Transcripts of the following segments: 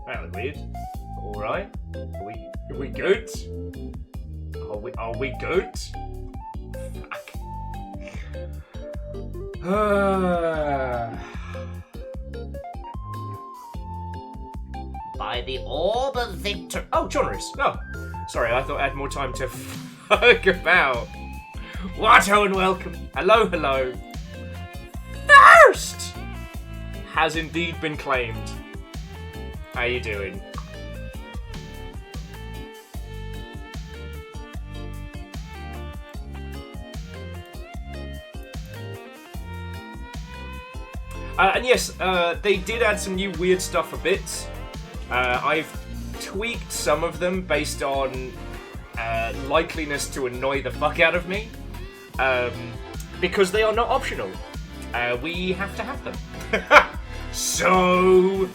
That was weird. Alright. Are we good? Are we good? Fuck. By the orb of victory. Oh, Jonas. No. Sorry, I thought I had more time to fuck about. Watto and welcome. Hello, hello. First has indeed been claimed. How you doing? And yes, they did add some new weird stuff for bits. I've tweaked some of them based on likeliness to annoy the fuck out of me. Because they are not optional. We have to have them. So...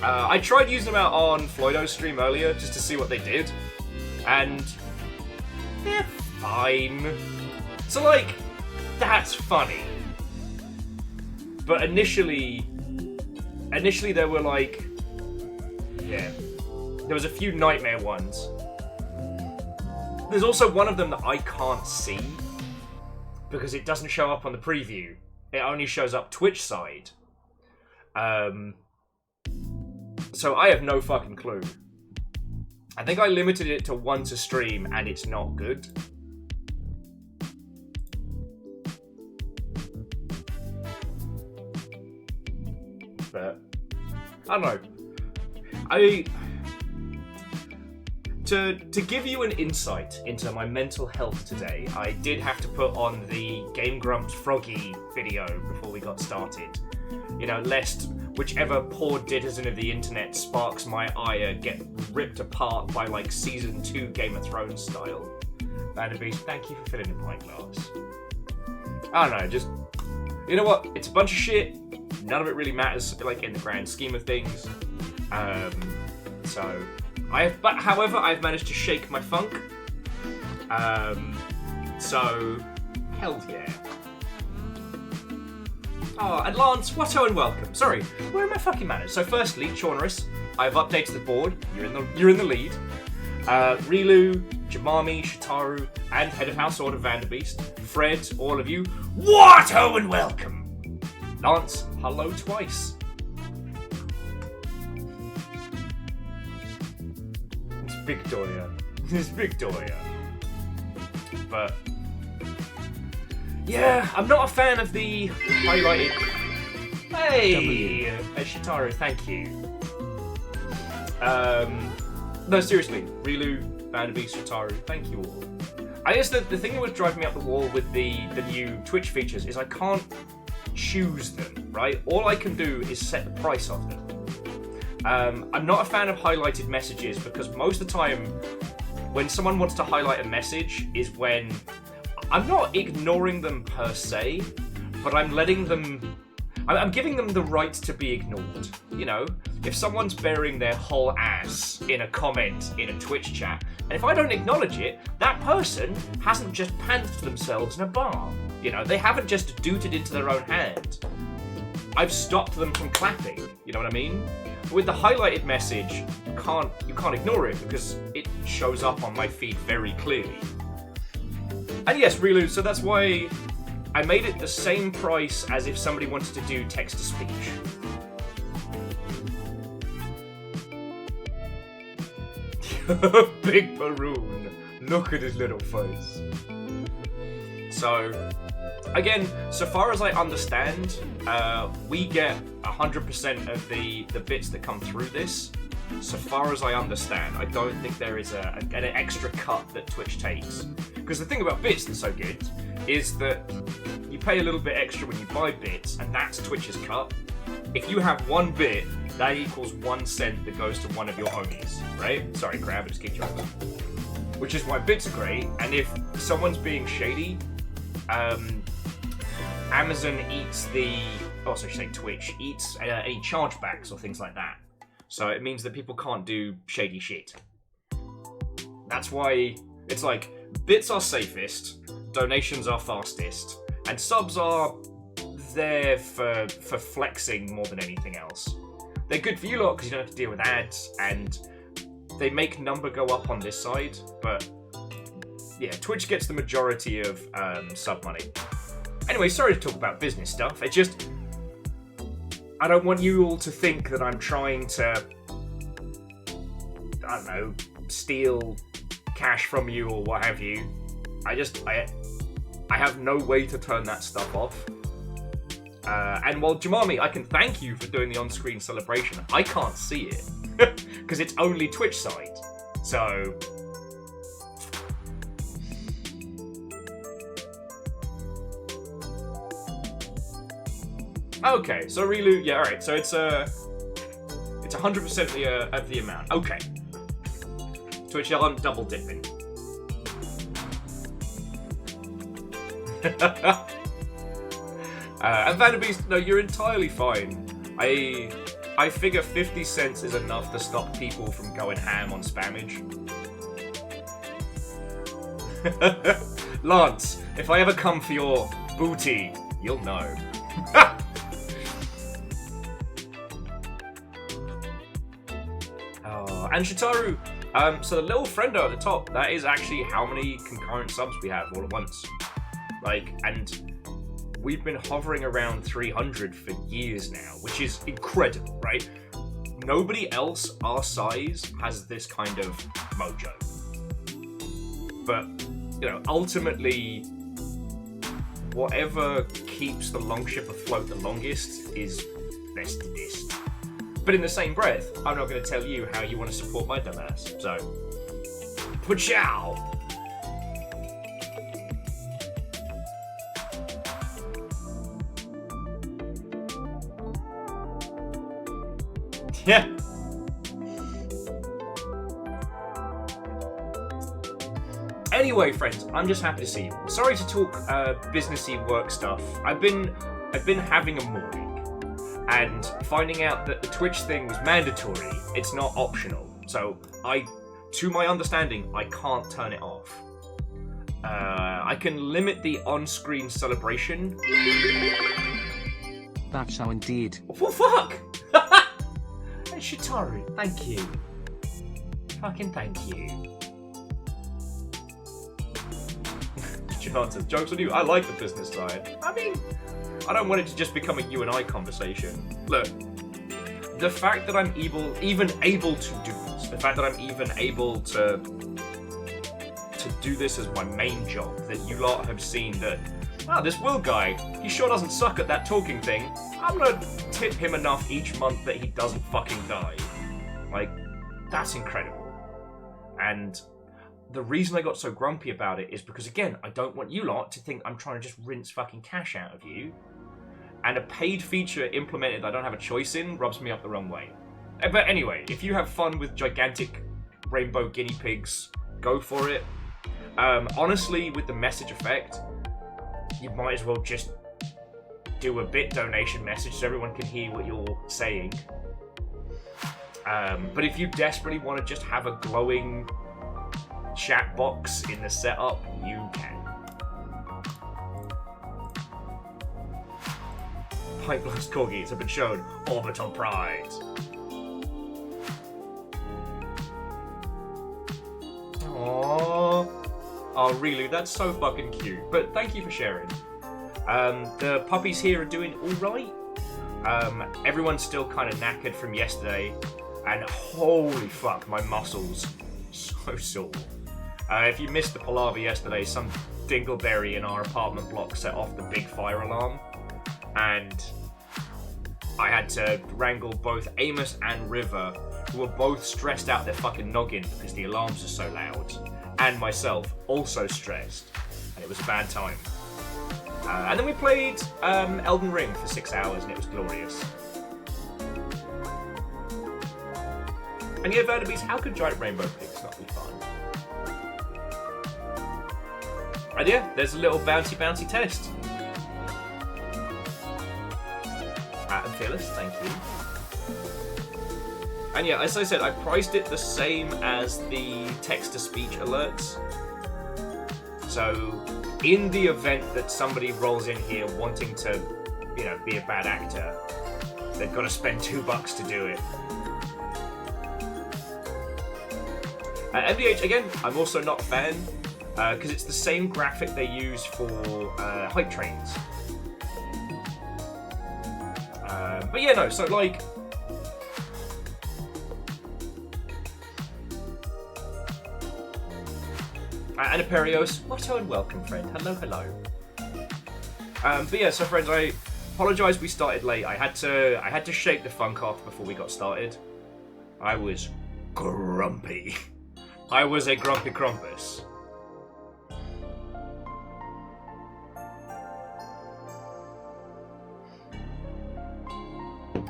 I tried using them out on Floydo's stream earlier just to see what they did. And... they're fine. So like, that's funny. But initially there were like, yeah, there was a few nightmare ones. There's also one of them that I can't see because it doesn't show up on the preview. It only shows up Twitch side. So I have no fucking clue. I think I limited it to once a stream and it's not good. But I don't know. To give you an insight into my mental health today, I did have to put on the Game Grumps Froggy video before we got started. You know, lest whichever poor citizen of the internet sparks my ire get ripped apart by like season 2 Game of Thrones style. Vanderbeast, thank you for filling the pint glass. I don't know, just, you know what? It's a bunch of shit. None of it really matters, like, in the grand scheme of things. So, however, I've managed to shake my funk. So, hell yeah. Oh, and Lance, Watto and welcome. Sorry, where are my fucking manners? So firstly, Chaunerus, I've updated the board. You're in the lead. Rilu, Jamami, Shitaru, and Head of Household of Vanderbeast. Fred, all of you, Watto and welcome. Lance, hello twice. It's Victoria. It's Victoria. But yeah, I'm not a fan of the highlighted. Hey, Shitaru, thank you. No, seriously, Rilu, Vanderbeest, Shitaru, thank you all. I guess the thing that was driving me up the wall with the new Twitch features is I can't choose them, right? All I can do is set the price of them. I'm not a fan of highlighted messages because most of the time when someone wants to highlight a message is when I'm not ignoring them per se, but I'm letting them... I'm giving them the right to be ignored, you know? If someone's burying their whole ass in a comment in a Twitch chat, and if I don't acknowledge it, that person hasn't just pantsed themselves in a bar. You know, they haven't just dooted into their own hand. I've stopped them from clapping, you know what I mean? But with the highlighted message, you can't ignore it because it shows up on my feed very clearly. And yes, Rilu, so that's why I made it the same price as if somebody wanted to do text-to-speech. Big Baroon. Look at his little face. So, again, so far as I understand, we get 100% of the bits that come through this. So far as I understand, I don't think there is an extra cut that Twitch takes. Because the thing about bits that's so good is that you pay a little bit extra when you buy bits, and that's Twitch's cut. If you have 1 bit, that equals 1 cent that goes to one of your homies, right? Sorry, Crab, I just kicked you over. Which is why bits are great, and if someone's being shady, Amazon eats Twitch eats any chargebacks or things like that. So it means that people can't do shady shit. That's why it's like, bits are safest, donations are fastest, and subs are there for flexing more than anything else. they're good for you lot because you don't have to deal with ads, and they make number go up on this side, but yeah, Twitch gets the majority of sub money. Anyway, sorry to talk about business stuff. It's just, I don't want you all to think that I'm trying to, I don't know, steal cash from you or what have you. I have no way to turn that stuff off. And while Jamami, I can thank you for doing the on-screen celebration, I can't see it because it's only Twitch side. So okay, so Relu, yeah, all right. So it's 100% of the amount. Okay. Twitch, I'm double dipping. And Vanderbeest, no, you're entirely fine. I figure 50 cents is enough to stop people from going ham on spammage. Lance, if I ever come for your booty, you'll know. Oh, and Shitaru, so the little friendo at the top, that is actually how many concurrent subs we have all at once. Like, and we've been hovering around 300 for years now, which is incredible, right? Nobody else our size has this kind of mojo. But, you know, ultimately, whatever keeps the Longship afloat the longest is bestedest. But in the same breath, I'm not going to tell you how you want to support my dumbass. So, pachow! Yeah. Anyway, friends, I'm just happy to see you. Sorry to talk businessy work stuff. I've been having a morning and finding out that the Twitch thing was mandatory. It's not optional. So to my understanding, I can't turn it off. I can limit the on-screen celebration. That's how indeed. Well, fuck! Shitaru, thank you. Fucking thank you. Johnson, joke's on you. I like the business side. I mean, I don't want it to just become a you and I conversation. Look, the fact that I'm even able to do this, the fact that I'm even able to do this as my main job, that you lot have seen that, this Will guy, he sure doesn't suck at that talking thing. I'm gonna tip him enough each month that he doesn't fucking die. Like, that's incredible. And the reason I got so grumpy about it is because, again, I don't want you lot to think I'm trying to just rinse fucking cash out of you. And a paid feature implemented that I don't have a choice in rubs me up the wrong way. But anyway, if you have fun with gigantic rainbow guinea pigs, go for it. Honestly, with the message effect, you might as well just do a bit donation message so everyone can hear what you're saying. But if you desperately want to just have a glowing chat box in the setup, you can. Pipe Blast Corgis have been shown Orbital Pride. Aww. Oh, really? That's so fucking cute. But thank you for sharing. The puppies here are doing alright. Everyone's still kind of knackered from yesterday. And holy fuck, my muscles so sore. If you missed the palaver yesterday, some dingleberry in our apartment block set off the big fire alarm. And I had to wrangle both Amos and River, who were both stressed out their fucking noggin because the alarms are so loud. And myself, also stressed. And it was a bad time. And then we played Elden Ring for 6 hours, and it was glorious. And yeah, Vanderbeest, how could Giant Rainbow Pigs not be fun? And yeah, there's a little bouncy test. And Phyllis, thank you. And yeah, as I said, I priced it the same as the text-to-speech alerts. So, in the event that somebody rolls in here wanting to, be a bad actor, they've got to spend $2 to do it. MDH, again, I'm also not a fan, because it's the same graphic they use for hype trains. But yeah, no, so like... and Aperios, what and welcome, friend. Hello, hello. But yeah, so friends, I apologise we started late. I had to shake the funk off before we got started. I was grumpy. I was a grumpy Krampus.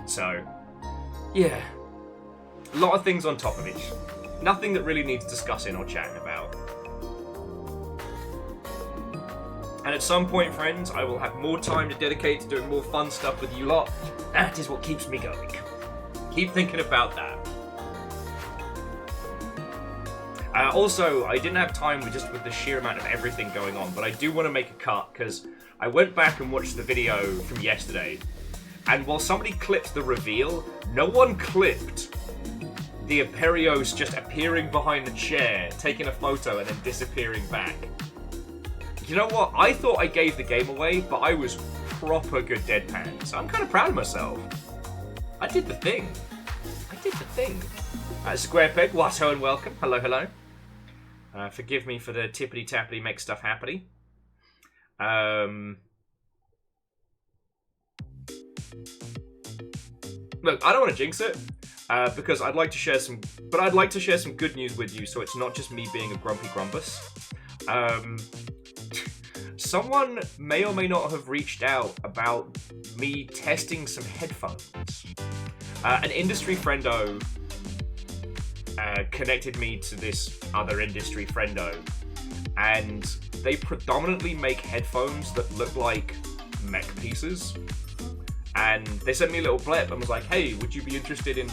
So, yeah. A lot of things on top of each. Nothing that really needs discussing or chatting about. And at some point, friends, I will have more time to dedicate to doing more fun stuff with you lot. That is what keeps me going. Keep thinking about that. Also, I didn't have time with the sheer amount of everything going on, but I do want to make a cut, because I went back and watched the video from yesterday, and while somebody clipped the reveal, no one clipped the Aperios just appearing behind the chair, taking a photo, and then disappearing back. You know what? I thought I gave the game away, but I was proper good deadpan, so I'm kind of proud of myself. I did the thing. I did the thing. Square Peg, Watto and welcome. Hello, hello. Forgive me for the tippity-tappity make stuff happy. Look, I don't want to jinx it, because I'd like to share some good news with you, so it's not just me being a grumpy grumpus. Someone may or may not have reached out about me testing some headphones. An industry friendo connected me to this other industry friendo, and they predominantly make headphones that look like mech pieces. And they sent me a little blip and was like, hey, would you be interested in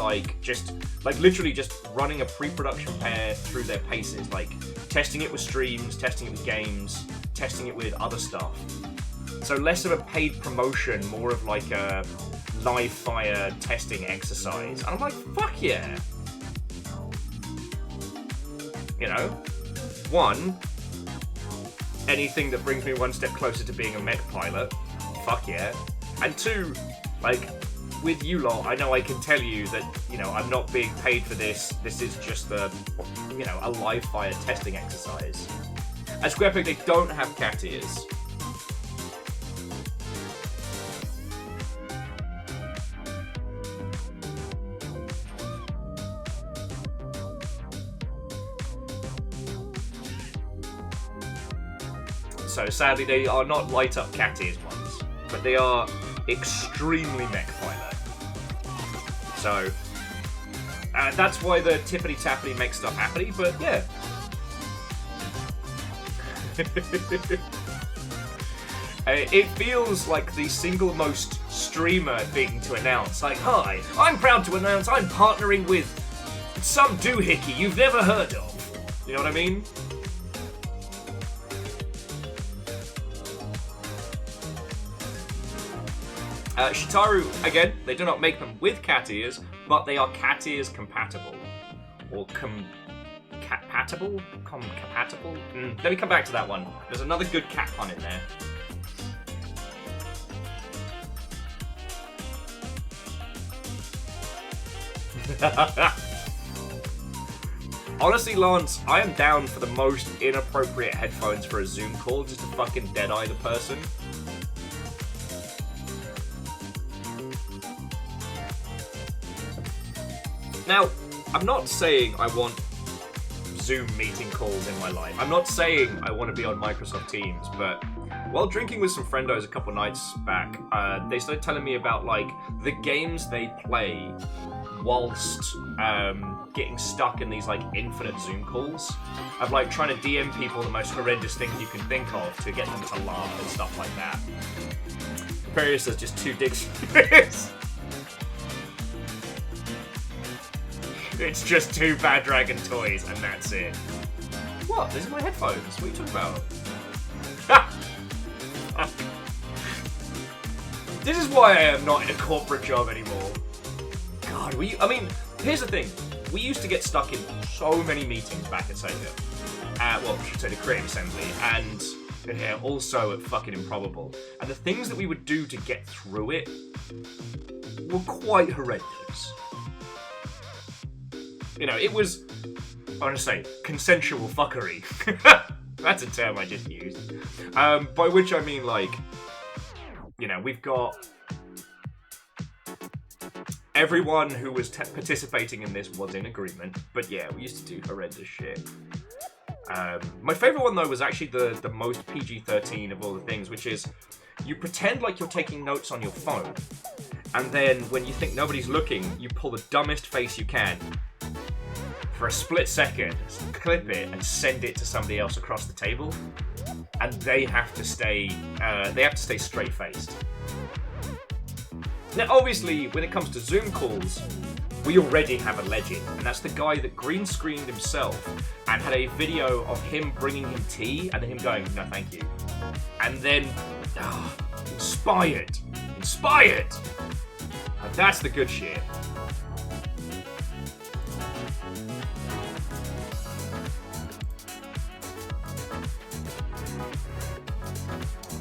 literally just running a pre-production pair through their paces, like testing it with streams, testing it with games, testing it with other stuff. So less of a paid promotion, more of like a live fire testing exercise. And I'm like, fuck yeah. You know, one, anything that brings me one step closer to being a mech pilot, fuck yeah. And two, like, with you lot, I know I can tell you that, you know, I'm not being paid for this. This is just a live fire testing exercise. At SquarePeg, they don't have cat ears. So sadly, they are not light up cat ears ones, but they are extremely mech pilot. So that's why the tippity tappity makes stuff happy. But yeah. It feels like the single most streamer thing to announce. Like, hi, I'm proud to announce I'm partnering with some doohickey you've never heard of. You know what I mean? Shitaru, again, they do not make them with cat ears, but they are cat ears compatible. Or compatible? Compatible? Let me come back to that one. There's another good cat pun in there. Honestly, Lance, I am down for the most inappropriate headphones for a Zoom call, just to fucking dead-eye the person. Now, I'm not saying I want Zoom meeting calls in my life. I'm not saying I want to be on Microsoft Teams, but while drinking with some friendos a couple nights back, they started telling me about, like, the games they play whilst getting stuck in these, like, infinite Zoom calls. Of, like, trying to DM people the most horrendous things you can think of to get them to laugh and stuff like that. Various, there's just two dicks. It's just two Bad Dragon toys, and that's it. What? These are my headphones. What are you talking about? This is why I am not in a corporate job anymore. I mean, here's the thing. We used to get stuck in so many meetings back at Sega. Well, I should say the Creative Assembly, and also at fucking Improbable. And the things that we would do to get through it were quite horrendous. You know, it was, I want to say, consensual fuckery. That's a term I just used. By which I mean, like, you know, we've got... Everyone who was participating in this was in agreement, but yeah, we used to do horrendous shit. My favourite one, though, was actually the most PG-13 of all the things, which is you pretend like you're taking notes on your phone, and then when you think nobody's looking, you pull the dumbest face you can for a split second, clip it, and send it to somebody else across the table, and they have to stay straight-faced. Now, obviously, when it comes to Zoom calls, we already have a legend, and that's the guy that green screened himself and had a video of him bringing him tea and then him going, no thank you. And then, inspired. And that's the good shit.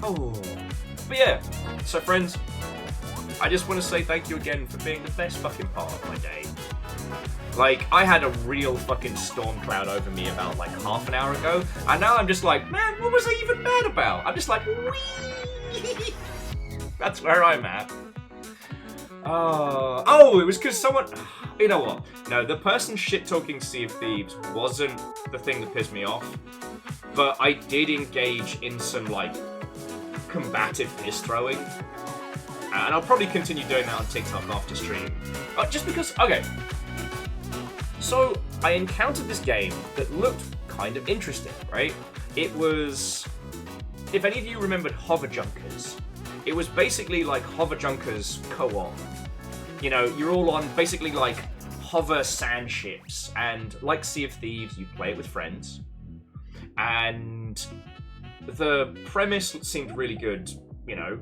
Oh, but yeah, so friends, I just want to say thank you again for being the best fucking part of my day. Like, I had a real fucking storm cloud over me about, like, half an hour ago, and now I'm just like, man, what was I even mad about? I'm just like, whee! That's where I'm at. Oh, it was because someone... You know what? No, the person shit-talking Sea of Thieves wasn't the thing that pissed me off, but I did engage in some, like, combative piss-throwing. And I'll probably continue doing that on TikTok after stream. Just because, okay. So, I encountered this game that looked kind of interesting, right? It was... If any of you remembered Hover Junkers, it was basically like Hover Junkers co-op. You know, you're all on basically like hover sand ships, and like Sea of Thieves, you play it with friends. And the premise seemed really good, you know.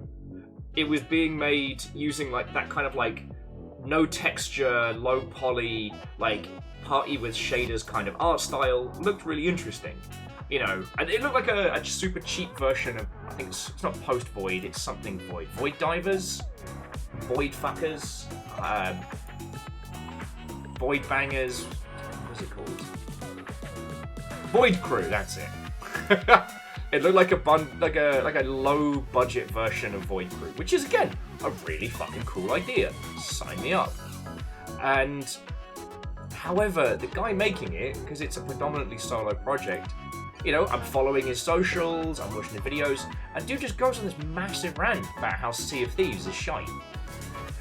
It was being made using like that kind of like no texture, low poly, like party with shaders kind of art style. Looked really interesting, you know. And it looked like a super cheap version of, I think it's not Post Void, it's something Void. Void Divers? Void Fuckers? Void Bangers? What was it called? Void Crew, that's it. It looked like a low budget version of Void Crew, which is again a really fucking cool idea. Sign me up. And however, the guy making it, because it's a predominantly solo project, you know, I'm following his socials, I'm watching the videos, and dude just goes on this massive rant about how Sea of Thieves is shite.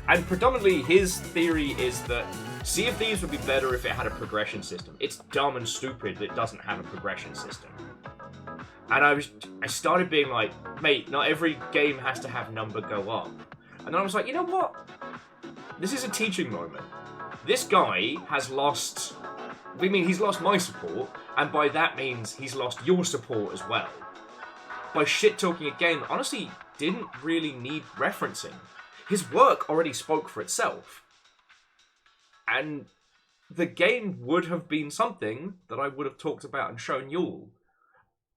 And predominantly his theory is that Sea of Thieves would be better if it had a progression system. It's dumb and stupid that it doesn't have a progression system. And I started being like, mate, not every game has to have number go up. And then I was like, you know what? This is a teaching moment. This guy has lost... he's lost my support, and by that means he's lost your support as well. By shit-talking a game that honestly didn't really need referencing. His work already spoke for itself. And the game would have been something that I would have talked about and shown you all.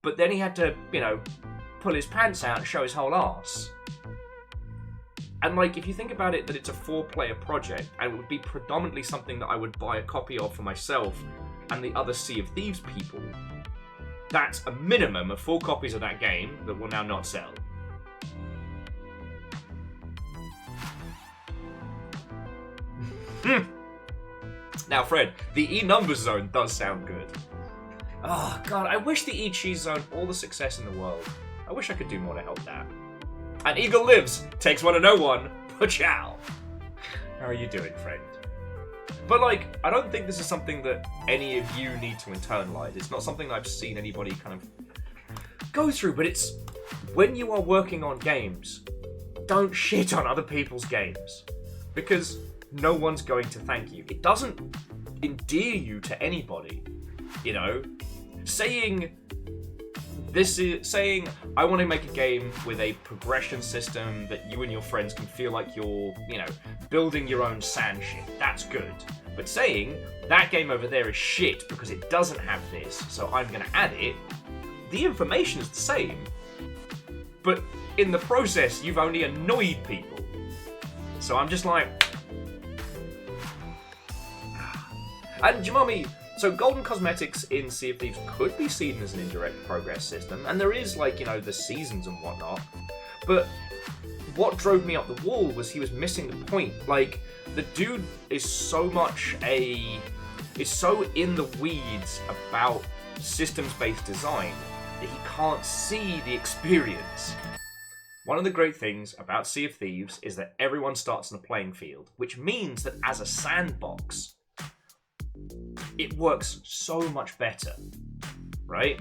But then he had to, you know, pull his pants out and show his whole arse. And, like, if you think about it, that it's a 4-player project, and it would be predominantly something that I would buy a copy of for myself and the other Sea of Thieves people, that's a minimum of 4 copies of that game that will now not sell. Now, Fred, the E-Numbers Zone does sound good. Oh, God, I wish the E-Cheese Zone all the success in the world. I wish I could do more to help that. And Eagle lives, takes one to know one, pachow. How are you doing, friend? But, like, I don't think this is something that any of you need to internalize. It's not something I've seen anybody kind of go through, but it's when you are working on games, don't shit on other people's games. Because no one's going to thank you. It doesn't endear you to anybody, you know? Saying This is saying, I want to make a game with a progression system that you and your friends can feel like you're, building your own sand shit. That's good. But saying, that game over there is shit because it doesn't have this, so I'm going to add it, the information is the same. But in the process, you've only annoyed people. So I'm just like... And Jamami, so golden cosmetics in Sea of Thieves could be seen as an indirect progress system, and there is, the seasons and whatnot. But what drove me up the wall was he was missing the point. The dude is so in the weeds about systems-based design that he can't see the experience. One of the great things about Sea of Thieves is that everyone starts on a playing field, which means that as a sandbox, it works so much better, right?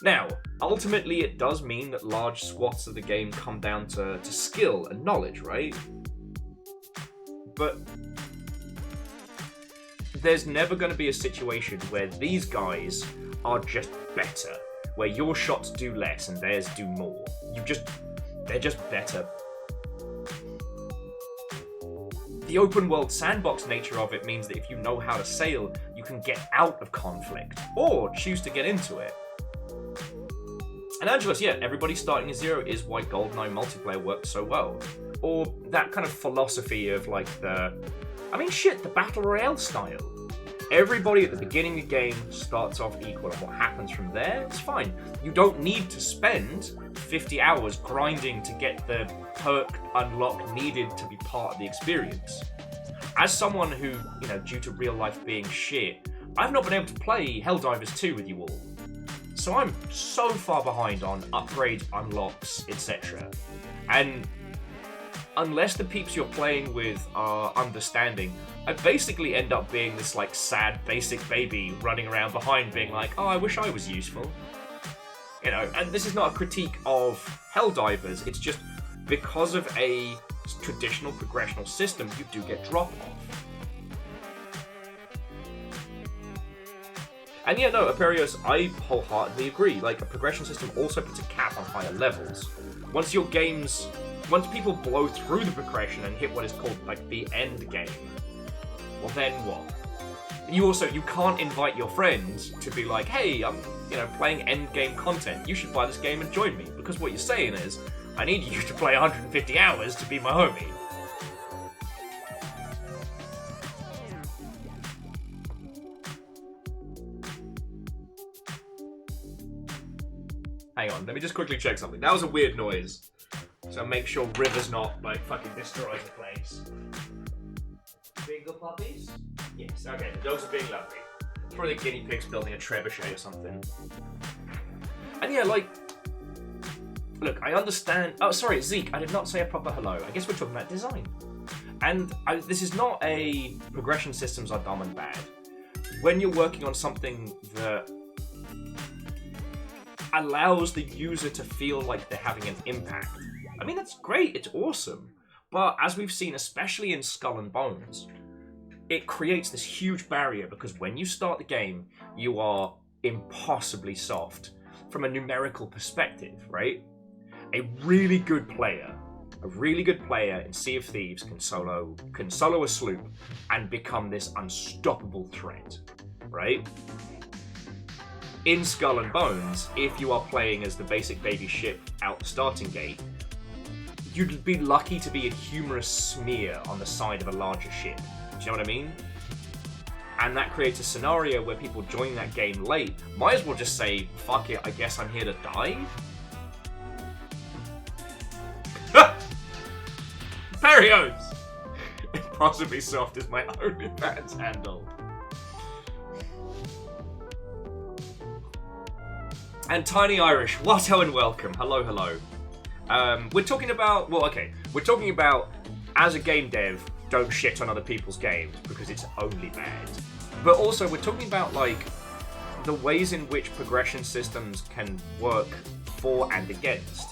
Now, ultimately it does mean that large swaths of the game come down to skill and knowledge, right? But there's never going to be a situation where these guys are just better, where your shots do less and theirs do more. They're just better. The open world sandbox nature of it means that if you know how to sail, you can get out of conflict, or choose to get into it. And Angelus, yeah, everybody starting at zero is why GoldenEye multiplayer worked so well. Or that kind of philosophy of the Battle Royale style. Everybody at the beginning of the game starts off equal, and what happens from there, it's fine. You don't need to spend 50 hours grinding to get the perk unlock needed to be part of the experience. As someone who, due to real life being shit, I've not been able to play Helldivers 2 with you all. So I'm so far behind on upgrades, unlocks, etc. And unless the peeps you're playing with are understanding, I basically end up being this sad basic baby running around behind being like, oh, I wish I was useful. And this is not a critique of Helldivers, it's just because of a traditional progressional system, you do get drop-off. And yeah, no, Aperios, I wholeheartedly agree. A progression system also puts a cap on higher levels. Once people blow through the progression and hit what is called, the end game, well then what? You can't invite your friends to be like, hey, I'm, playing end game content. You should buy this game and join me. Because what you're saying is, I need you to play 150 hours to be my homie. Hang on, let me just quickly check something. That was a weird noise. So make sure River's not, fucking destroys the place. Being good puppies? Yes, okay, the dogs are being lovely. It's probably the guinea pigs building a trebuchet or something. And yeah, look, I understand... Oh, sorry, Zeke, I did not say a proper hello. I guess we're talking about design. And this is not a progression systems are dumb and bad. When you're working on something that allows the user to feel like they're having an impact, that's great, it's awesome. But as we've seen, especially in Skull and Bones, it creates this huge barrier because when you start the game, you are impossibly soft from a numerical perspective, right? A really good player in Sea of Thieves can solo a sloop and become this unstoppable threat, right? In Skull and Bones, if you are playing as the basic baby ship out the starting gate, you'd be lucky to be a humorous smear on the side of a larger ship. Do you know what I mean? And that creates a scenario where people join that game late might as well just say, fuck it, I guess I'm here to die. Perios! Impossibly soft is my OnlyFans handle. And Tiny Irish, what and welcome. Hello, hello. We're talking about, as a game dev, don't shit on other people's games because it's only bad. But also, we're talking about, the ways in which progression systems can work for and against.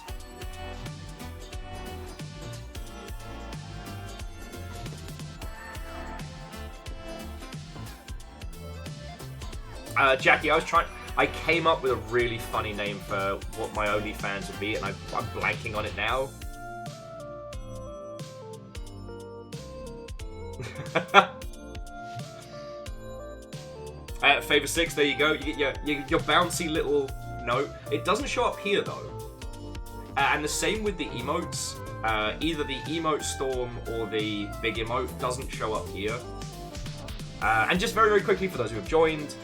Jackie, I I came up with a really funny name for what my OnlyFans would be, and I'm blanking on it now. Favor 6, there you go. You get your bouncy little note. It doesn't show up here though. And the same with the emotes. Either the emote storm or the big emote doesn't show up here. And just very, very quickly for those who have joined,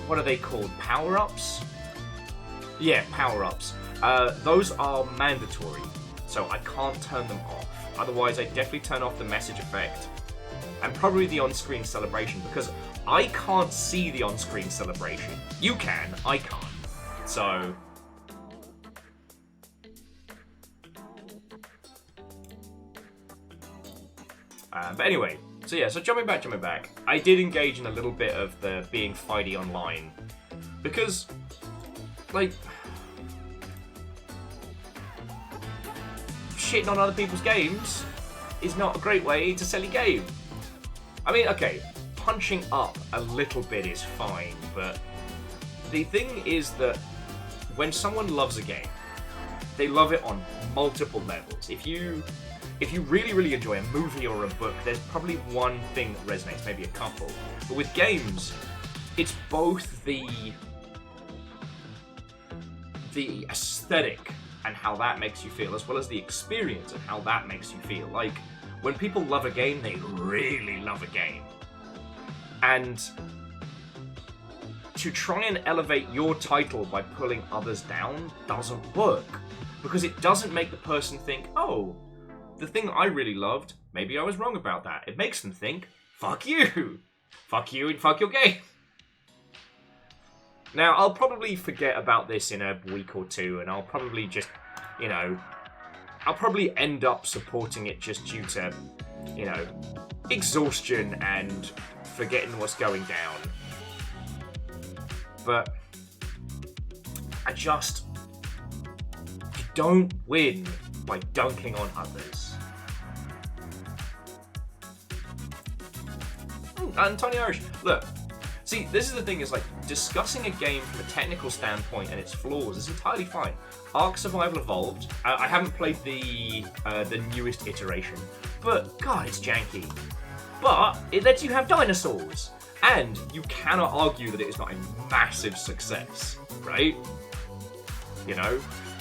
what are they called? Power-ups? Yeah, power-ups. Those are mandatory, so I can't turn them off. Otherwise, I definitely turn off the message effect and probably the on-screen celebration, because I can't see the on-screen celebration. You can, I can't. So but anyway, so jumping back, I did engage in a little bit of the being fighty online, because, like, shitting on other people's games is not a great way to sell your game. I mean, okay, punching up a little bit is fine, but the thing is that when someone loves a game, they love it on multiple levels. If you really, really enjoy a movie or a book, there's probably one thing that resonates, maybe a couple. But with games, it's both the aesthetic and how that makes you feel, as well as the experience and how that makes you feel. Like, when people love a game, they really love a game. And to try and elevate your title by pulling others down doesn't work, because it doesn't make the person think, oh, the thing I really loved, maybe I was wrong about that. It makes them think, fuck you. Fuck you and fuck your game. Now, I'll probably forget about this in a week or two, and I'll probably just, I'll probably end up supporting it just due to, exhaustion and forgetting what's going down. But you don't win by dunking on others. And Tony Irish, look, see, this is the thing, is like, discussing a game from a technical standpoint and its flaws is entirely fine. Ark Survival Evolved, I haven't played the newest iteration, but God, it's janky. But it lets you have dinosaurs, and you cannot argue that it is not a massive success, right?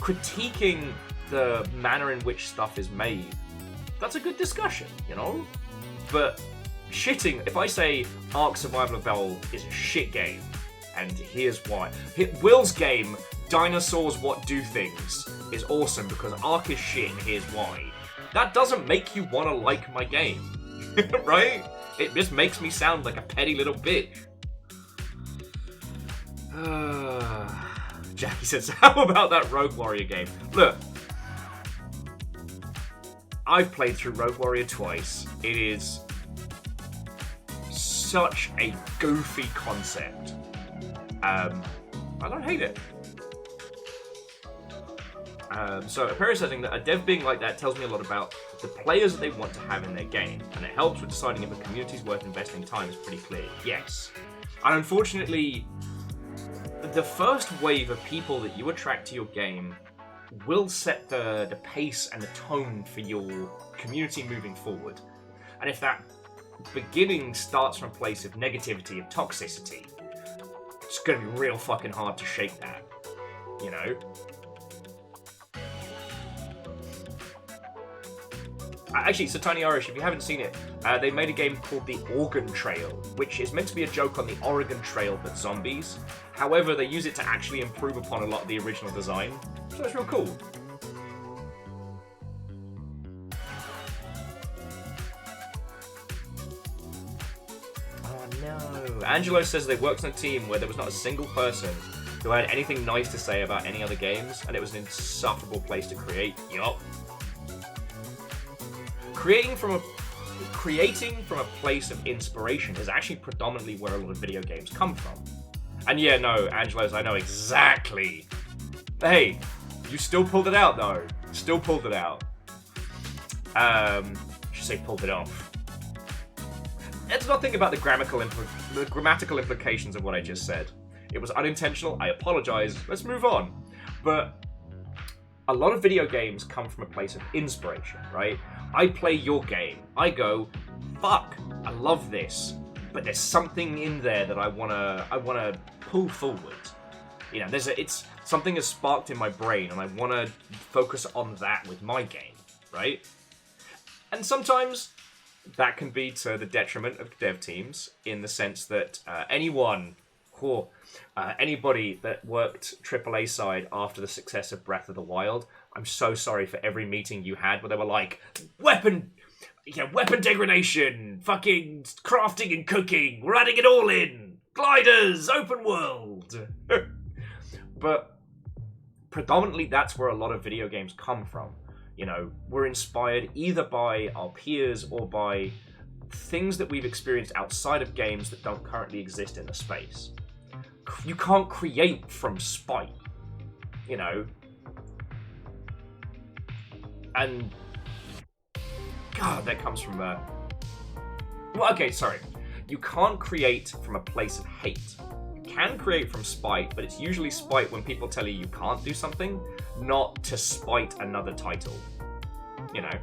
Critiquing the manner in which stuff is made, that's a good discussion, But shitting, if I say Ark Survival Evolved is a shit game, and here's why. Will's game, Dinosaurs What Do Things, is awesome because Ark is shit and here's why. That doesn't make you want to like my game, right? It just makes me sound like a petty little bitch. Jackie says, how about that Rogue Warrior game? Look, I've played through Rogue Warrior twice. It is such a goofy concept. I don't hate it. So Appearance says that a dev being like that tells me a lot about the players that they want to have in their game, and it helps with deciding if a community's worth investing time is pretty clear. Yes. And unfortunately, the first wave of people that you attract to your game will set the pace and the tone for your community moving forward. And if that beginning starts from a place of negativity and toxicity, it's going to be real fucking hard to shake that, Actually, so Tiny Irish, if you haven't seen it, they made a game called The Organ Trail, which is meant to be a joke on the Oregon Trail but zombies. However, they use it to actually improve upon a lot of the original design, so it's real cool. Oh no. Angelo says they worked on a team where there was not a single person who had anything nice to say about any other games, and it was an insufferable place to create. Yup. Creating from a place of inspiration is actually predominantly where a lot of video games come from. And yeah, no, Angelos, I know exactly. But hey, you still pulled it out though. Still pulled it out. I should say pulled it off. let's not think about the grammatical implications of what I just said. It was unintentional, I apologize, let's move on. But a lot of video games come from a place of inspiration, right? I play your game, I go, fuck, I love this, but there's something in there that I wanna pull forward. You know, it's something has sparked in my brain, and I wanna focus on that with my game, right? And sometimes that can be to the detriment of dev teams, in the sense that anybody that worked AAA side after the success of Breath of the Wild, I'm so sorry for every meeting you had where they were like, weapon degradation, fucking crafting and cooking, we're adding it all in, gliders, open world. But predominantly that's where a lot of video games come from. You know, we're inspired either by our peers or by things that we've experienced outside of games that don't currently exist in the space. You can't create from spite, you know? And God, that comes from you can't create from a place of hate. You can create from spite, but it's usually spite when people tell you can't do something, not to spite another title, you know?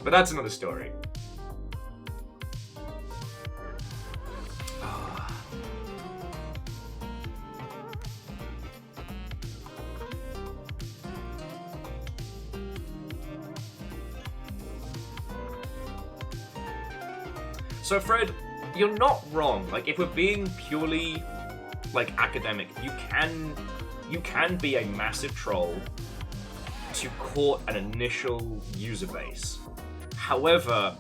But that's another story. So Fred, you're not wrong. Like, if we're being purely like academic, you can be a massive troll to court an initial user base. However,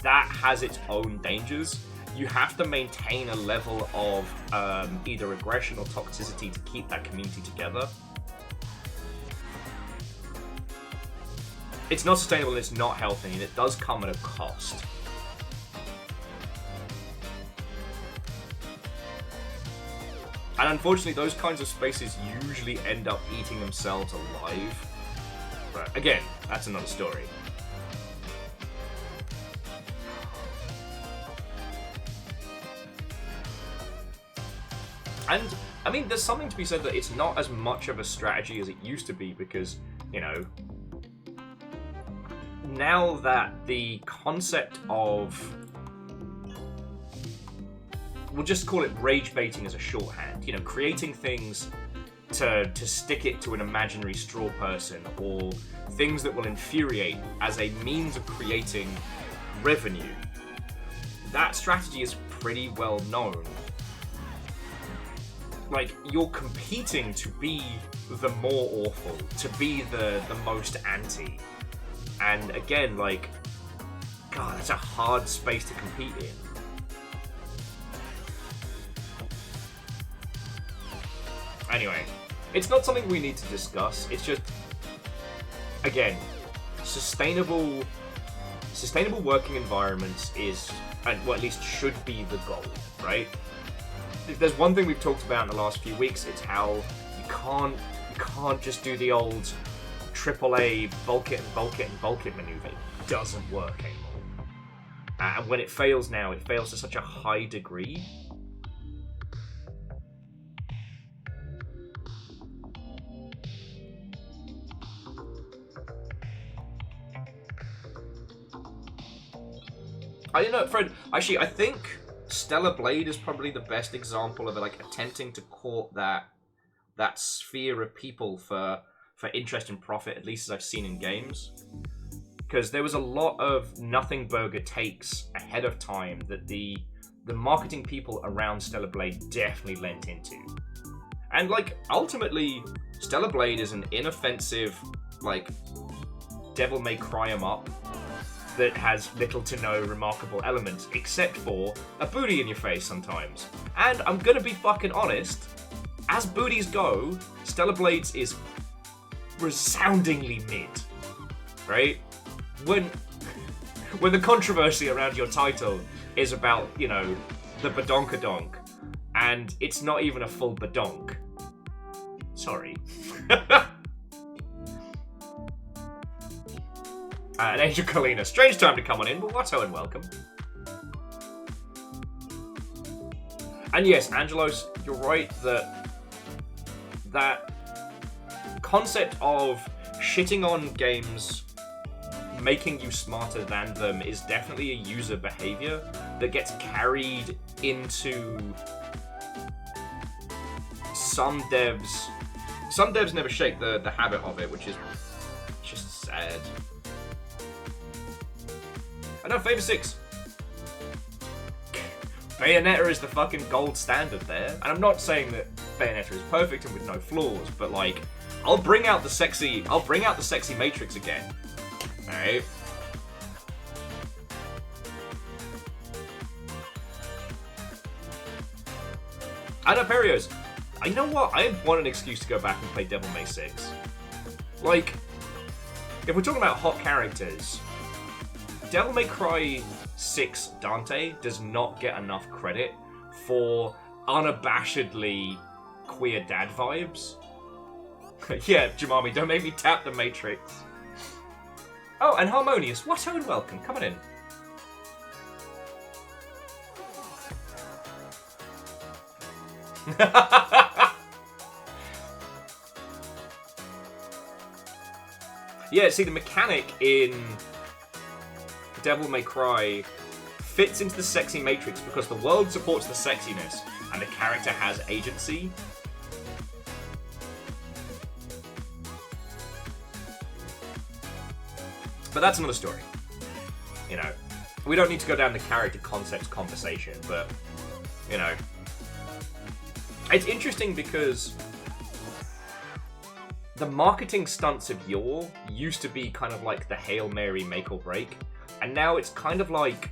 that has its own dangers. You have to maintain a level of either aggression or toxicity to keep that community together. It's not sustainable and it's not healthy, and it does come at a cost. And unfortunately, those kinds of spaces usually end up eating themselves alive. But again, that's another story. And, I mean, there's something to be said that it's not as much of a strategy as it used to be, because, you know, now that the concept of, we'll just call it rage baiting as a shorthand, you know, creating things to stick it to an imaginary straw person, or things that will infuriate as a means of creating revenue, that strategy is pretty well known. Like, you're competing to be the more awful, to be the most anti. And again, like, God, that's a hard space to compete in. Anyway, it's not something we need to discuss. It's just, again, sustainable working environments is, and well, at least should be the goal, right? If there's one thing we've talked about in the last few weeks, it's how you can't just do the old AAA bulk it maneuver. It doesn't work anymore. And when it fails now, it fails to such a high degree. I don't know, Fred. Actually, I think Stellar Blade is probably the best example of like attempting to court that sphere of people for interest and profit, at least as I've seen in games. Because there was a lot of nothing burger takes ahead of time that the marketing people around Stellar Blade definitely lent into. And like, ultimately, Stellar Blade is an inoffensive, like, Devil May Cry 'em up that has little to no remarkable elements, except for a booty in your face sometimes. And I'm gonna be fucking honest, as booties go, Stellar Blades is resoundingly mid, right? When the controversy around your title is about, you know, the badonkadonk, and it's not even a full badonk. Sorry. And Angel Kalina. Strange time to come on in, but Watto and welcome. And yes, Angelos, you're right that concept of shitting on games making you smarter than them is definitely a user behavior that gets carried into some devs. Some devs never shake the habit of it, which is just sad. I know, Favor 6. Bayonetta is the fucking gold standard there. And I'm not saying that Bayonetta is perfect and with no flaws, but like, I'll bring out the sexy Matrix again. Alright. Anaperios. I know what? I want an excuse to go back and play Devil May 6. Like, if we're talking about hot characters, Devil May Cry 6 Dante does not get enough credit for unabashedly queer dad vibes. Yeah, Jamami, don't make me tap the Matrix. Oh, and Harmonious. Watto and welcome. Come on in. Yeah, see, the mechanic in Devil May Cry fits into the sexy matrix because the world supports the sexiness and the character has agency. But that's another story. You know, we don't need to go down the character concepts conversation, but, you know, it's interesting because the marketing stunts of yore used to be kind of like the Hail Mary make or break, and now it's kind of like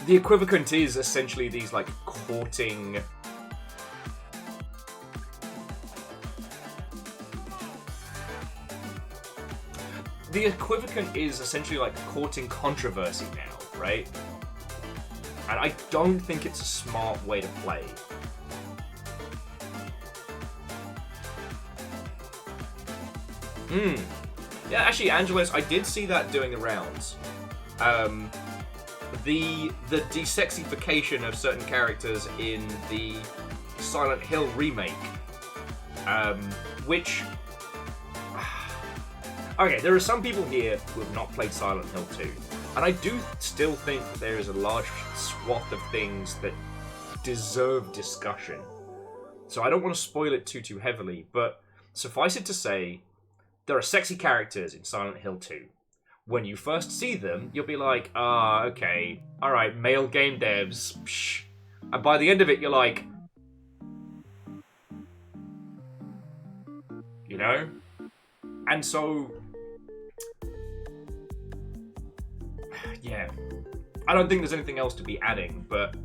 the equivalent is essentially these like courting controversy now, right? And I don't think it's a smart way to play. Yeah, actually, Angelos, I did see that doing the rounds. The desexification of certain characters in the Silent Hill remake, which... Okay, there are some people here who have not played Silent Hill 2, and I do still think that there is a large swath of things that deserve discussion. So I don't want to spoil it too heavily, but suffice it to say, there are sexy characters in Silent Hill 2. When you first see them, you'll be like, okay, alright, male game devs, psh. And by the end of it, you're like... You know? And so... Yeah. I don't think there's anything else to be adding, but...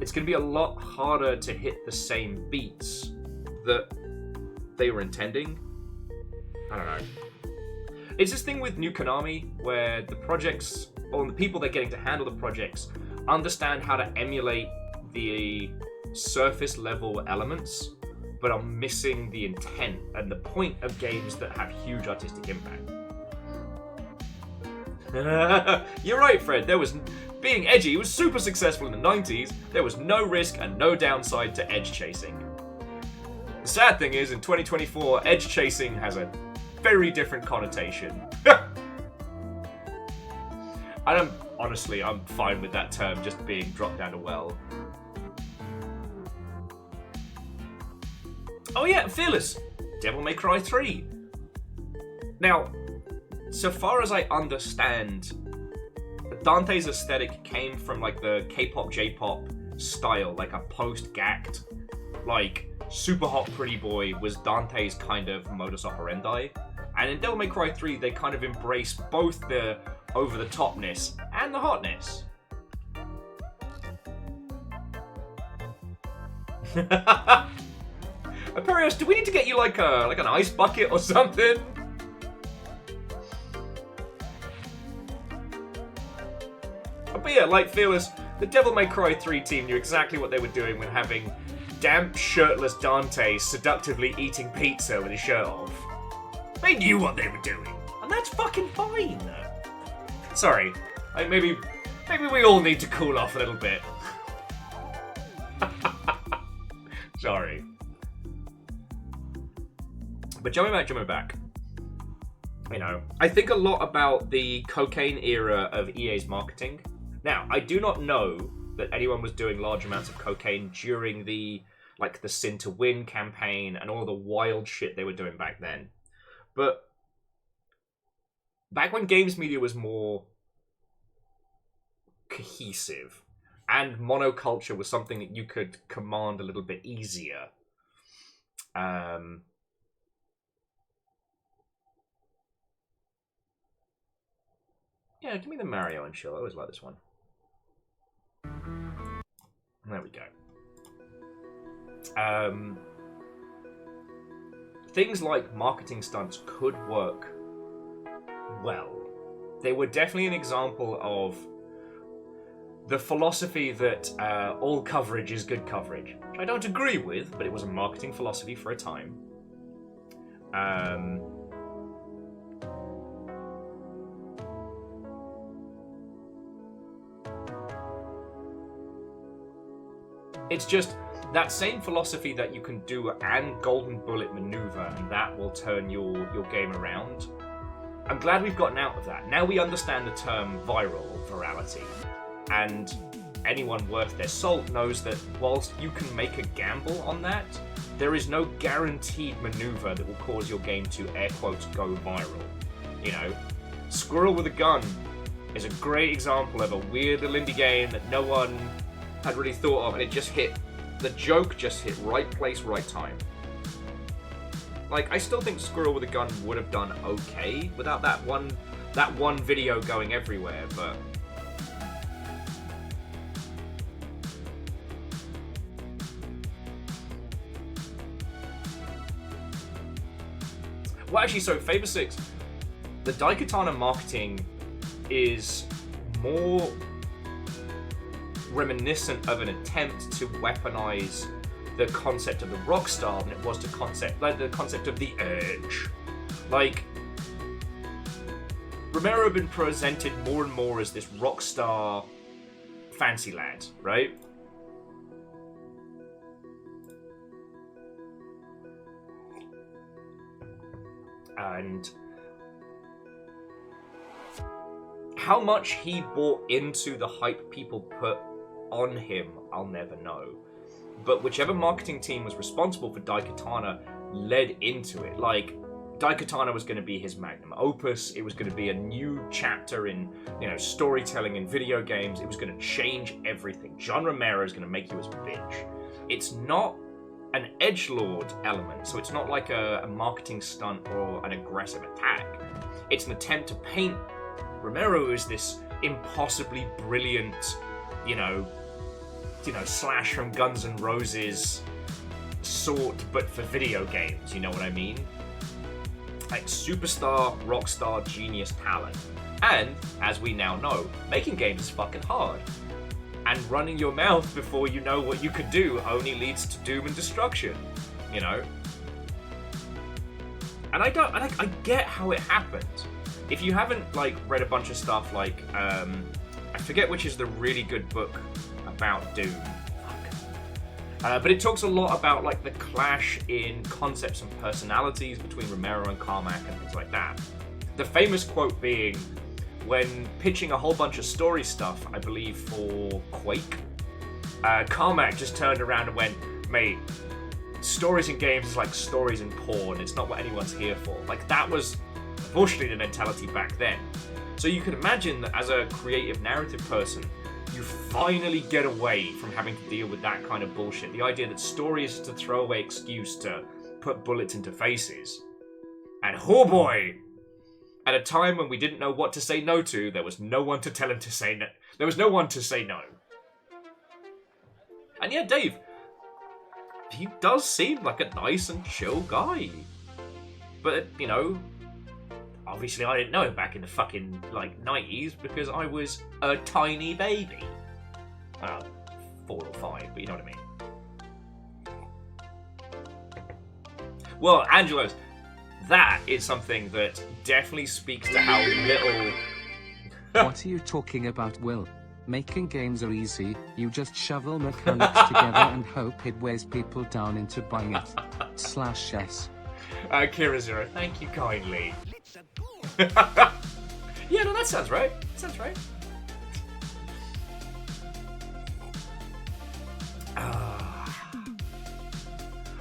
It's going to be a lot harder to hit the same beats that they were intending. I don't know. It's this thing with New Konami where the projects, or the people they're getting to handle the projects, understand how to emulate the surface level elements, but are missing the intent and the point of games that have huge artistic impact. You're right, Fred. Being edgy was super successful in the 90s. There was no risk and no downside to edge chasing. The sad thing is, in 2024, edge chasing has a very different connotation. Honestly, I'm fine with that term just being dropped down a well. Oh yeah, Fearless! Devil May Cry 3. Now, so far as I understand, Dante's aesthetic came from like the K-pop, J-pop style, like a post-gacked, like super hot pretty boy was Dante's kind of modus operandi. And in Devil May Cry 3, they kind of embrace both the over-the-topness and the hotness. Aperios, do we need to get you like an ice bucket or something? But yeah, like Fearless, the Devil May Cry 3 team knew exactly what they were doing when having damp, shirtless Dante seductively eating pizza with his shirt off. They knew what they were doing. And that's fucking fine. Sorry, like maybe we all need to cool off a little bit. Sorry. But jumping back. You know, I think a lot about the cocaine era of EA's marketing. Now, I do not know that anyone was doing large amounts of cocaine during the Sin to Win campaign and all the wild shit they were doing back then. But back when games media was more cohesive and monoculture was something that you could command a little bit easier. Yeah, give me the Mario and chill. I always like this one. There we go. Things like marketing stunts could work well. They were definitely an example of the philosophy that all coverage is good coverage, which I don't agree with, but it was a marketing philosophy for a time. It's just that same philosophy that you can do an golden bullet maneuver and that will turn your game around. I'm glad we've gotten out of that. Now we understand the term viral or virality. And anyone worth their salt knows that whilst you can make a gamble on that, there is no guaranteed maneuver that will cause your game to, air quotes, go viral. You know, Squirrel with a Gun is a great example of a weird little indie game that no one had really thought of, and it just hit, the joke just hit right place, right time. Like, I still think Squirrel with a Gun would have done okay without that one video going everywhere, but well, actually, so Favor 6, the Daikatana marketing is more reminiscent of an attempt to weaponize the concept of the rock star than it was the concept of the edge. Like, Romero had been presented more and more as this rock star fancy lad, right? And how much he bought into the hype people put on him, I'll never know. But whichever marketing team was responsible for Daikatana led into it. Like, Daikatana was going to be his magnum opus. It was going to be a new chapter in, you know, storytelling in video games. It was going to change everything. John Romero is going to make you his bitch. It's not an edgelord element, so it's not like a marketing stunt or an aggressive attack. It's an attempt to paint Romero as this impossibly brilliant, you know, Slash from Guns N' Roses sort, but for video games, you know what I mean? Like superstar, rockstar, genius talent. And, as we now know, making games is fucking hard. And running your mouth before you know what you could do only leads to doom and destruction, you know? And I get how it happened. If you haven't, like, read a bunch of stuff like, I forget which is the really good book about Doom. But it talks a lot about, like, the clash in concepts and personalities between Romero and Carmack and things like that. The famous quote being, when pitching a whole bunch of story stuff, I believe for Quake, Carmack just turned around and went, mate, stories in games is like stories in porn. It's not what anyone's here for. Like, that was unfortunately the mentality back then. So you can imagine that as a creative narrative person, you finally get away from having to deal with that kind of bullshit. The idea that story is just a throwaway excuse to put bullets into faces. And oh boy, at a time when we didn't know what to say no to, there was no one to tell him to say no. There was no one to say no. And yeah, Dave, he does seem like a nice and chill guy. But, you know, obviously I didn't know him back in the fucking, like, 90s because I was a tiny baby. 4 or 5, but you know what I mean. Well, Angelos, that is something that definitely speaks to how little... What are you talking about, Will? Making games are easy, you just shovel mechanics together and hope it wears people down into buying it. /s. Kira0, thank you kindly. Yeah, no, that sounds right. Sounds right.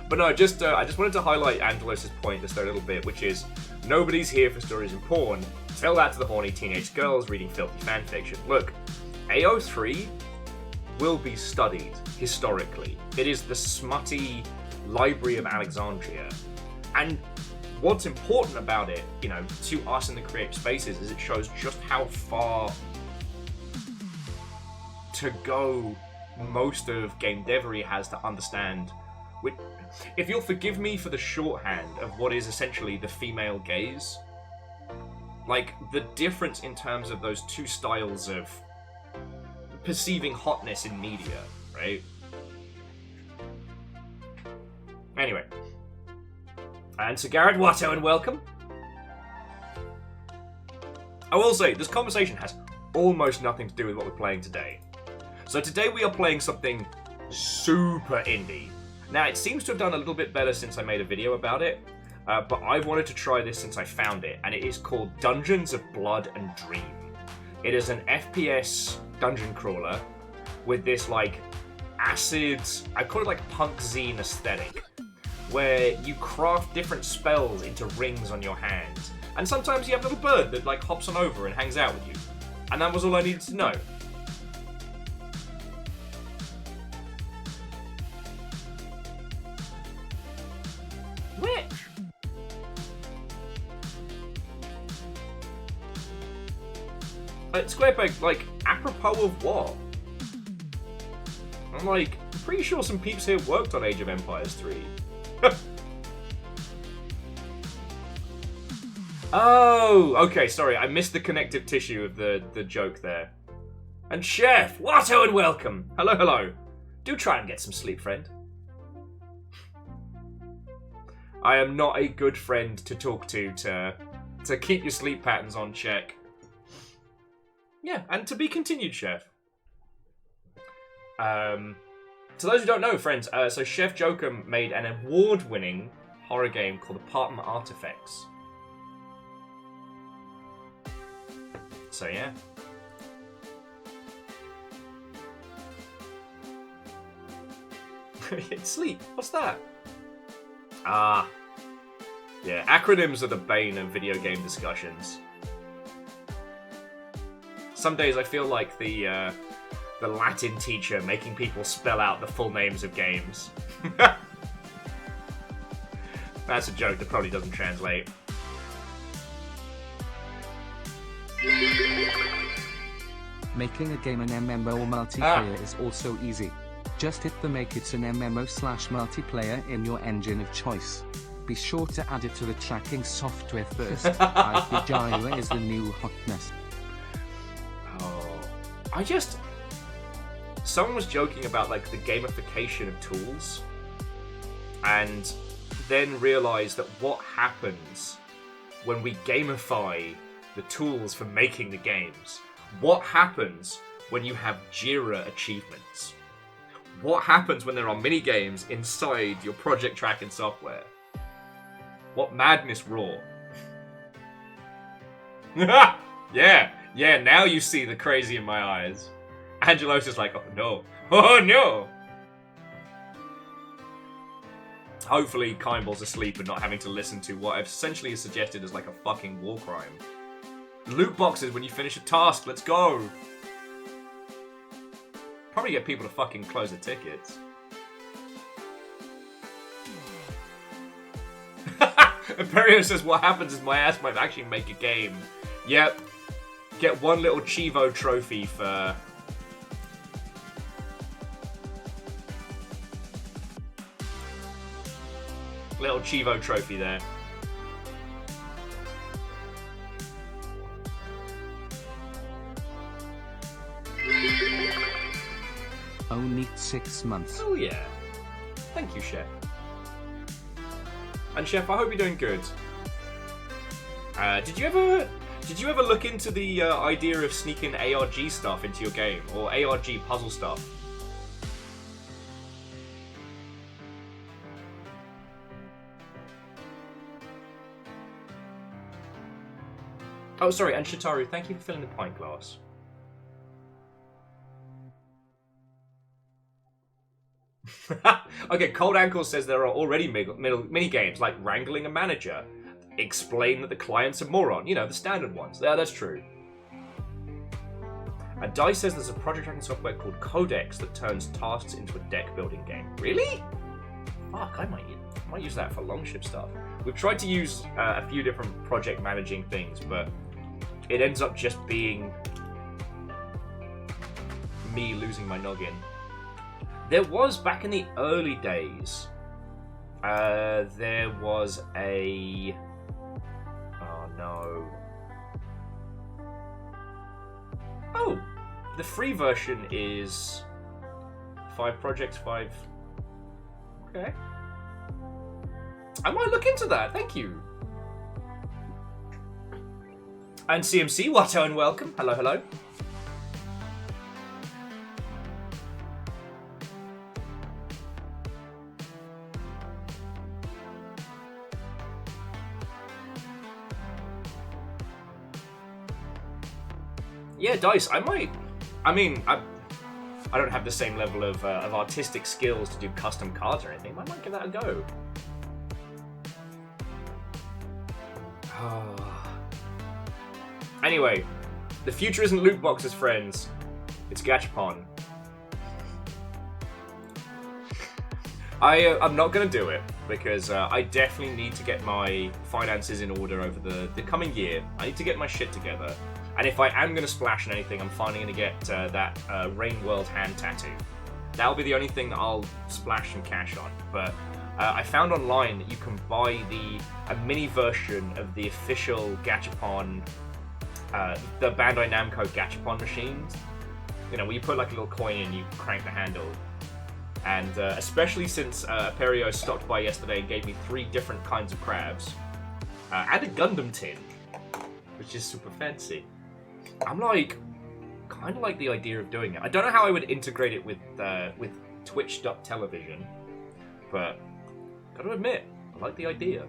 But no, I just wanted to highlight Angelos' point just a little bit, which is nobody's here for stories in porn. Tell that to the horny teenage girls reading filthy fanfiction. Look, AO3 will be studied historically. It is the smutty Library of Alexandria. And what's important about it, you know, to us in the creative spaces is it shows just how far to go most of game devery has to understand. If you'll forgive me for the shorthand of what is essentially the female gaze, like the difference in terms of those two styles of perceiving hotness in media, right? Anyway. And to Garrett Watto, and welcome. I will say, this conversation has almost nothing to do with what we're playing today. So today we are playing something super indie. Now, it seems to have done a little bit better since I made a video about it, but I've wanted to try this since I found it, and it is called Dungeons of Blood and Dream. It is an FPS dungeon crawler with this, like, acid, I call it like punk zine aesthetic, where you craft different spells into rings on your hands. And sometimes you have a little bird that, like, hops on over and hangs out with you. And that was all I needed to know. Where? Squarepeg, like, apropos of what? I'm like, I'm pretty sure some peeps here worked on Age of Empires 3. Oh, okay, sorry, I missed the connective tissue of the joke there. And Chef, Watto and welcome. Hello, hello. Do try and get some sleep, friend. I am not a good friend to talk to keep your sleep patterns on check. Yeah, and to be continued, Chef. To those who don't know, friends, so Chef Jokum made an award-winning horror game called Apartment Artifacts. So yeah. Sleep, what's that? Ah. Yeah, acronyms are the bane of video game discussions. Some days I feel like the Latin teacher making people spell out the full names of games. That's a joke that probably doesn't translate. Making a game an MMO multiplayer is also easy. Just hit the make it an MMO/multiplayer in your engine of choice. Be sure to add it to the tracking software first. Gyra is the new hotness. Oh, someone was joking about like the gamification of tools, and then realized that what happens when we gamify the tools for making the games. What happens when you have Jira achievements? What happens when there are mini-games inside your project tracking software? What madness raw? Yeah, now you see the crazy in my eyes. Angelos is like, oh no. Hopefully Kimball's asleep and not having to listen to what I've essentially suggested as like a fucking war crime. Loot boxes when you finish a task, let's go! Probably get people to fucking close the tickets. Imperio says, what happens is my ass might actually make a game. Yep. Get one little Chivo trophy for... Little Chivo trophy there. Only 6 months. Oh yeah. Thank you, Chef. And Chef, I hope you're doing good. Did you ever look into the idea of sneaking ARG stuff into your game, or ARG puzzle stuff? Oh, sorry, and Shitaru, thank you for filling the pint glass. Okay, Cold Ankle says there are already mini games like wrangling a manager, explain that the client's a moron, you know, the standard ones. Yeah, that's true. And Dice says there's a project tracking software called Codex that turns tasks into a deck building game. Really? Fuck, I might use that for Longship stuff. We've tried to use a few different project managing things, but it ends up just being me losing my noggin. There was, back in the early days, there was a... Oh, no. Oh! The free version is 5 projects, 5... Okay. I might look into that, thank you. And CMC, Watto and welcome. Hello, hello. Yeah, Dice, I don't have the same level of artistic skills to do custom cards or anything, but I might give that a go. Anyway, the future isn't loot boxes, friends. It's Gachapon. I'm not going to do it, because I definitely need to get my finances in order over the coming year. I need to get my shit together. And if I am going to splash on anything, I'm finally going to get that Rain World hand tattoo. That'll be the only thing that I'll splash and cash on. But I found online that you can buy a mini version of the official Gachapon, the Bandai Namco Gachapon machines. You know, where you put like a little coin in, you crank the handle. And especially since Perio stopped by yesterday and gave me 3 different kinds of crabs. And a Gundam tin, which is super fancy. I'm like, kind of like the idea of doing it. I don't know how I would integrate it with Twitch.television, but gotta admit, I like the idea.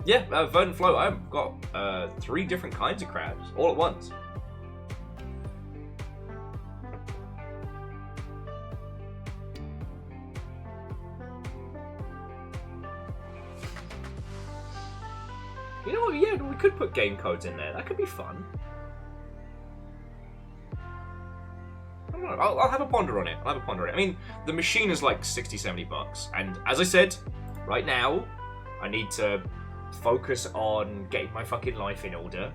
Yeah, Verdant Flow, I've got 3 different kinds of crabs, all at once. You know what, yeah, we could put game codes in there. That could be fun. I don't know, I'll have a ponder on it. I mean, the machine is like 60, 70 bucks. And as I said, right now, I need to focus on getting my fucking life in order.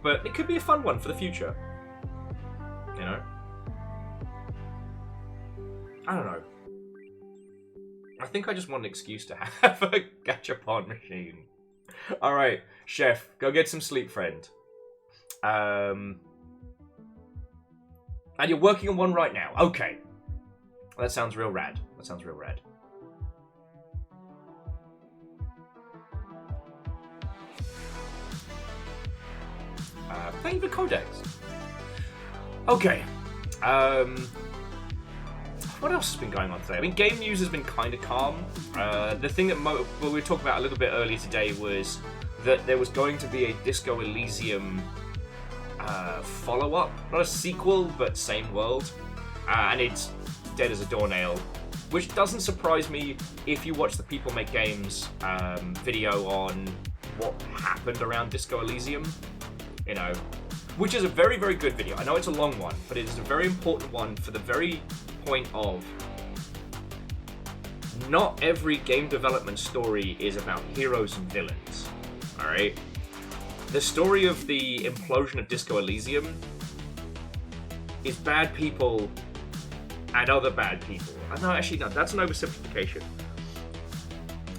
But it could be a fun one for the future. You know? I don't know. I think I just want an excuse to have a Gachapon machine. Alright, Chef, go get some sleep, friend. And you're working on one right now. Okay. That sounds real rad. Thank you for Codex. Okay. What else has been going on today? I mean, game news has been kind of calm. The thing that we were talking about a little bit earlier today was that there was going to be a Disco Elysium follow-up. Not a sequel, but same world. And it's dead as a doornail. Which doesn't surprise me if you watch the People Make Games video on what happened around Disco Elysium. You know, which is a very, very good video. I know it's a long one, but it is a very important one for the very point of not every game development story is about heroes and villains. Alright? The story of the implosion of Disco Elysium is bad people and other bad people. No, actually, no, that's an oversimplification.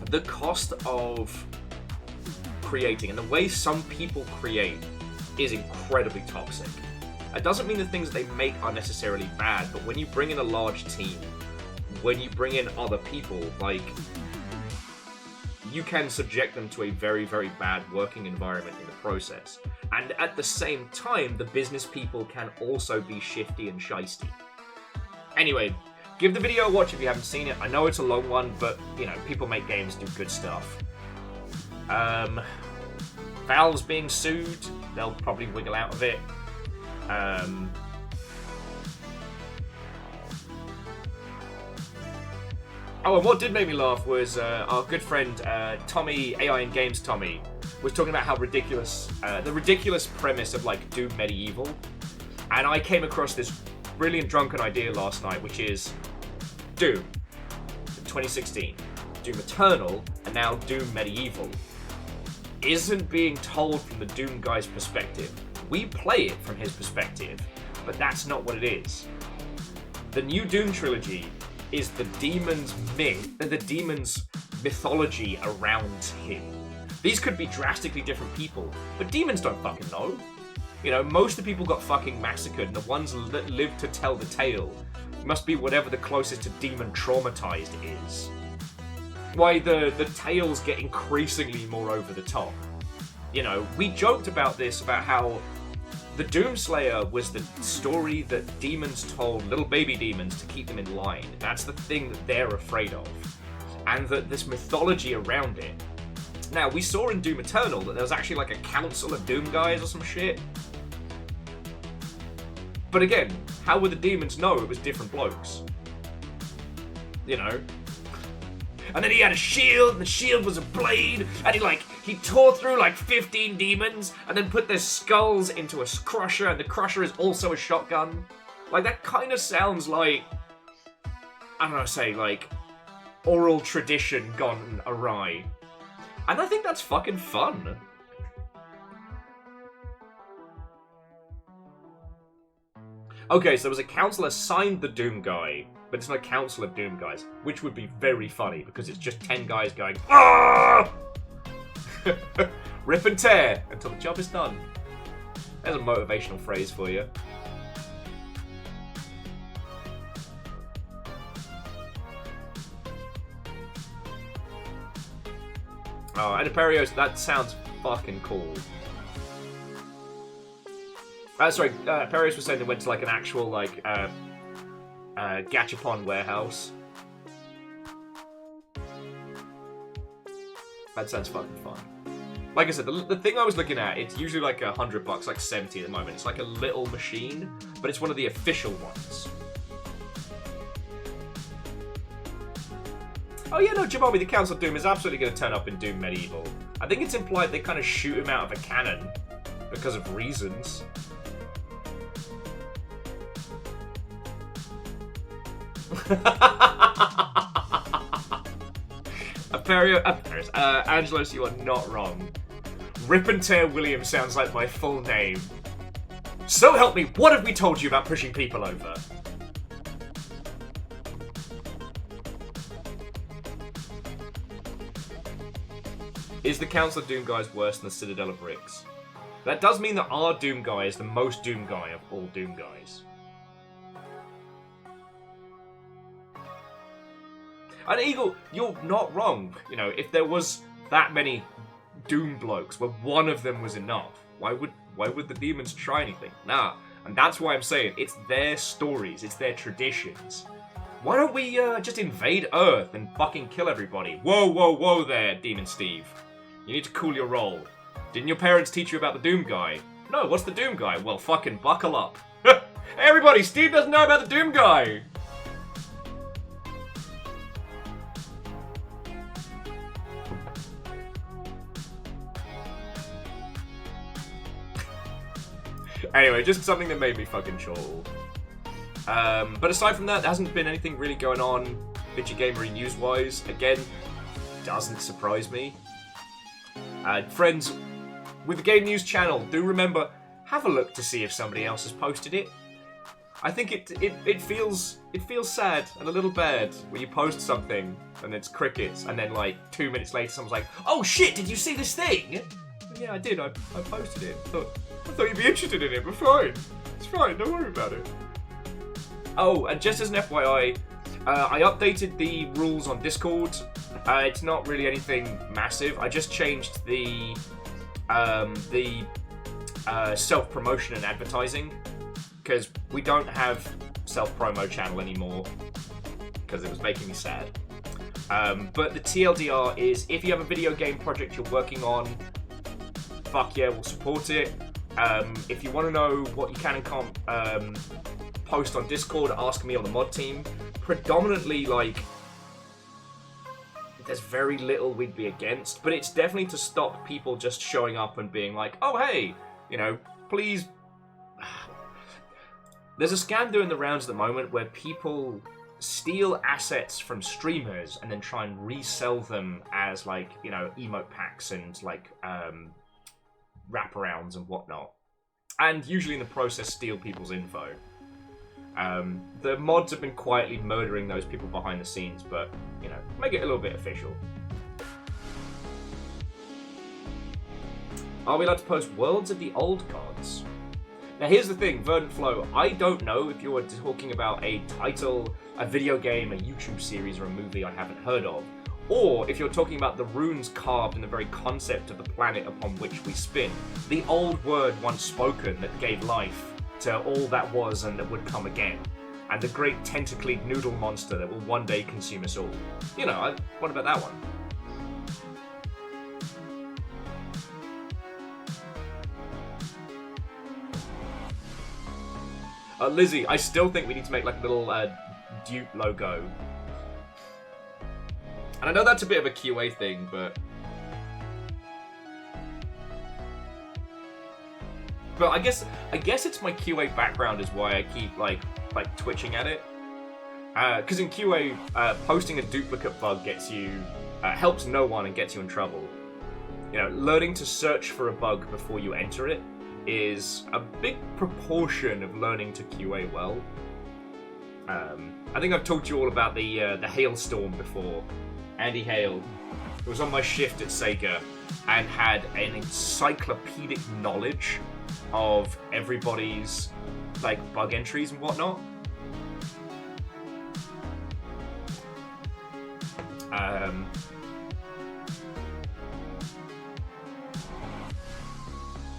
The cost of creating and the way some people create is incredibly toxic. It doesn't mean the things they make are necessarily bad, but when you bring in a large team when you bring in other people, like, you can subject them to a very, very bad working environment in the process. And at the same time, the business people can also be shifty and shisty. Anyway, give the video a watch if you haven't seen it. I know it's a long one, but, you know, people make games, do good stuff. Valve's being sued. They'll probably wiggle out of it. Oh, and what did make me laugh was our good friend Tommy, AI in Games Tommy, was talking about how ridiculous, the ridiculous premise of like Doom Medieval. And I came across this brilliant drunken idea last night, which is Doom 2016, Doom Eternal, and now Doom Medieval isn't being told from the Doom guy's perspective. We play it from his perspective, but that's not what it is. The new Doom trilogy is the demon's myth, the demon's mythology around him. These could be drastically different people, but demons don't fucking know. You know, most of the people got fucking massacred, and the ones that live to tell the tale must be whatever the closest to demon traumatized is. Why the tales get increasingly more over the top. You know, we joked about this, about how the Doomslayer was the story that demons told little baby demons to keep them in line. That's the thing that they're afraid of. And that this mythology around it. Now, we saw in Doom Eternal that there was actually like a council of Doom guys or some shit. But again, how would the demons know it was different blokes? You know? And then he had a shield, and the shield was a blade, and he tore through like 15 demons, and then put their skulls into a crusher, and the crusher is also a shotgun. Like, that kind of sounds like, I don't know, say, like, oral tradition gone awry. And I think that's fucking fun. Okay, so there was a council assigned the Doom guy, but it's not a council of Doom guys, which would be very funny, because it's just 10 guys going, ah! Rip and tear until the job is done. There's a motivational phrase for you. Oh, Aniperios, that sounds fucking cool. Sorry, Perios was saying they went to like an actual like gachapon warehouse. That sounds fucking fun. Like I said, the thing I was looking at, it's usually like $100, like 70 at the moment. It's like a little machine, but it's one of the official ones. Oh yeah, no, Jamomi, the Council of Doom is absolutely going to turn up in Doom Medieval. I think it's implied they kind of shoot him out of a cannon because of reasons. Angelos, you are not wrong. Rip and Tear Williams sounds like my full name. So help me, what have we told you about pushing people over? Is the Council of Doom guys worse than the Citadel of Bricks? That does mean that our Doom guy is the most Doom guy of all Doom guys. And Eagle, you're not wrong. You know, if there was that many Doom blokes where one of them was enough, why would the demons try anything? Nah. And that's why I'm saying it's their stories, it's their traditions. Why don't we just invade Earth and fucking kill everybody? Whoa, whoa, whoa there, Demon Steve. You need to cool your roll. Didn't your parents teach you about the Doom guy? No, what's the Doom guy? Well, fucking buckle up. Hey everybody, Steve doesn't know about the Doom guy! Anyway, just something that made me fucking chortle. But aside from that, there hasn't been anything really going on Bitchy Gamery news-wise. Again, doesn't surprise me. Friends, with the Game News channel, do remember, have a look to see if somebody else has posted it. I think it feels sad and a little bad when you post something and it's crickets, and then like 2 minutes later someone's like, "Oh shit, did you see this thing?" Yeah, I did. I posted it. I thought you'd be interested in it, but fine. It's fine, don't worry about it. Oh, and just as an FYI, I updated the rules on Discord. It's not really anything massive. I just changed the self-promotion and advertising, because we don't have self-promo channel anymore, because it was making me sad. But the TLDR is, if you have a video game project you're working on, fuck yeah, we'll support it. If you want to know what you can and can't post on Discord, ask me on the mod team. Predominantly, like, there's very little we'd be against, but it's definitely to stop people just showing up and being like, oh hey, you know, please. There's a scam doing the rounds at the moment where people steal assets from streamers and then try and resell them as, like, you know, emote packs and, like, wraparounds and whatnot. And usually in the process steal people's info. The mods have been quietly murdering those people behind the scenes, but, you know, make it a little bit official. Are we allowed to post worlds of the old cards? Now here's the thing, Verdant Flow, I don't know if you're talking about a title, a video game, a YouTube series, or a movie I haven't heard of, or if you're talking about the runes carved in the very concept of the planet upon which we spin, the old word once spoken that gave life to all that was and that would come again, and the great tentacled noodle monster that will one day consume us all. You know, what about that one? Lizzie, I still think we need to make like a little Duke logo. And I know that's a bit of a QA thing, but I guess it's my QA background is why I keep like twitching at it. Because in QA, posting a duplicate bug gets you helps no one and gets you in trouble. You know, learning to search for a bug before you enter it is a big proportion of learning to QA well. I think I've talked to you all about the hailstorm before. Andy Hale, who was on my shift at Sega and had an encyclopedic knowledge of everybody's like bug entries and whatnot.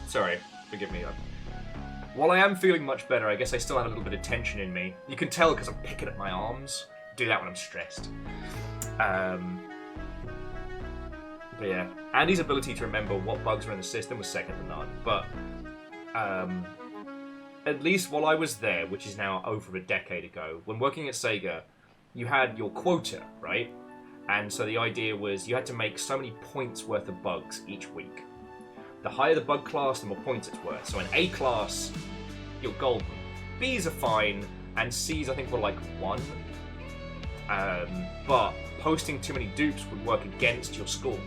Sorry, forgive me. While I am feeling much better, I guess I still have a little bit of tension in me. You can tell because I'm picking at my arms. Do that when I'm stressed. But yeah, Andy's ability to remember what bugs were in the system was second to none. But at least while I was there, which is now over a decade ago, when working at Sega, you had your quota, right? And so the idea was you had to make so many points worth of bugs each week. The higher the bug class, the more points it's worth. So in A class, you're golden. B's are fine, and C's I think were like 1. But posting too many dupes would work against your score.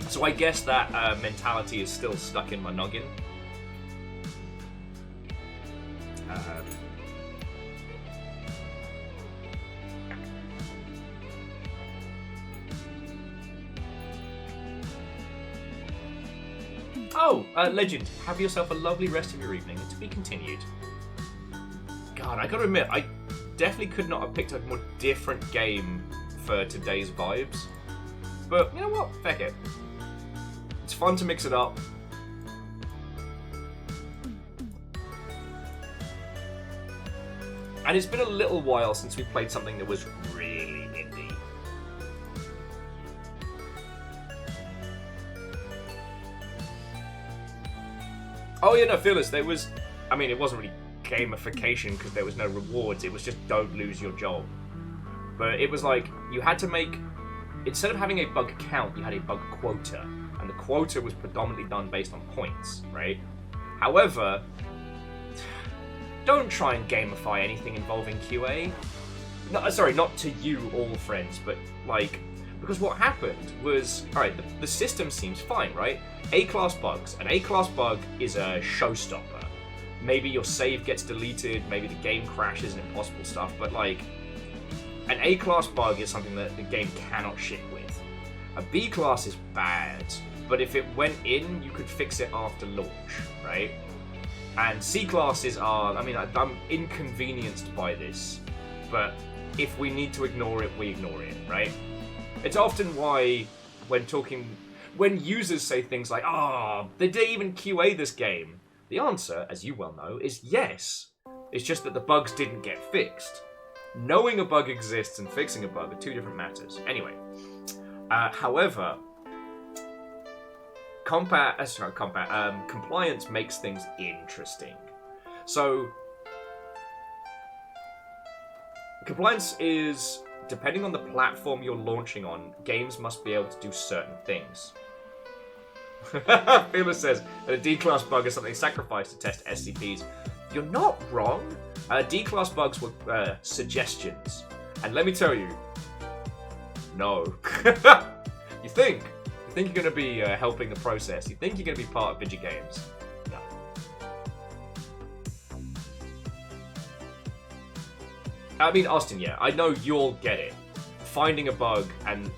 So I guess that mentality is still stuck in my noggin. Legend, have yourself a lovely rest of your evening, and to be continued. God, I gotta admit, I definitely could not have picked a more different game for today's vibes. But, you know what? Feck it. It's fun to mix it up. And it's been a little while since we played something that was really indie. Oh yeah, no, Phyllis, there was... I mean, it wasn't really gamification because there was no rewards. It was just don't lose your job. But it was like, you had to make... Instead of having a bug count, you had a bug quota. And the quota was predominantly done based on points, right? However, don't try and gamify anything involving QA. No, sorry, not to you all, friends, but like... Because what happened was, alright, the system seems fine, right? A-class bugs. An A-class bug is a showstopper. Maybe your save gets deleted, maybe the game crashes and impossible stuff, but like, an A-class bug is something that the game cannot shit with. A B-class is bad, but if it went in, you could fix it after launch, right? And C classes are, I mean, I'm inconvenienced by this, but if we need to ignore it, we ignore it, right? It's often why, when users say things like, did they even QA this game? The answer, as you well know, is yes. It's just that the bugs didn't get fixed. Knowing a bug exists and fixing a bug are two different matters. Anyway, however, compliance makes things interesting. So, compliance is, depending on the platform you're launching on, games must be able to do certain things. Fearless says that a D-class bug is something sacrificed to test SCPs. You're not wrong. D-class bugs were suggestions. And let me tell you, no. You think you're going to be helping the process. You think you're going to be part of video games. No. I mean, Austin, yeah, I know you'll get it. Finding a bug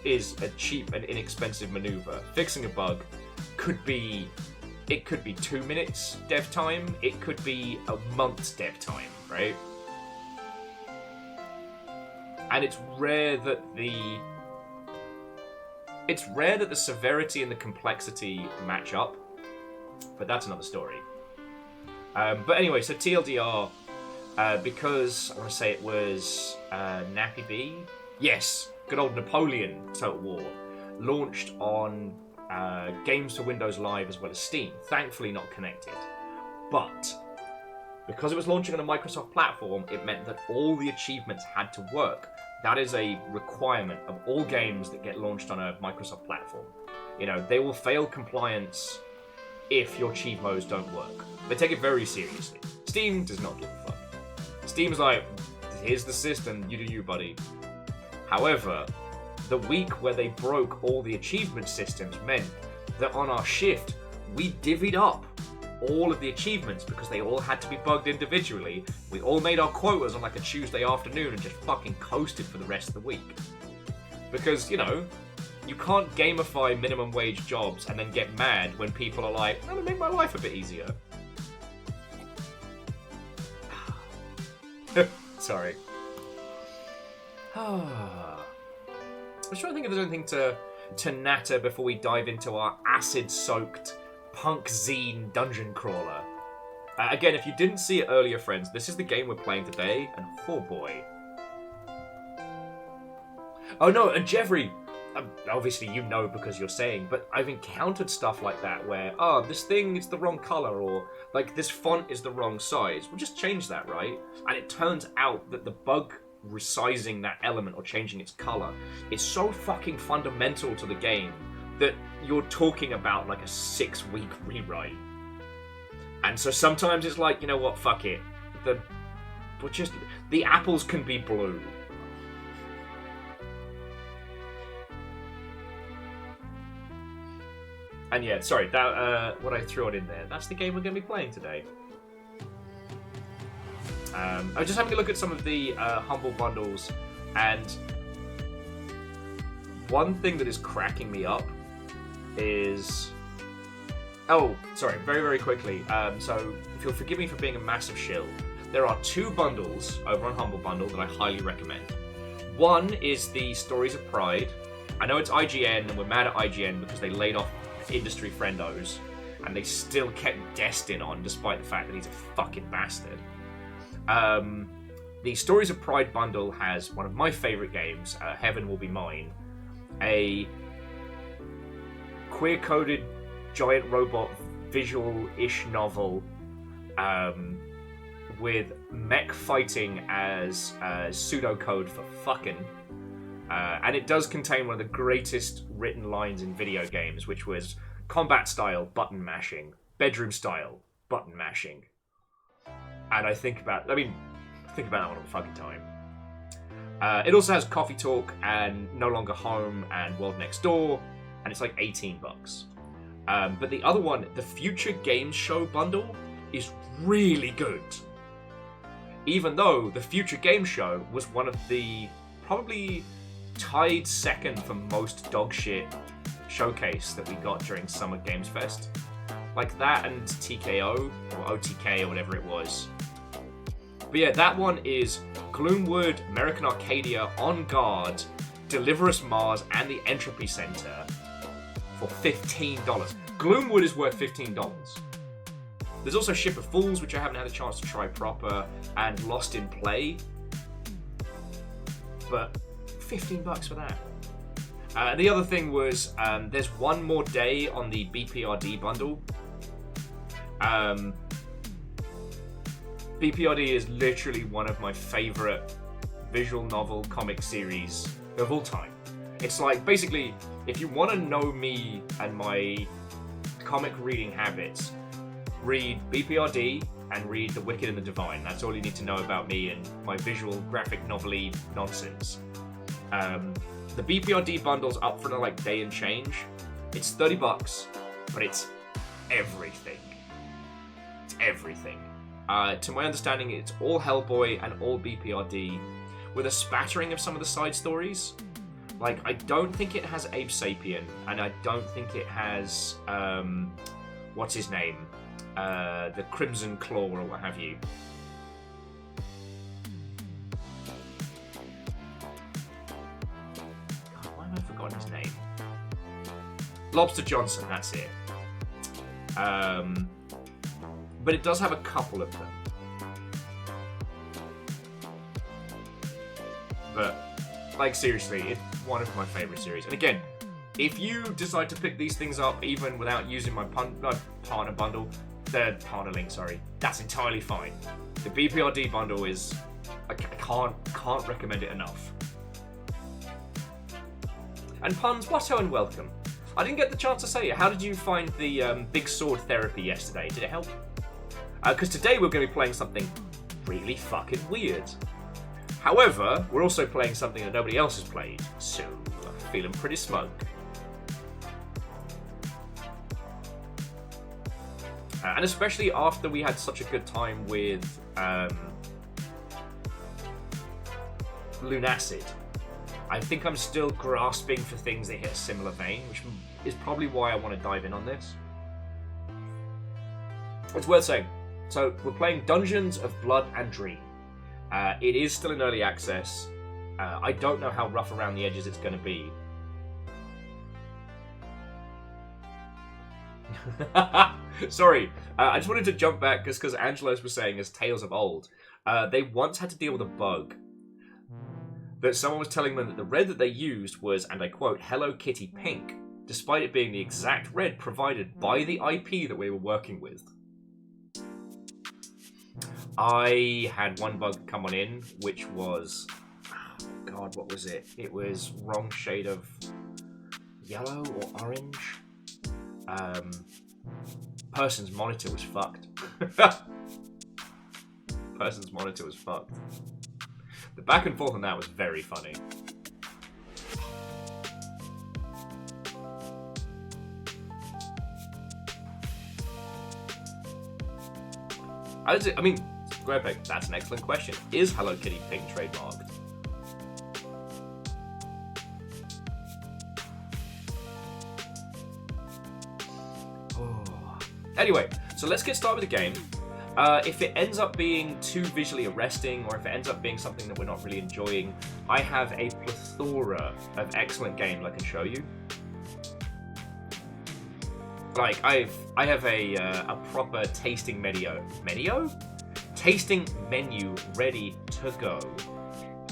is a cheap and inexpensive maneuver. Fixing a bug could be 2 minutes dev time. It could be a month's dev time, right? And it's rare that the severity and the complexity match up, but that's another story. But anyway, so TLDR, because I want to say it was Nappy B. Yes, good old Napoleon Total War, launched on games for Windows Live as well as Steam. Thankfully not connected. But because it was launching on a Microsoft platform, it meant that all the achievements had to work. That is a requirement of all games that get launched on a Microsoft platform. You know, they will fail compliance if your cheat modes don't work. They take it very seriously. Steam does not give a fuck. Steam's like, here's the system, you do you, buddy. However, the week where they broke all the achievement systems meant that on our shift, we divvied up all of the achievements because they all had to be bugged individually. We all made our quotas on like a Tuesday afternoon and just fucking coasted for the rest of the week. Because, you know, you can't gamify minimum wage jobs and then get mad when people are like, I'm gonna make my life a bit easier. Sorry. I'm just trying to think if there's anything to natter before we dive into our acid-soaked punk zine dungeon crawler. Again, if you didn't see it earlier, friends, this is the game we're playing today, and oh boy. Oh no, and Jeffrey, obviously you know because you're saying, but I've encountered stuff like that where, this thing is the wrong color, or like this font is the wrong size. We'll just change that, right? And it turns out that the bug resizing that element or changing its color is so fucking fundamental to the game that you're talking about like a 6-week rewrite. And so sometimes it's like, you know what, fuck it. The apples can be blue. And yeah, sorry, that what I threw it in there, that's the game we're going to be playing today. I was just having a look at some of the Humble bundles, and one thing that is cracking me up is... Oh, sorry, very, very quickly. So, if you'll forgive me for being a massive shill, there are 2 bundles over on Humble Bundle that I highly recommend. One is the Stories of Pride. I know it's IGN, and we're mad at IGN because they laid off industry friendos, and they still kept Destin on, despite the fact that he's a fucking bastard. The Stories of Pride bundle has one of my favourite games, Heaven Will Be Mine, a queer-coded giant robot visual-ish novel with mech fighting as pseudocode for fucking. And it does contain one of the greatest written lines in video games, which was combat-style button mashing, bedroom-style button mashing. And I think about that one all the fucking time. It also has Coffee Talk and No Longer Home and World Next Door, and it's like $18. But the other one, the Future Games Show bundle, is really good. Even though the Future Games Show was one of the probably tied second for most dogshit showcase that we got during Summer Games Fest. Like that and TKO, or OTK, or whatever it was. But yeah, that one is Gloomwood, American Arcadia, On Guard, Deliver Us Mars, and the Entropy Center for $15. Gloomwood is worth $15. There's also Ship of Fools, which I haven't had a chance to try proper, and Lost in Play. But $15 for that. The other thing was, there's one more day on the BPRD bundle. BPRD is literally one of my favorite visual novel comic series of all time. It's like, basically, if you want to know me and my comic reading habits, read BPRD and read The Wicked and the Divine. That's all you need to know about me and my visual graphic novel-y nonsense. The BPRD bundle's up for like day and change. It's $30, but it's everything. It's everything. To my understanding, it's all Hellboy and all BPRD, with a spattering of some of the side stories. Like, I don't think it has Abe Sapien, and I don't think it has, what's his name? The Crimson Claw, or what have you. God, why have I forgotten his name? Lobster Johnson, that's it. But it does have a couple of them. But, like, seriously, it's one of my favourite series. And again, if you decide to pick these things up even without using my partner bundle, the partner link, sorry, that's entirely fine. The BPRD bundle is, I can't recommend it enough. And puns, whatto and welcome. I didn't get the chance to say it. How did you find the big sword therapy yesterday? Did it help? Because today we're going to be playing something really fucking weird. However, we're also playing something that nobody else has played, so I'm feeling pretty smug. And especially after we had such a good time with Lunacid. I think I'm still grasping for things that hit a similar vein, which is probably why I want to dive in on this. It's worth saying. So, we're playing Dungeons of Blood and Dream. It is still in early access. I don't know how rough around the edges it's going to be. Sorry, I just wanted to jump back just because Angelos was saying, as Tales of Old, they once had to deal with a bug. That someone was telling them that the red that they used was, and I quote, Hello Kitty pink, despite it being the exact red provided by the IP that we were working with. I had one bug come on in, which was, oh God, what was it? It was wrong shade of yellow or orange. Person's monitor was fucked. Person's monitor was fucked. The back and forth on that was very funny. I mean, Squarepic, that's an excellent question. Is Hello Kitty pink trademarked? Oh. Anyway, so let's get started with the game. If it ends up being too visually arresting, or if it ends up being something that we're not really enjoying, I have a plethora of excellent games I can show you. Like, I have a proper tasting tasting menu ready to go.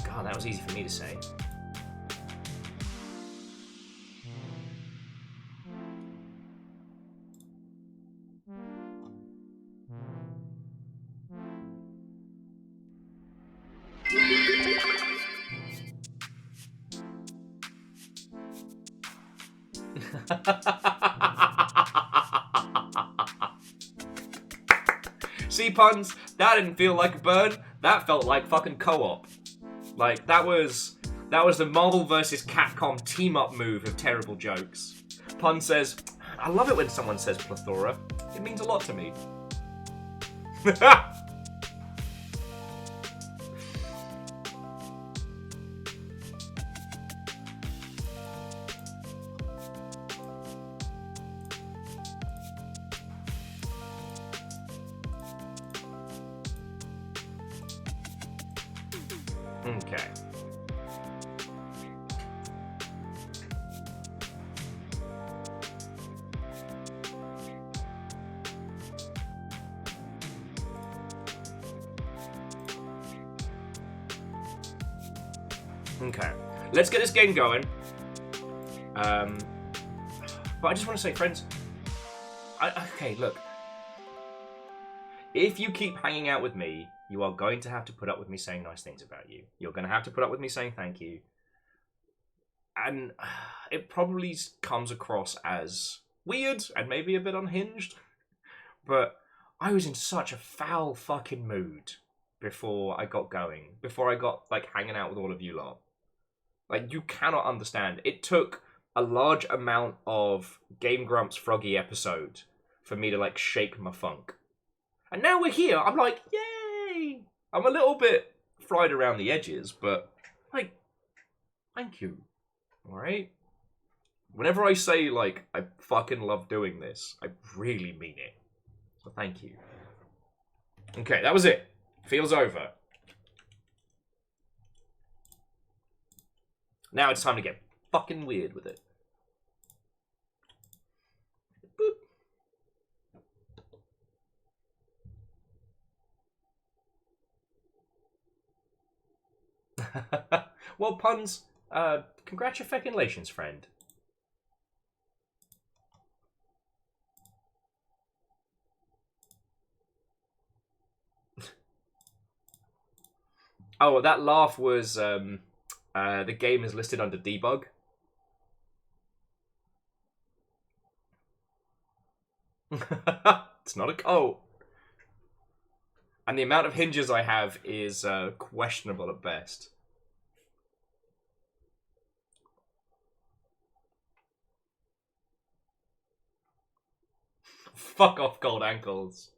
God, that was easy for me to say. See, puns? That didn't feel like a burn. That felt like fucking co-op. Like, that was the Marvel vs. Capcom team-up move of terrible jokes. Pun says, I love it when someone says plethora. It means a lot to me. Okay. Okay. Let's get this game going. But I just want to say, friends, okay, look. If you keep hanging out with me, you are going to have to put up with me saying nice things about you. You're going to have to put up with me saying thank you. And it probably comes across as weird and maybe a bit unhinged. But I was in such a foul fucking mood before I got going. Before I got, like, hanging out with all of you lot. Like, you cannot understand. It took a large amount of Game Grumps Froggy episode for me to, like, shake my funk. And now we're here. I'm like, yay! I'm a little bit fried around the edges, but, like, thank you. Alright? Whenever I say, like, I fucking love doing this, I really mean it. So thank you. Okay, that was it. Feels over. Now it's time to get fucking weird with it. Well, puns, congratulations, friend. Oh, that laugh was, the game is listed under debug. It's not a cult. And the amount of hinges I have is questionable at best. Fuck off, gold ankles.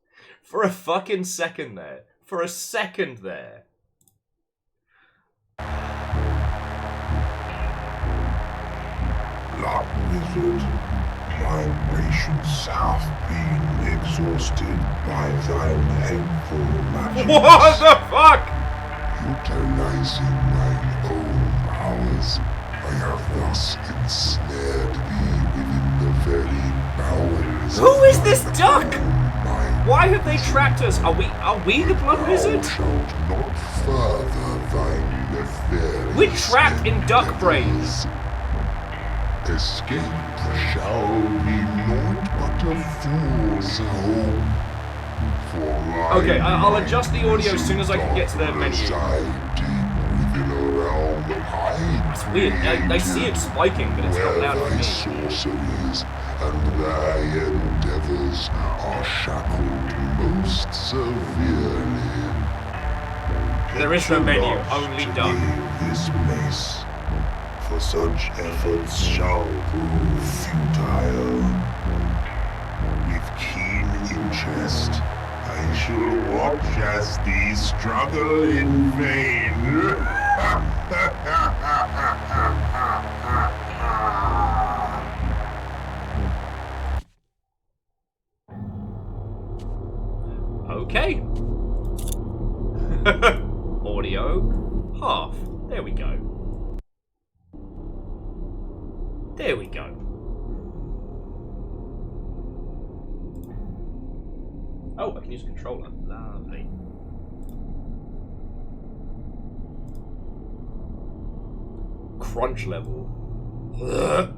For a fucking second there. For a second there. Black Wizard, my patience hath been exhausted by thine hateful magic. What the fuck? Utilizing mine own powers, I have thus ensnared thee within the very bowels. Who is this duck? Mind. Why have they trapped us? Are we the Blood Wizard? Thou shalt not further thine nefarious We're trapped in duck brains. Escape shall be naught but a fool's home. For Okay, I'll adjust the audio as soon as I can get to the menu. It's weird. I see it spiking, but it's not loud for me. Sorceries and thy endeavors are shackled most severely. There is no menu, only duck. This place, for such efforts shall prove futile. With keen interest, I shall watch as these struggle in vain. Okay. Audio half. There we go. There we go. Oh, I can use a controller. Lovely. Crunch level. Ugh.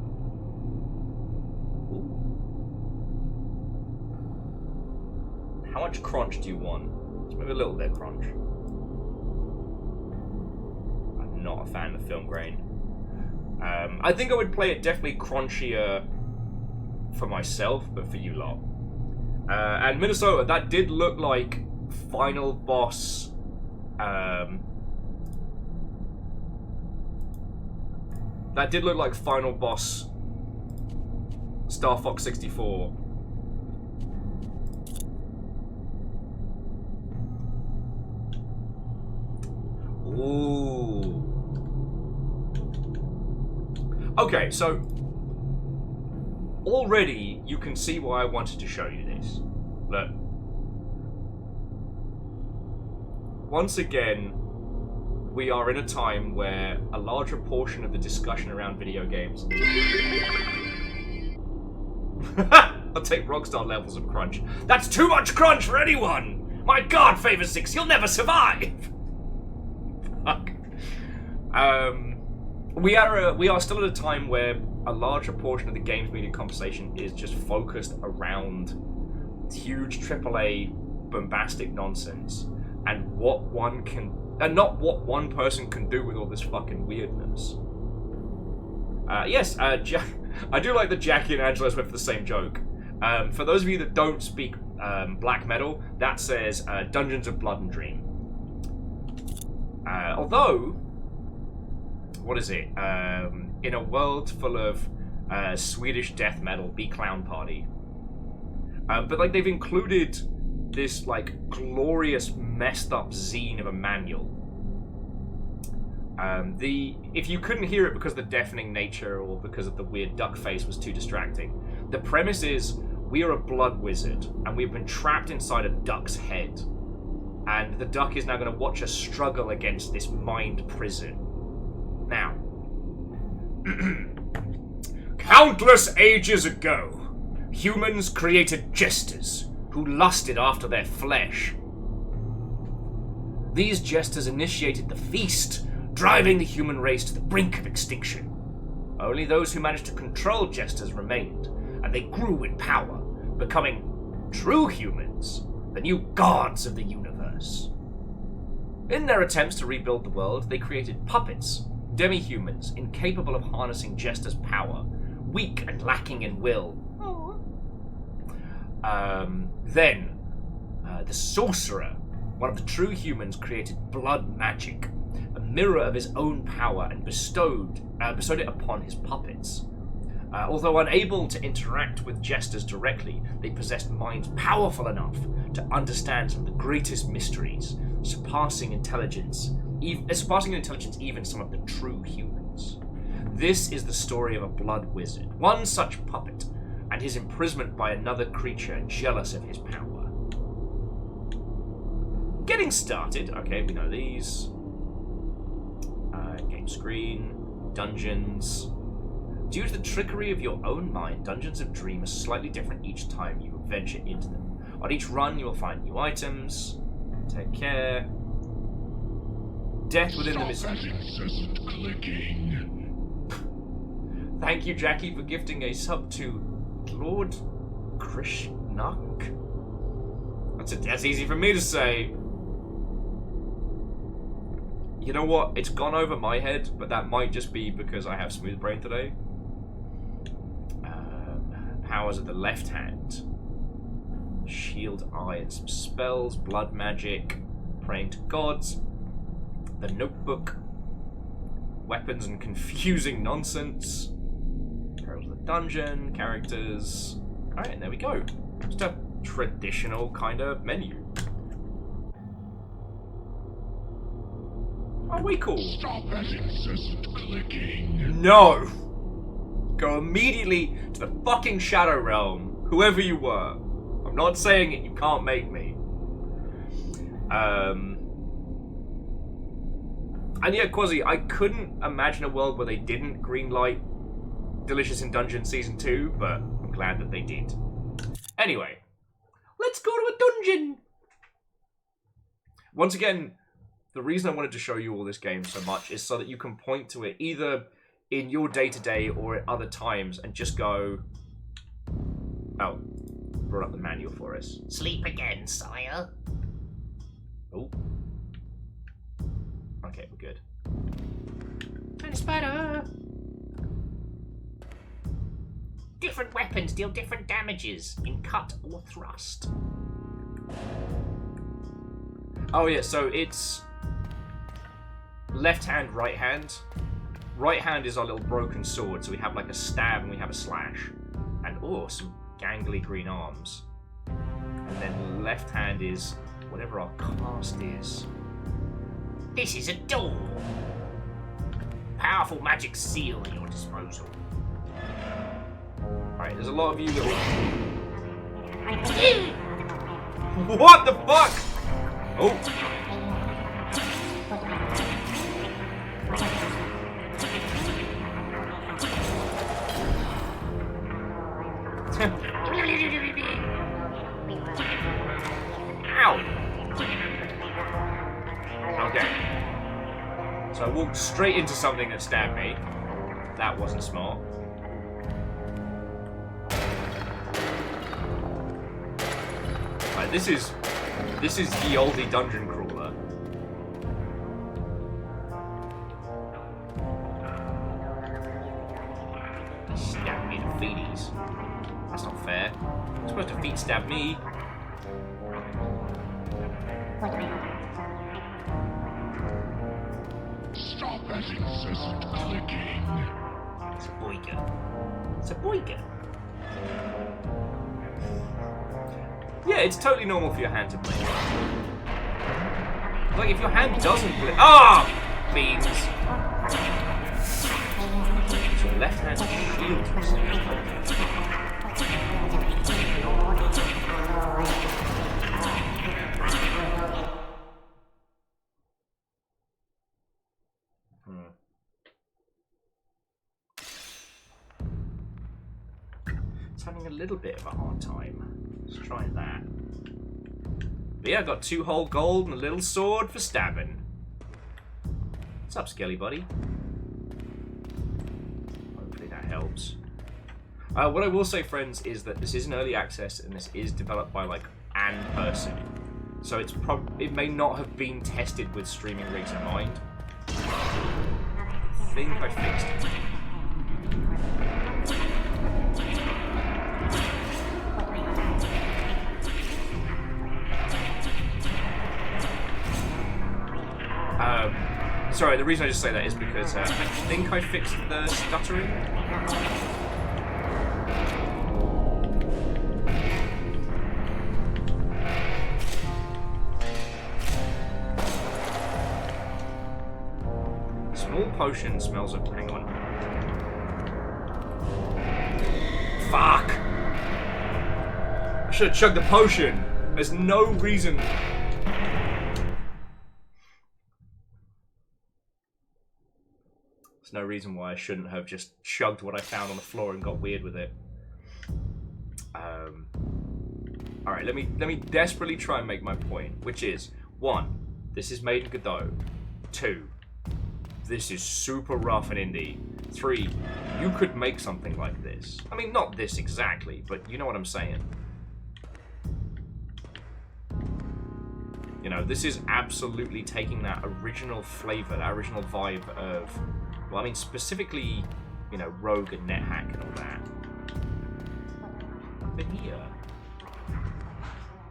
How much crunch do you want? Just maybe a little bit of crunch. I'm not a fan of film grain. I think I would play it definitely crunchier for myself, but for you lot. And Minnesota, that did look like final boss. That did look like final boss Star Fox 64. Ooh. Okay, so already you can see why I wanted to show you this. Look. Once again, we are in a time where a larger portion of the discussion around video games... I'll take Rockstar levels of crunch. That's too much crunch for anyone! My god, Favor 6, you'll never survive! Fuck. We are still at a time where a larger portion of the games media conversation is just focused around huge AAA bombastic nonsense and what one can, and not what one person can do with all this fucking weirdness. Yes, I do like that Jackie and Angela went for the same joke. For those of you that don't speak black metal, that says Dungeons of Blood and Dream. Although, what is it? In a world full of Swedish death metal, be Clown Party. But like they've included this like glorious messed up zine of a manual. If you couldn't hear it because of the deafening nature or because of the weird duck face was too distracting, the premise is we are a blood wizard and we've been trapped inside a duck's head. And the duck is now going to watch us struggle against this mind prison. Now, countless ages ago, humans created jesters who lusted after their flesh. These jesters initiated the feast, driving the human race to the brink of extinction. Only those who managed to control jesters remained, and they grew in power, becoming true humans, the new gods of the universe. In their attempts to rebuild the world, they created puppets, demi-humans incapable of harnessing jesters' power, weak and lacking in will. Then, the sorcerer, one of the true humans, created blood magic, a mirror of his own power, and bestowed it upon his puppets. Although unable to interact with jesters directly, they possessed minds powerful enough to understand some of the greatest mysteries, surpassing in intelligence even some of the true humans. This is the story of a blood wizard, one such puppet, and his imprisonment by another creature jealous of his power. Getting started. Okay, we know these. Game screen, dungeons. Due to the trickery of your own mind, Dungeons of Dream are slightly different each time you venture into them. On each run, you will find new items. Take care. Death within them is... incessant clicking. Thank you, Jackie, for gifting a sub to Lord Krishnak. That's easy for me to say. You know what? It's gone over my head, but that might just be because I have smooth brain today. Powers of the left hand. Shield eye and some spells, blood magic, praying to gods, the notebook, weapons and confusing nonsense, perils of the dungeon, characters. Alright, and there we go. Just a traditional kind of menu. Oh, way cool. Stop that incessant clicking. No! Go immediately to the fucking Shadow Realm, whoever you were. I'm not saying it, you can't make me. And yeah, Quasi, I couldn't imagine a world where they didn't greenlight Delicious in Dungeon Season 2, but I'm glad that they did. Anyway, let's go to a dungeon! Once again, the reason I wanted to show you all this game so much is so that you can point to it either in your day-to-day or at other times and just go... Oh, brought up the manual for us. Sleep again, sire. Oh. Okay, we're good. And spider. Different weapons deal different damages in cut or thrust. Oh yeah, so it's left hand, right hand. Right hand is our little broken sword, so we have like a stab and we have a slash. And oh, some gangly green arms. And then left hand is whatever our cast is. This is a door. Powerful magic seal at your disposal. Alright, there's a lot of you that What the fuck? Oh. So I walked straight into something that stabbed me. That wasn't smart. Right, this is the oldie dungeon crawler. Stab me in the feeties. That's not fair. You're supposed to feet stab me. Stop that incessant clicking. It's a boyga. It's a boyga. Yeah, it's totally normal for your hand to blink. Like, if your hand doesn't blink... Ah! Beans. It's your left hand shield. It's having a little bit of a hard time. Let's try that. But yeah, I got 2 whole gold and a little sword for stabbing. What's up, Skelly buddy? Hopefully that helps. What I will say, friends, is that this is an early access and this is developed by like an person. So it may not have been tested with streaming rigs in mind. I think I fixed it. Sorry, the reason I just say that is because I think I fixed the stuttering. Small potion smells of... Hang on. Fuck! I should have chugged the potion. There's no reason... no reason why I shouldn't have just chugged what I found on the floor and got weird with it. Alright, let me desperately try and make my point, which is 1, this is made in Godot. 2, this is super rough and indie. 3, you could make something like this. I mean, not this exactly, but you know what I'm saying. You know, this is absolutely taking that original flavor, that original vibe of... Well, I mean, specifically, you know, Rogue and NetHack and all that. But here,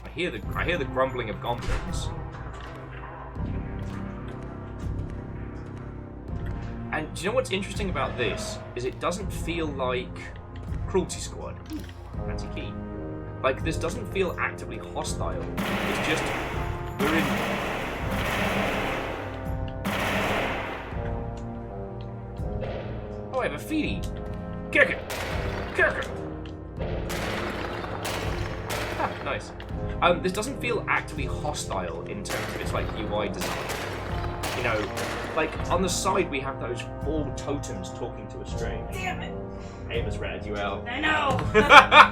I hear the grumbling of goblins. And do you know what's interesting about this? Is it doesn't feel like Cruelty Squad. Fancy key. Like, this doesn't feel actively hostile. It's just, we're in... Oh, I have a feedy. Kick it! Kick it! Ah, nice. This doesn't feel actively hostile in terms of its, like, UI design. You know, like, on the side we have those 4 totems talking to a string. Damn it! Amos ratted you out. I know!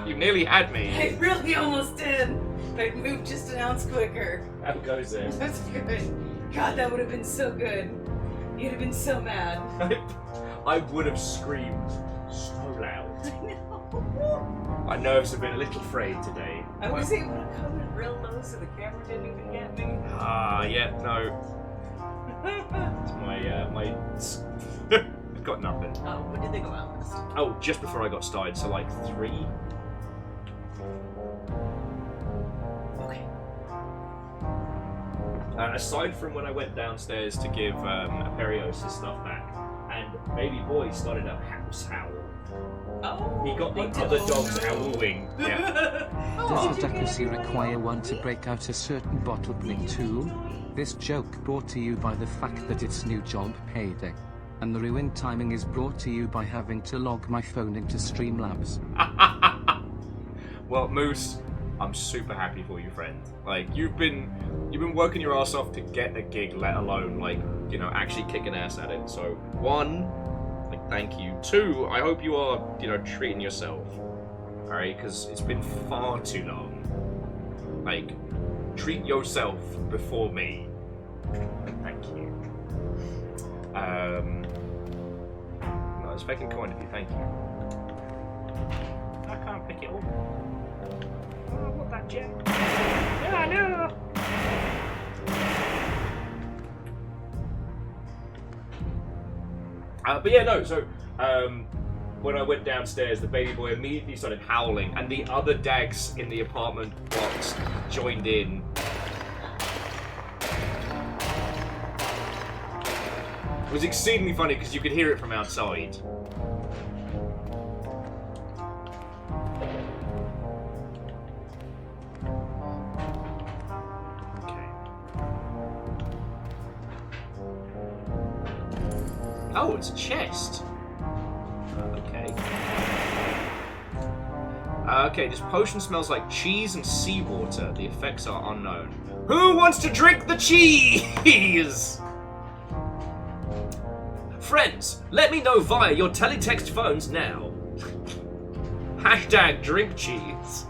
You nearly had me. I really almost did. But I moved just an ounce quicker. How goes it? That's good. God, that would have been so good. You'd have been so mad. I would have screamed so loud. I know. My nerves have been a little frayed today. I was able to come in real low so the camera didn't even get me. Ah, yeah, no. It's my I've got nothing. Oh, when did they go out last? Oh, just before I got started, so like 3. Okay. Aside from when I went downstairs to give Aperios his stuff back, and baby boy started a house howl. Oh. He got the other dogs howling. Yeah. Does adequacy require one to break out a certain bottle bling tool? This joke brought to you by the fact that it's new job payday. And the ruined timing is brought to you by having to log my phone into Streamlabs. Well, Moose, I'm super happy for you, friend. Like, you've been working your ass off to get a gig, let alone, like, you know, actually kicking ass at it. So, 1, like, thank you. 2, I hope you are, you know, treating yourself. Alright, because it's been far too long. Like, treat yourself before me. Thank you. No, it's fucking kind of you, thank you. I can't pick it up. Oh, I want that gem. Yeah, no! But yeah, no, so, when I went downstairs, the baby boy immediately started howling, and the other dags in the apartment blocks joined in. It was exceedingly funny because you could hear it from outside. Okay. Oh, it's a chest. Okay. Okay, this potion smells like cheese and seawater. The effects are unknown. Who wants to drink the cheese? Friends, let me know via your teletext phones now. Hashtag drink cheese.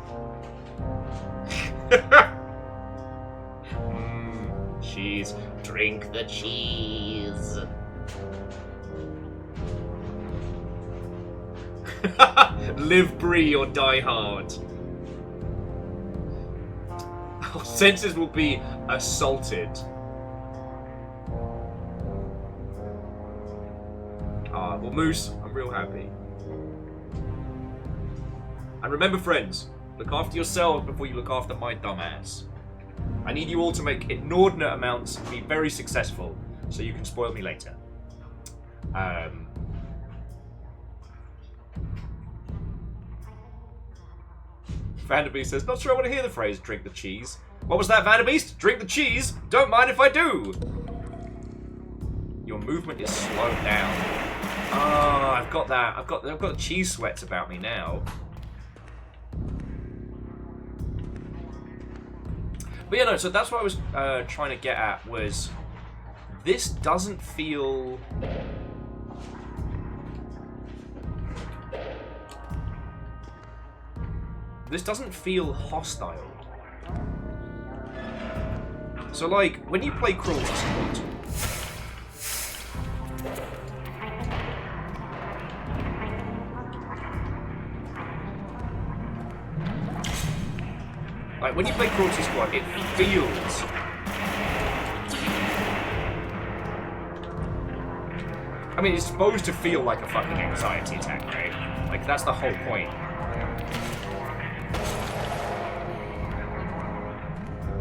Cheese. Drink the cheese. Live, Bree, or die hard. Our senses will be assaulted. Well, Moose, I'm real happy. And remember, friends, look after yourselves before you look after my dumbass. I need you all to make inordinate amounts and be very successful, so you can spoil me later. Vanderbeest says, not sure I want to hear the phrase, drink the cheese. What was that, Vanderbeest? Drink the cheese? Don't mind if I do. Your movement is slowed down. Ah, I've got that. I've got the cheese sweats about me now. But yeah, no, so that's what I was trying to get at was this doesn't feel... This doesn't feel hostile. So like, when you play Cruelty Squad, like, when you play Cruelty Squad, it feels... I mean, it's supposed to feel like a fucking anxiety attack, right? Like, that's the whole point.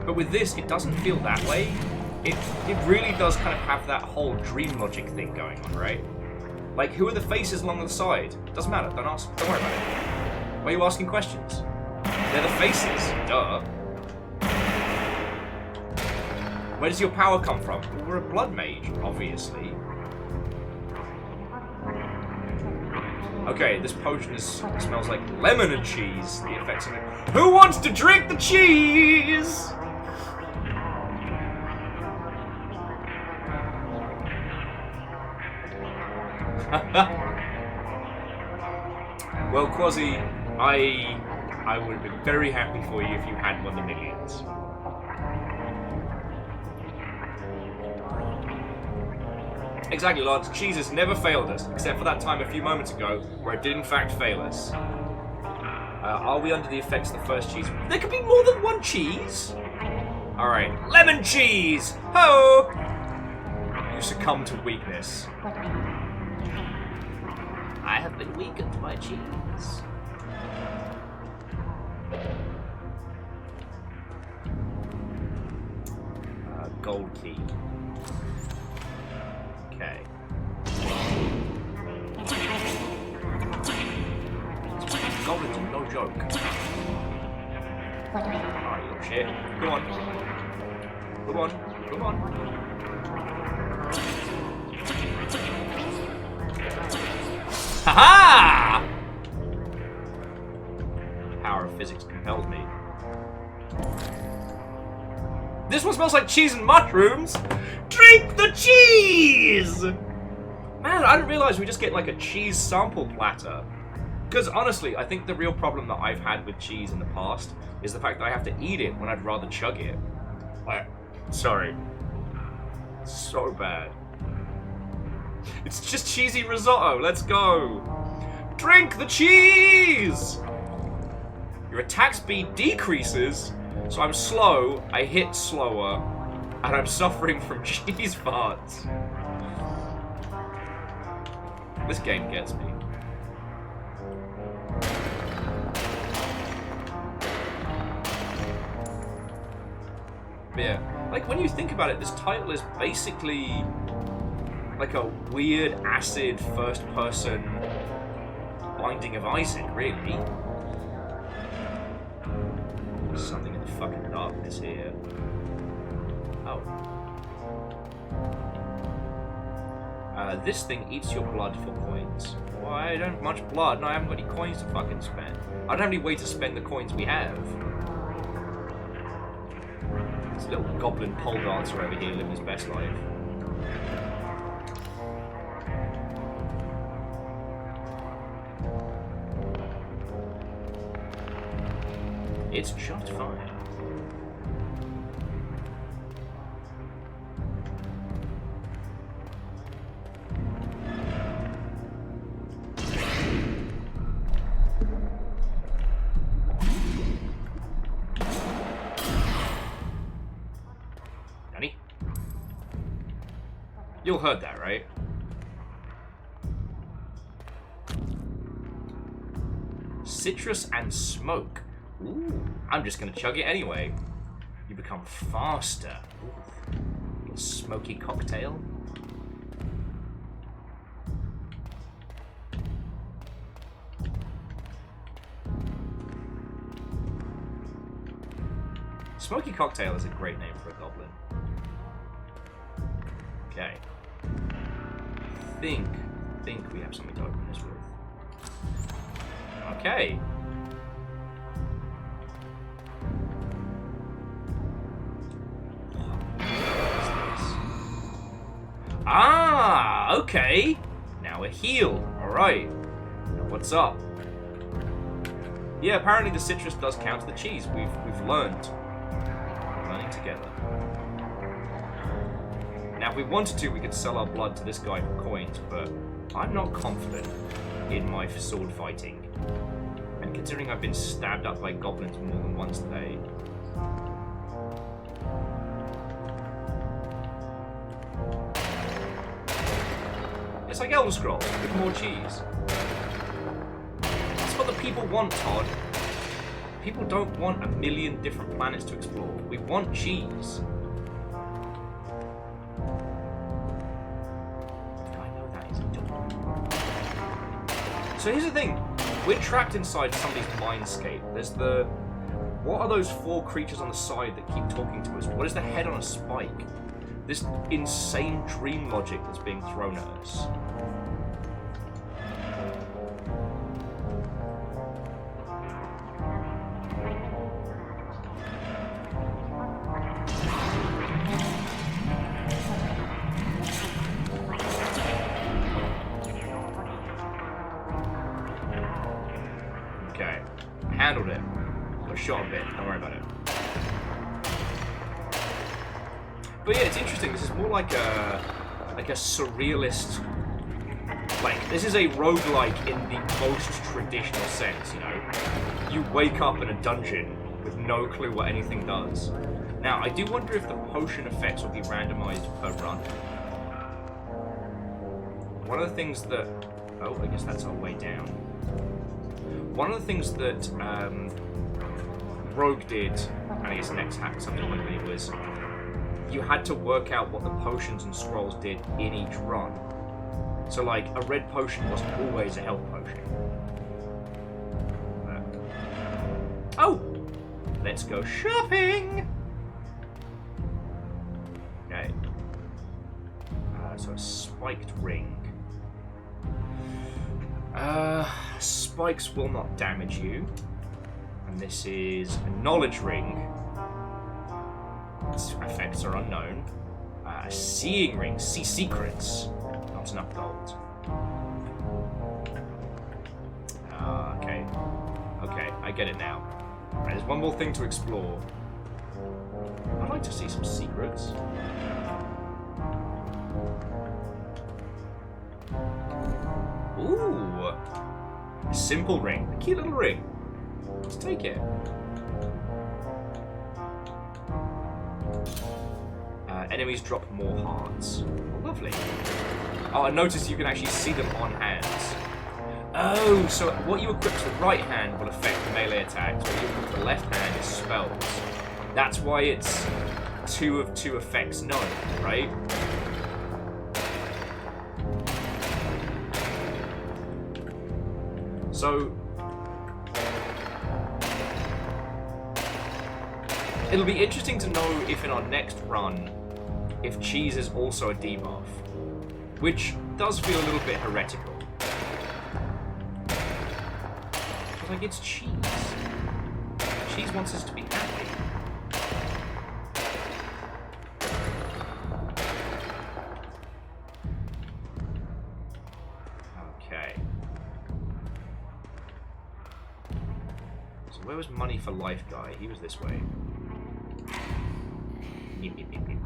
But with this, it doesn't feel that way. It really does kind of have that whole dream logic thing going on, right? Like, who are the faces along the side? Doesn't matter, don't ask, don't worry about it. Why are you asking questions? They're the faces, duh. Where does your power come from? Well, we're a blood mage, obviously. Okay, this potion smells like lemon and cheese. The effects of it. Who wants to drink the cheese? Well, Quasi, I would have been very happy for you if you had won the millions. Exactly, lads. Cheese has never failed us, except for that time a few moments ago where it did in fact fail us. Are we under the effects of the first cheese? There could be more than one cheese! Alright, lemon cheese! Ho! You succumb to weakness. I have been weakened by cheese. Gold key. Okay. Goblins are no joke. Alright, you little shit. Come on. Come on. Come on. Ha-ha! The power of physics compelled me. This one smells like cheese and mushrooms! Drink the cheese! Man, I didn't realize we just get like a cheese sample platter. Because honestly, I think the real problem that I've had with cheese in the past is the fact that I have to eat it when I'd rather chug it. Like, sorry. So bad. It's just cheesy risotto. Let's go. Drink the cheese! Your attack speed decreases, so I'm slow, I hit slower, and I'm suffering from cheese farts. This game gets me. But yeah, like when you think about it, this title is basically like a weird acid first-person Binding of Isaac, really. There's something in the fucking darkness here. Oh. This thing eats your blood for coins. Well, I don't have much blood, and I haven't got any coins to fucking spend. I don't have any way to spend the coins we have. This little goblin pole dancer over here living his best life. It's just fine. Danny? You heard that, right? Citrus and smoke. Ooh, I'm just gonna chug it anyway. You become faster. Ooh. A smoky cocktail. Smoky cocktail is a great name for a goblin. Okay. Think we have something to open this with. Okay. Ah, okay. Now we're healed. Alright. Now what's up? Yeah, apparently the citrus does count to the cheese. We've learned. We're learning together. Now if we wanted to, we could sell our blood to this guy for coins, but I'm not confident in my sword fighting. And considering I've been stabbed up by goblins more than once today, it's like Elder Scrolls with more cheese. That's what the people want, Todd. People don't want a million different planets to explore. We want cheese. I know that is dumb. So here's the thing. We're trapped inside somebody's mindscape. There's the... What are those 4 creatures on the side that keep talking to us? What is the head on a spike? This insane dream logic that's being thrown at us. Okay, handled it. Got shot a bit, don't worry about it. But yeah, it's interesting. This is more like a surrealist. Like, this is a roguelike in the most traditional sense, you know. You wake up in a dungeon with no clue what anything does. Now, I do wonder if the potion effects will be randomized per run. One of the things that... Oh, I guess that's our way down. One of the things that Rogue did, and I guess Next hacked something like it was... You had to work out what the potions and scrolls did in each run. So, like, a red potion wasn't always a health potion. Oh! Let's go shopping! Okay. So a spiked ring. Spikes will not damage you. And this is a knowledge ring. Its effects are unknown. A seeing ring. See secrets. Not enough gold. Okay. Okay, I get it now. Right, there's one more thing to explore. I'd like to see some secrets. A simple ring. A cute little ring. Let's take it. Enemies drop more hearts. Oh, lovely. Oh, I noticed you can actually see them on hands. Oh, so what you equip to the right hand will affect the melee attacks. What you equip to the left hand is spells. That's why it's 2 of 2 effects known, right? So it'll be interesting to know if in our next run, if cheese is also a debuff, which does feel a little bit heretical. But like, it's cheese. Cheese wants us to be happy. Okay. So where was money for life guy? He was this way. Yep, yep, yep, yep.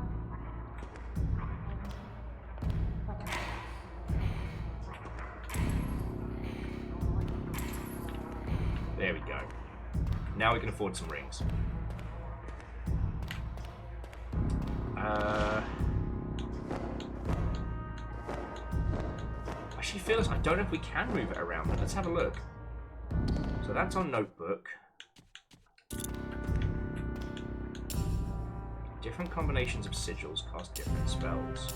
There we go. Now we can afford some rings. Actually, feels I don't know if we can move it around, but let's have a look. So that's our notebook. Different combinations of sigils cast different spells.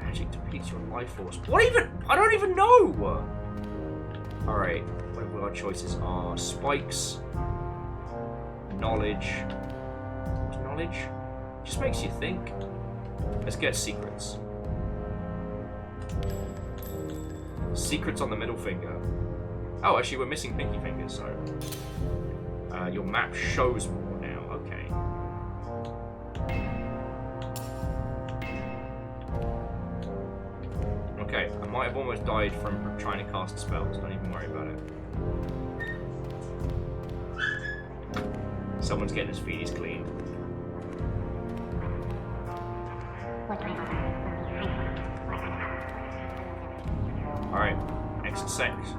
Magic depletes your life force. What even? I don't even know! Alright, whatever our choices are. Spikes. Knowledge. What's knowledge? Just makes you think. Let's get secrets. Secrets on the middle finger. Oh, actually, we're missing pinky fingers, so... your map shows more now. Okay. Okay, I might have almost died from trying to cast spells. Don't even worry about it. Someone's getting his feet clean. Alright, exit sex.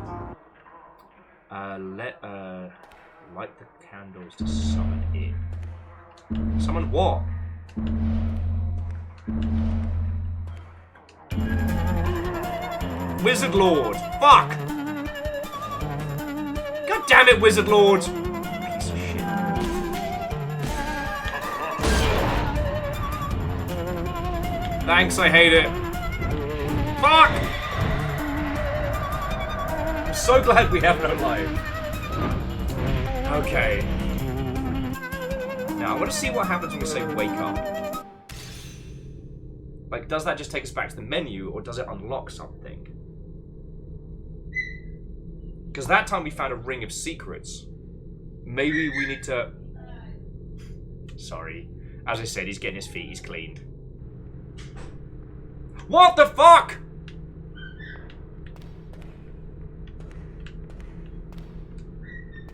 Light the candles to summon it. Summon what? Wizard Lord! Fuck! God damn it, Wizard Lord! Piece of shit. Thanks, I hate it. Fuck! I'm so glad we have no life. Okay. Now, I want to see what happens when we say wake up. Like, does that just take us back to the menu, or does it unlock something? Because that time we found a ring of secrets. Maybe we need to... Sorry. As I said, he's getting his feet, he's cleaned. What the fuck?!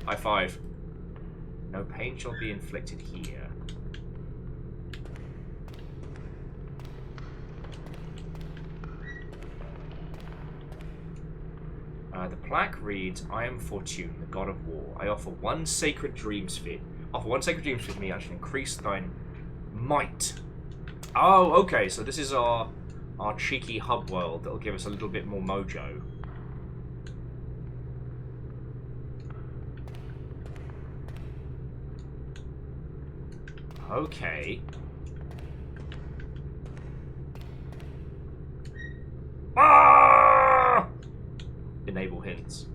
High five. No pain shall be inflicted here. The plaque reads, I am Fortune, the god of war. I offer one sacred dream sphere. Offer one sacred dream sphere to me, I shall increase thine might. Oh, okay, so this is our cheeky hub world that'll give us a little bit more mojo. Okay. Ah! Enable hints.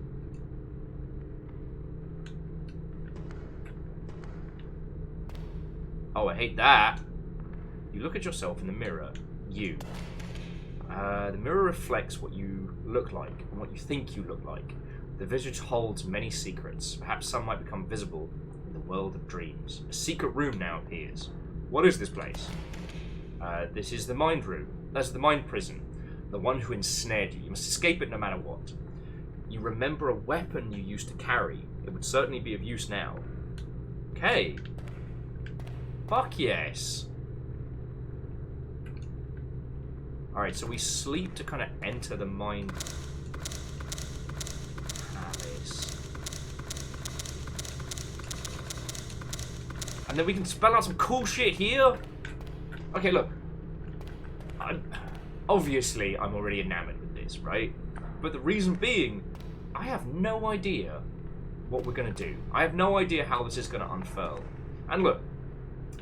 Oh, I hate that. You look at yourself in the mirror. You. The mirror reflects what you look like and what you think you look like. The visage holds many secrets. Perhaps some might become visible in the world of dreams. A secret room now appears. What is this place? This is the mind room. That's the mind prison. The one who ensnared you. You must escape it no matter what. You remember a weapon you used to carry. It would certainly be of use now. Okay. Fuck yes. Alright, so we sleep to kind of enter the mind palace. And then we can spell out some cool shit here. Okay, look. Obviously, I'm already enamored with this, right? But the reason being, I have no idea what we're going to do. I have no idea how this is going to unfurl. And look,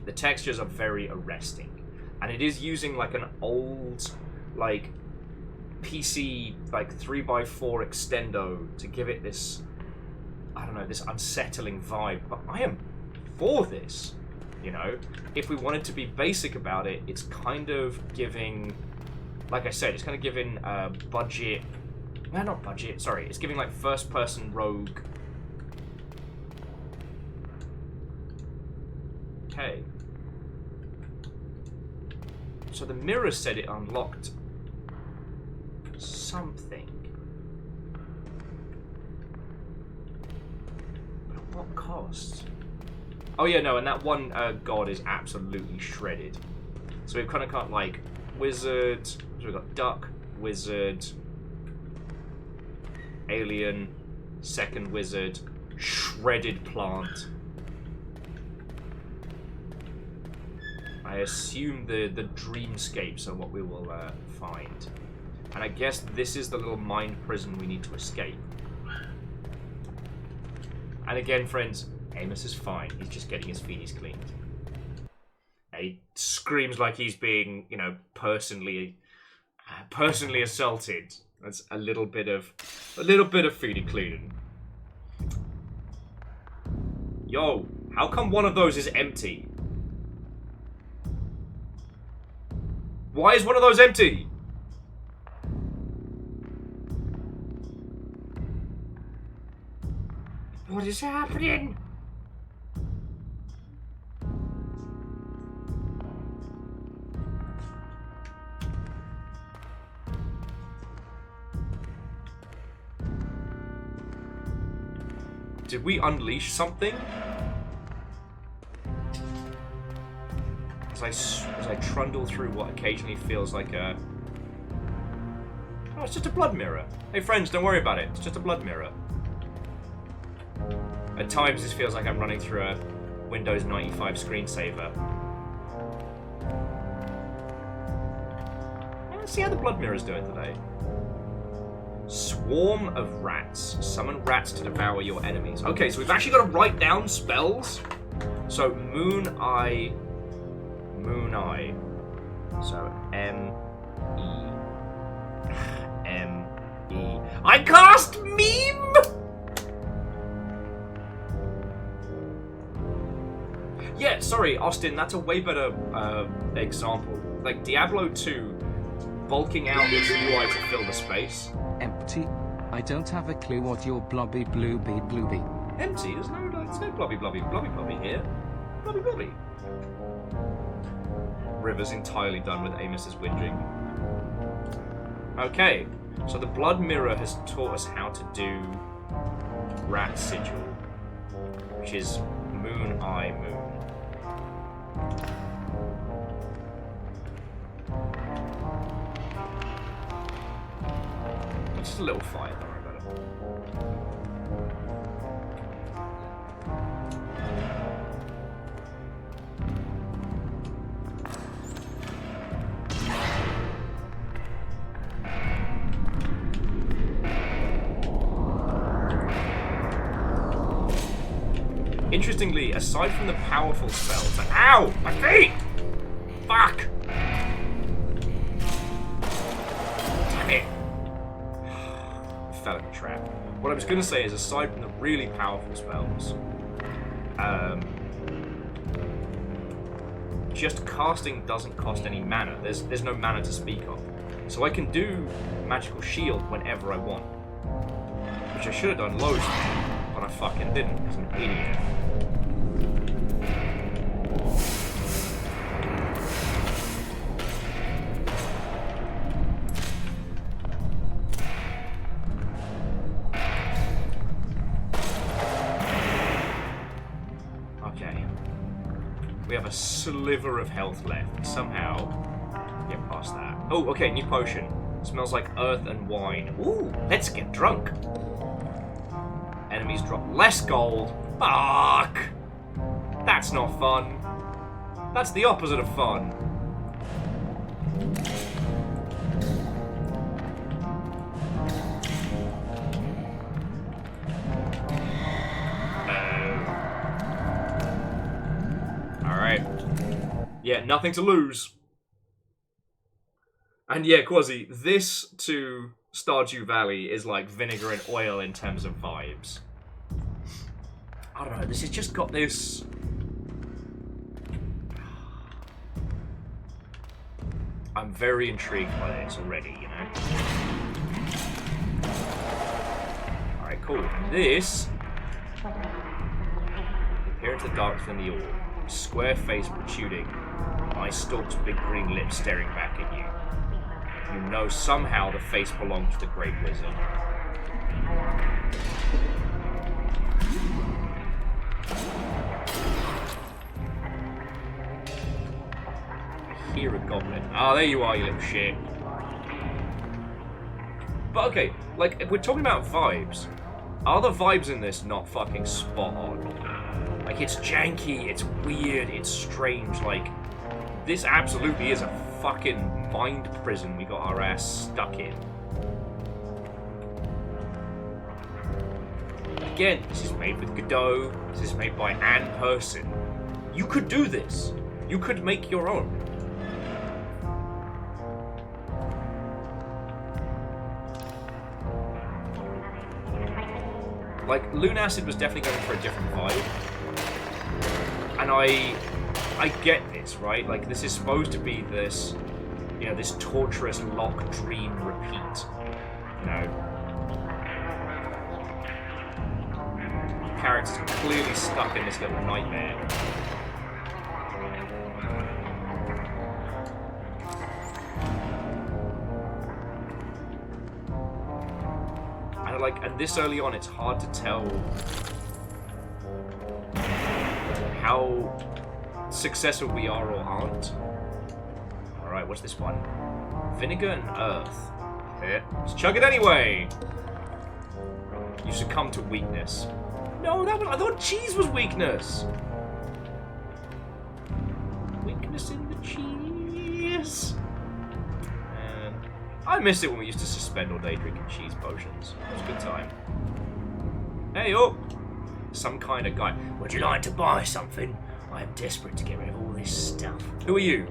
the textures are very arresting. And it is using like an old, like, PC, like 3x4 extendo to give it this, I don't know, this unsettling vibe. But I am for this, you know? If we wanted to be basic about it, it's kind of giving, like I said, it's kind of giving budget, no, not budget, sorry, it's giving like first-person rogue. Okay. So the mirror said it unlocked something. But at what cost? Oh yeah, no, and that one god is absolutely shredded. So we've kind of got like wizard, so we've got duck, wizard, alien, second wizard, shredded plant. I assume the dreamscapes are what we will find. And I guess this is the little mind prison we need to escape. And again, friends, Amos is fine. He's just getting his feeties cleaned. He screams like he's being, you know, personally assaulted. That's a little bit of feety cleaning. Yo, how come one of those is empty? Why is one of those empty? What is happening? Did we unleash something? As I trundle through what occasionally feels like a... Oh, it's just a blood mirror. Hey friends, don't worry about it. It's just a blood mirror. At times this feels like I'm running through a Windows 95 screensaver. Let's see how the blood mirror's doing today. Swarm of rats. Summon rats to devour your enemies. Okay, so we've actually got to write down spells. So Moon Eye. So M-E. M-E. I cast Meme! Yeah, sorry, Austin, that's a way better example. Like Diablo 2 bulking out its UI to fill the space. Empty? I don't have a clue what your blobby blooby. Empty? There's no blobby here. Blobby. River's entirely done with Amos's whinging. Okay, so the blood mirror has taught us how to do rat sigil, which is Moon Eye Moon. It's just a little fire, don't worry about it. Interestingly, aside from the powerful spells, like, ow! My feet! Fuck! Damn it! Fell in the trap. What I was going to say is, aside from the really powerful spells, just casting doesn't cost any mana. There's no mana to speak of. So I can do Magical Shield whenever I want. Which I should have done loads of, but I fucking didn't, because I'm an idiot. Okay. We have a sliver of health left. Somehow, get past that. Oh, okay, new potion. Smells like earth and wine. Ooh, let's get drunk. Enemies drop less gold. Fuck! That's not fun. That's the opposite of fun. Alright. Yeah, nothing to lose. And yeah, Quasi, this to Stardew Valley is like vinegar and oil in terms of vibes. I don't know, this has just got this... I'm very intrigued by this already, you know? Alright, cool. This... Appear into the darkness from the orb. Square face protruding. Eye stalks, big green lips staring back at you. You know somehow the face belongs to the Great Wizard. I hear a goblin. Ah, there you are, you little shit. But okay, like, if we're talking about vibes, are the vibes in this not fucking spot on? Like, it's janky, it's weird, it's strange, like, this absolutely is a fucking mind prison we got our ass stuck in. Again, this is made with Godot, this is made by Ann Person. You could do this. You could make your own. Like, Lunacid was definitely going for a different vibe. And I get this, right? Like, this is supposed to be this, you know, this torturous lock, dream, repeat. You know? Characters are clearly stuck in this little nightmare. And like, and this early on, it's hard to tell how successful we are or aren't. Alright, what's this one? Vinegar and earth. Okay, let's chug it anyway! You succumb to weakness. No, that was, I thought cheese was weakness! Weakness in the cheese. And I miss it when we used to suspend all day drinking cheese potions. It was a good time. Hey, oh! Some kind of guy. Would you like to buy something? I am desperate to get rid of all this stuff. Who are you?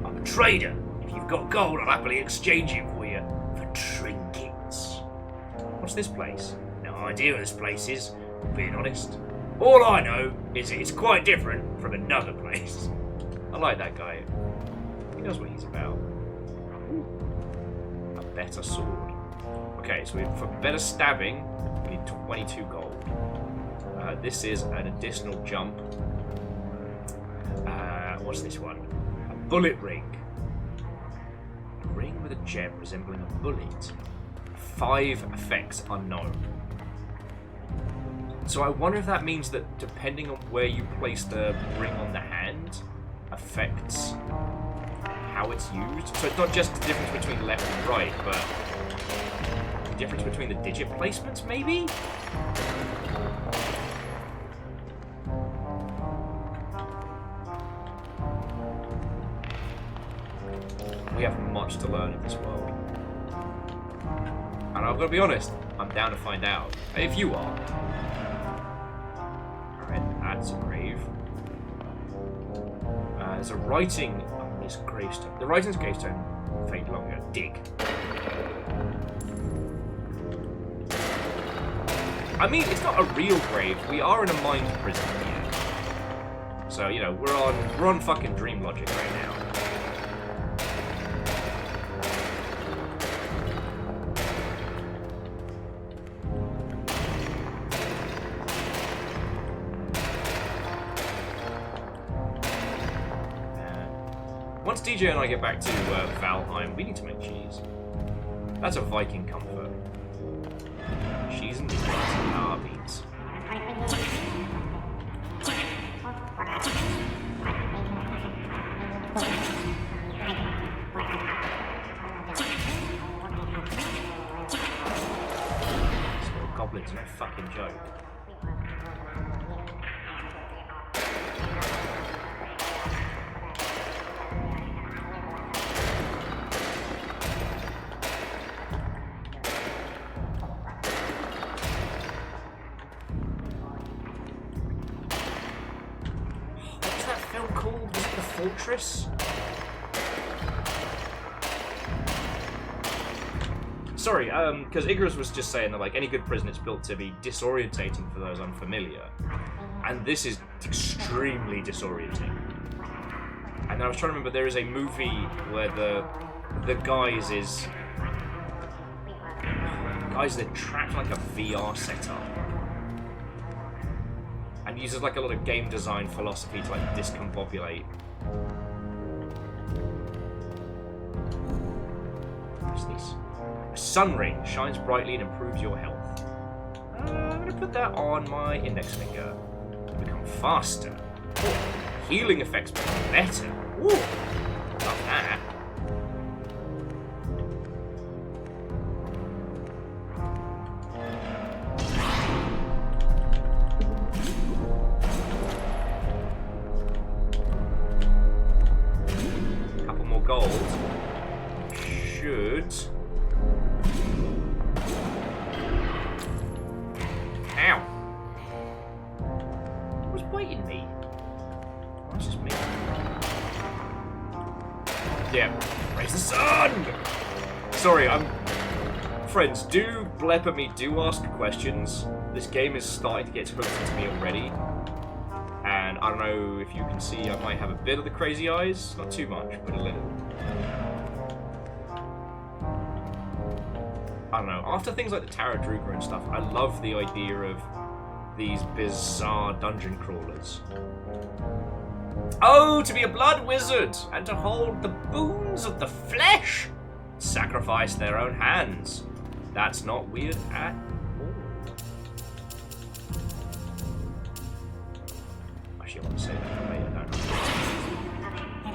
I'm a trader. If you've got gold, I'll happily exchange it for you for trinkets. What's this place? No idea what this place is, being honest. All I know is it's quite different from another place. I like that guy. He knows what he's about. A better sword. Okay, so for better stabbing, we need 22 gold. This is an additional jump. What's this one? A bullet ring. A ring with a gem resembling a bullet. 5 effects unknown. So I wonder if that means that depending on where you place the ring on the hand affects how it's used. So it's not just the difference between left and right, but the difference between the digit placements, maybe? We have much to learn in this world. And I've got to be honest, I'm down to find out. If you are. Alright, that's a grave. There's a writing on this gravestone. The writing's gravestone fade longer. Dig. I mean, it's not a real grave. We are in a mind prison here. So, you know, we're on fucking dream logic right now. Once DJ and I get back to Valheim, we need to make cheese. That's a Viking comfort. Cheese and beans. film called? Was it The Fortress? Sorry, because Icarus was just saying that like any good prison is built to be disorientating for those unfamiliar, and this is extremely disorienting. And I was trying to remember, there is a movie where the guys they're trapped in like a VR setup, and uses like a lot of game design philosophy to like discombobulate. What's this? A sun ring shines brightly and improves your health. I'm gonna put that on my index finger. Become faster. Oh, healing effects become better. Ooh, love that. Couple more gold. Should. Ow! What was biting me? Why is this me? Yeah, raise the sun! Sorry, friends, do blep at me, do ask questions. This game is starting to get hooked into me already. And I don't know if you can see, I might have a bit of the crazy eyes. Not too much, but a little. I don't know, after things like the Tarot Druga and stuff, I love the idea of these bizarre dungeon crawlers. Oh, to be a blood wizard and to hold the boons of the flesh! Sacrifice their own hands. That's not weird at all. Actually, I want to say that for later, don't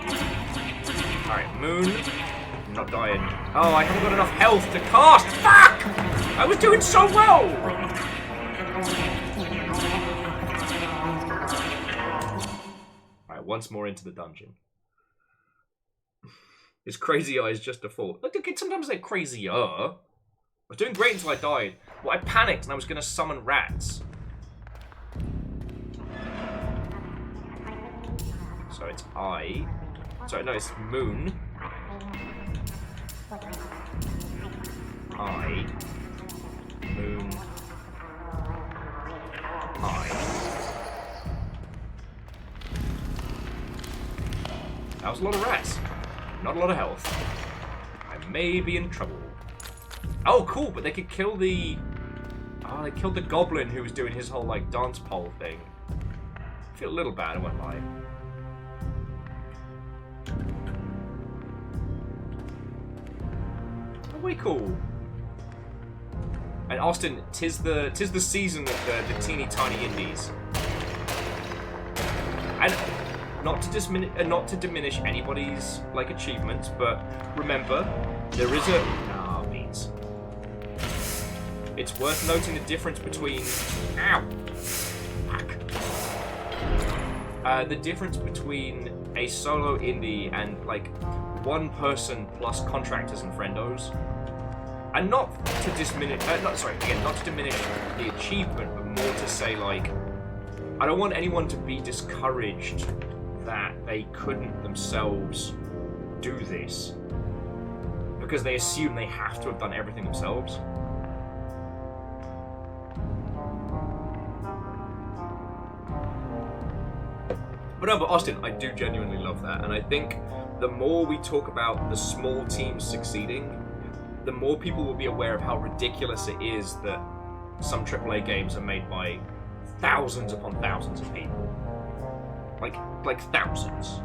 I? Alright, moon. I'm not dying. Oh, I haven't got enough health to cast! Fuck! I was doing so well! Alright, once more into the dungeon. His crazy eyes just a thought. Look, sometimes they're crazier. I was doing great until I died. Well, I panicked and I was going to summon rats. So it's I. Sorry, no, it's moon. I. Moon. I. That was a lot of rats. Not a lot of health. I may be in trouble. Oh, cool, but they could kill the... Oh, they killed the goblin who was doing his whole, like, dance pole thing. I feel a little bad, I won't lie. Oh, way cool. And Austin, tis the season of the teeny tiny indies. And not to diminish anybody's like achievements, but remember, there is a beans. It's worth noting the difference between the difference between a solo indie and like one person plus contractors and friendos. And not to diminish, not to diminish the achievement, but more to say, like, I don't want anyone to be discouraged that they couldn't themselves do this because they assume they have to have done everything themselves. But no, but Austin, I do genuinely love that, and I think the more we talk about the small teams succeeding, the more people will be aware of how ridiculous it is that some AAA games are made by thousands upon thousands of people. Like thousands.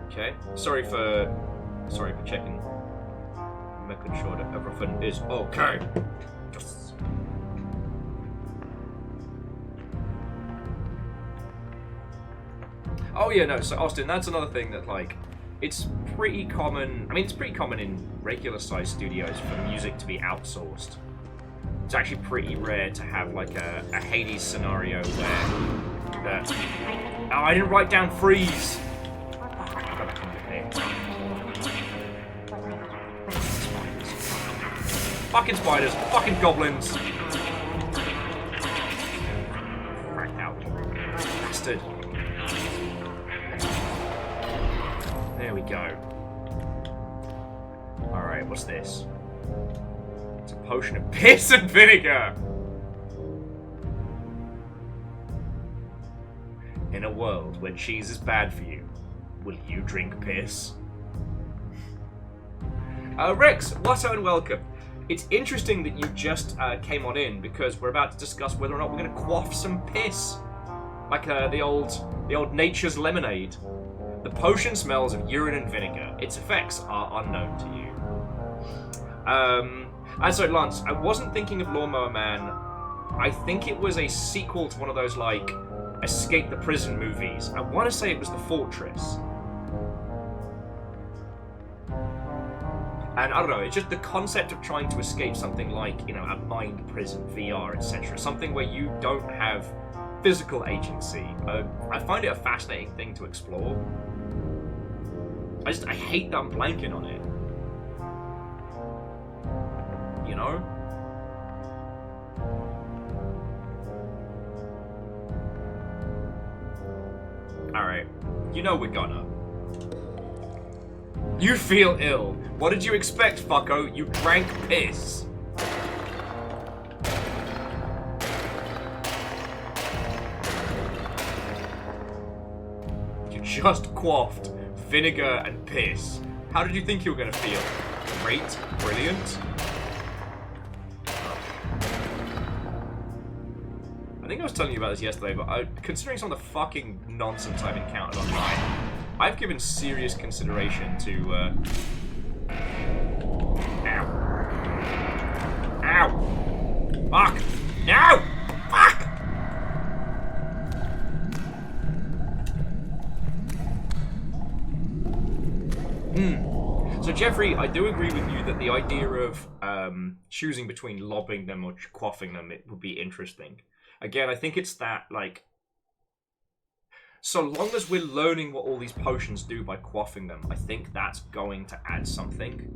Okay. Sorry for checking. Making sure that everything is okay. Yes. Oh yeah, no, so Austin, that's another thing that, like, it's pretty common, I mean, it's pretty common in regular-sized studios for music to be outsourced. It's actually pretty rare to have, like, a Hades scenario where oh, I didn't write down freeze! Gotta come with me. Fucking spiders. Fucking goblins. Crack out. Bastard. There we go. Alright, what's this? It's a potion of piss and vinegar! In a world where cheese is bad for you, will you drink piss? Rex, what and welcome. It's interesting that you just came on in because we're about to discuss whether or not we're going to quaff some piss. Like the old nature's lemonade. The potion smells of urine and vinegar. Its effects are unknown to you. And so, Lance, I wasn't thinking of Lawnmower Man. I think it was a sequel to one of those, like, Escape the Prison movies. I want to say it was The Fortress. And I don't know, it's just the concept of trying to escape something like, you know, a mind prison, VR, etc. Something where you don't have physical agency. I find it a fascinating thing to explore. I hate that I'm blanking on it. You know? Alright. You know we're gonna. You feel ill. What did you expect, fucko? You drank piss. You just quaffed vinegar and piss. How did you think you were gonna feel? Great? Brilliant? I think I was telling you about this yesterday, but considering some of the fucking nonsense I've encountered online, I've given serious consideration to, Ow. Ow! Fuck! No! Fuck! So, Jeffrey, I do agree with you that the idea of choosing between lobbing them or quaffing them, it would be interesting. Again, I think it's that, like, so long as we're learning what all these potions do by quaffing them, I think that's going to add something.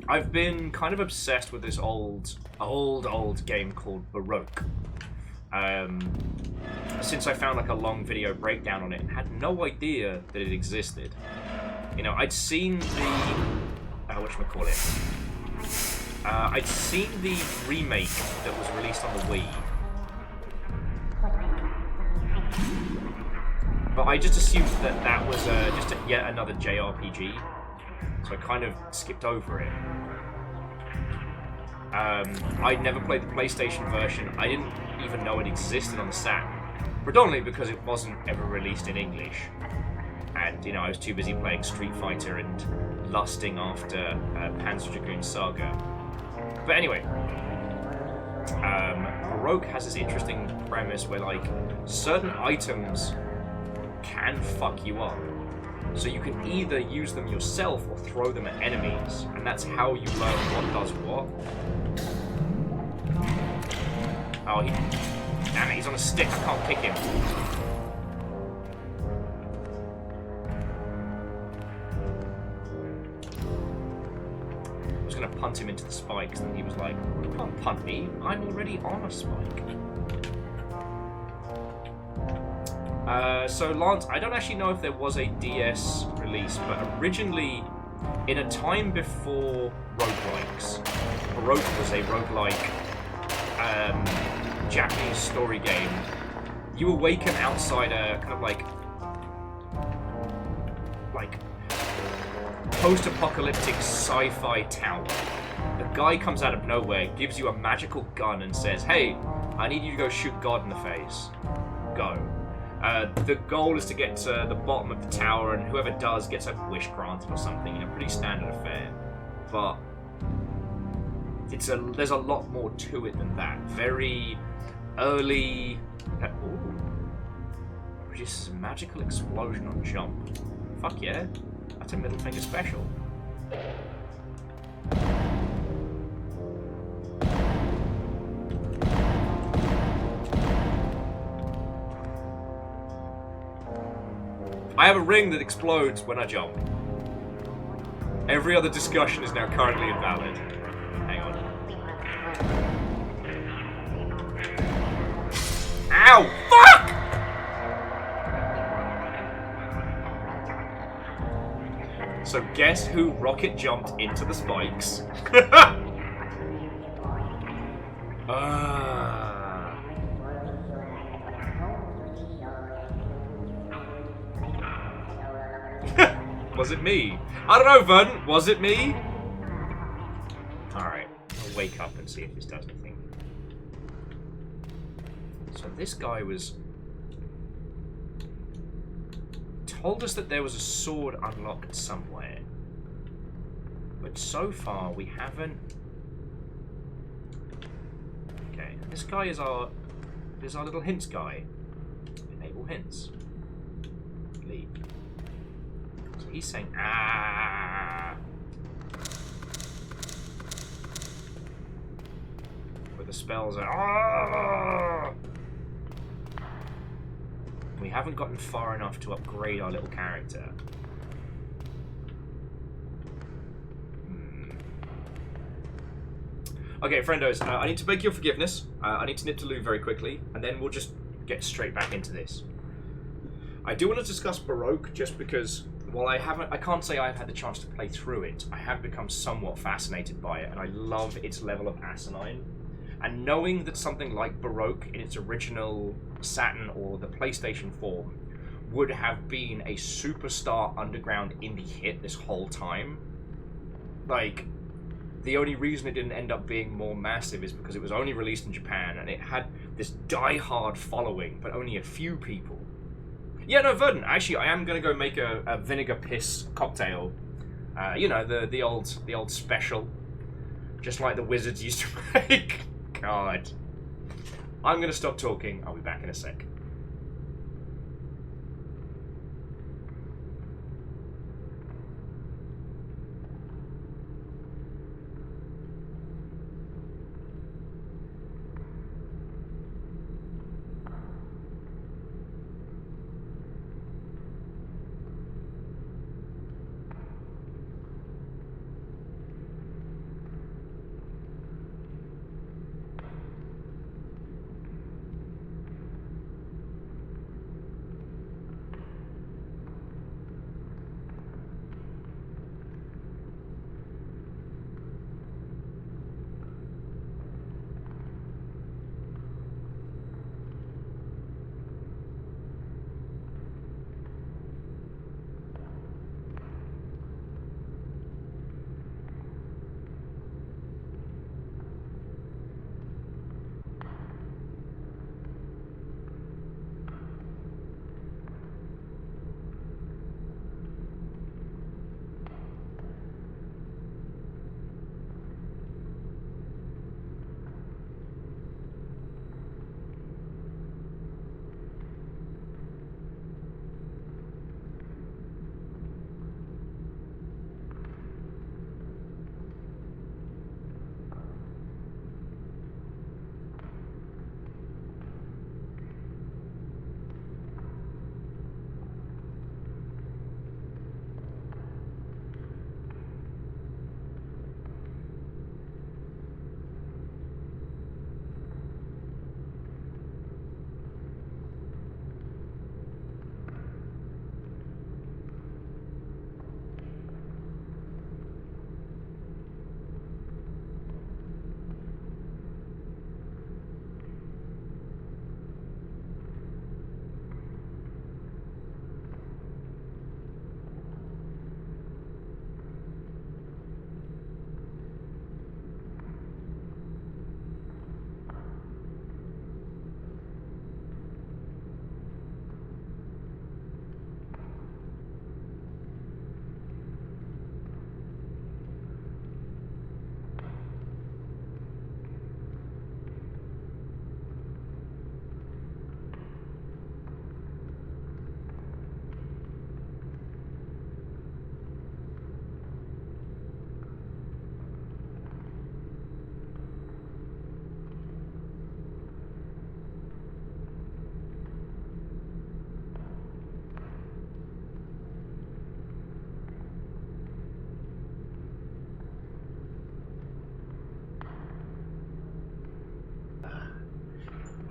I've been kind of obsessed with this old game called Baroque. Since I found like a long video breakdown on it and had no idea that it existed. You know, I'd seen the whatchamacallit. I'd seen the remake that was released on the Wii. But I just assumed that that was just yet another JRPG. So I kind of skipped over it. I'd never played the PlayStation version. I didn't even know it existed on the Saturn. Predominantly because it wasn't ever released in English. And, you know, I was too busy playing Street Fighter and lusting after Panzer Dragoon Saga. But anyway, Baroque has this interesting premise where, like, certain items can fuck you up. So you can either use them yourself or throw them at enemies, and that's how you learn what does what. Oh, damn it, he's on a stick, I can't kick him. I was gonna punt him into the spikes, and he was like, you can't punt me, I'm already on a spike. So Lance, I don't actually know if there was a DS release, but originally, in a time before roguelikes, Baroque was a roguelike Japanese story game. You awaken outside a kind of like post-apocalyptic sci-fi tower. The guy comes out of nowhere, gives you a magical gun and says, hey, I need you to go shoot God in the face. Go. The goal is to get to the bottom of the tower, and whoever does gets a wish granted or something. You know, pretty standard affair. But there's a lot more to it than that. Very early. Ooh, produces a magical explosion on jump. Fuck yeah, that's a middle finger special. I have a ring that explodes when I jump. Every other discussion is now currently invalid. Hang on. Ow! Fuck! So guess who rocket jumped into the spikes? Was it me? I don't know, Verdant. Was it me? Alright. I'll wake up and see if this does anything. So this guy was... told us that there was a sword unlocked somewhere. But so far, we haven't... Okay. This guy is our little hints guy. Enable hints. Leave. So he's saying, ah. Where the spells are, ah. We haven't gotten far enough to upgrade our little character. Okay, friendos, I need to beg your forgiveness. I need to nip to loo very quickly, and then we'll just get straight back into this. I do want to discuss Baroque just because, while I can't say I've had the chance to play through it, I have become somewhat fascinated by it, and I love its level of asinine. And knowing that something like Baroque in its original Saturn or the PlayStation form would have been a superstar underground indie hit this whole time, like, the only reason it didn't end up being more massive is because it was only released in Japan and it had this die-hard following, but only a few people. Yeah, no, Verdant, actually, I am going to go make a vinegar piss cocktail. You know, the old special. Just like the wizards used to make. God. I'm going to stop talking. I'll be back in a sec.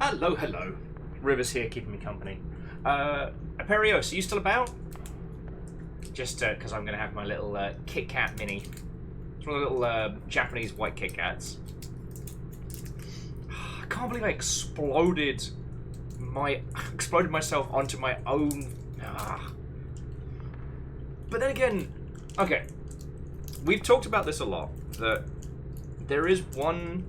Hello, hello. River's here keeping me company. Aperios, are you still about? Just because I'm going to have my little Kit Kat mini. It's one of the little Japanese white Kit Kats. I can't believe I exploded myself onto my own... But then again, okay. We've talked about this a lot, that there is one...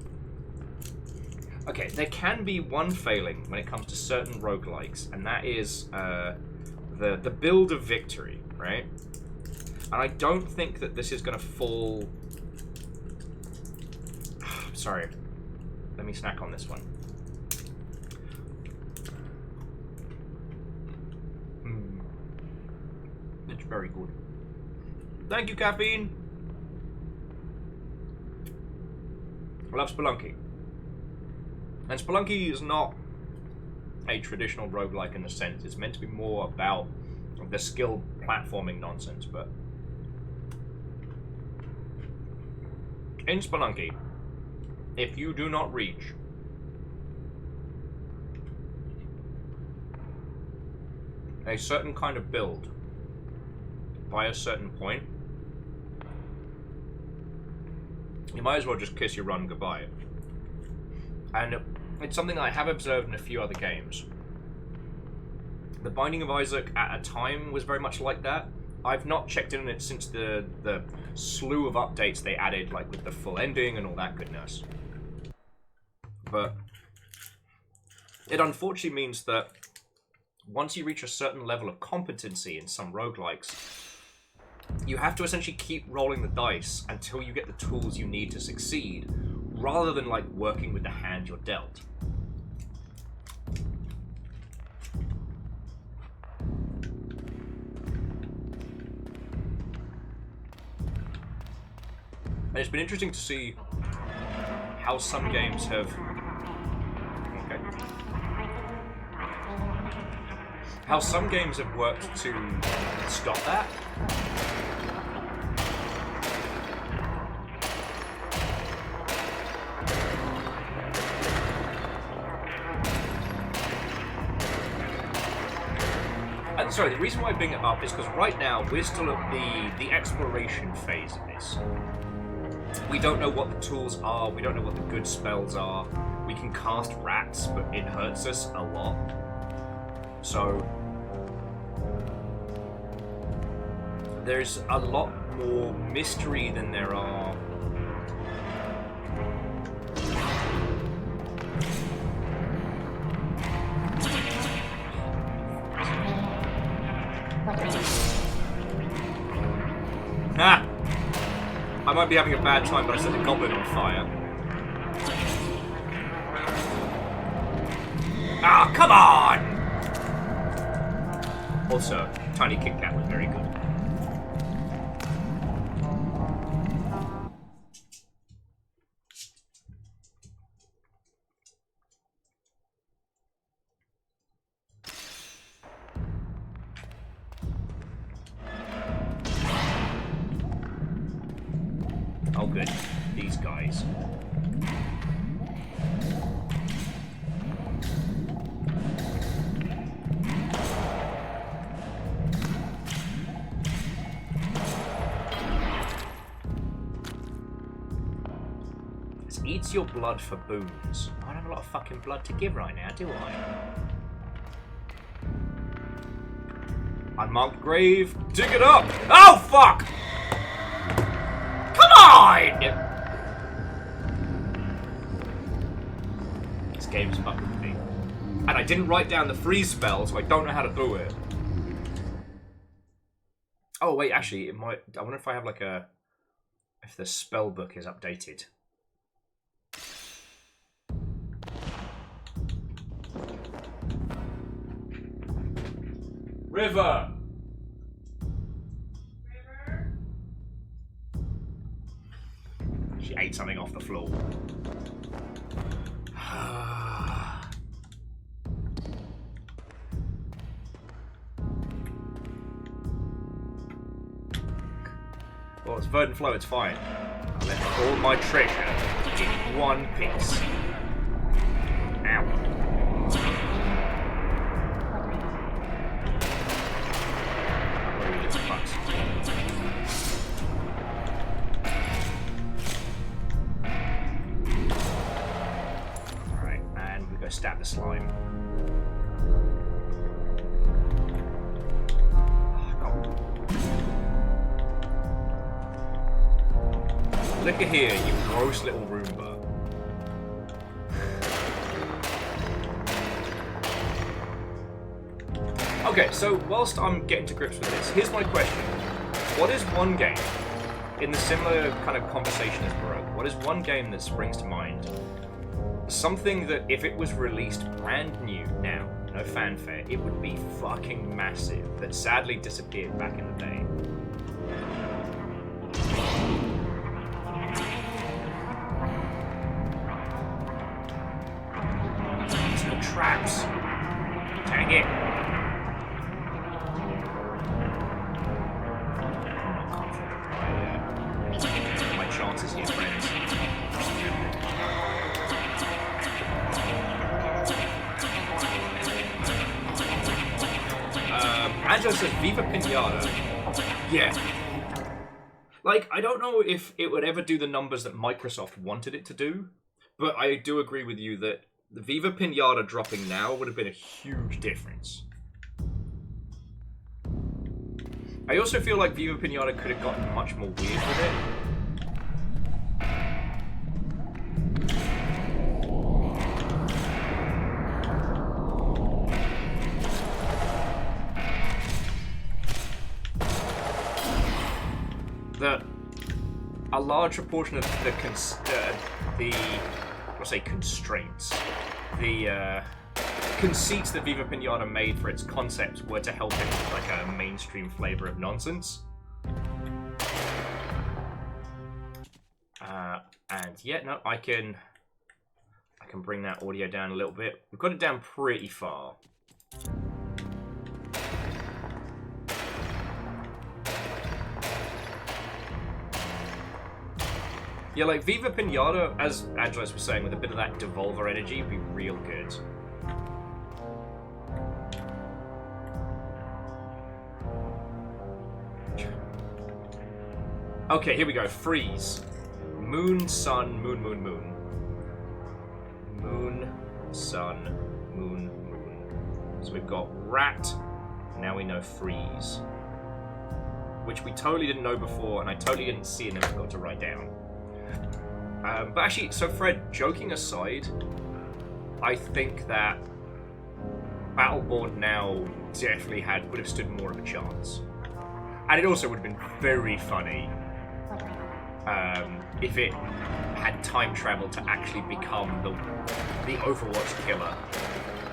Okay, there can be one failing when it comes to certain roguelikes, and that is the build of victory, right? And I don't think that this is going to fall... Sorry. Let me snack on this one. It's very good. Thank you, caffeine! I love Spelunky. And Spelunky is not a traditional roguelike in a sense. It's meant to be more about the skill platforming nonsense, but... In Spelunky, if you do not reach a certain kind of build by a certain point, you might as well just kiss your run goodbye. And it's something that I have observed in a few other games. The Binding of Isaac at a time was very much like that. I've not checked in on it since the slew of updates they added, like with the full ending and all that goodness. But it unfortunately means that once you reach a certain level of competency in some roguelikes, you have to essentially keep rolling the dice until you get the tools you need to succeed, rather than like working with the hand you're dealt. And it's been interesting to see how some games have... Okay. How some games have worked to stop that. And sorry, the reason why I bring it up is because right now we're still at the exploration phase of this. We don't know what the tools are, we don't know what the good spells are. We can cast rats, but it hurts us a lot. So there's a lot more mystery than there are. Ah! I might be having a bad time, but I set the goblin on fire. Ah, come on! Also, Tiny Kit Kat was very good. Oh good, these guys. This eats your blood for boons. I don't have a lot of fucking blood to give right now, do I? Unmarked grave, dig it up! Oh fuck! This game's fucking with me. And I didn't write down the freeze spell, so I don't know how to do it. Oh wait, actually, it might... I wonder if I have like a... If the spell book is updated. River! She ate something off the floor. Well, it's Verdant Flow, it's fine. I left all my treasure in one piece. Ow. Go stab the slime. Look at here, you gross little Roomba. Okay, so whilst I'm getting to grips with this, here's my question. What is one game, in the similar kind of conversation as Baroque, what is one game that springs to mind? Something that if it was released brand new now, no fanfare, it would be fucking massive, that sadly disappeared back in the day. Traps. Dang it. My chances here, friends. Angela says Viva Pinata. Yeah. Like, I don't know if it would ever do the numbers that Microsoft wanted it to do, but I do agree with you that the Viva Pinata dropping now would have been a huge difference. I also feel like Viva Pinata could have gotten much more weird with it. A large proportion of the constraints, the conceits that Viva Pinata made for its concepts were to help it with like a mainstream flavor of nonsense. And yeah, no, I can bring that audio down a little bit. We've got it down pretty far. Yeah, like Viva Pinata, as Angelos was saying, with a bit of that Devolver energy, would be real good. Okay, here we go. Freeze. Moon, sun, moon, moon, moon. Moon, sun, moon, moon. So we've got rat, now we know freeze. Which we totally didn't know before, and I totally didn't see and then forgot to write down. But actually, so Fred, joking aside, I think that Battleborn now definitely would have stood more of a chance. And it also would have been very funny if it had time travel to actually become the Overwatch killer.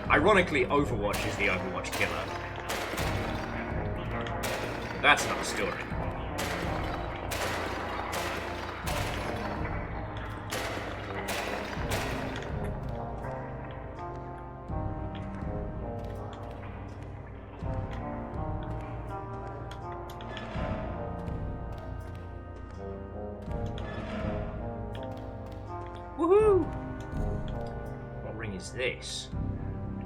Ironically, Overwatch is the Overwatch killer. That's another story. Woohoo! What ring is this?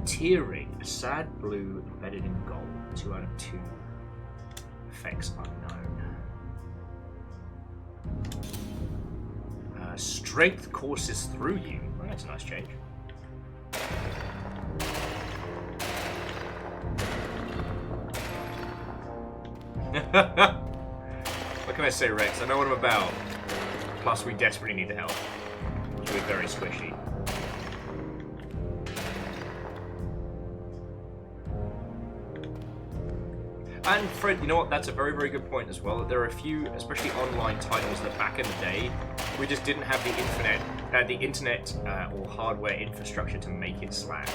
A tier ring, a sad blue embedded in gold. 2 out of 2. Effects unknown. Strength courses through you. Oh, that's a nice change. What can I say, Rex? I know what I'm about. Plus, we desperately need the help. We're very squishy. And Fred, you know what? That's a very, very good point as well. There are a few, especially online titles, that back in the day, we just didn't have the internet or hardware infrastructure to make it slack.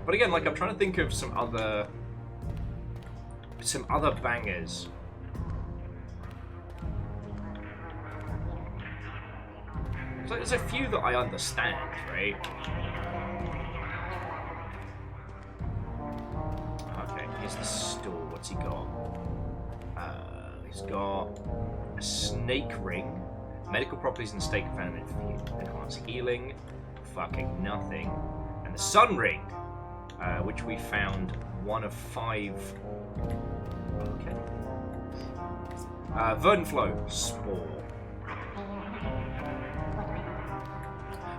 But again, like I'm trying to think of some other bangers. So there's a few that I understand, right? Okay, here's the store. What's he got? He's got a snake ring, medical properties and stake found in enhanced healing, fucking nothing, and the sun ring, which we found 1 of 5. Okay. Verdant flow, spore.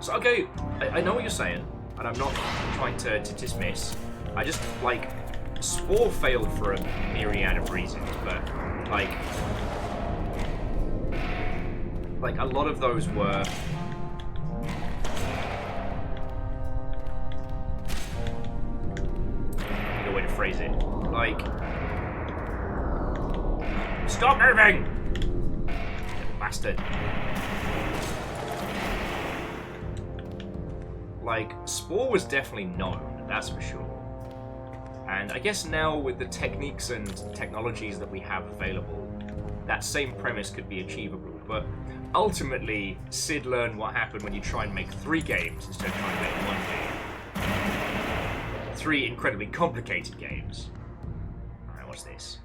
So okay, I know what you're saying. and I'm not trying to dismiss. I just, like, Spore failed for a myriad of reasons, but, like a lot of those were... I need a way to phrase it. Like... Stop moving! Bastard. Like, Spore was definitely known, that's for sure. And I guess now with the techniques and technologies that we have available, that same premise could be achievable. But ultimately, Sid learned what happened when you try and make 3 games instead of trying to make 1 game. 3 incredibly complicated games. Alright, what's this?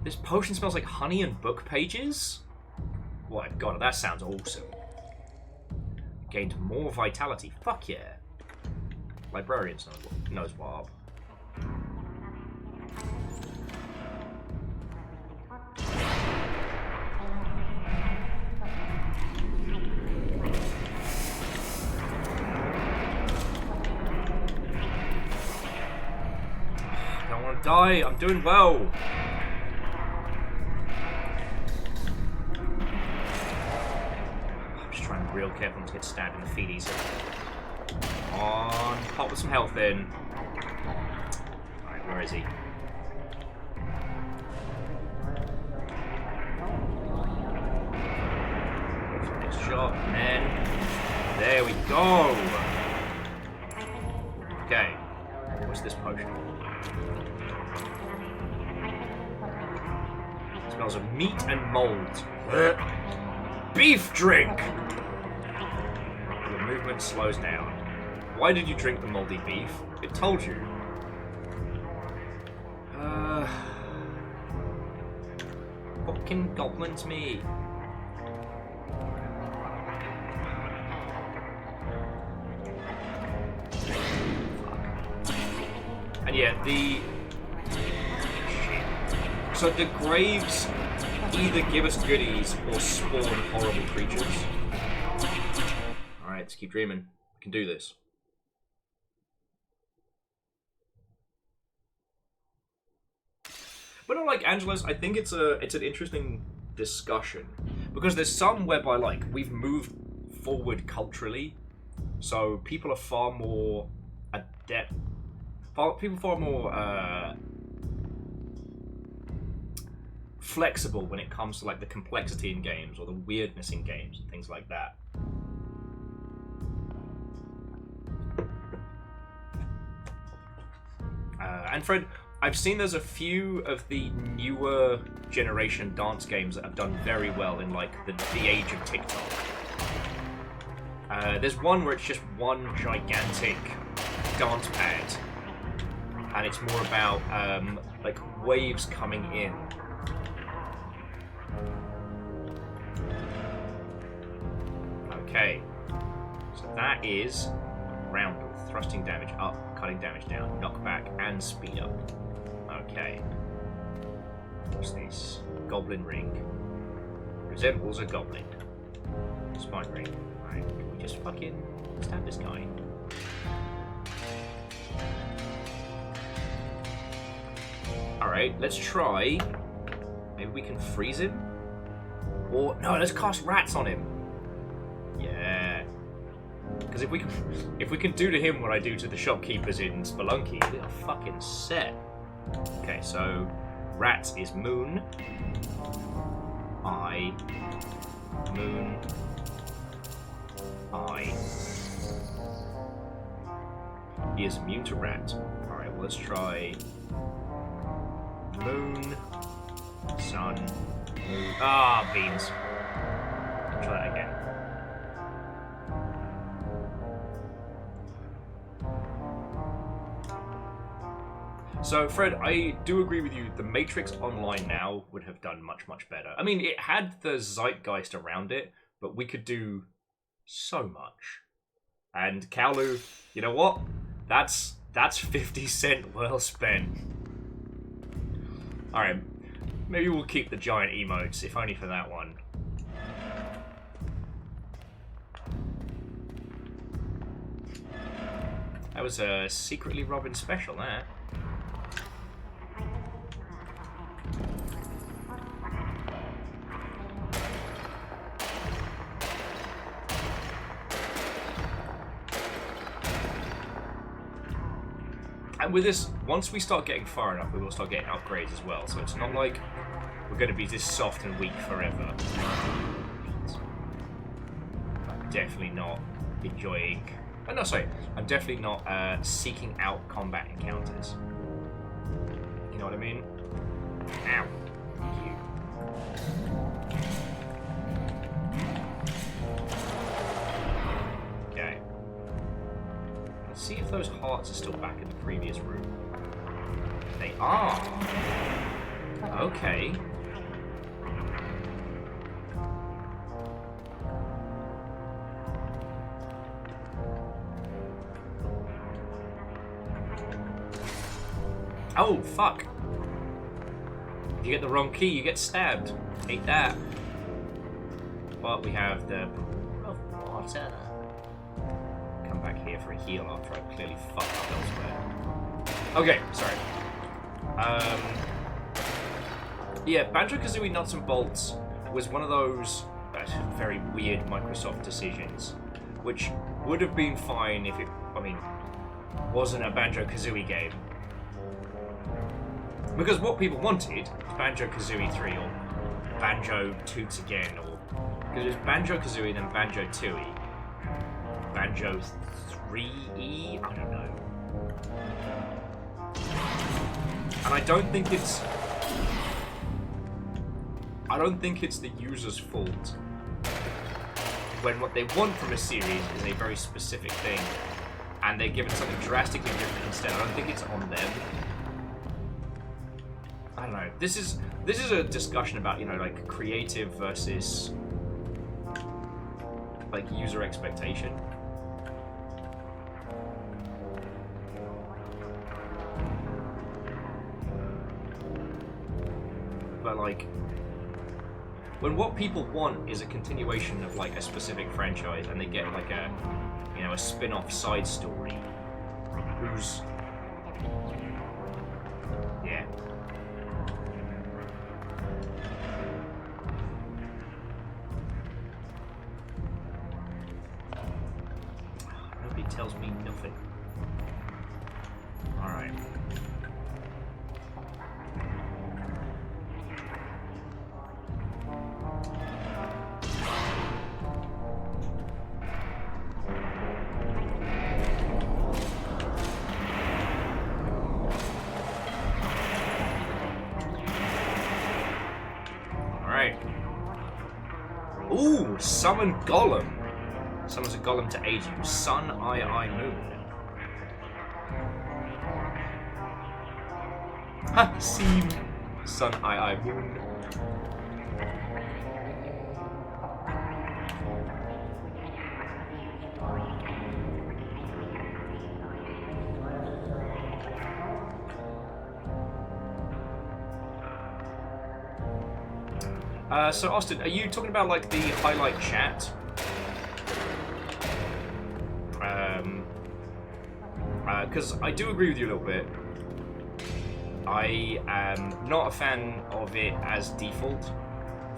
This potion smells like honey and book pages? Oh my god, that sounds awesome. Gained more vitality. Fuck yeah. Librarians knows Bob. I don't want to die. I'm doing well. I'm just trying to be real careful not to get stabbed in the feeties. On, pop with some health in. Alright, where is he? Next shot, and then there we go. Okay, what's this potion? It smells of meat and mold. Beef drink. Your movement slows down. Why did you drink the moldy beef? It told you. Fucking goblins me. And yeah, so the graves either give us goodies or spawn horrible creatures. Alright, let's keep dreaming. We can do this. But unlike Angela's, I think it's an interesting discussion. Because there's some whereby, like, we've moved forward culturally. So people are far more adept. People far more flexible when it comes to, like, the complexity in games or the weirdness in games and things like that. And Fred, I've seen there's a few of the newer generation dance games that have done very well in, like, the age of TikTok. There's one where it's just one gigantic dance pad, and it's more about like waves coming in. Okay, so that is round thrusting damage up, cutting damage down, knockback, and speed up. Okay. What's this? Goblin ring. Resembles a goblin. Spine ring. Alright, can we just fucking stab this guy? Alright, let's try. Maybe we can freeze him? Or, no, let's cast rats on him. Yeah. Because if we can do to him what I do to the shopkeepers in Spelunky, we're fucking set. Okay, so rats is moon, eye, moon, eye. He is immune to rat. Alright, well, let's try moon, sun, moon. Ah, beans. Try that again. So, Fred, I do agree with you. The Matrix Online now would have done much, much better. I mean, it had the zeitgeist around it, but we could do so much. And Kaolu, you know what? That's 50 cent well spent. Alright, maybe we'll keep the giant emotes, if only for that one. That was a secretly Robin special, that. And with this, once we start getting far enough, we will start getting upgrades as well. So it's not like we're going to be this soft and weak forever. I'm definitely not enjoying... Oh, no, sorry. I'm definitely not seeking out combat encounters. You know what I mean? Ow. You. Okay. Let's see if those hearts are still back in the previous room. They are. Okay. Oh, fuck. If you get the wrong key, you get stabbed. Hate that. But we have the pool of water. Come back here for a heal after I clearly fucked up elsewhere. Okay, sorry. Yeah, Banjo-Kazooie Nuts and Bolts was one of those very weird Microsoft decisions, which would have been fine if it, I mean, wasn't a Banjo-Kazooie game. Because what people wanted was Banjo-Kazooie 3 or Banjo Toots Again, or because it was Banjo-Kazooie then Banjo-Tooie, Banjo 3E, I don't know. And I don't think it's the user's fault when what they want from a series is a very specific thing and they're given something drastically different instead. I don't think it's on them. I don't know. This is a discussion about, you know, like creative versus like user expectation. But like, when what people want is a continuation of like a specific franchise, and they get like a, you know, a spin-off side story, who's, yeah. Nobody tells me nothing. All right. Ooh, summon Golem. Summons a Golem to aid you. Sun, I, Moon. Ha! Seam. Sun, I, Moon. So Austin, are you talking about like the highlight chat? Because I do agree with you a little bit. I am not a fan of it as default.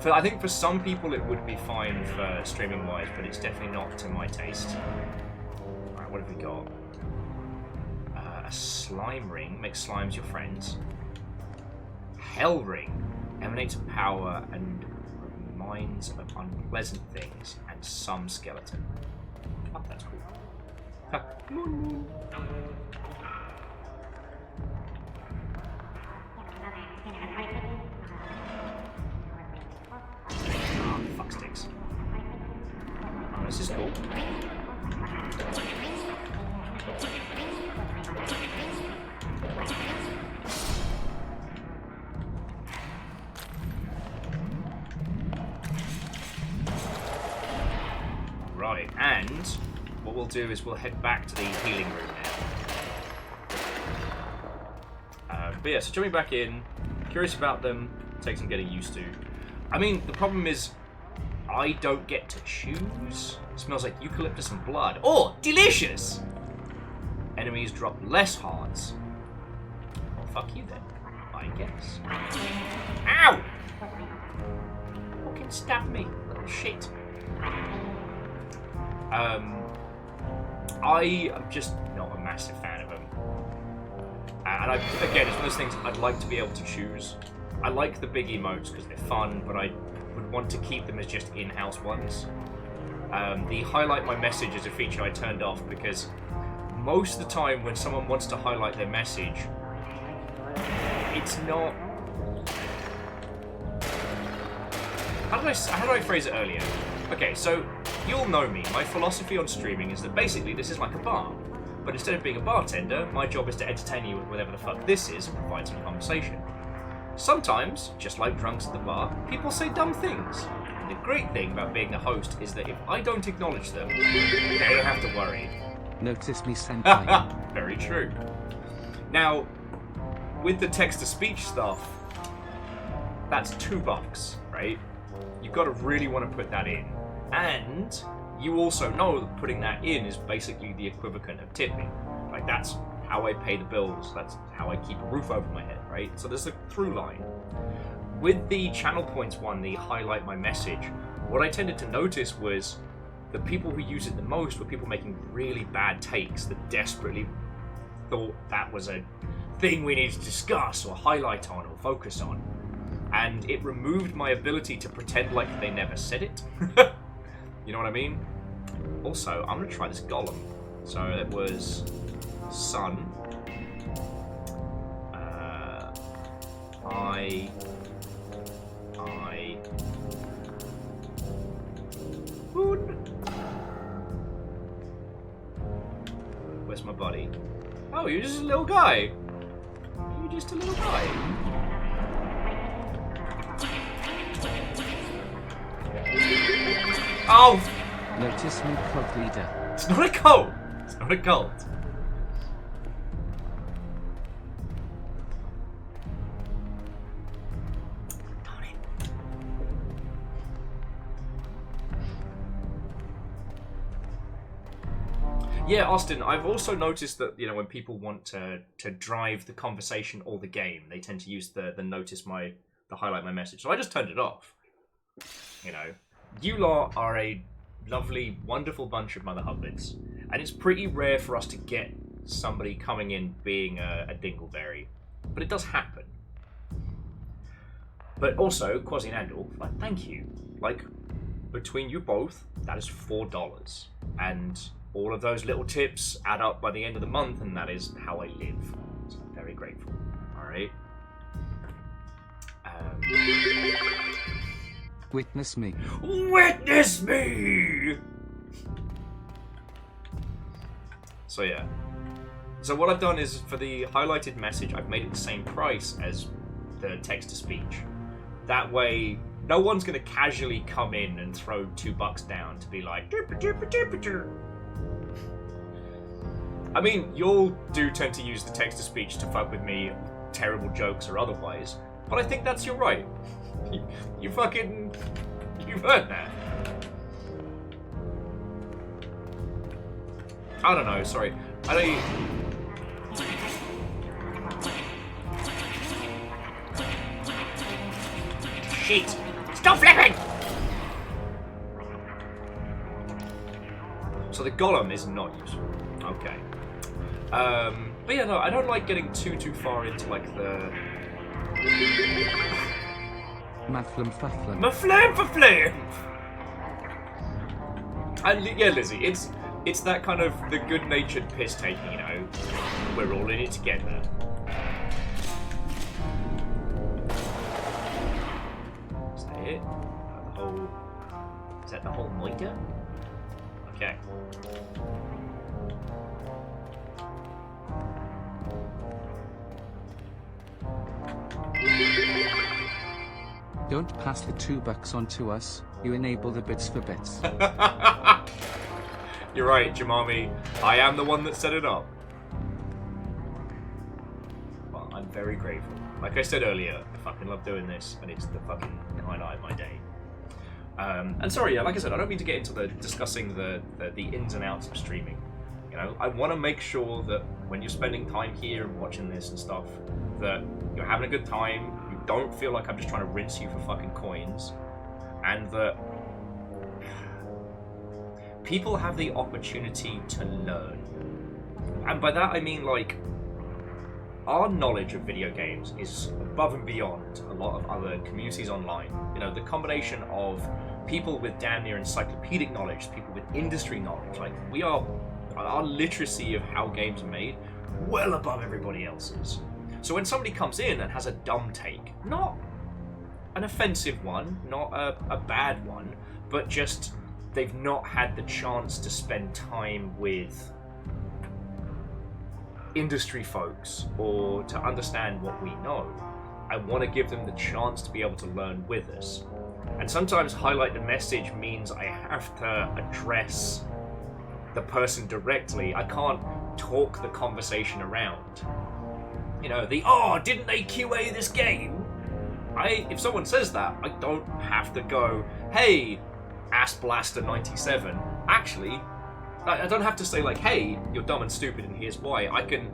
I think for some people it would be fine for streaming wise, but it's definitely not to my taste. Alright, what have we got? A slime ring, makes slimes your friends. Hell ring, emanates power and reminds of unpleasant things and some skeleton. Oh, that's cool. Ha. Oh, fuck sticks. Oh, this is cool. Right, and what we'll do is we'll head back to the healing room now. But yeah, so jumping back in, curious about them, takes some getting used to. I mean, the problem is, I don't get to choose. It smells like eucalyptus and blood. Oh, delicious! enemies drop less hearts. Well, fuck you then, I guess. Ow! Fucking stab me, little shit. I am just not a massive fan of them. And again, it's one of those things I'd like to be able to choose. I like the big emotes because they're fun, but I would want to keep them as just in-house ones. The highlight my message is a feature I turned off because most of the time when someone wants to highlight their message, it's not... How did I phrase it earlier? Okay, so you'll know me. My philosophy on streaming is that basically this is like a bar. But instead of being a bartender, my job is to entertain you with whatever the fuck this is and provide some conversation. Sometimes, just like drunks at the bar, people say dumb things. And the great thing about being the host is that if I don't acknowledge them, they don't have to worry. Notice me senpai. Very true. Now, with the text-to-speech stuff, that's $2, right? You've got to really want to put that in. And you also know that putting that in is basically the equivalent of tipping. Like, that's how I pay the bills. That's how I keep a roof over my head, right? So there's a through line. With the channel points one, the highlight my message, what I tended to notice was the people who use it the most were people making really bad takes that desperately thought that was a thing we need to discuss or highlight on or focus on. And it removed my ability to pretend like they never said it. You know what I mean? Also, I'm going to try this golem. So it was sun. Moon. Where's my body? Oh, you're just a little guy. You're just a little guy. Oh! Notice me cult leader. It's not a cult! It's not a cult. Darn it. Yeah, Austin, I've also noticed that, you know, when people want to drive the conversation or the game, they tend to use the highlight my message. So I just turned it off. You know, you lot are a lovely, wonderful bunch of mother hubbins, and it's pretty rare for us to get somebody coming in being a dingleberry, but it does happen. But also, Quasi and Andal, like, thank you. Like, between you both, that is $4, and all of those little tips add up by the end of the month, and that is how I live. So I'm very grateful. All right. Witness me. Witness me! So yeah. So what I've done is, for the highlighted message, I've made it the same price as the text-to-speech. That way, no one's going to casually come in and throw $2 down to be like, I mean, y'all do tend to use the text-to-speech to fuck with me, terrible jokes or otherwise, but I think that's your right. You've heard that. I don't know, sorry. Shit! Stop flipping! So the golem is not useful. Okay. But yeah, no, I don't like getting too far into, like, the... Maflim fufflim. Maflim. And yeah, Lizzie, it's that kind of the good-natured piss taking, you know. We're all in it together. Is that it? Is that the whole moiter? Okay. Don't pass the $2 on to us, you enable the bits for bits. You're right, Jamami. I am the one that set it up. Well, I'm very grateful. Like I said earlier, I fucking love doing this, and it's the fucking highlight of my day. And sorry, yeah, like I said, I don't mean to get into the discussing the ins and outs of streaming. You know, I want to make sure that when you're spending time here and watching this and stuff, that you're having a good time, you don't feel like I'm just trying to rinse you for fucking coins, and that people have the opportunity to learn. And by that I mean, like, our knowledge of video games is above and beyond a lot of other communities online. You know, the combination of people with damn near encyclopedic knowledge, people with industry knowledge, like, our literacy of how games are made, well above everybody else's. So when somebody comes in and has a dumb take, not an offensive one, not a bad one, but just they've not had the chance to spend time with industry folks or to understand what we know, I want to give them the chance to be able to learn with us. And sometimes highlight the message means I have to address the person directly. I can't talk the conversation around. You know, didn't they QA this game? If someone says that, I don't have to go, hey, AssBlaster97. Actually, I don't have to say, like, hey, you're dumb and stupid and here's why. I can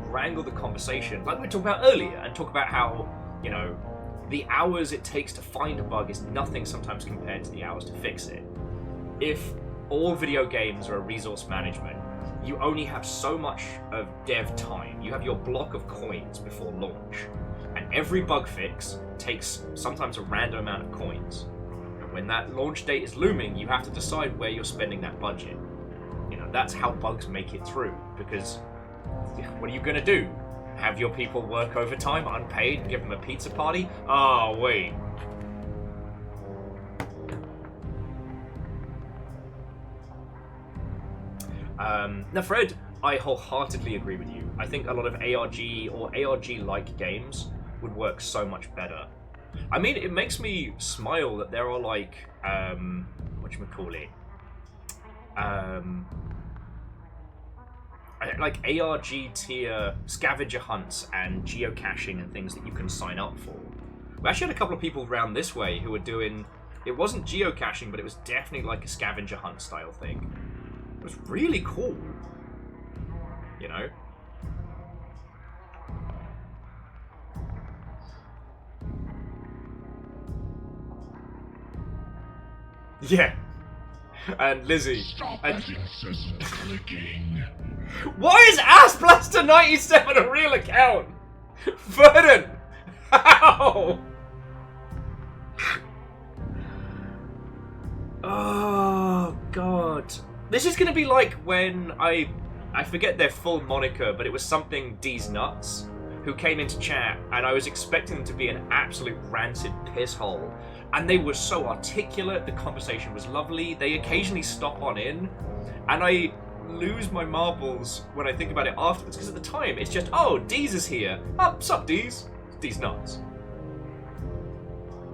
wrangle the conversation, like we talked about earlier, and talk about how, you know, the hours it takes to find a bug is nothing sometimes compared to the hours to fix it. If all video games are resource management, you only have so much of dev time. You have your block of coins before launch, and every bug fix takes sometimes a random amount of coins. And when that launch date is looming, you have to decide where you're spending that budget. You know, that's how bugs make it through, because what are you gonna do? Have your people work overtime unpaid and give them a pizza party? Oh, wait. Now, Fred, I wholeheartedly agree with you. I think a lot of ARG or ARG-like games would work so much better. I mean, it makes me smile that there are, like, whatchamacallit? Like ARG tier scavenger hunts and geocaching and things that you can sign up for. We actually had a couple of people around this way who were doing, it wasn't geocaching, but it was definitely like a scavenger hunt style thing. It was really cool, you know? Yeah. And Lizzie. And why is AssBlaster97 a real account? Vernon! How? Oh, God. This is gonna be like when I forget their full moniker, but it was something D's Nuts, who came into chat, and I was expecting them to be an absolute rancid pisshole. And they were so articulate, the conversation was lovely, they occasionally stop on in, and I lose my marbles when I think about it afterwards, because at the time, it's just, oh, Deez is here. Oh, sup, Deez? Deez Nuts.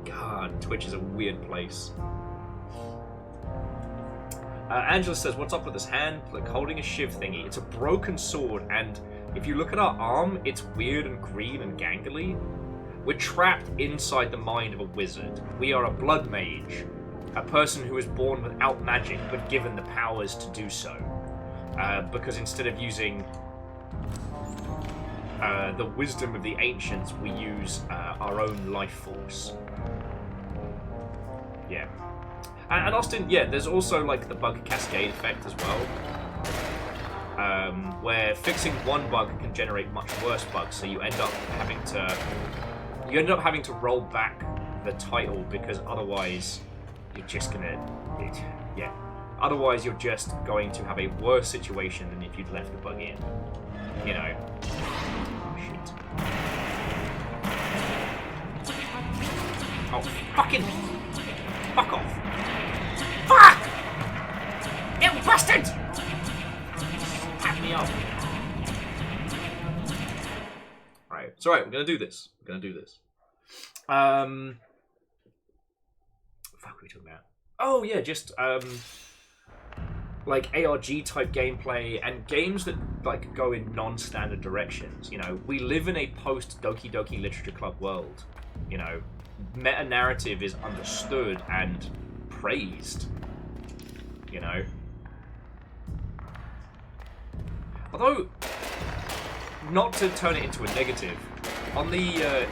God, Twitch is a weird place. Angela says, what's up with this hand? Like holding a shiv thingy. It's a broken sword, and if you look at our arm, it's weird and green and gangly. We're trapped inside the mind of a wizard. We are a blood mage, a person who is born without magic, but given the powers to do so. Because instead of using the wisdom of the ancients, we use our own life force. Yeah. And Austin, yeah, there's also like the bug cascade effect as well, where fixing one bug can generate much worse bugs, so you end up having to roll back the title, because otherwise you're just gonna, yeah. Otherwise you're just going to have a worse situation than if you'd left the bug in. You know. Oh shit. Oh fucking fuck off. Fuck! You bastard! Tap me up. Alright, it's alright, we're gonna do this. Fuck, what are we talking about? Oh yeah, just like ARG type gameplay and games that like go in non-standard directions. You know, we live in a post Doki Doki Literature Club world. You know, meta narrative is understood and praised. You know, Although, not to turn it into a negative, on the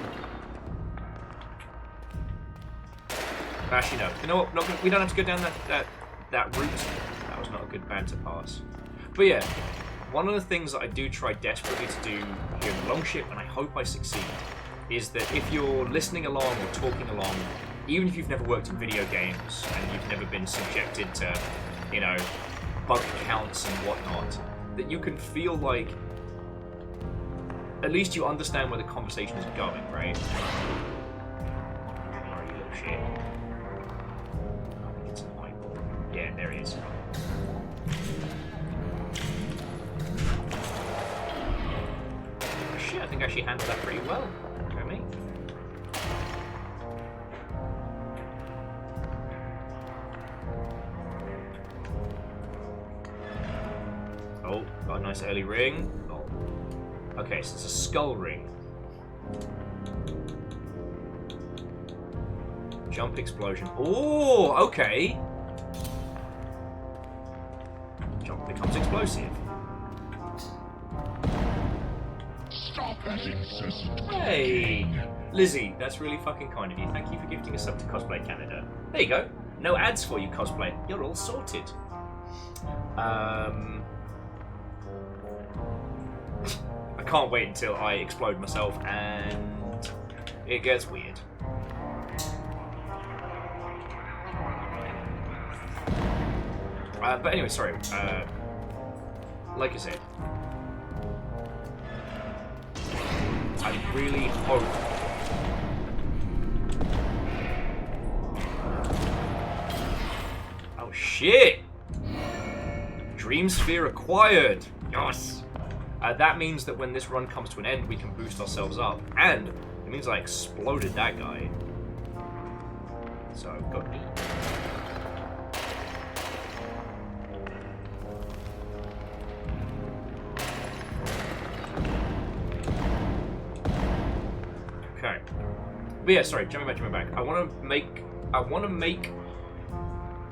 actually no. You know what? We don't have to go down that route. That was not a good banter pass. But yeah, one of the things that I do try desperately to do here in Longship, and I hope I succeed, is that if you're listening along or talking along, even if you've never worked in video games and you've never been subjected to, you know, bug counts and whatnot, that you can feel like at least you understand where the conversation is going, right? Oh, you little shit. I think it's an eyeball. Yeah, there he is. Oh shit, I think I actually handled that pretty well. Go me. Oh, got a nice early ring. Oh. Okay, so it's a skull ring. Jump explosion. Oh, okay. Jump becomes explosive. Hey, Lizzie, that's really fucking kind of you. Thank you for gifting us up to Cosplay Canada. There you go. No ads for you, cosplay. You're all sorted. I can't wait until I explode myself and it gets weird. But anyway, sorry. Like I said, I really hope oh shit! Dream Sphere acquired! Yes! That means that when this run comes to an end, we can boost ourselves up. And it means I exploded that guy. So, got me. Okay. But yeah, sorry, jumping back. I want to make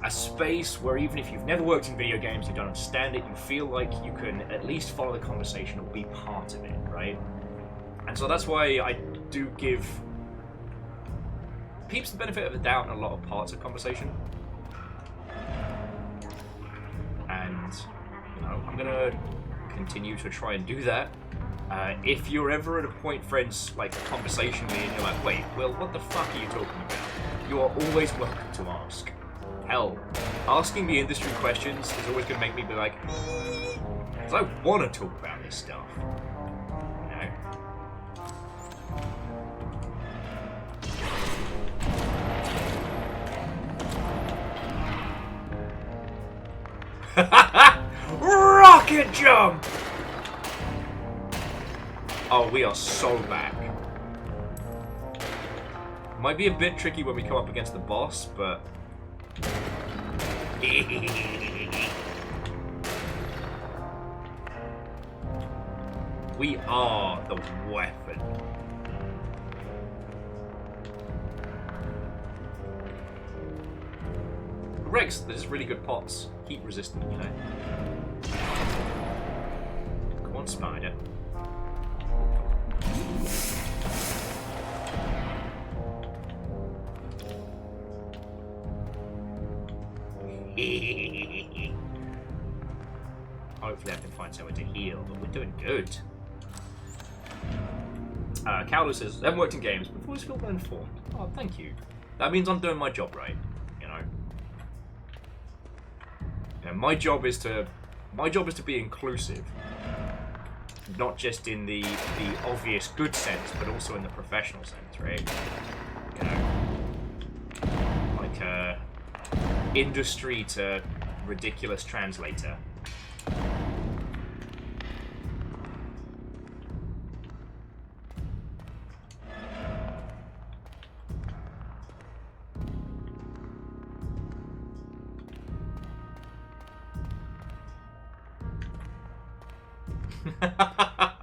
a space where even if you've never worked in video games, you don't understand it, you feel like you can at least follow the conversation or be part of it, right? And so that's why I do give peeps the benefit of the doubt in a lot of parts of conversation. And, you know, I'm gonna continue to try and do that. If you're ever at a point, friends, like conversationally, and you're like, wait, well, what the fuck are you talking about? You are always welcome to ask. Hell, asking me industry questions is always going to make me be like, because I want to talk about this stuff. You know? Rocket jump! Oh, we are so back. Might be a bit tricky when we come up against the boss, but we are the weapon. Rex, there's really good pots. Heat resistant, you know. Come on, spider. Hopefully I can find somewhere to heal, but we're doing good. Cowler says, I haven't worked in games, but always feel well informed. Oh, thank you. That means I'm doing my job right, you know. And my job is to be inclusive. Not just in the obvious good sense, but also in the professional sense, right? You know. Like industry to ridiculous translator.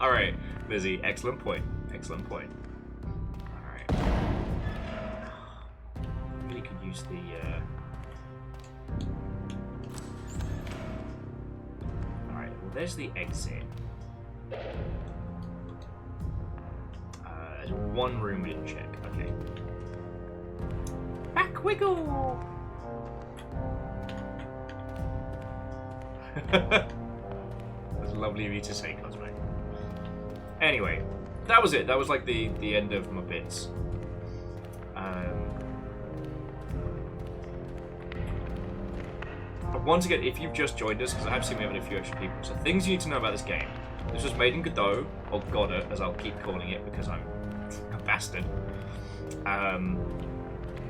Alright, Lizzie, excellent point. Excellent point. Alright. Really could use the Alright, Well, there's the exit. There's one room we didn't check. Okay. Back wiggle! That's lovely of you to say, Cosmo. Anyway, that was it. That was like the end of my bits. But once again, if you've just joined us, because I have seen we have a few extra people, so things you need to know about this game. This was made in Godot, or Godot, as I'll keep calling it because I'm a bastard.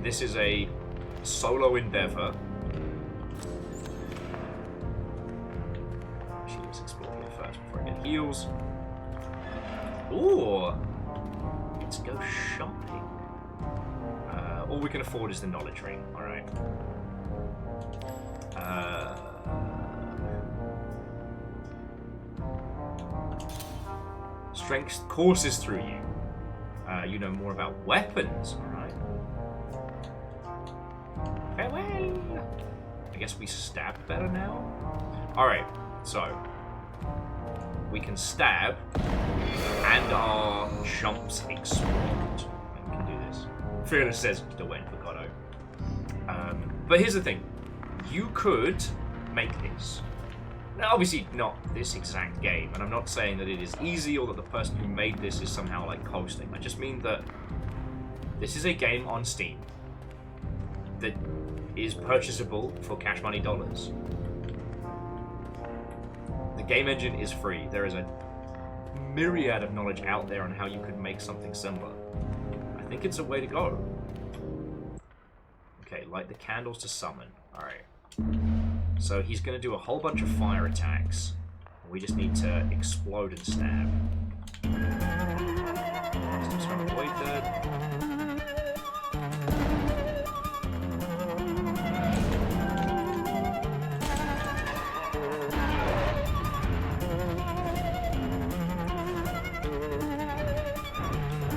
This is a solo endeavor. Actually, let's explore here first before I get heals. Ooh! Let's go shopping. All we can afford is the knowledge ring, alright. Strength courses through you. You know more about weapons, alright. Farewell! I guess we stab better now? Alright, so we can stab and our jumps explode. We can do this. Fearless says still waiting for Godot. But here's the thing. You could make this. Now, obviously not this exact game, and I'm not saying that it is easy or that the person who made this is somehow like coasting. I just mean that this is a game on Steam that is purchasable for cash money dollars. The game engine is free. There is a myriad of knowledge out there on how you could make something similar. I think it's a way to go. Okay, light the candles to summon. Alright. So he's going to do a whole bunch of fire attacks. We just need to explode and stab. Just trying to avoid that.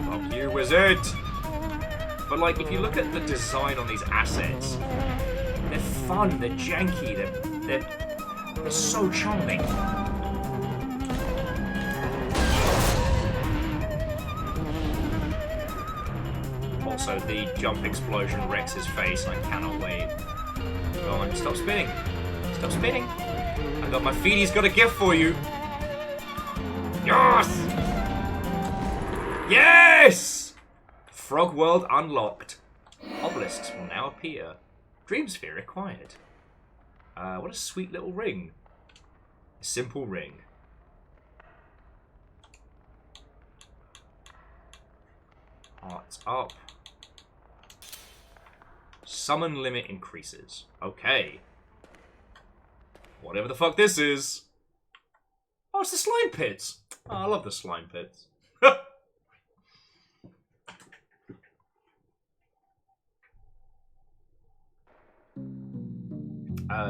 Fuck you, wizard! But like, if you look at the design on these assets, they're fun, they're janky, they're so charming. Also, the jump explosion wrecks his face, and I cannot wait. Go on, stop spinning. Stop spinning. I got my feet, he's got a gift for you. Yes! Yes! Frog World unlocked. Obelisks will now appear. Dream Sphere acquired. What a sweet little ring. A simple ring. Hearts up. Summon limit increases. Okay. Whatever the fuck this is. Oh, it's the slime pits. Oh, I love the slime pits.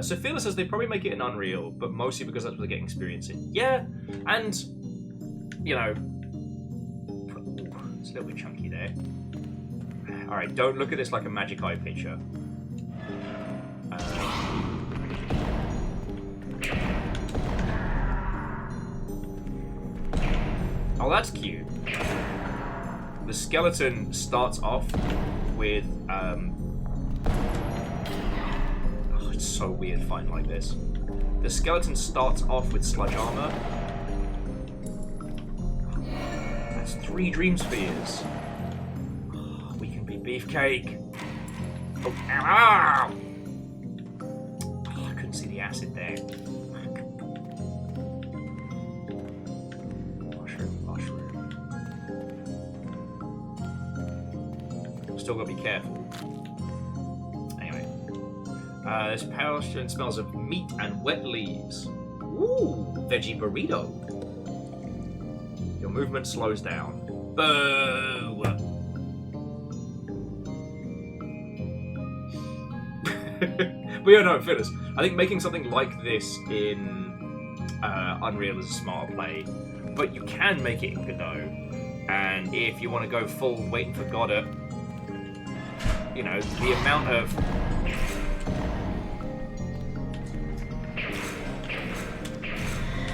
So Fearless says they probably make it in Unreal, but mostly because that's what they're getting experience in. Yeah, and, you know, it's a little bit chunky there. Alright, don't look at this like a Magic Eye picture. Oh, that's cute. The skeleton starts off with, it's so weird fighting like this. The skeleton starts off with sludge armor. That's 3 dream spheres. Oh, we can be beefcake. Oh, ow! Oh, I couldn't see the acid there. Mushroom, mushroom. Still gotta be careful. This potion smells of meat and wet leaves. Ooh, veggie burrito. Your movement slows down. Boo! But yeah, no, Phyllis, I think making something like this in Unreal is a smarter play. But you can make it in Godot. And if you want to go full waiting for Godot, you know, the amount of...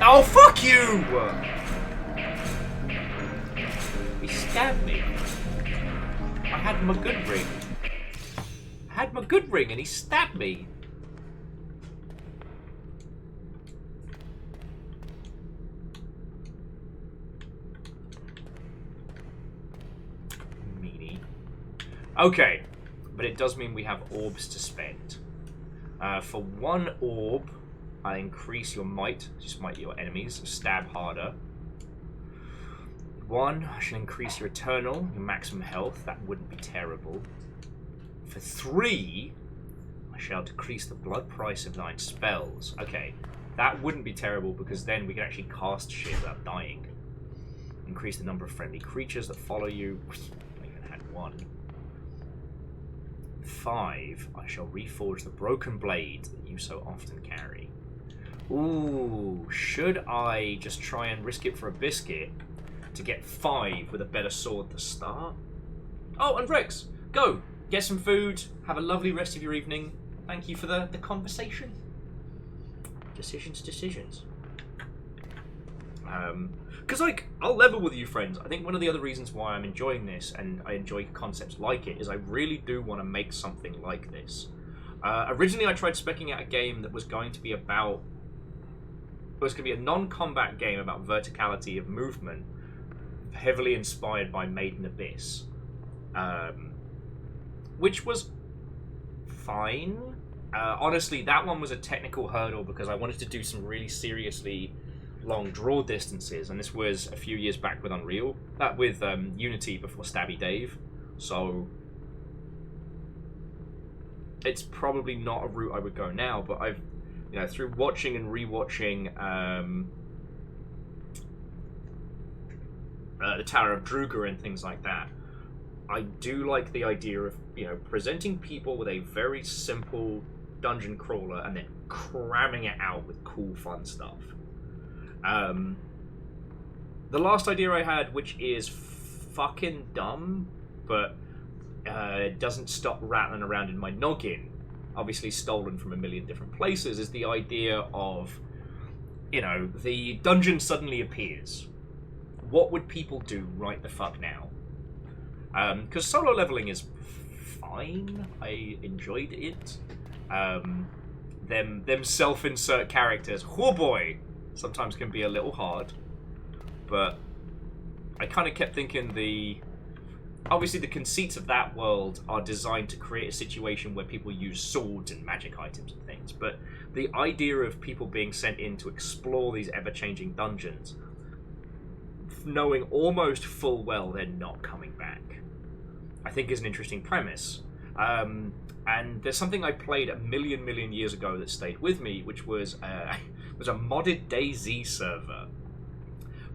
Oh, fuck you! He stabbed me. I had my good ring. I had my good ring and he stabbed me. Meanie. Okay, but it does mean we have orbs to spend. For 1 orb, I increase your might, just smite your enemies, stab harder. 1, I shall increase your eternal, your maximum health, that wouldn't be terrible. For 3, I shall decrease the blood price of 9 spells. Okay, that wouldn't be terrible because then we can actually cast shit without dying. Increase the number of friendly creatures that follow you. I even had 1. 5, I shall reforge the broken blade that you so often carry. Ooh, should I just try and risk it for a biscuit to get 5 with a better sword to start? Oh, and Rex, go! Get some food, have a lovely rest of your evening. Thank you for the conversation. Decisions. Because, like, I'll level with you, friends. I think one of the other reasons why I'm enjoying this, and I enjoy concepts like it, is I really do want to make something like this. Originally, I tried speccing out a game that was going to be about... It was going to be a non-combat game about verticality of movement, heavily inspired by Maiden Abyss. Which was fine. Honestly, that one was a technical hurdle because I wanted to do some really seriously long draw distances, and this was a few years back with Unreal, with Unity before Stabby Dave, so it's probably not a route I would go now, but I've, you know, through watching and rewatching the Tower of Druga and things like that, I do like the idea of, you know, presenting people with a very simple dungeon crawler and then cramming it out with cool, fun stuff. The last idea I had, which is fucking dumb, but it doesn't stop rattling around in my noggin, obviously stolen from a million different places, is the idea of, you know, the dungeon suddenly appears. What would people do right the fuck now? Because solo leveling is fine. I enjoyed it. Them self-insert characters, oh boy, sometimes can be a little hard. But I kind of kept thinking obviously the conceits of that world are designed to create a situation where people use swords and magic items and things. But the idea of people being sent in to explore these ever-changing dungeons, knowing almost full well they're not coming back, I think is an interesting premise. And there's something I played a million years ago that stayed with me, which was a modded DayZ server.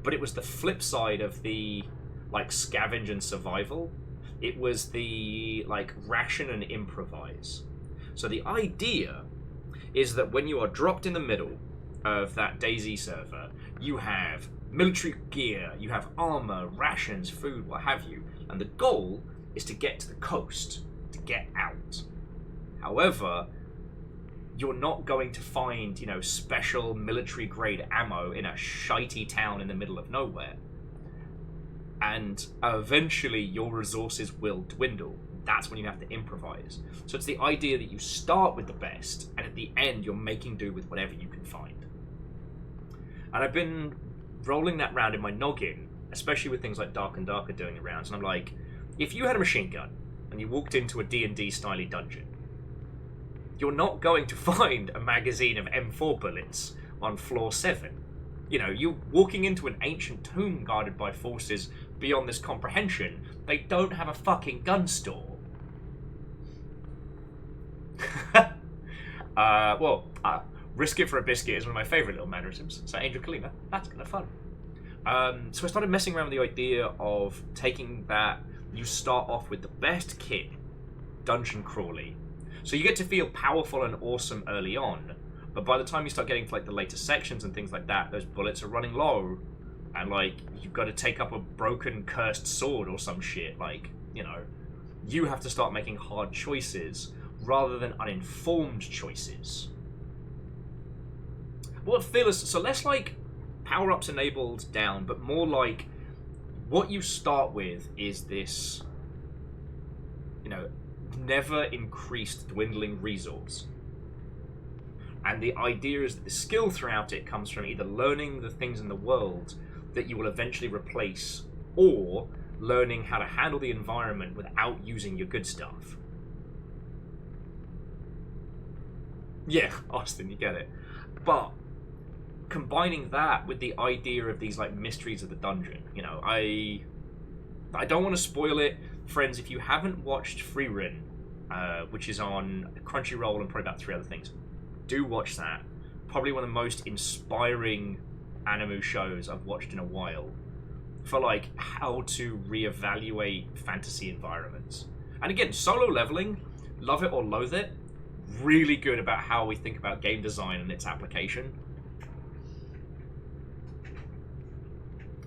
But it was the flip side of the, like, scavenge and survival. It was the, like, ration and improvise. So the idea is that when you are dropped in the middle of that DayZ server, you have military gear, you have armor, rations, food, what have you, and the goal is to get to the coast, to get out. However, you're not going to find, you know, special military grade ammo in a shitey town in the middle of nowhere. And eventually your resources will dwindle. That's when you have to improvise. So it's the idea that you start with the best, and at the end you're making do with whatever you can find. And I've been rolling that round in my noggin, especially with things like Dark and Darker doing the rounds, and I'm like, if you had a machine gun and you walked into a D&D styly dungeon, you're not going to find a magazine of M4 bullets on floor 7. You know, you're walking into an ancient tomb guarded by forces beyond this comprehension. They don't have a fucking gun store. Risk it for a biscuit is one of my favourite little mannerisms. So Angel Kalina, that's kind of fun. So I started messing around with the idea of taking that, you start off with the best kit, dungeon crawly. So you get to feel powerful and awesome early on, but by the time you start getting to, like, the later sections and things like that, those bullets are running low, and, like, you've got to take up a broken, cursed sword or some shit. Like, you know, you have to start making hard choices rather than uninformed choices. Well, so less like power-ups enabled down, but more like what you start with is this, you know, never increased dwindling resource. And the idea is that the skill throughout it comes from either learning the things in the world that you will eventually replace, or learning how to handle the environment without using your good stuff. Yeah, Austin, you get it. But combining that with the idea of these like mysteries of the dungeon, you know, I don't want to spoil it, friends. If you haven't watched Freerun, which is on Crunchyroll and probably about 3 other things, do watch that. Probably one of the most inspiring anime shows I've watched in a while for like how to reevaluate fantasy environments. And again, solo leveling, love it or loathe it, really good about how we think about game design and its application.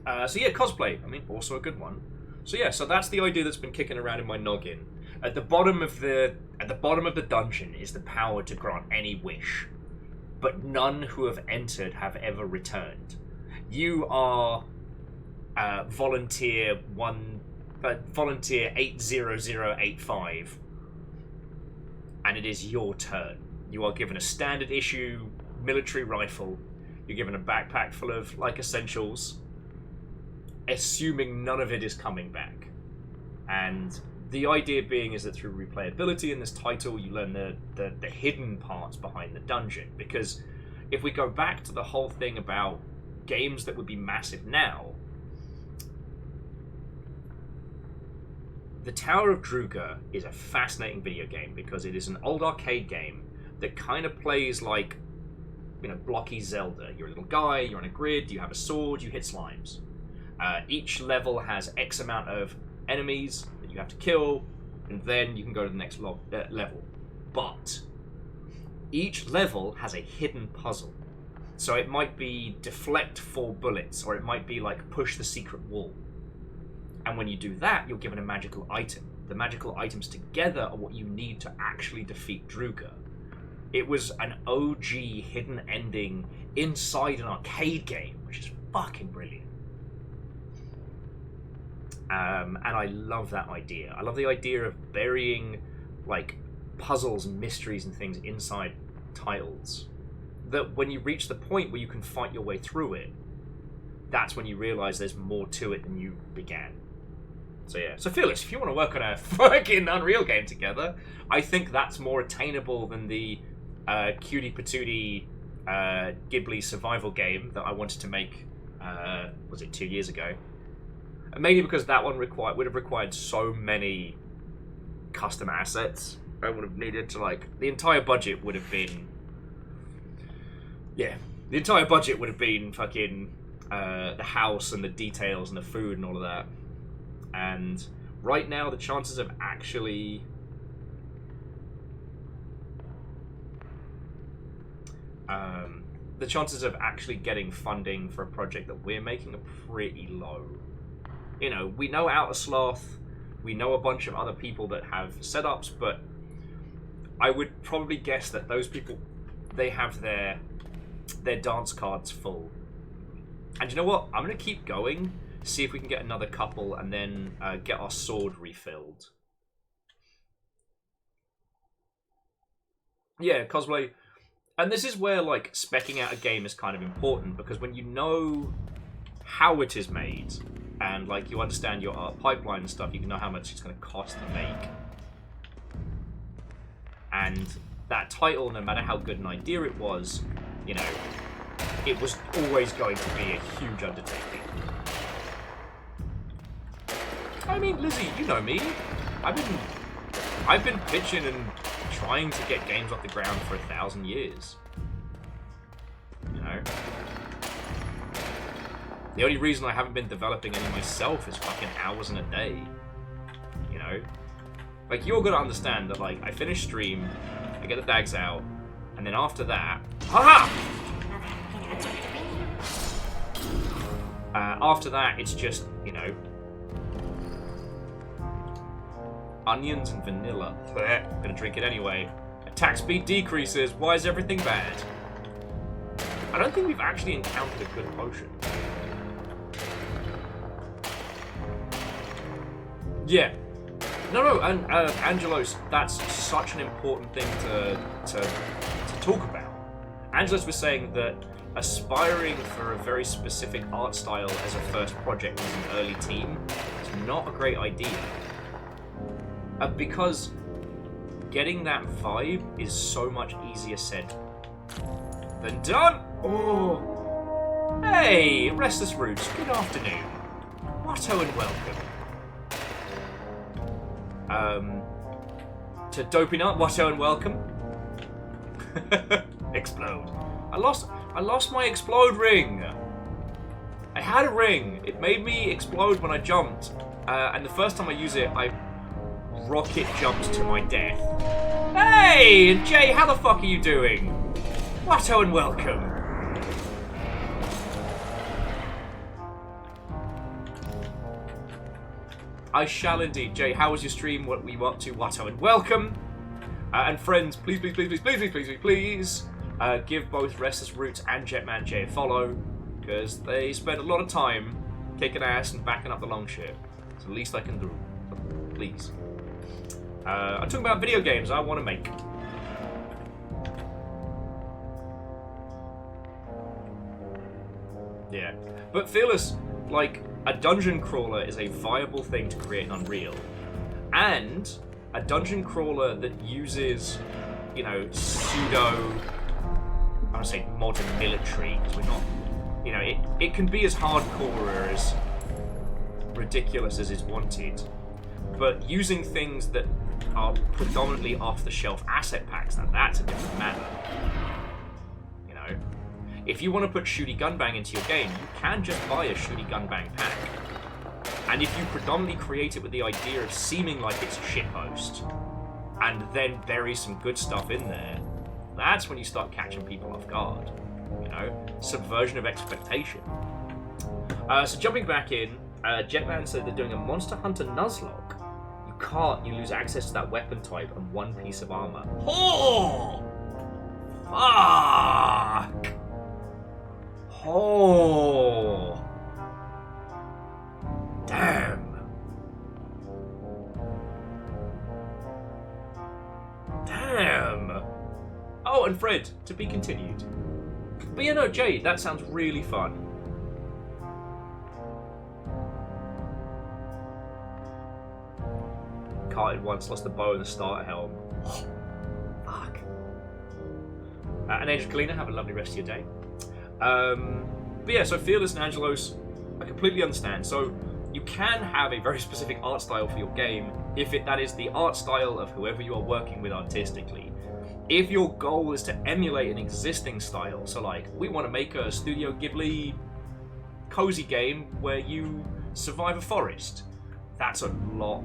So yeah, cosplay, I mean, also a good one. So yeah, so that's the idea that's been kicking around in my noggin. At the bottom of the dungeon is the power to grant any wish, but none who have entered have ever returned. You are volunteer 80085, and it is your turn. You are given a standard issue military rifle. You're given a backpack full of like essentials, assuming none of it is coming back. And the idea being is that through replayability in this title, you learn the hidden parts behind the dungeon. Because if we go back to the whole thing about games that would be massive now, the Tower of Druga is a fascinating video game because it is an old arcade game that kind of plays like, you know, blocky Zelda. You're a little guy, you're on a grid, you have a sword, you hit slimes. Each level has X amount of enemies that you have to kill, and then you can go to the next level. But each level has a hidden puzzle. So it might be deflect 4 bullets, or it might be like push the secret wall. And when you do that, you're given a magical item. The magical items together are what you need to actually defeat Druga. It was an OG hidden ending inside an arcade game, which is fucking brilliant. And I love that idea. I love the idea of burying like puzzles and mysteries and things inside titles. That when you reach the point where you can fight your way through it, that's when you realise there's more to it than you began. So yeah. So Felix, if you want to work on a fucking Unreal game together, I think that's more attainable than the cutie patootie Ghibli survival game that I wanted to make, was it 2 years ago? Mainly because that one would have required so many custom assets. I would have needed to, like, the entire budget would have been, yeah, the entire budget would have been fucking the house and the details and the food and all of that. And right now, the chances of actually getting funding for a project that we're making are pretty low. You know, we know Outer Sloth, we know a bunch of other people that have setups, but I would probably guess that those people, they have their dance cards full. And you know what? I'm going to keep going, see if we can get another couple, and then get our sword refilled. Yeah, cosplay. And this is where, like, speccing out a game is kind of important, because when you know how it is made, and, like, you understand your art pipeline and stuff, you can know how much it's going to cost to make. And that title, no matter how good an idea it was, you know, it was always going to be a huge undertaking. I mean, Lizzie, you know me. I've been pitching and trying to get games off the ground for 1,000 years. You know? The only reason I haven't been developing any myself is fucking hours in a day. You know? Like, you're gonna understand that, like, I finish stream, I get the dags out, and then after that... Haha! After that, it's just, you know... onions and vanilla. Gonna drink it anyway. Attack speed decreases. Why is everything bad? I don't think we've actually encountered a good potion. Yeah. No, and Angelos, that's such an important thing to talk about. Angelos was saying that aspiring for a very specific art style as a first project as an early team is not a great idea. Because getting that vibe is so much easier said than done. Oh, hey, Restless Roots, good afternoon. Watto and welcome. To Dopey Nut, Watto and welcome. Explode. I lost my explode ring. I had a ring. It made me explode when I jumped. And the first time I use it, I rocket jumped to my death. Hey, Jay, how the fuck are you doing? Watto and welcome. I shall indeed. Jay, how was your stream? What were you up to? Watto and welcome. And friends, please, give both Restless Roots and Jetman Jay a follow, because they spend a lot of time kicking ass and backing up the Longship. It's the least I can do. So please. I'm talking about video games I want to make. Yeah. But Fearless, like, a dungeon crawler is a viable thing to create in Unreal. And a dungeon crawler that uses, you know, pseudo, I would say modern military, because we're not, you know, it can be as hardcore or as ridiculous as is wanted. But using things that are predominantly off-the-shelf asset packs, now that's a different matter. You know? If you want to put Shooty Gunbang into your game, you can just buy a Shooty Gunbang pack. And if you predominantly create it with the idea of seeming like it's a shitpost, and then bury some good stuff in there, that's when you start catching people off guard. You know? Subversion of expectation. So jumping back in, Jetman said they're doing a Monster Hunter Nuzlocke. You can't, you lose access to that weapon type and one piece of armor. Oh! Fuck! Oh! Damn! Damn! Oh, and Fred, to be continued. But yeah, no, Jay, that sounds really fun. Carted once, lost the bow and the starter helm. Oh, fuck. And Angel Kalina, have a lovely rest of your day. But yeah, so Fearless and Angelos, I completely understand. So you can have a very specific art style for your game if that is the art style of whoever you are working with artistically. If your goal is to emulate an existing style, so like, we want to make a Studio Ghibli cozy game where you survive a forest, that's a lot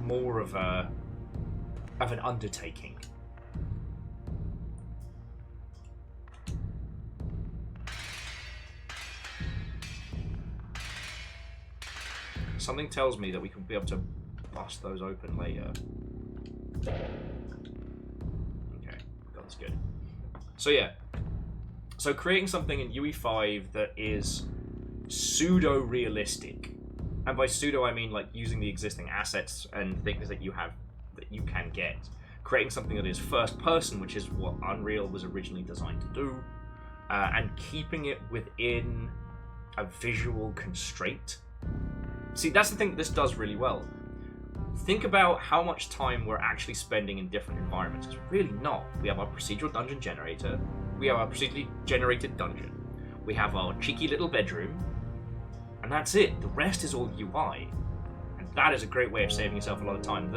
more of an undertaking. Something tells me that we can be able to bust those open later. Okay, that's good. So yeah, so creating something in UE5 that is pseudo-realistic, and by pseudo I mean like using the existing assets and things that you have that you can get. Creating something that is first person, which is what Unreal was originally designed to do, and keeping it within a visual constraint. See, that's the thing that this does really well. Think about how much time we're actually spending in different environments. It's really not. We have our procedural dungeon generator. We have our procedurally generated dungeon. We have our cheeky little bedroom. And that's it. The rest is all UI. And that is a great way of saving yourself a lot of time.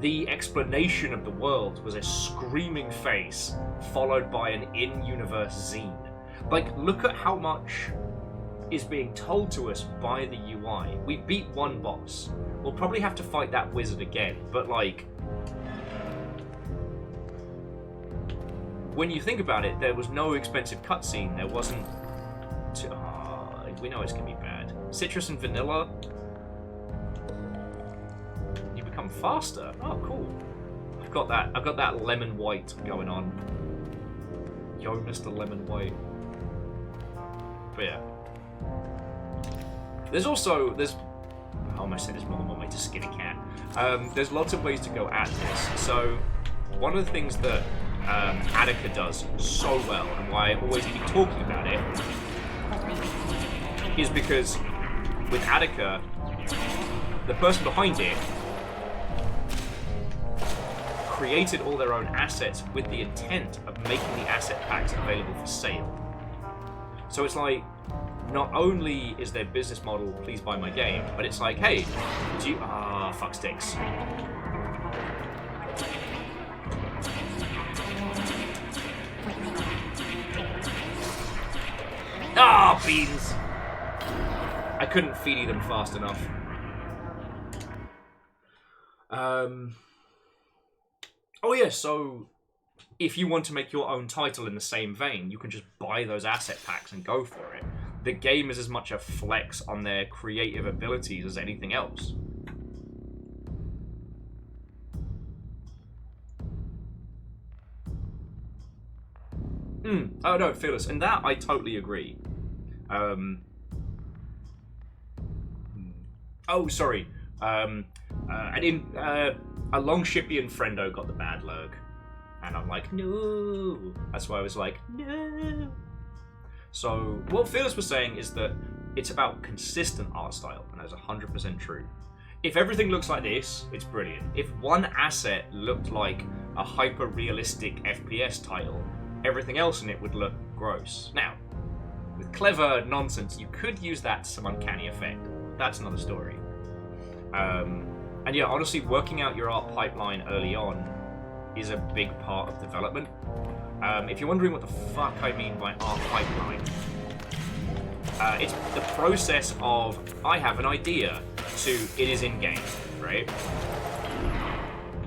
The explanation of the world was a screaming face followed by an in-universe zine. Like, look at how much is being told to us by the UI. We beat one boss. We'll probably have to fight that wizard again, but like, when you think about it, there was no expensive cutscene. There wasn't. We know it's gonna be bad. Citrus and vanilla. You become faster. Oh, cool. I've got that lemon white going on. Yo, Mr. Lemon White. But yeah. There's I almost said there's more than one way to skin a cat. There's lots of ways to go at this. So, one of the things that Attica does so well, and why I always keep talking about it, is because with Attica, the person behind it created all their own assets with the intent of making the asset packs available for sale. So it's like, not only is their business model, please buy my game, but it's like, hey, do you... fuck sticks. Beans! I couldn't feed them fast enough. Oh yeah, so if you want to make your own title in the same vein, you can just buy those asset packs and go for it. The game is as much a flex on their creative abilities as anything else. Oh no, Fearless. And that I totally agree. Oh, sorry. A Longshipian friendo got the bad lurg. And I'm like, no. That's why I was like, no. So, what Fearless was saying is that it's about consistent art style, and that's 100% true. If everything looks like this, it's brilliant. If one asset looked like a hyper-realistic FPS title, everything else in it would look gross. Now, with clever nonsense, you could use that to some uncanny effect. That's another story. And yeah, honestly, working out your art pipeline early on is a big part of development. If you're wondering what the fuck I mean by art pipeline, it's the process of, I have an idea, to it is in-game, right?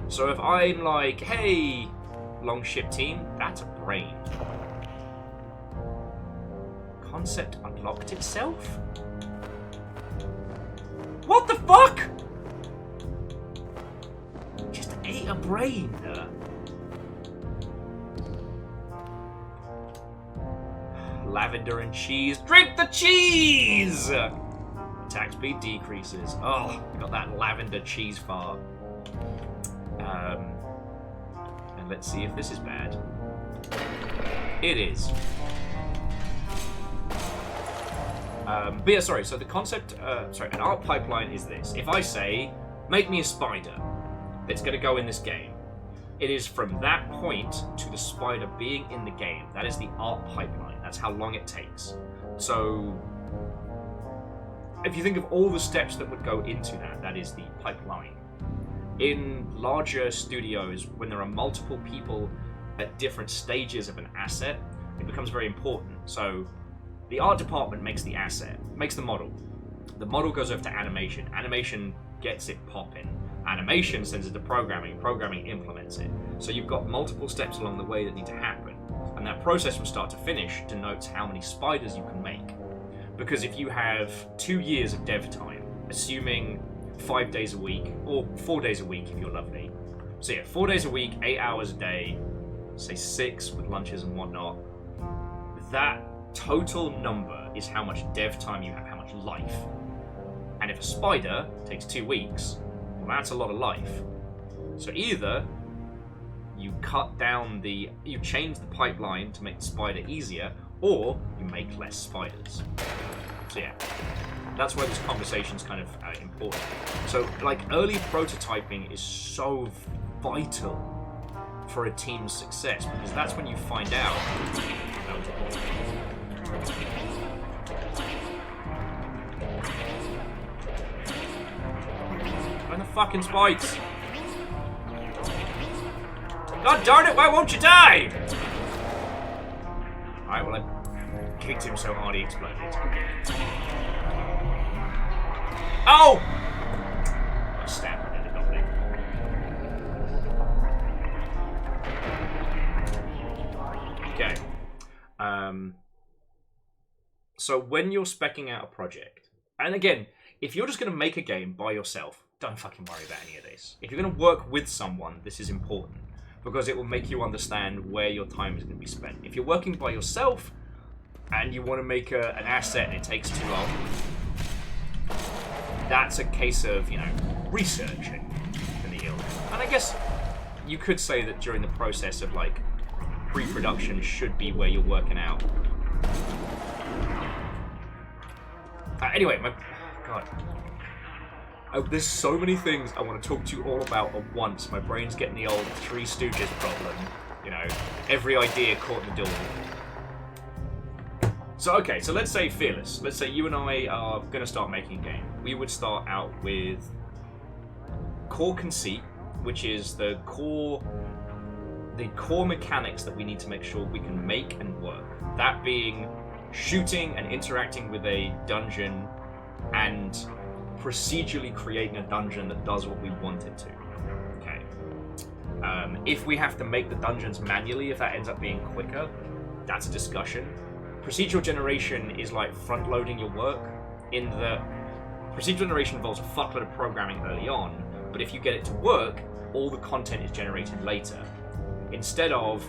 So if I'm like, hey, Longship team, that's a brain. Concept unlocked itself? What the fuck? Just ate a brain. Lavender and cheese. Drink the cheese! Attack speed decreases. Oh, I got that lavender cheese fart. And let's see if this is bad. It is. But yeah, sorry, so the concept, an art pipeline is this. If I say, make me a spider that's going to go in this game, it is from that point to the spider being in the game. That is the art pipeline. That's how long it takes. So, if you think of all the steps that would go into that, that is the pipeline. In larger studios, when there are multiple people at different stages of an asset, it becomes very important. So, the art department makes the asset, makes the model. The model goes over to animation. Animation gets it popping. Animation sends it to programming. Programming implements it. So you've got multiple steps along the way that need to happen. And that process from start to finish denotes how many spiders you can make. Because if you have 2 years of dev time, assuming 5 days a week, or 4 days a week if you're lovely. So yeah, 4 days a week, 8 hours a day, say 6 with lunches and whatnot. That total number is how much dev time you have, how much life. And if a spider takes 2 weeks, well, that's a lot of life. So either you you change the pipeline to make the spider easier, or you make less spiders. So yeah, that's why this conversation's kind of important. So like early prototyping is so vital for a team's success, because that's when you find out. Find the fucking spikes. God darn it, why won't you die? Alright, well I kicked him so hard he exploded. Oh! I stabbed him in the building. Okay. So when you're speccing out a project, and again, if you're just going to make a game by yourself, don't fucking worry about any of this. If you're going to work with someone, this is important. because it will make you understand where your time is going to be spent. If you're working by yourself and you want to make an asset and it takes too long, that's a case of, you know, researching in the illness. And I guess you could say that during the process of, like, pre-production should be where you're working out. Anyway, God. There's so many things I want to talk to you all about at once. My brain's getting the old Three Stooges problem. You know, every idea caught in the door. So, okay, so let's say Fearless. Let's say you and I are going to start making a game. We would start out with core conceit, which is the core mechanics that we need to make sure we can make and work. That being shooting and interacting with a dungeon and procedurally creating a dungeon that does what we want it to. Okay. If we have to make the dungeons manually, if that ends up being quicker, that's a discussion. Procedural generation is like front-loading your work, in that procedural generation involves a fuckload of programming early on, but if you get it to work, all the content is generated later. Instead of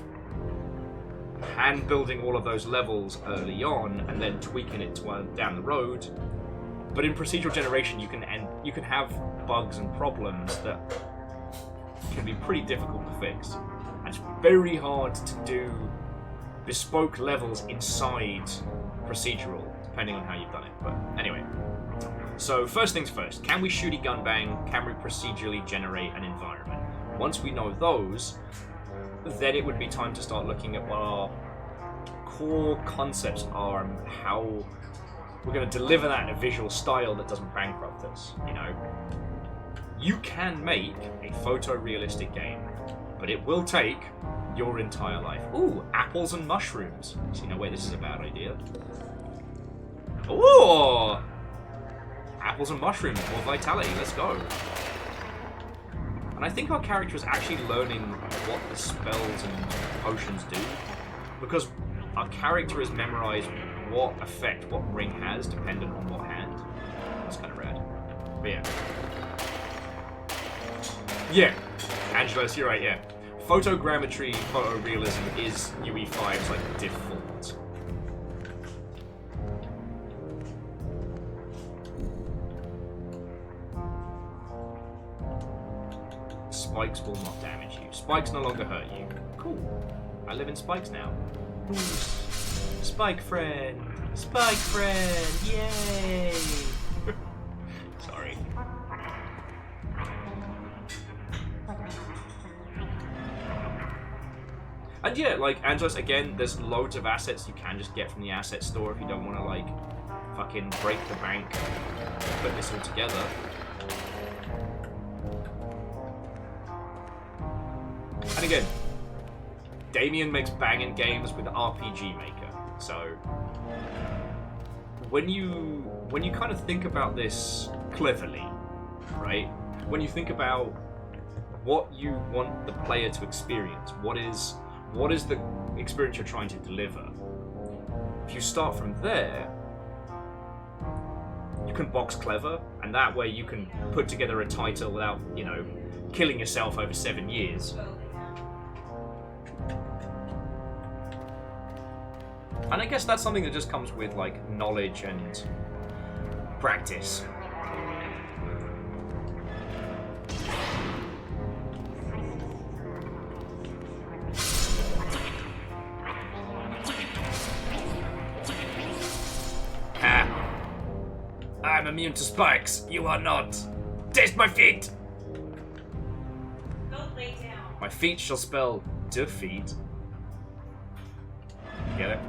hand-building all of those levels early on and then tweaking it down the road. But in procedural generation, you can have bugs and problems that can be pretty difficult to fix. And it's very hard to do bespoke levels inside procedural, depending on how you've done it. But anyway, so first things first, can we shooty gun bang? Can we procedurally generate an environment? Once we know those, then it would be time to start looking at what our core concepts are and how we're going to deliver that in a visual style that doesn't bankrupt us. You know, you can make a photorealistic game, but it will take your entire life. Ooh, apples and mushrooms. So you know where this is a bad idea. Ooh, apples and mushrooms, more vitality. Let's go. And I think our character is actually learning what the spells and potions do, because our character has memorized what effect what ring has, dependent on what hand. That's kind of rad. But yeah, Angelos, you're right. Yeah, photogrammetry, photorealism is UE5's like default. Spikes will not damage you. Spikes no longer hurt you. Cool. I live in spikes now. Ooh. Spike friend! Spike friend! Yay! Sorry. And yeah, like, Angelos, again, there's loads of assets you can just get from the asset store if you don't want to, like, fucking break the bank and put this all together. And again, Damien makes banging games with RPG Maker. So when you kind of think about this cleverly, right? When you think about what you want the player to experience, what is the experience you're trying to deliver? If you start from there, you can box clever, and that way you can put together a title without, you know, killing yourself over 7 years. And I guess that's something that just comes with, like, knowledge and practice. Ah. I'm immune to spikes. You are not. Taste my feet! Don't lay down. My feet shall spell defeat. Get it?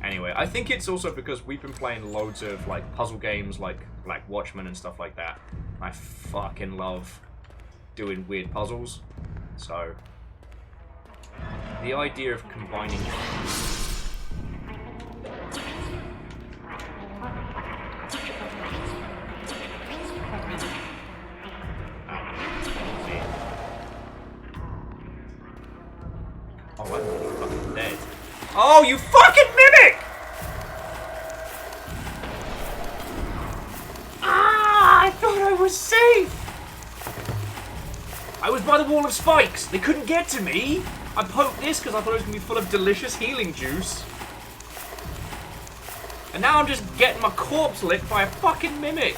Anyway, I think it's also because we've been playing loads of like puzzle games like Black Watchman and stuff like that. I fucking love doing weird puzzles. So the idea of combining oh, I'm really fucking dead. Oh, you fucking mimic! Ah, I thought I was safe! I was by the wall of spikes. They couldn't get to me. I poked this because I thought it was going to be full of delicious healing juice. And now I'm just getting my corpse licked by a fucking mimic.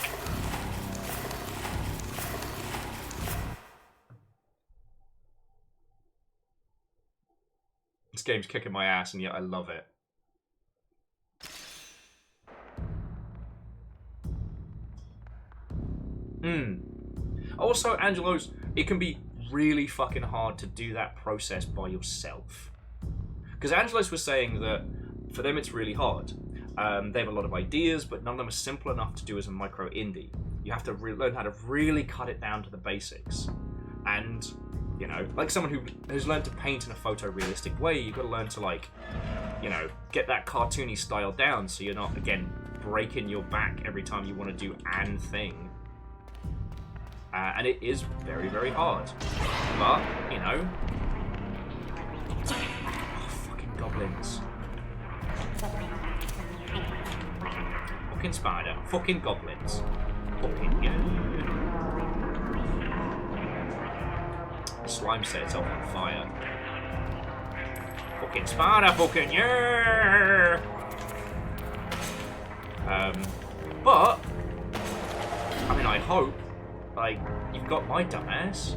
This game's kicking my ass, and yet I love it. Also, Angelos, it can be really fucking hard to do that process by yourself. Because Angelos was saying that for them it's really hard. They have a lot of ideas, but none of them are simple enough to do as a micro indie. You have to learn how to really cut it down to the basics. And, you know, like someone who's learned to paint in a photorealistic way, you've got to learn to, like, you know, get that cartoony style down so you're not, again, breaking your back every time you want to do an thing. And it is very, very hard. But, you know... Oh, fucking goblins. Fucking spider. Fucking goblins. Fucking yeah. The slime set itself on fire. Fucking spider. Fucking yeah. But I mean, I hope, like, you've got my dumbass.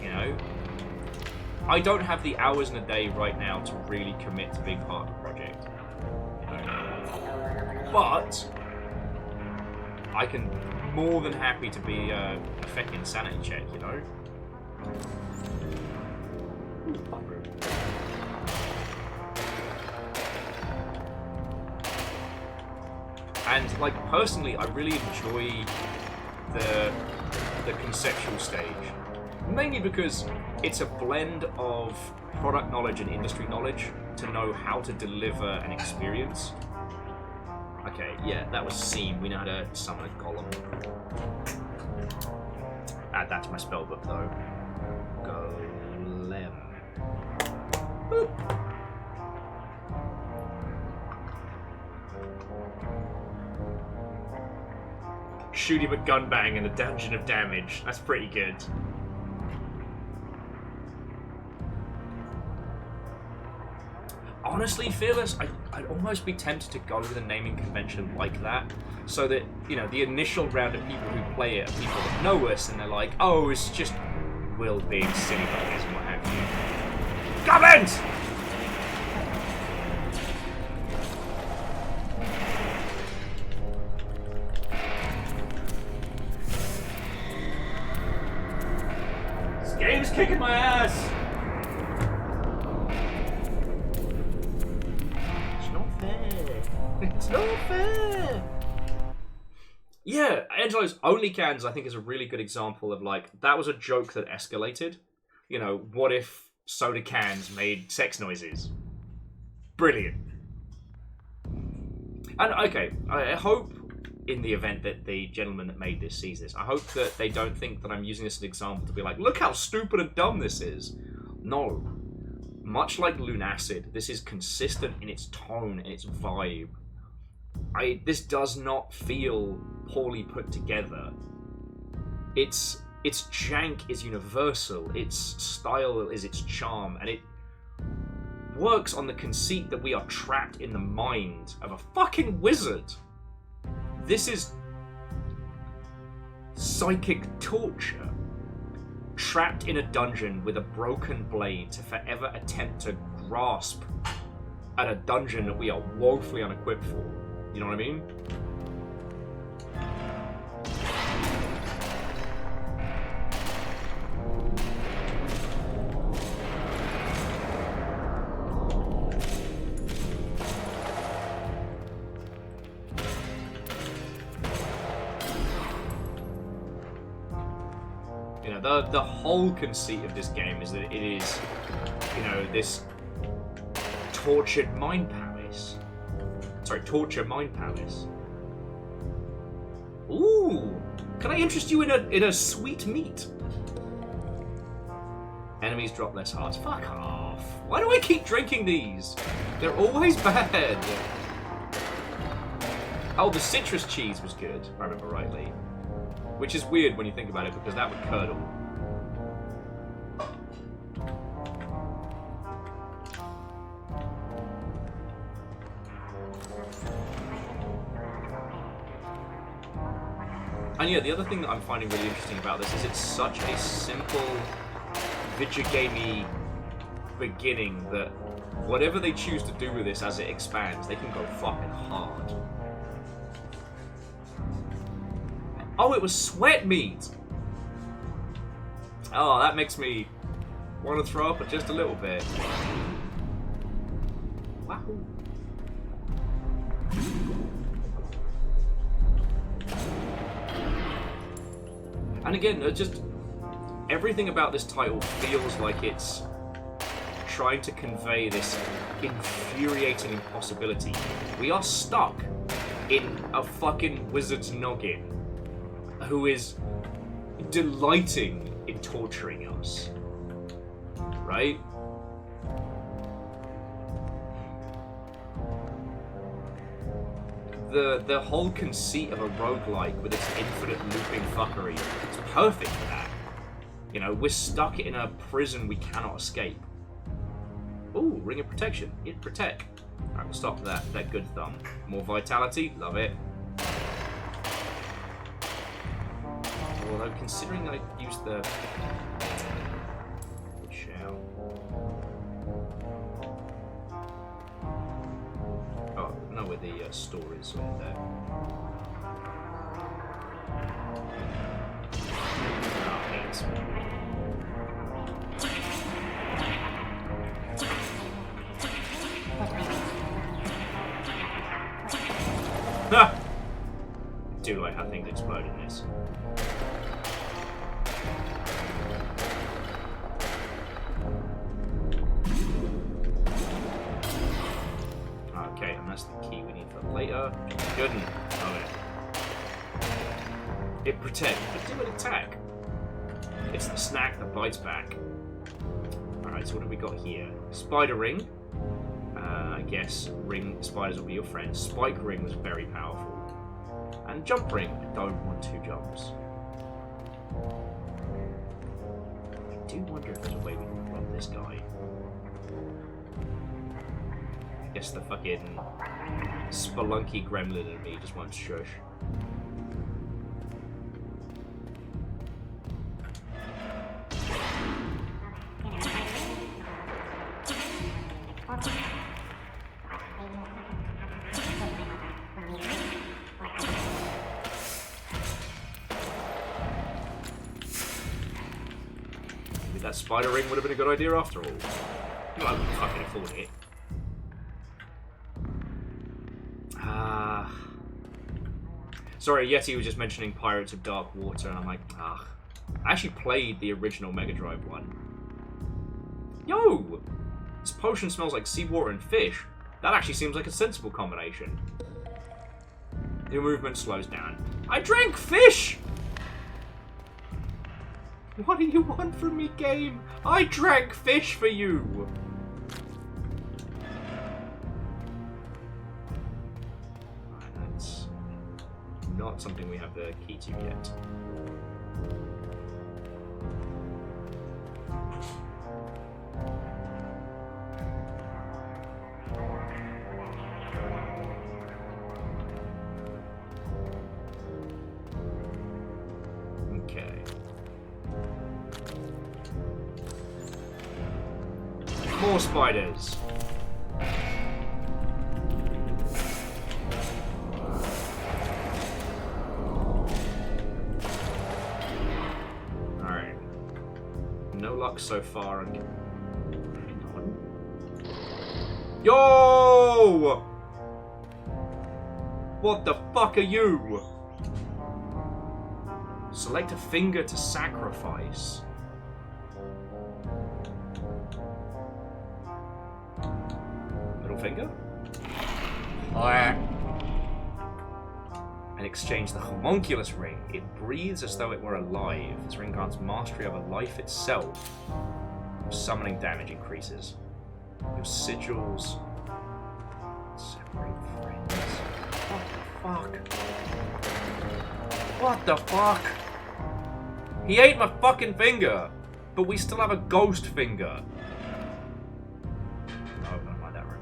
You know, I don't have the hours in a day right now to really commit to being part of the project. But I can more than happy to be a fucking sanity check, you know? And, like, personally, I really enjoy the conceptual stage. Mainly because it's a blend of product knowledge and industry knowledge to know how to deliver an experience. Okay, yeah, that was Seam. We know how to summon a golem. Add that to my spellbook, though. Golem. Boop. Shoot him a gun bang in the Dungeon of Damage. That's pretty good. Honestly, Fearless, I'd almost be tempted to go with a naming convention like that, so that, you know, the initial round of people who play it are people that know us, and they're like, oh, it's just Will being silly buggers and what have you. Goblins! This game's kicking my ass! It's not fair. Yeah, Angelo's Only Cans, I think, is a really good example of, like, that was a joke that escalated. You know, what if soda cans made sex noises? Brilliant. And, okay, I hope, in the event that the gentleman that made this sees this, I hope that they don't think that I'm using this as an example to be like, look how stupid and dumb this is. No. Much like Lunacid, this is consistent in its tone and its vibe. This does not feel poorly put together. Its jank is universal, its style is its charm, and it works on the conceit that we are trapped in the mind of a fucking wizard. This is psychic torture. Trapped in a dungeon with a broken blade to forever attempt to grasp at a dungeon that we are woefully unequipped for. You know what I mean? You know, the whole conceit of this game is that it is, you know, this tortured mind palace. Sorry, torture mind palace. Ooh! Can I interest you in a sweet meat? Enemies drop less hearts. Fuck off. Why do I keep drinking these? They're always bad. Oh, the citrus cheese was good, if I remember rightly. Which is weird when you think about it, because that would curdle. And yeah, the other thing that I'm finding really interesting about this is it's such a simple, video gamey beginning that whatever they choose to do with this as it expands, they can go fucking hard. Oh, it was sweat meat! Oh, that makes me want to throw up just a little bit. Wow. And again, just everything about this title feels like it's trying to convey this infuriating impossibility. We are stuck in a fucking wizard's noggin who is delighting in torturing us. Right? The whole conceit of a roguelike with its infinite looping fuckery is perfect for that. You know, we're stuck in a prison we cannot escape. Ooh, ring of protection. It protect. Alright, we'll stop that good thumb. More vitality, love it. Although considering I used the shell. Oh, I know where the store is right there. Oh, thanks. Ah! I do like how things explode in this. Okay, and that's the key we need for later. Good. Okay. It protect, but do an attack. It's the snack that bites back. Alright, so what have we got here? Spider ring. I guess spiders will be your friend. Spike ring was very powerful. And jump ring. I don't want 2 jumps. I do wonder if there's a way we can rob this guy. I guess the fucking spelunky gremlin in me just won't shush. Maybe that spider ring would have been a good idea after all. No, I wouldn't fucking afford it. Sorry, Yeti was just mentioning Pirates of Dark Water, and I'm like, I actually played the original Mega Drive one. Yo! This potion smells like seawater and fish. That actually seems like a sensible combination. Your movement slows down. I drank fish! What do you want from me, game? I drank fish for you! That's not something we have the key to yet. Okay. More spiders. Alright. No luck so far. Yo! What the fuck are you? Select a finger to sacrifice. Middle finger? And exchange the homunculus ring. It breathes as though it were alive. This ring grants mastery over life itself. Summoning damage increases. Your sigils separate friends. What the fuck? What the fuck? He ate my fucking finger, but we still have a ghost finger. No, I don't like that room.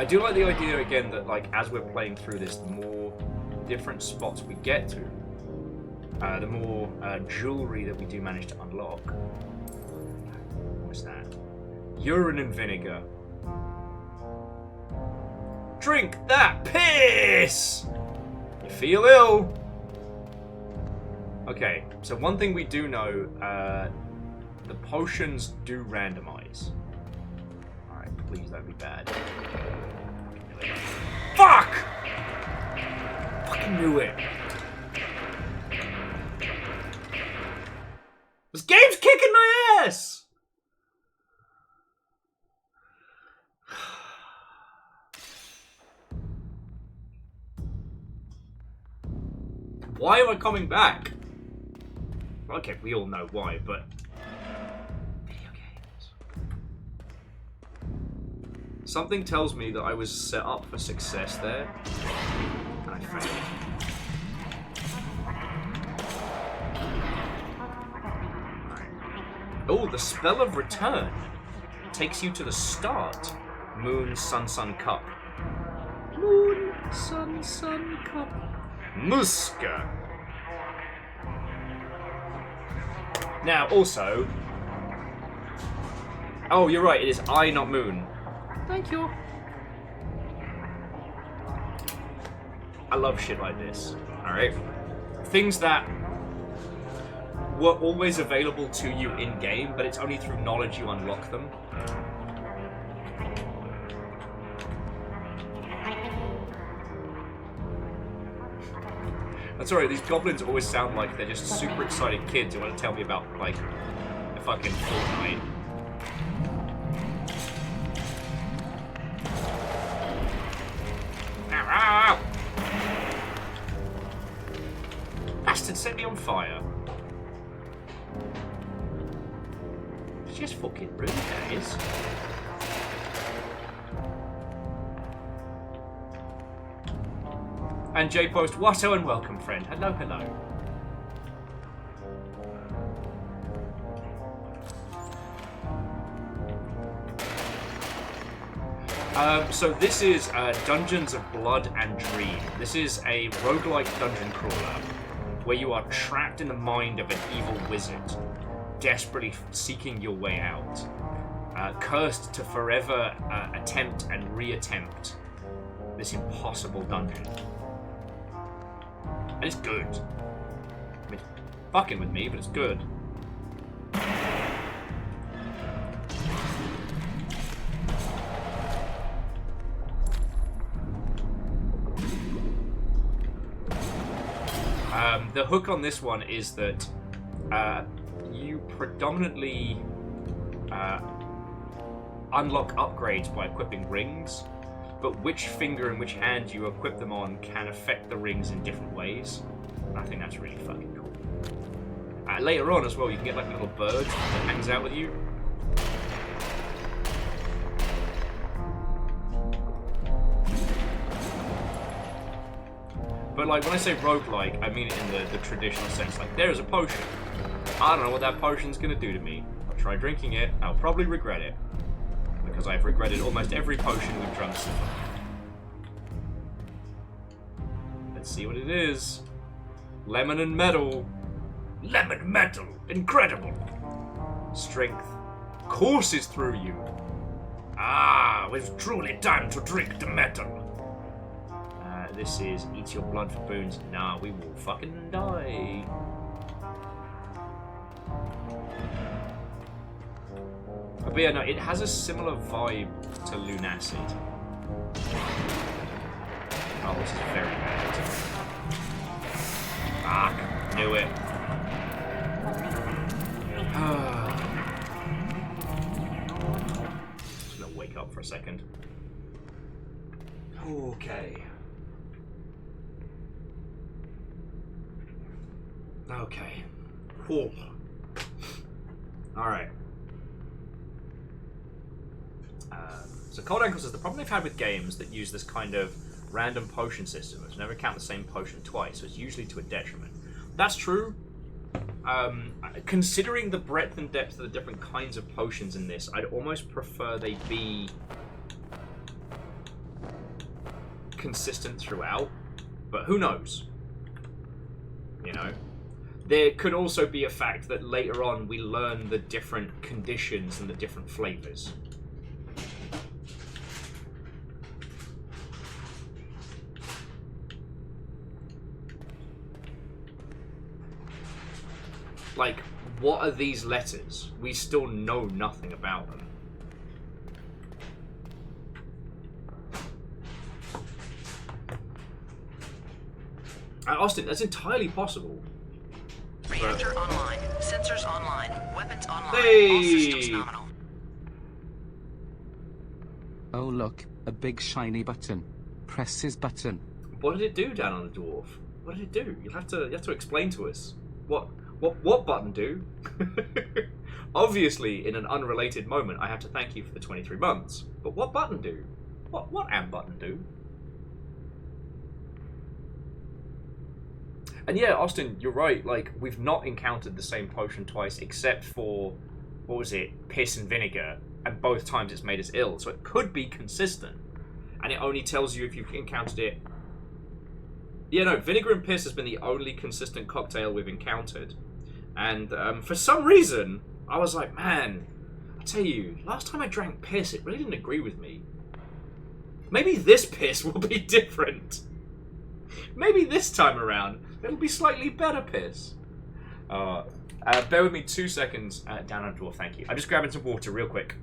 I do like the idea again that like as we're playing through this, the more different spots we get to, the more jewelry that we do manage to unlock. What's that? Urine and vinegar. Drink that piss! You feel ill? Okay, so one thing we do know, the potions do randomize. Alright, please don't be bad. Fuck! Fucking knew it. This game's kicking my ass! Why am I coming back? Okay, we all know why, but... Video games. Something tells me that I was set up for success there, and I failed. Oh, the spell of return takes you to the start. Moon, sun, sun, cup. Moon, sun, sun, cup. Muska. Now, also... Oh, you're right, it is I, not moon. Thank you. I love shit like this, alright? Things that were always available to you in-game, but it's only through knowledge you unlock them. That's alright, these goblins always sound like they're just super excited kids who want to tell me about, like, the fucking Fortnite. Ow, ow, ow. Bastard set me on fire. It's just fucking rude, that is. And J-Post, Watto and welcome, friend. Hello, hello. So this is Dungeons of Blood and Dream. This is a roguelike dungeon crawler where you are trapped in the mind of an evil wizard, desperately seeking your way out, cursed to forever attempt and reattempt this impossible dungeon. And it's good. I mean, it's fucking with me, but it's good. The hook on this one is that you predominantly unlock upgrades by equipping rings, but which finger and which hand you equip them on can affect the rings in different ways. And I think that's really fucking cool. Later on as well, you can get like a little bird that hangs out with you. But like when I say roguelike, I mean it in the traditional sense. Like there's a potion. I don't know what that potion's gonna do to me. I'll try drinking it. I'll probably regret it. Because I've regretted almost every potion we've drunk so far. Let's see what it is. Lemon and metal. Lemon metal. Incredible. Strength courses through you. Ah, it's truly time to drink the metal. This is eat your blood for boons. Nah, we will fucking die. But yeah, no, it has a similar vibe to Lunacid. Oh, this is very bad. Fuck, knew it. Just gonna wake up for a second. Okay. Okay. Cool. Alright. So Cold Ankle says the problem they've had with games that use this kind of random potion system is never count the same potion twice, so it's usually to a detriment. That's true. Considering the breadth and depth of the different kinds of potions in this, I'd almost prefer they be consistent throughout, but who knows? You know? There could also be a fact that later on we learn the different conditions and the different flavors. Like, what are these letters? We still know nothing about them. Austin, that's entirely possible. Reactor online. Sensors online. Weapons online. Hey! All systems nominal. Oh look, a big shiny button. Press his button. What did it do down on the dwarf? What did it do? You have to explain to us. What button do? Obviously, in an unrelated moment, I have to thank you for the 23 months. But what button do? What am button do? And yeah, Austin, you're right. Like, we've not encountered the same potion twice, except for, what was it, piss and vinegar, and both times it's made us ill. So it could be consistent, and it only tells you if you've encountered it. Yeah, no, vinegar and piss has been the only consistent cocktail we've encountered, and for some reason, I was like, man, I tell you, last time I drank piss, it really didn't agree with me. Maybe this piss will be different. Maybe this time around, it'll be slightly better piss. Bear with me 2 seconds down on the dwarf, thank you. I'm just grabbing some water real quick.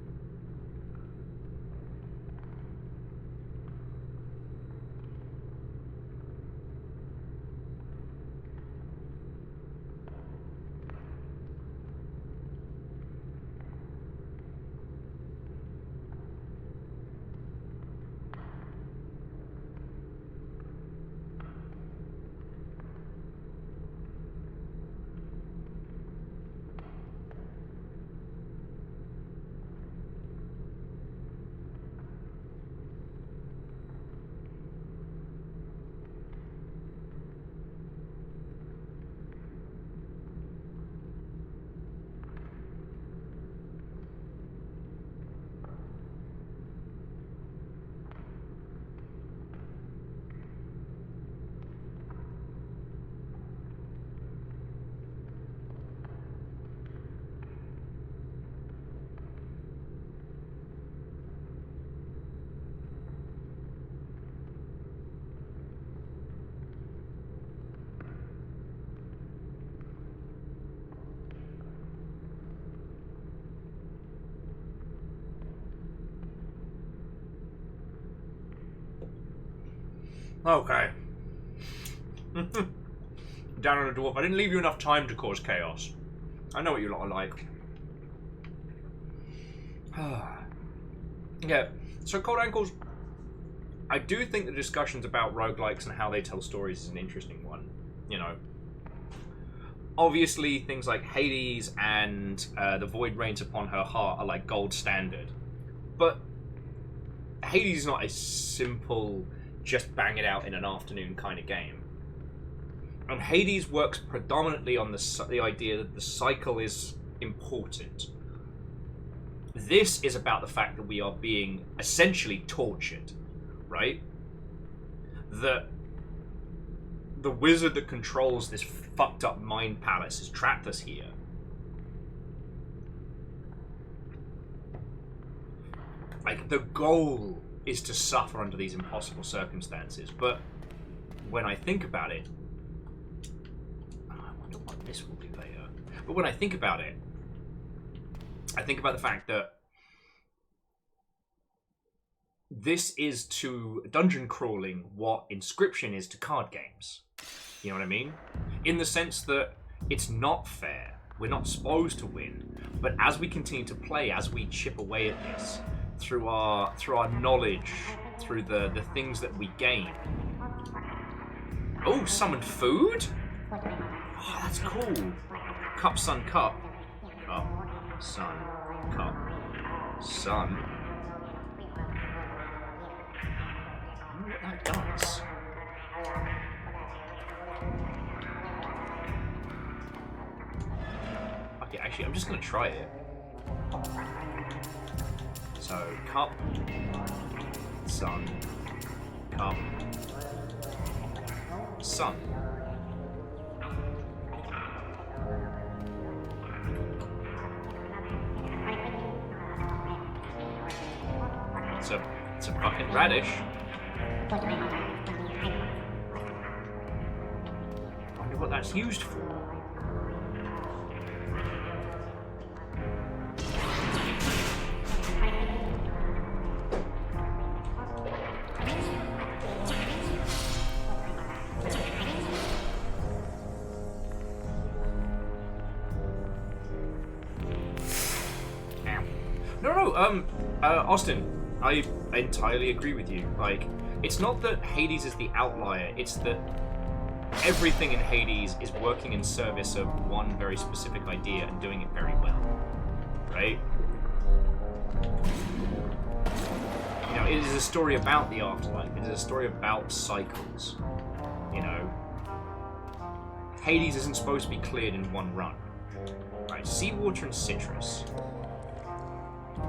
Okay. Down on the dwarf. I didn't leave you enough time to cause chaos. I know what you lot are like. Yeah, so Cold Ankles, I do think the discussions about roguelikes and how they tell stories is an interesting one. You know, obviously things like Hades and The Void Rains Upon Her Heart are like gold standard. But Hades is not a simple, just bang it out in an afternoon kind of game. And Hades works predominantly on the idea that the cycle is important. This is about the fact that we are being essentially tortured, right? That the wizard that controls this fucked up mind palace has trapped us here. Like, the goal is to suffer under these impossible circumstances, but when I think about it, I wonder what this will do later. But when I think about it, I think about the fact that this is to dungeon crawling what Inscription is to card games. You know what I mean? In the sense that it's not fair. We're not supposed to win. But as we continue to play, as we chip away at this, through our knowledge, through the things that we gain. Oh, summon food? Oh, that's cool. Cup, sun, cup. Cup, sun, cup, sun. I wonder what that does. Okay, actually, I'm just gonna try it. So, cup, sun, up. Sun. It's a fucking radish. Wonder what that's used for. No, Austin, I entirely agree with you. Like, it's not that Hades is the outlier, it's that everything in Hades is working in service of one very specific idea and doing it very well. Right? You know, it is a story about the afterlife, it is a story about cycles. You know? Hades isn't supposed to be cleared in one run. Right, seawater and citrus.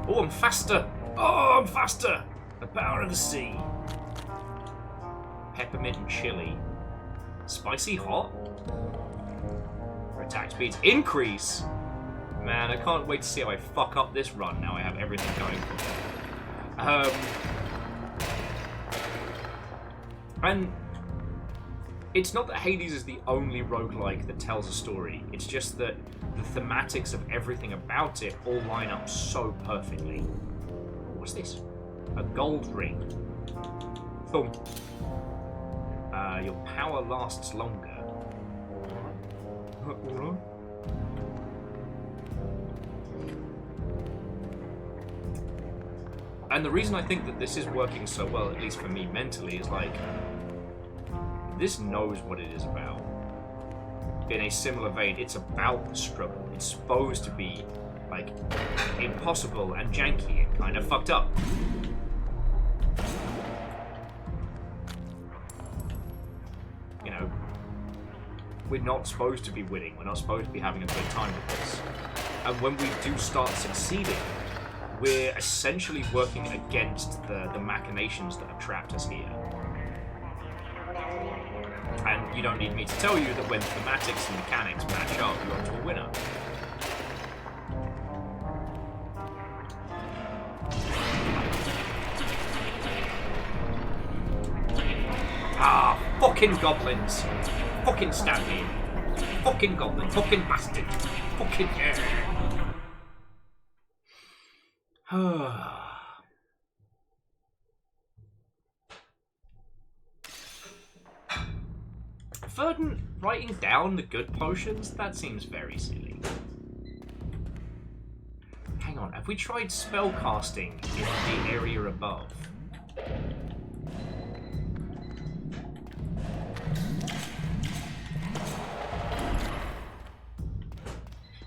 Oh, I'm faster! Oh, I'm faster! The power of the sea. Peppermint and chili. Spicy hot? For attack speeds increase! Man, I can't wait to see how I fuck up this run now I have everything going for me. And it's not that Hades is the only roguelike that tells a story, it's just that the thematics of everything about it all line up so perfectly. What's this? A gold ring. Boom. Your power lasts longer. And the reason I think that this is working so well, at least for me mentally, is like, this knows what it is about. In a similar vein, it's about the struggle. It's supposed to be, like, impossible and janky and kind of fucked up. You know, we're not supposed to be winning. We're not supposed to be having a good time with this. And when we do start succeeding, we're essentially working against the machinations that have trapped us here. And you don't need me to tell you that when thematics and mechanics match up, you're onto a winner. Ah, fucking goblins! Fucking stab me! Fucking goblin! Fucking bastard! Fucking yeah! Verdant writing down the good potions? That seems very silly. Hang on, have we tried spellcasting in the area above?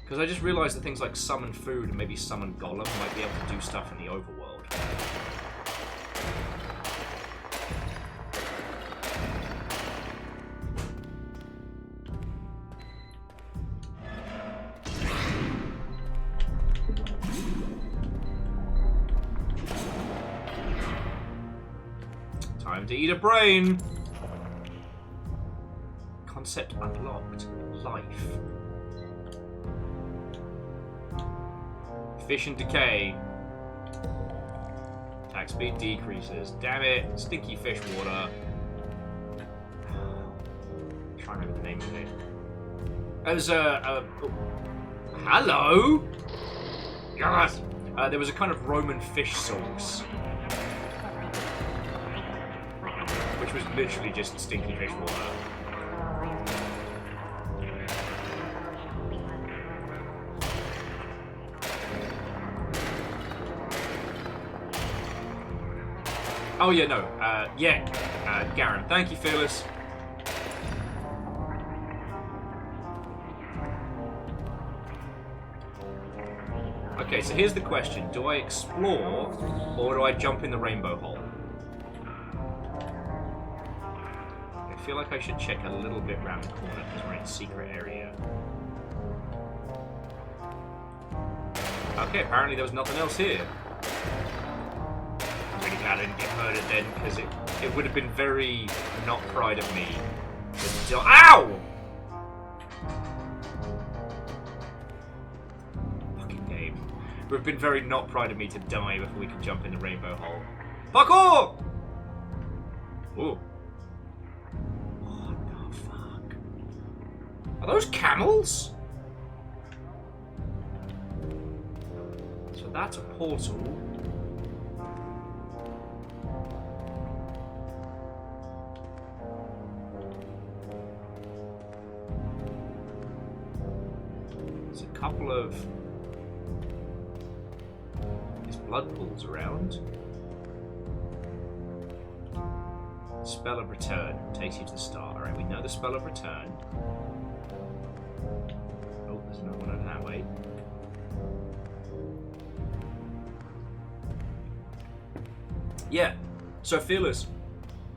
Because I just realised that things like summon food and maybe summon golem might be able to do stuff in the overworld. Time to eat a brain! Concept unlocked. Life. Fish and decay. Attack speed decreases. Damn it. Stinky fish water. I'm trying to remember the name of it. There's hello? Yes! There was a kind of Roman fish sauce. Which was literally just stinky fish water. Oh yeah, no. Garen. Thank you, Fearless. Okay, so here's the question. Do I explore, or do I jump in the rainbow hole? I feel like I should check a little bit around the corner, because we're in a secret area. Okay, apparently there was nothing else here. I'm really glad I didn't get murdered then, because it would have been very not pride of me to Ow! Fucking game. It would have been very not pride of me to die before we could jump in the rainbow hole. Fuck off! Ooh. What the fuck? Are those camels? So that's a portal. There's a couple of these blood pools around. Spell of return takes you to the start. Alright, we know the spell of return. Oh, there's another one over that way. Yeah, so Fearless,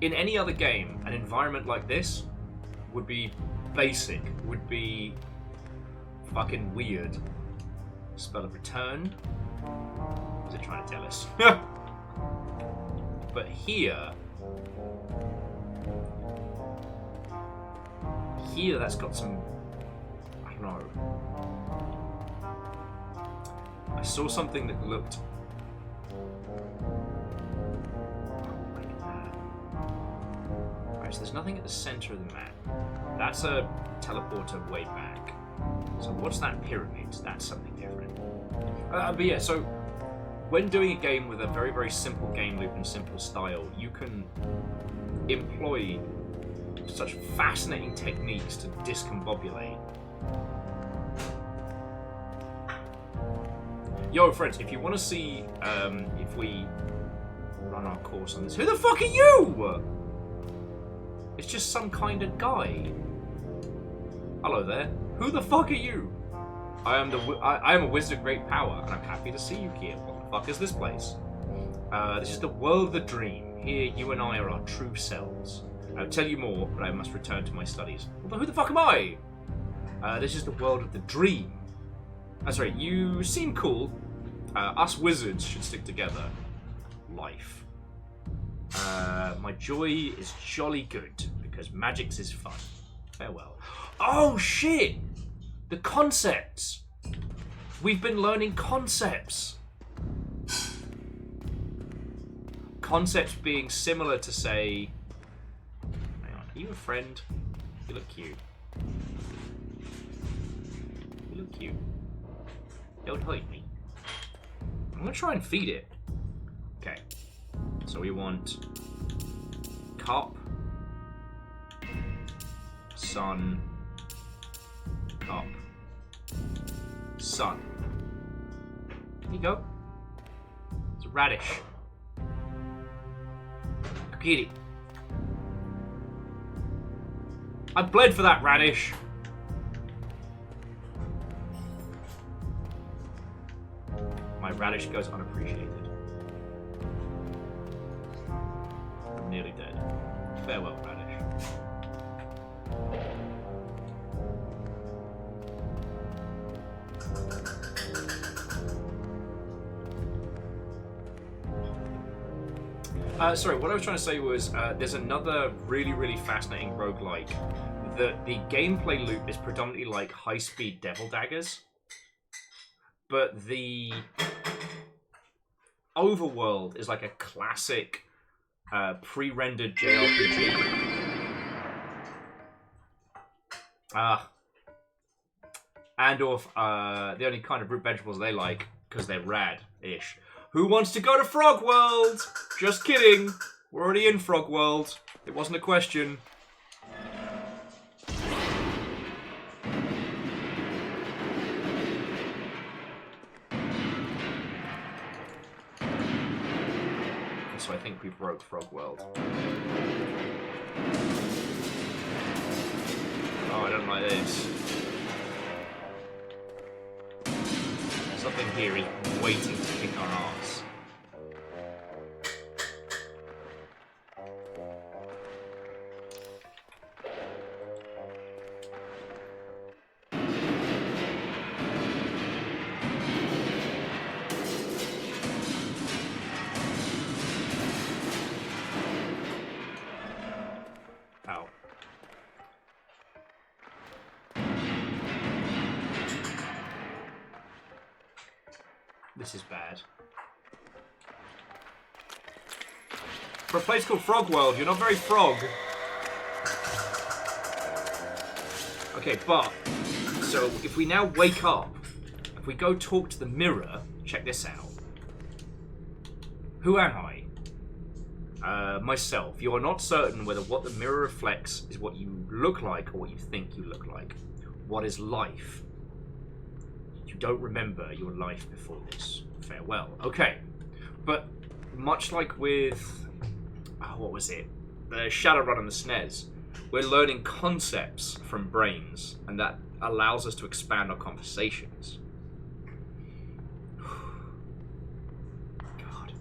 in any other game, an environment like this would be basic, would be fucking weird. Spell of return. What was it trying to tell us? But here, that's got some, I don't know. I saw something that looked Alright, so there's nothing at the center of the map. That's a teleporter way back. So what's that pyramid? That's something different. But yeah, so when doing a game with a very, very simple game loop and simple style, you can employ such fascinating techniques to discombobulate. Yo, friends, if you want to see if we run our course on this, who the fuck are you? It's just some kind of guy. Hello there. Who the fuck are you? I am a wizard of great power, and I'm happy to see you here. What the fuck is this place? This is the world of the dream. Here, you and I are our true selves. I'll tell you more, but I must return to my studies. Well, who the fuck am I? This is the world of the dream. That's right, you seem cool. Us wizards should stick together. Life. My joy is jolly good, because magics is fun. Farewell. Oh, shit! The concepts! We've been learning concepts. Concepts being similar to, say... Hang on, are you a friend? You look cute. You look cute. Don't hurt me. I'm gonna try and feed it. Okay. So we want... Cup. Sun. Cup. Sun. There you go. It's a radish. Get it. I bled for that radish. My radish goes unappreciated. I'm nearly dead. Farewell, radish. Sorry, what I was trying to say was there's another really, really fascinating roguelike that the gameplay loop is predominantly like high-speed devil daggers, but the overworld is like a classic pre-rendered JRPG. And the only kind of root vegetables they like, because they're rad-ish. Who wants to go to Frog World? Just kidding. We're already in Frog World. It wasn't a question. So I think we broke Frog World. Oh, I don't like this. Something here is waiting to kick our ass. This is bad. For a place called Frog World, you're not very frog. Okay, but... So, if we now wake up, if we go talk to the mirror, check this out. Who am I? Myself. You are not certain whether what the mirror reflects is what you look like or what you think you look like. What is life? You don't remember your life before this. Farewell. Okay. But much like with... what was it? The Shadowrun and the SNES. We're learning concepts from brains, and that allows us to expand our conversations. God.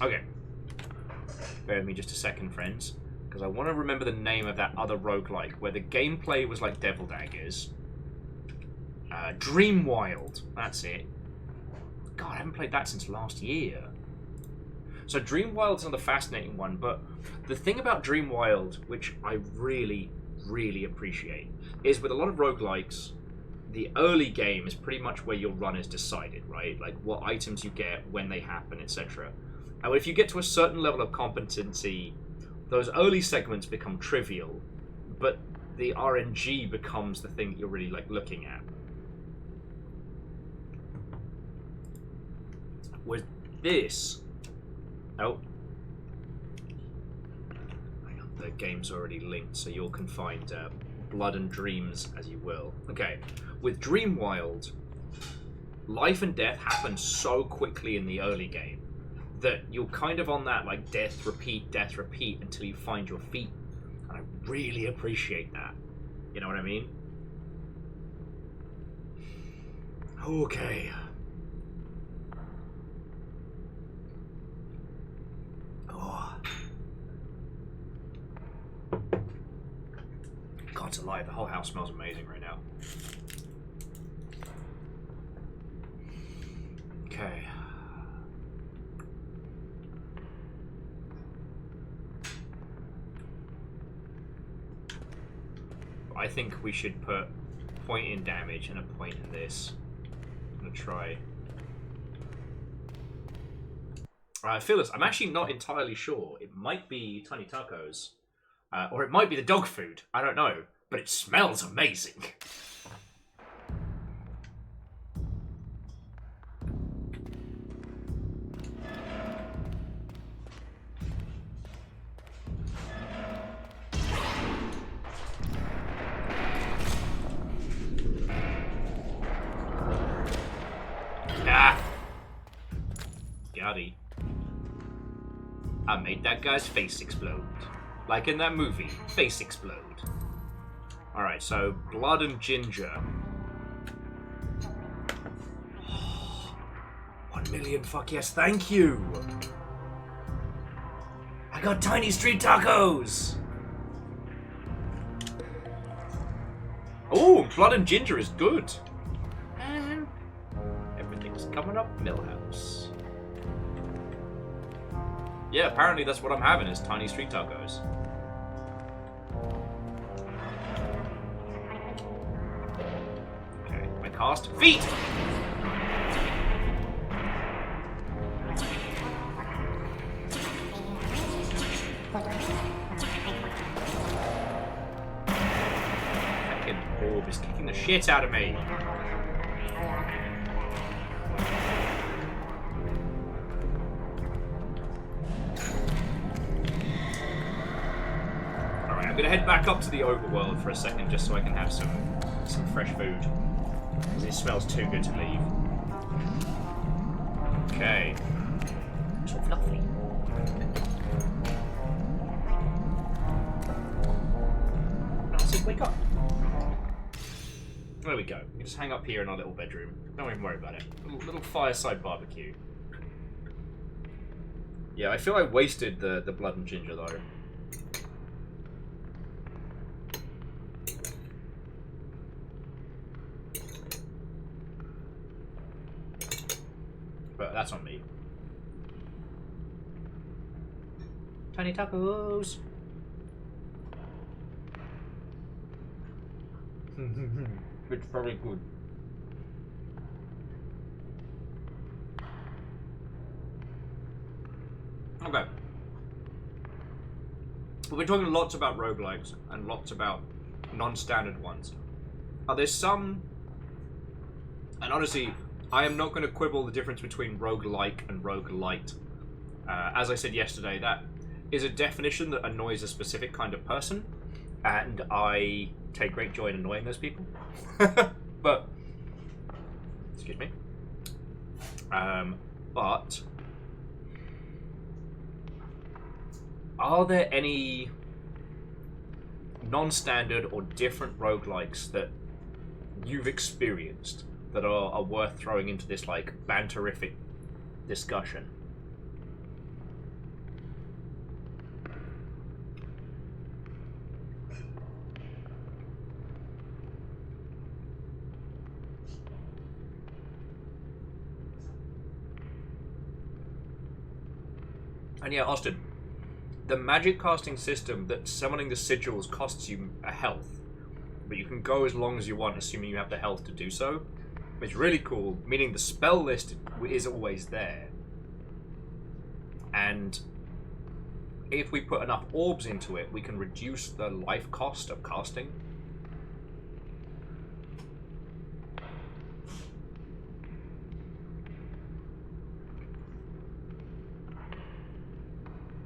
Okay. Bear with me just a second, friends, because I want to remember the name of that other roguelike, where the gameplay was like Devil Daggers. Dreamwild. That's it. God, I haven't played that since last year. So Dreamwild's another fascinating one, but the thing about Dreamwild, which I really, really appreciate, is with a lot of roguelikes, the early game is pretty much where your run is decided, right? Like what items you get, when they happen, etc. And if you get to a certain level of competency, those early segments become trivial, but the RNG becomes the thing that you're really like looking at. With this... Oh. Hang on, the game's already linked, so you can find Blood and Dreams as you will. Okay, with Dreamwild, life and death happen so quickly in the early game that you're kind of on that like death, repeat, until you find your feet. And I really appreciate that. You know what I mean? Okay. God's alive, the whole house smells amazing right now. Okay. I think we should put a point in damage and a point in this. I'm gonna try. Phyllis, I'm actually not entirely sure. It might be Tiny Tacos. Or it might be the dog food. I don't know. But it smells amazing. Ah! Gotti. I made that guy's face explode. Like in that movie, face explode. Alright, so blood and ginger. 1 million, fuck yes, thank you! I got tiny street tacos! Oh, blood and ginger is good. And everything's coming up Millhouse. Yeah, apparently that's what I'm having is tiny street tacos. Okay, my cast feet! Fucking orb is kicking the shit out of me. I'm gonna head back up to the overworld for a second just so I can have some fresh food. Because it smells too good to leave. Okay. So fluffy. Acid, wake up. There we go. We can just hang up here in our little bedroom. Don't even worry about it. Little fireside barbecue. Yeah, I feel I wasted the blood and ginger though. But that's on me. Tiny tacos. It's very good. Okay. We've been talking lots about roguelikes and lots about non-standard ones. Are there some... And honestly, I am not going to quibble the difference between roguelike and roguelite. As I said yesterday, that is a definition that annoys a specific kind of person, and I take great joy in annoying those people. But... Excuse me. But... Are there any non-standard or different roguelikes that you've experienced that are worth throwing into this, like, banterific discussion? And yeah, Austin, the magic casting system that summoning the sigils costs you a health, but you can go as long as you want, assuming you have the health to do so, is really cool, meaning the spell list is always there. And if we put enough orbs into it, we can reduce the life cost of casting.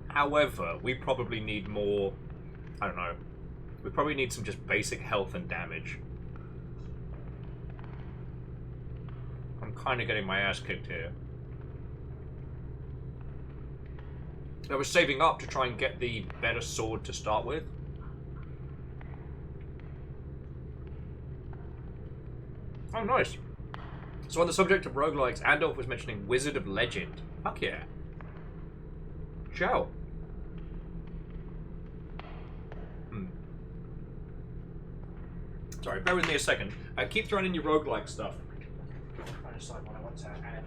However, we probably need more, I don't know, we probably need some just basic health and damage. I'm kind of getting my ass kicked here. I was saving up to try and get the better sword to start with. Oh, nice. So on the subject of roguelikes, Andolf was mentioning Wizard of Legend. Fuck yeah. Ciao. Sorry, bear with me a second. Keep throwing in your roguelike stuff. I'm trying to decide what I want to add.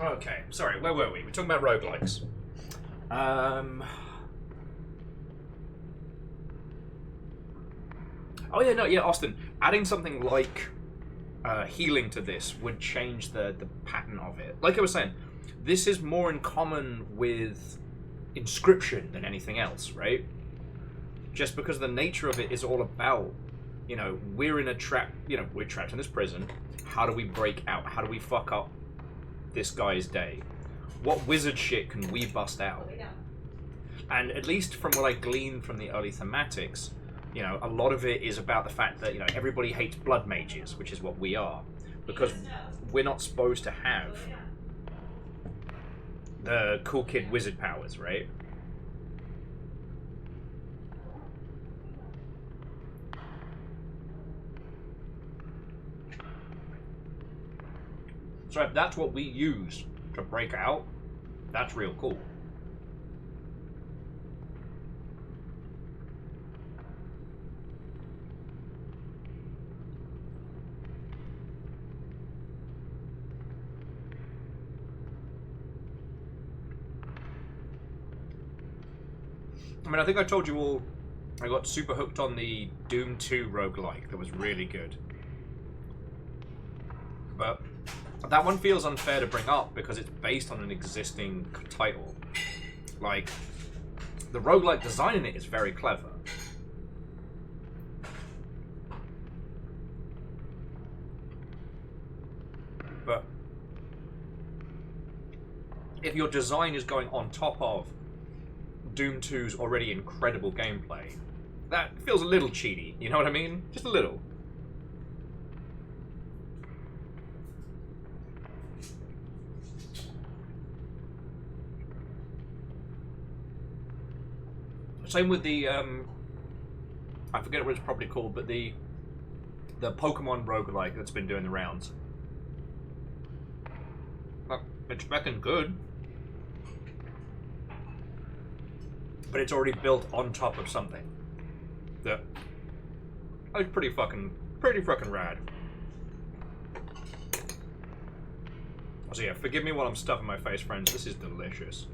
Okay, sorry, where were we? We're talking about roguelikes. Oh yeah, no, yeah, Austin. Adding something like healing to this would change the pattern of it. Like I was saying, this is more in common with Inscription than anything else, right? Just because the nature of it is all about, you know, we're in a trap, you know, we're trapped in this prison. How do we break out? How do we fuck up this guy's day? What wizard shit can we bust out? And at least from what I gleaned from the early thematics, you know, a lot of it is about the fact that, you know, everybody hates blood mages, which is what we are, because we're not supposed to have the cool kid wizard powers, right? So if that's what we use to break out, that's real cool. I mean, I think I told you all I got super hooked on the Doom 2 roguelike that was really good. But that one feels unfair to bring up because it's based on an existing title. Like, the roguelike design in it is very clever. But if your design is going on top of Doom 2's already incredible gameplay, that feels a little cheaty, you know what I mean? Just a little. Same with the I forget what it's probably called, but the Pokemon roguelike that's been doing the rounds. It's fucking good, but it's already built on top of something that is pretty fucking rad. So yeah, forgive me while I'm stuffing my face, friends. This is delicious.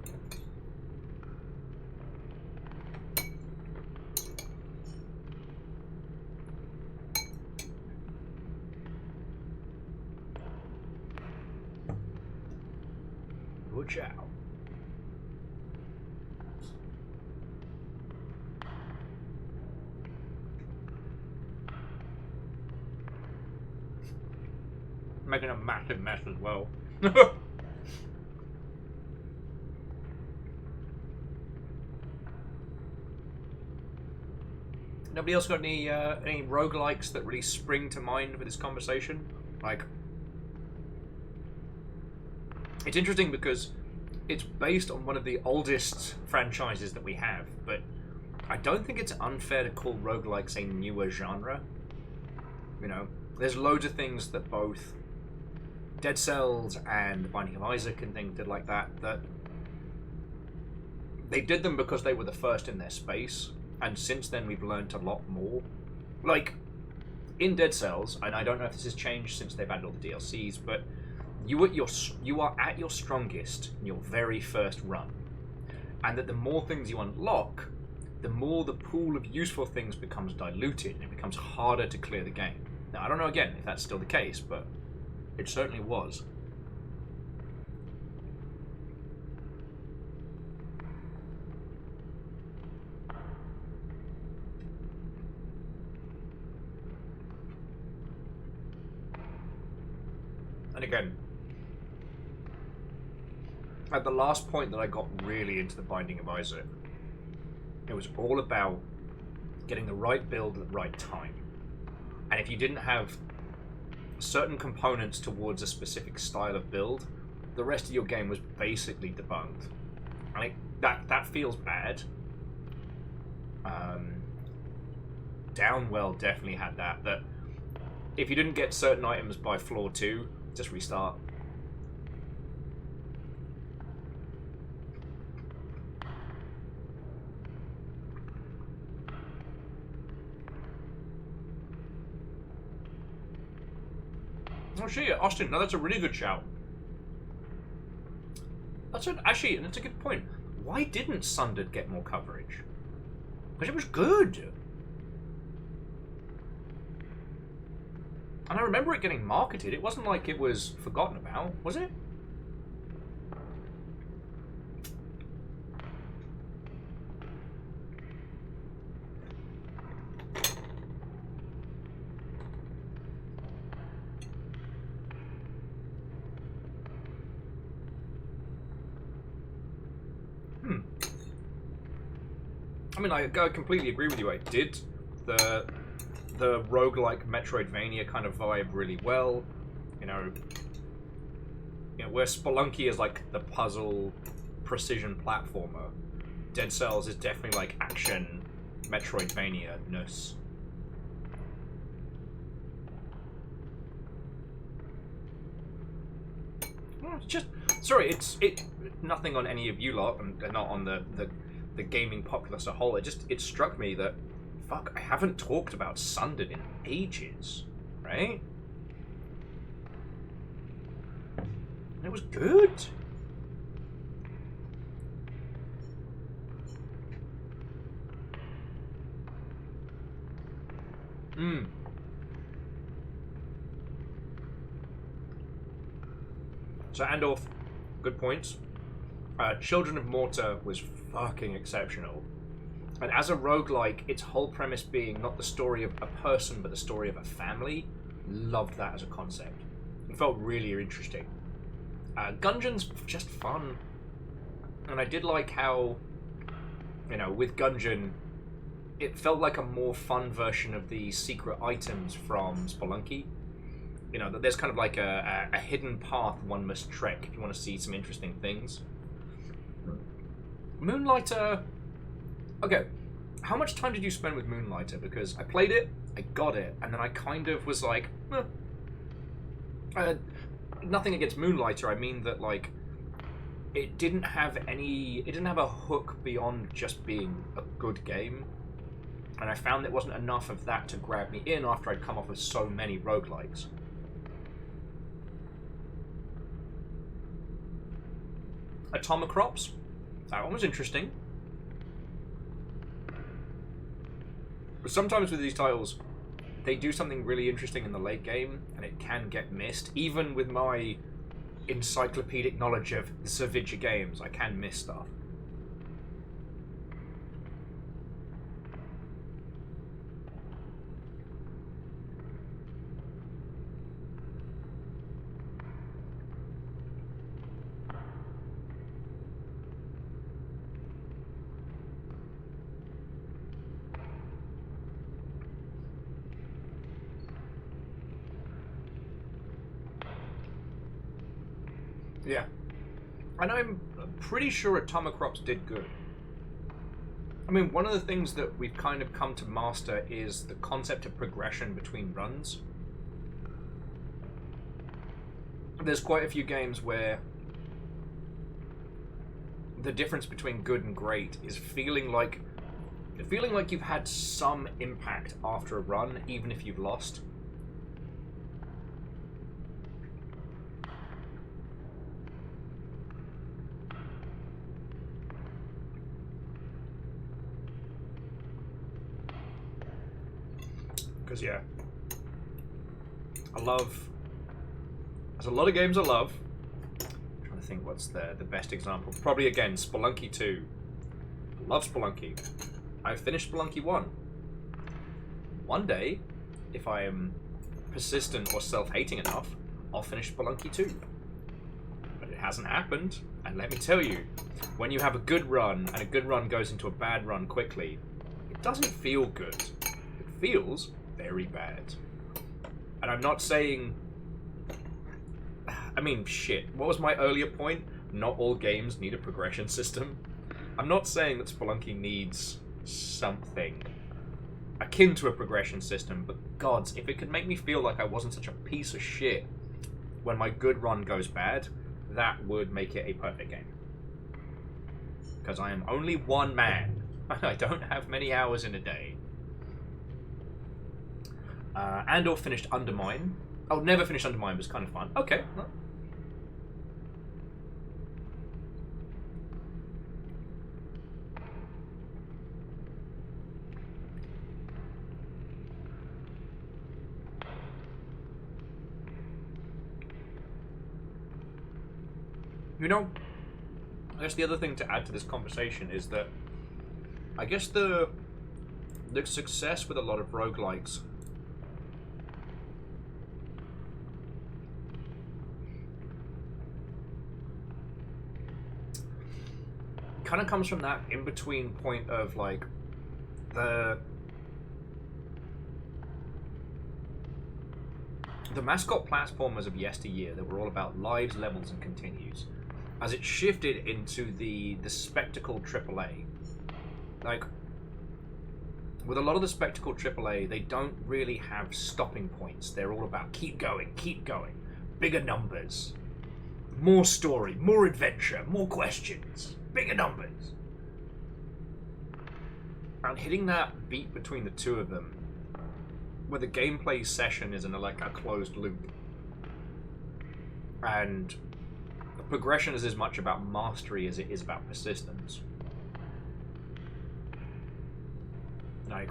Good chow. Making a massive mess as well. Nobody else got any roguelikes that really spring to mind for this conversation? Like, it's interesting because it's based on one of the oldest franchises that we have, but I don't think it's unfair to call roguelikes a newer genre. You know, there's loads of things that both Dead Cells and The Binding of Isaac and things did like that they did them because they were the first in their space, and since then we've learned a lot more. Like, in Dead Cells, and I don't know if this has changed since they've added all the DLCs, but you are at your strongest in your very first run, and that the more things you unlock, the more the pool of useful things becomes diluted, and it becomes harder to clear the game. Now, I don't know, again, if that's still the case, but it certainly was. And again, at the last point that I got really into The Binding of Isaac, it was all about getting the right build at the right time. And if you didn't have certain components towards a specific style of build, the rest of your game was basically debunked. I that feels bad. Downwell definitely had that if you didn't get certain items by floor 2, just restart. Oh shit, Austin, no, that's a really good shout. Actually, and it's a good point. Why didn't Sundered get more coverage? Because it was good. And I remember it getting marketed. It wasn't like it was forgotten about, was it? I mean, I completely agree with you. I did the roguelike Metroidvania kind of vibe really well. You know, where Spelunky is like the puzzle precision platformer, Dead Cells is definitely like action Metroidvania-ness. Well, it's just sorry, it's nothing on any of you lot, and not on the gaming populace as a whole. It struck me that, fuck, I haven't talked about Sundered in ages, right? It was good. So Andorf, good points. Children of Morta was fucking exceptional. And as a roguelike, its whole premise being not the story of a person, but the story of a family, loved that as a concept. It felt really interesting. Gungeon's just fun. And I did like how, with Gungeon, it felt like a more fun version of the secret items from Spelunky. That there's kind of like a hidden path one must trek if you want to see some interesting things. Moonlighter... Okay, how much time did you spend with Moonlighter? Because I played it, I got it, and then I kind of was like, nothing against Moonlighter. I mean that, like, it didn't have a hook beyond just being a good game. And I found there wasn't enough of that to grab me in after I'd come off of so many roguelikes. Atomicrops, that one was interesting. But sometimes with these titles, they do something really interesting in the late game, and it can get missed. Even with my encyclopedic knowledge of the Savage games, I can miss stuff. Yeah. And I'm pretty sure Atomicrops did good. I mean, one of the things that we've kind of come to master is the concept of progression between runs. There's quite a few games where the difference between good and great is feeling like you've had some impact after a run, even if you've lost. Because, yeah, there's a lot of games I love. I'm trying to think what's the best example. Probably, again, Spelunky 2. Love Spelunky. I finished Spelunky 1. One day, if I am persistent or self-hating enough, I'll finish Spelunky 2. But it hasn't happened, and let me tell you, when you have a good run, and a good run goes into a bad run quickly, it doesn't feel good. It feels very bad. And I'm not saying... I mean, shit. What was my earlier point? Not all games need a progression system. I'm not saying that Spelunky needs something akin to a progression system, but gods, if it could make me feel like I wasn't such a piece of shit when my good run goes bad, that would make it a perfect game. Because I am only one man. I don't have many hours in a day. And/or finished Undermine. Oh, never finished Undermine, was kind of fun. Okay. Well. You know, I guess the other thing to add to this conversation is that I guess the success with a lot of roguelikes kind of comes from that in-between point of, like, the mascot platformers of yesteryear that were all about lives, levels, and continues, as it shifted into the spectacle AAA. Like, with a lot of the spectacle AAA, they don't really have stopping points. They're all about keep going, bigger numbers, more story, more adventure, more questions, bigger numbers. And hitting that beat between the two of them, where the gameplay session is in a closed loop, and the progression is as much about mastery as it is about persistence. Like,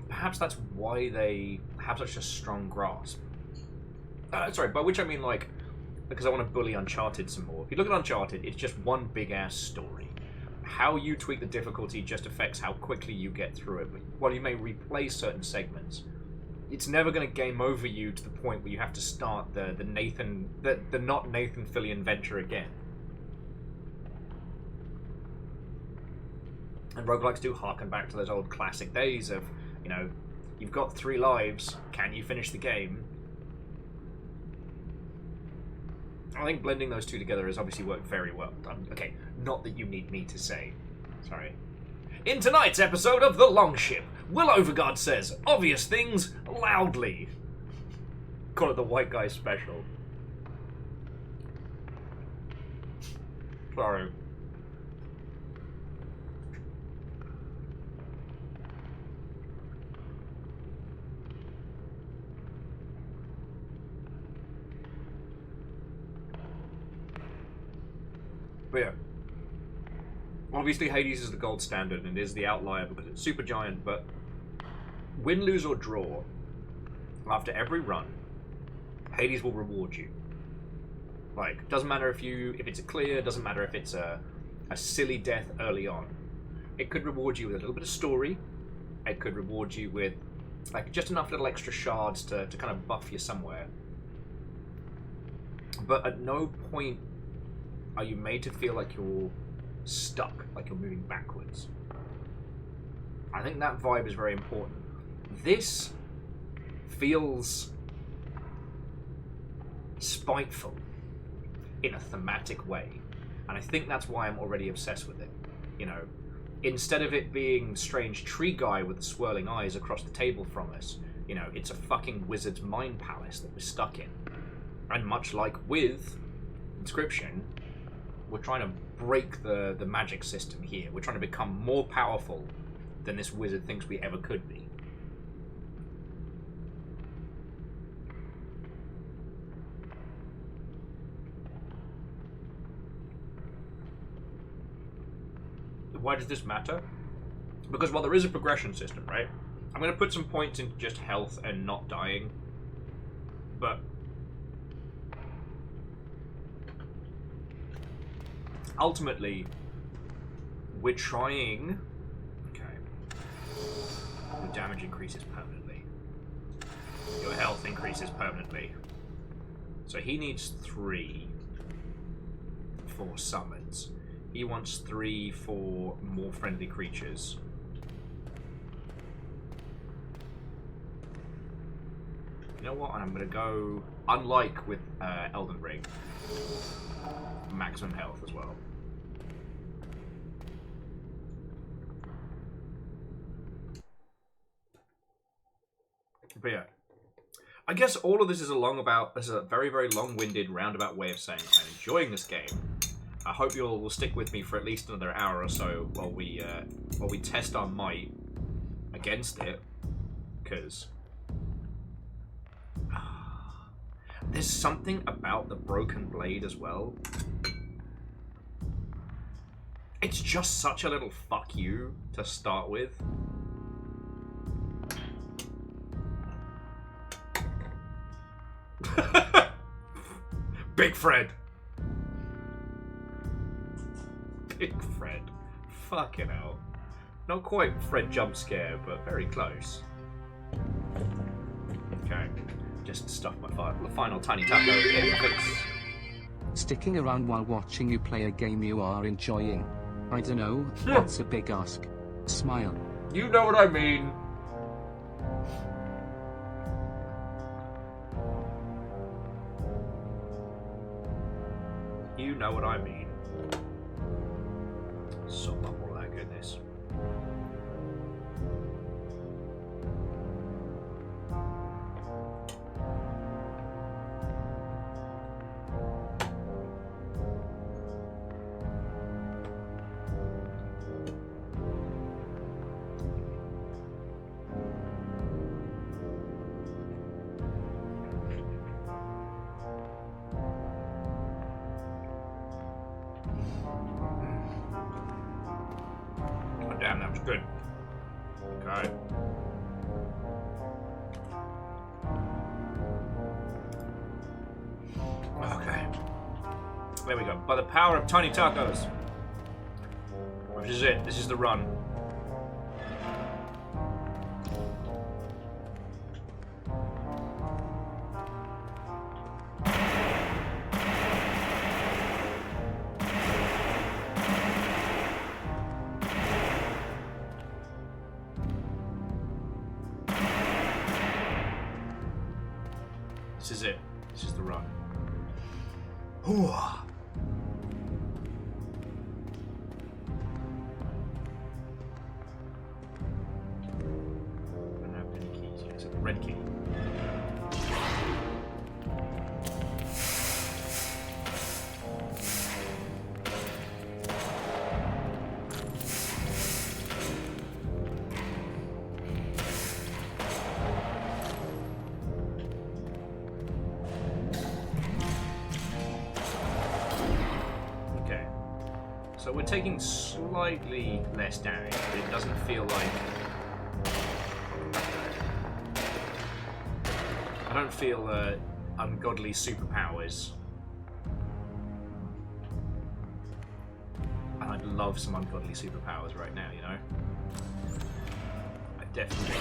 perhaps that's why they have such a strong grasp. Sorry, by which I mean, like, because I want to bully Uncharted some more. If you look at Uncharted, it's just one big-ass story. How you tweak the difficulty just affects how quickly you get through it. But while you may replay certain segments, it's never going to game over you to the point where you have to start the not Nathan Fillion venture again. And roguelikes do harken back to those old classic days of, you know, you've got 3 lives, can you finish the game? I think blending those two together has obviously worked very well. Okay, not that you need me to say. Sorry. In tonight's episode of The Longship, Will Overguard says obvious things loudly. Call it the white guy special. Sorry. But yeah. Obviously Hades is the gold standard and is the outlier because it's super giant, but win, lose or draw, after every run, Hades will reward you. Like, doesn't matter if it's a clear, doesn't matter if it's a silly death early on. It could reward you with a little bit of story. It could reward you with like just enough little extra shards to kind of buff you somewhere. But at no point are you made to feel like you're stuck, like you're moving backwards. I think that vibe is very important. This feels spiteful in a thematic way, and I think that's why I'm already obsessed with it. You know, instead of it being strange tree guy with the swirling eyes across the table from us, you know, it's a fucking wizard's mind palace that we're stuck in. And much like with Inscription, we're trying to break the magic system here. We're trying to become more powerful than this wizard thinks we ever could be. Why does this matter? Because while there is a progression system, right? I'm going to put some points into just health and not dying. But ultimately, we're trying... Okay. Your damage increases permanently. Your health increases permanently. So he needs 3 for summons. He wants 3 for more friendly creatures. You know what? I'm going to go, unlike with Elden Ring, maximum health as well. But yeah, I guess all of this is a very, very long-winded, roundabout way of saying I'm enjoying this game. I hope you all will stick with me for at least another hour or so while we test our might against it, because there's something about the broken blade as well. It's just such a little fuck you to start with. Big Fred. Big Fred. Fucking hell. Not quite Fred jump scare, but very close. Okay. Just stuff my final tiny taco in the face. Sticking around while watching you play a game you are enjoying. I don't know, that's a big ask. Smile. You know what I mean. You know what I mean. Sop up all that goodness. Damn, that was good. Okay. Okay. There we go. By the power of tiny tacos. Which is it. This is the run. This is it. This is the run. Ooh. So we're taking slightly less damage, but it doesn't feel like... I don't feel ungodly superpowers. And I'd love some ungodly superpowers right now, you know? I definitely...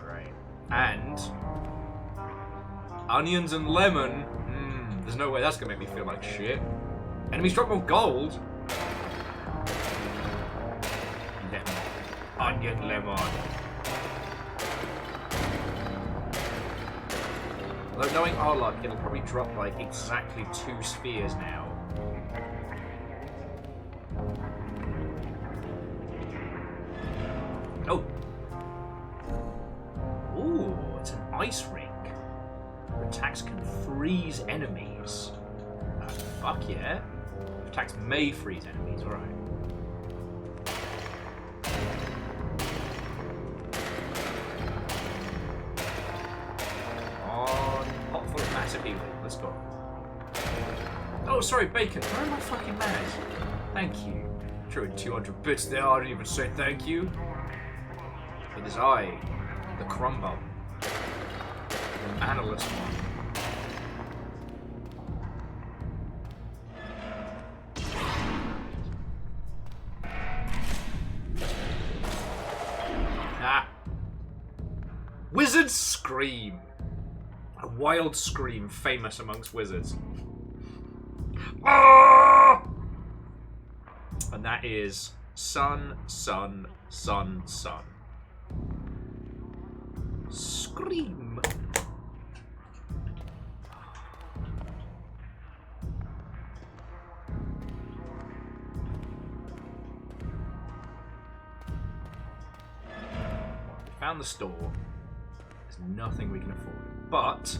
Right. And... onions and lemon. There's no way that's gonna make me feel like shit. Enemies drop more gold. Lemon. Onion lemon. Although knowing our luck, it'll probably drop like exactly 2 spheres now. Oh. Ooh, it's an ice rink. Attacks can freeze enemies. Fuck yeah. Attacks may freeze enemies, alright. On pot full of massive healing. Let's go. Oh, sorry, bacon. Where am I fucking mad? Thank you. Threw in 200 bits there. I didn't even say thank you. It is I, the Crumble. Analyst one. Wizard Scream. A wild scream famous amongst wizards. Ah! And that is sun, sun, sun, sun. Scream. Found the store. There's nothing we can afford. But...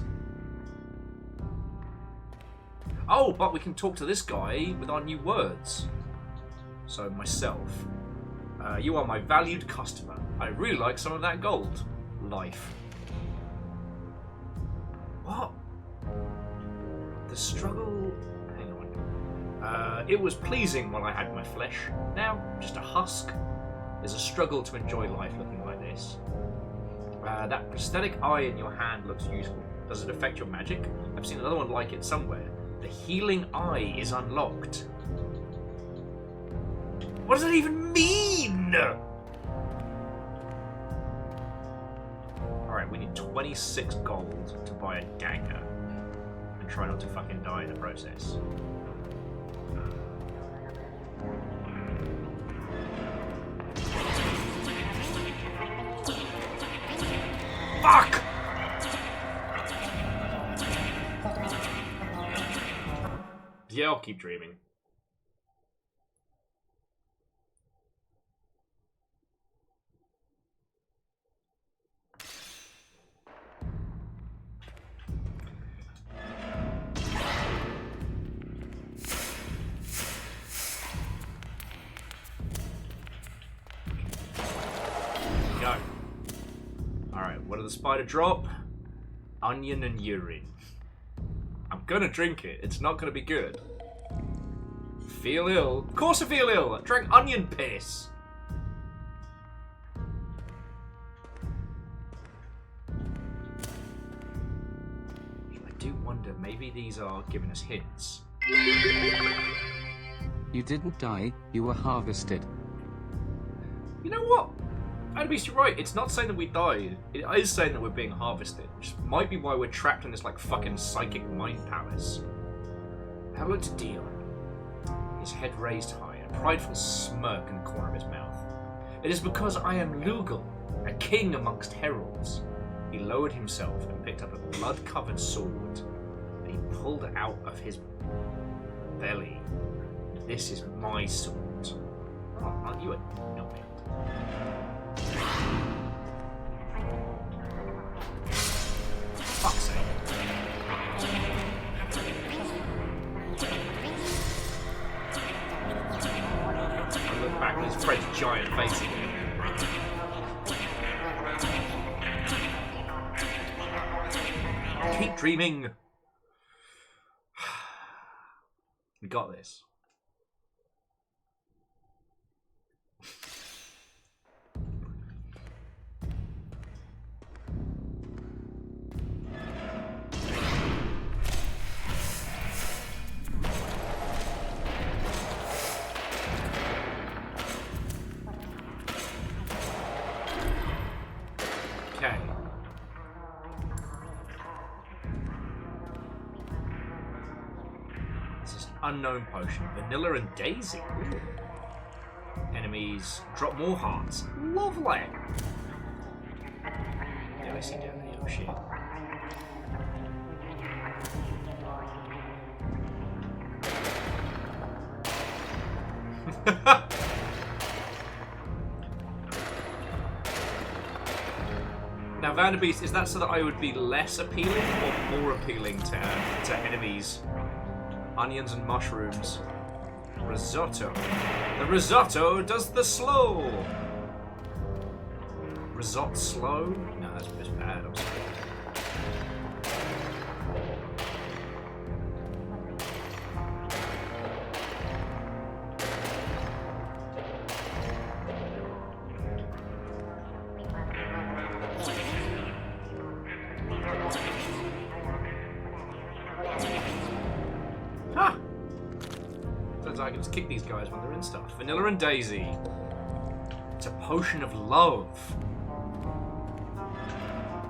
oh, but we can talk to this guy with our new words. So, myself. You are my valued customer. I really like some of that gold. Life. What? The struggle... hang on. It was pleasing while I had my flesh. Now, just a husk. There's a struggle to enjoy life looking like this. That prosthetic eye in your hand looks useful. Does it affect your magic? I've seen another one like it somewhere. The healing eye is unlocked. What does that even mean? Alright, we need 26 gold to buy a dagger. And try not to fucking die in the process. Fuck! Yeah, I'll keep dreaming. Go. Alright, what did the spider drop? Onion and urine. I'm gonna drink it. It's not gonna be good. Feel ill. Of course I feel ill. I drank onion piss. I do wonder, maybe these are giving us hints. You didn't die, you were harvested. You know what? Adbeast, you're right. It's not saying that we died. It is saying that we're being harvested, which might be why we're trapped in this like fucking psychic mind palace. Have a look to Dion. His head raised high, a prideful smirk in the corner of his mouth. It is because I am Lugal, a king amongst heralds. He lowered himself and picked up a blood-covered sword that he pulled out of his belly. This is my sword. Oh, aren't you a numbit? Fuck's sake. I look back at his Fred's giant face again. dreaming. We got this. Okay. This is an unknown potion. Vanilla and Daisy. Ooh. Enemies drop more hearts. Lovely. Yeah, I see down there. Oh shit. Now, Vanderbeest, is that so that I would be less appealing or more appealing to enemies? Onions and mushrooms. Risotto. The risotto does the slow. Risotto slow? No, that's bad. I'm sorry. Ha! Turns out I can just kick these guys when they're in stuff. Vanilla and Daisy. It's a potion of love.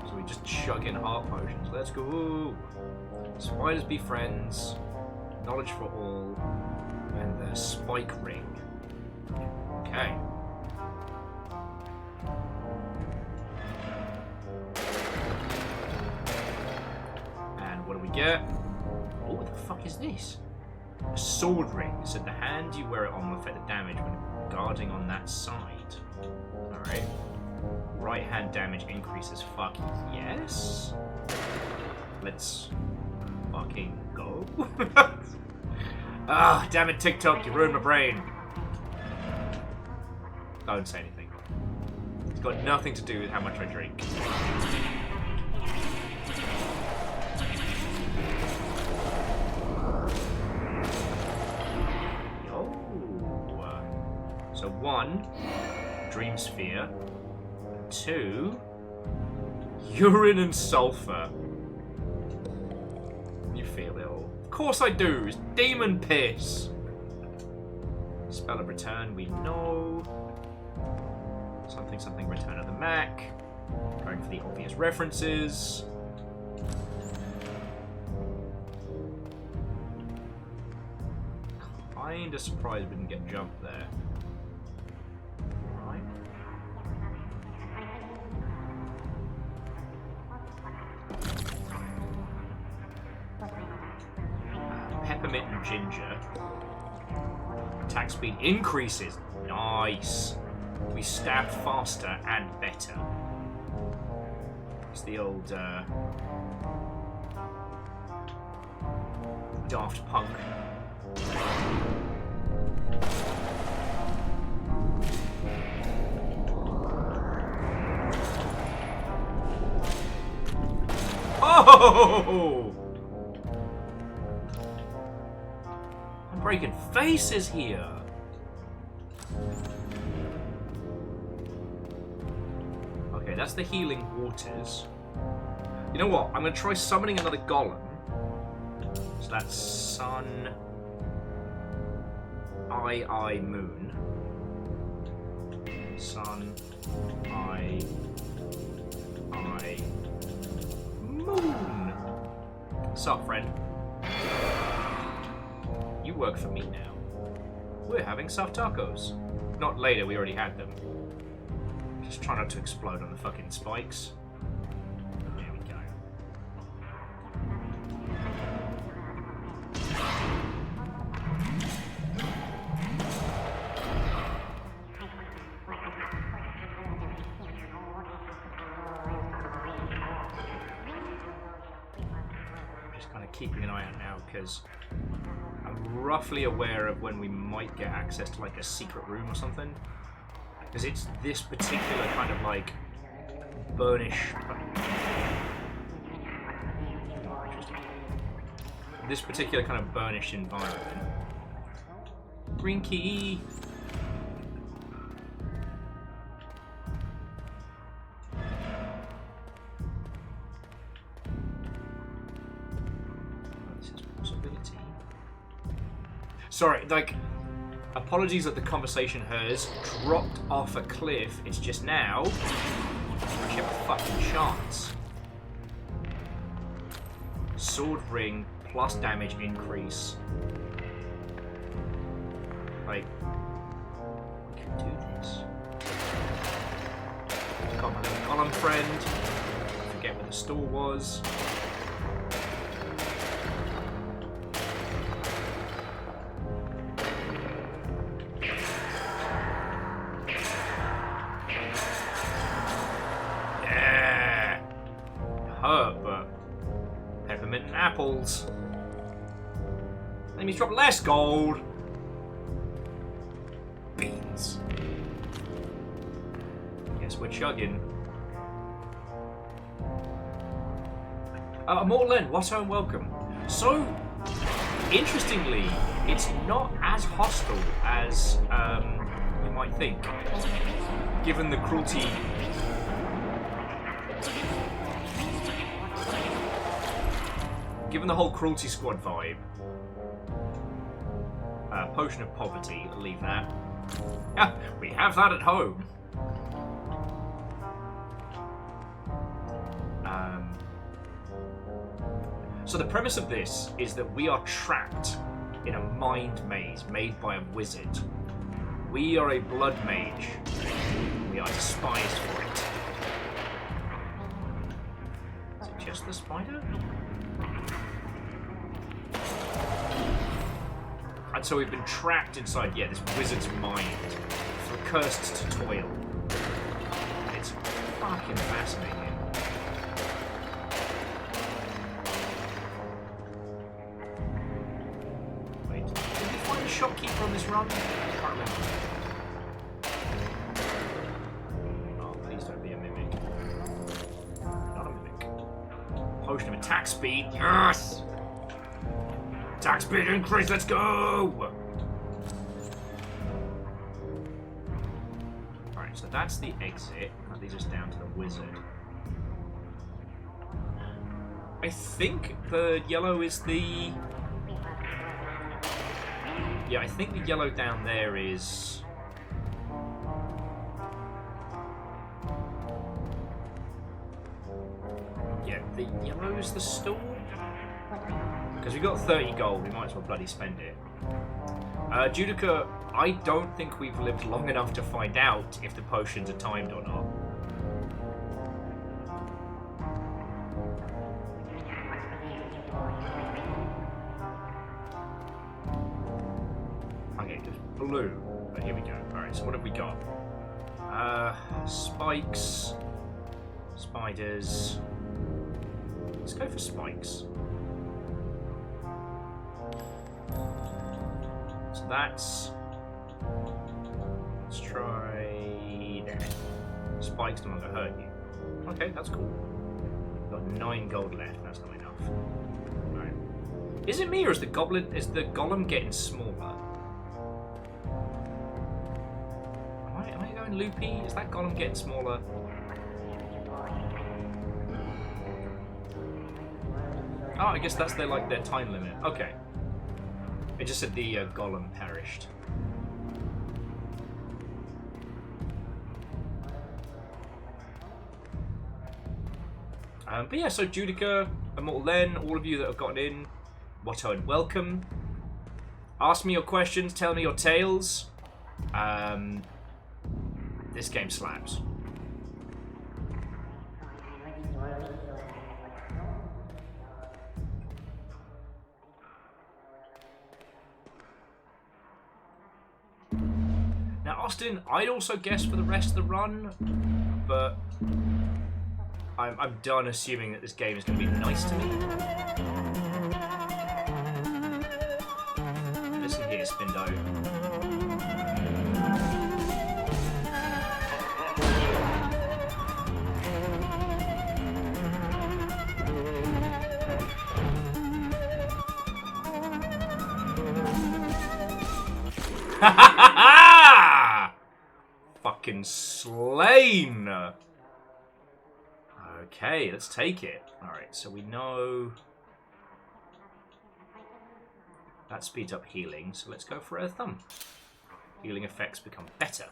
So we just chuck in heart potions. Let's go. Spiders be friends. Knowledge for all. And the spike ring. Okay. And what do we get? Oh, what the fuck is this? A sword ring. So the hand you wear it on will affect the damage when guarding on that side. Alright. Right hand damage increases. Fuck yes. Let's fucking go. Ah, damn it, TikTok, you ruined my brain. Don't say anything. It's got nothing to do with how much I drink. So 1, Dream Sphere. 2, urine and sulfur. You feel it all. Of course I do. It's demon piss. Spell of return, we know. Something, something, return of the Mac. Going for the obvious references. Kinda surprised we didn't get jumped there. Right. Peppermint and ginger. Attack speed increases. Nice. We stab faster and better. It's the old Daft Punk. Oh! I'm breaking faces here. Okay, that's the healing waters. You know what? I'm going to try summoning another golem. So that's sun, I, moon. Sun, I, moon. Sup, friend? You work for me now. We're having soft tacos. Not later, we already had them. Just try not to explode on the fucking spikes. There we go. Just kind of keeping an eye out now because I'm roughly aware of when we might get access to like a secret room or something. Because it's this particular kind of like burnish. this particular kind of burnished environment. Green key. This is a possibility. Sorry, like, apologies that the conversation has dropped off a cliff. It's just now. I have a fucking chance. Sword ring plus damage increase. Like, we can do this. Got my little column friend. I forget where the store was. Yeah! Hurt, but peppermint and apples. Let me drop less gold. Beans. Guess we're chugging. Mortland, what and welcome. So, interestingly, it's not as hostile as you might think, given the cruelty. Given the whole Cruelty Squad vibe. Potion of Poverty, I'll leave that. Yeah, we have that at home. So the premise of this is that we are trapped in a mind maze made by a wizard. We are a blood mage. We are despised for it. Is it just the spider? And so we've been trapped inside, yeah, this wizard's mind, for cursed to toil. And it's fucking fascinating. Wait, did we find a shopkeeper on this run? I can't remember. Oh, please don't be a mimic. Not a mimic. Potion of attack speed, yes! Attack speed increase, let's go! Alright, so that's the exit. That leads us down to the wizard. I think the yellow is the... Yeah, I think the yellow down there is... Yeah, the yellow's the store? Because we got 30 gold, we might as well bloody spend it. Judica, I don't think we've lived long enough to find out if the potions are timed or not. Okay, just blue. But here we go. Alright, so what have we got? Spikes. Spiders. Let's go for spikes. So that's... Let's try that. Spikes no longer hurt you. Okay, that's cool. Got 9 gold left, that's not enough. Right. Is it me or is the golem getting smaller? Am I going loopy? Is that golem getting smaller? Oh, I guess that's their time limit. Okay. It just said the golem perished. But yeah, so Judica, Immortal Len, all of you that have gotten in, Watto and welcome. Ask me your questions, tell me your tales. This game slaps. Now, Austin, I'd also guess for the rest of the run, but I'm done assuming that this game is going to be nice to me. Listen here, Spindo. Fucking slain. Okay, let's take it. Alright, so we know that speeds up healing, so let's go for a thumb. Healing effects become better.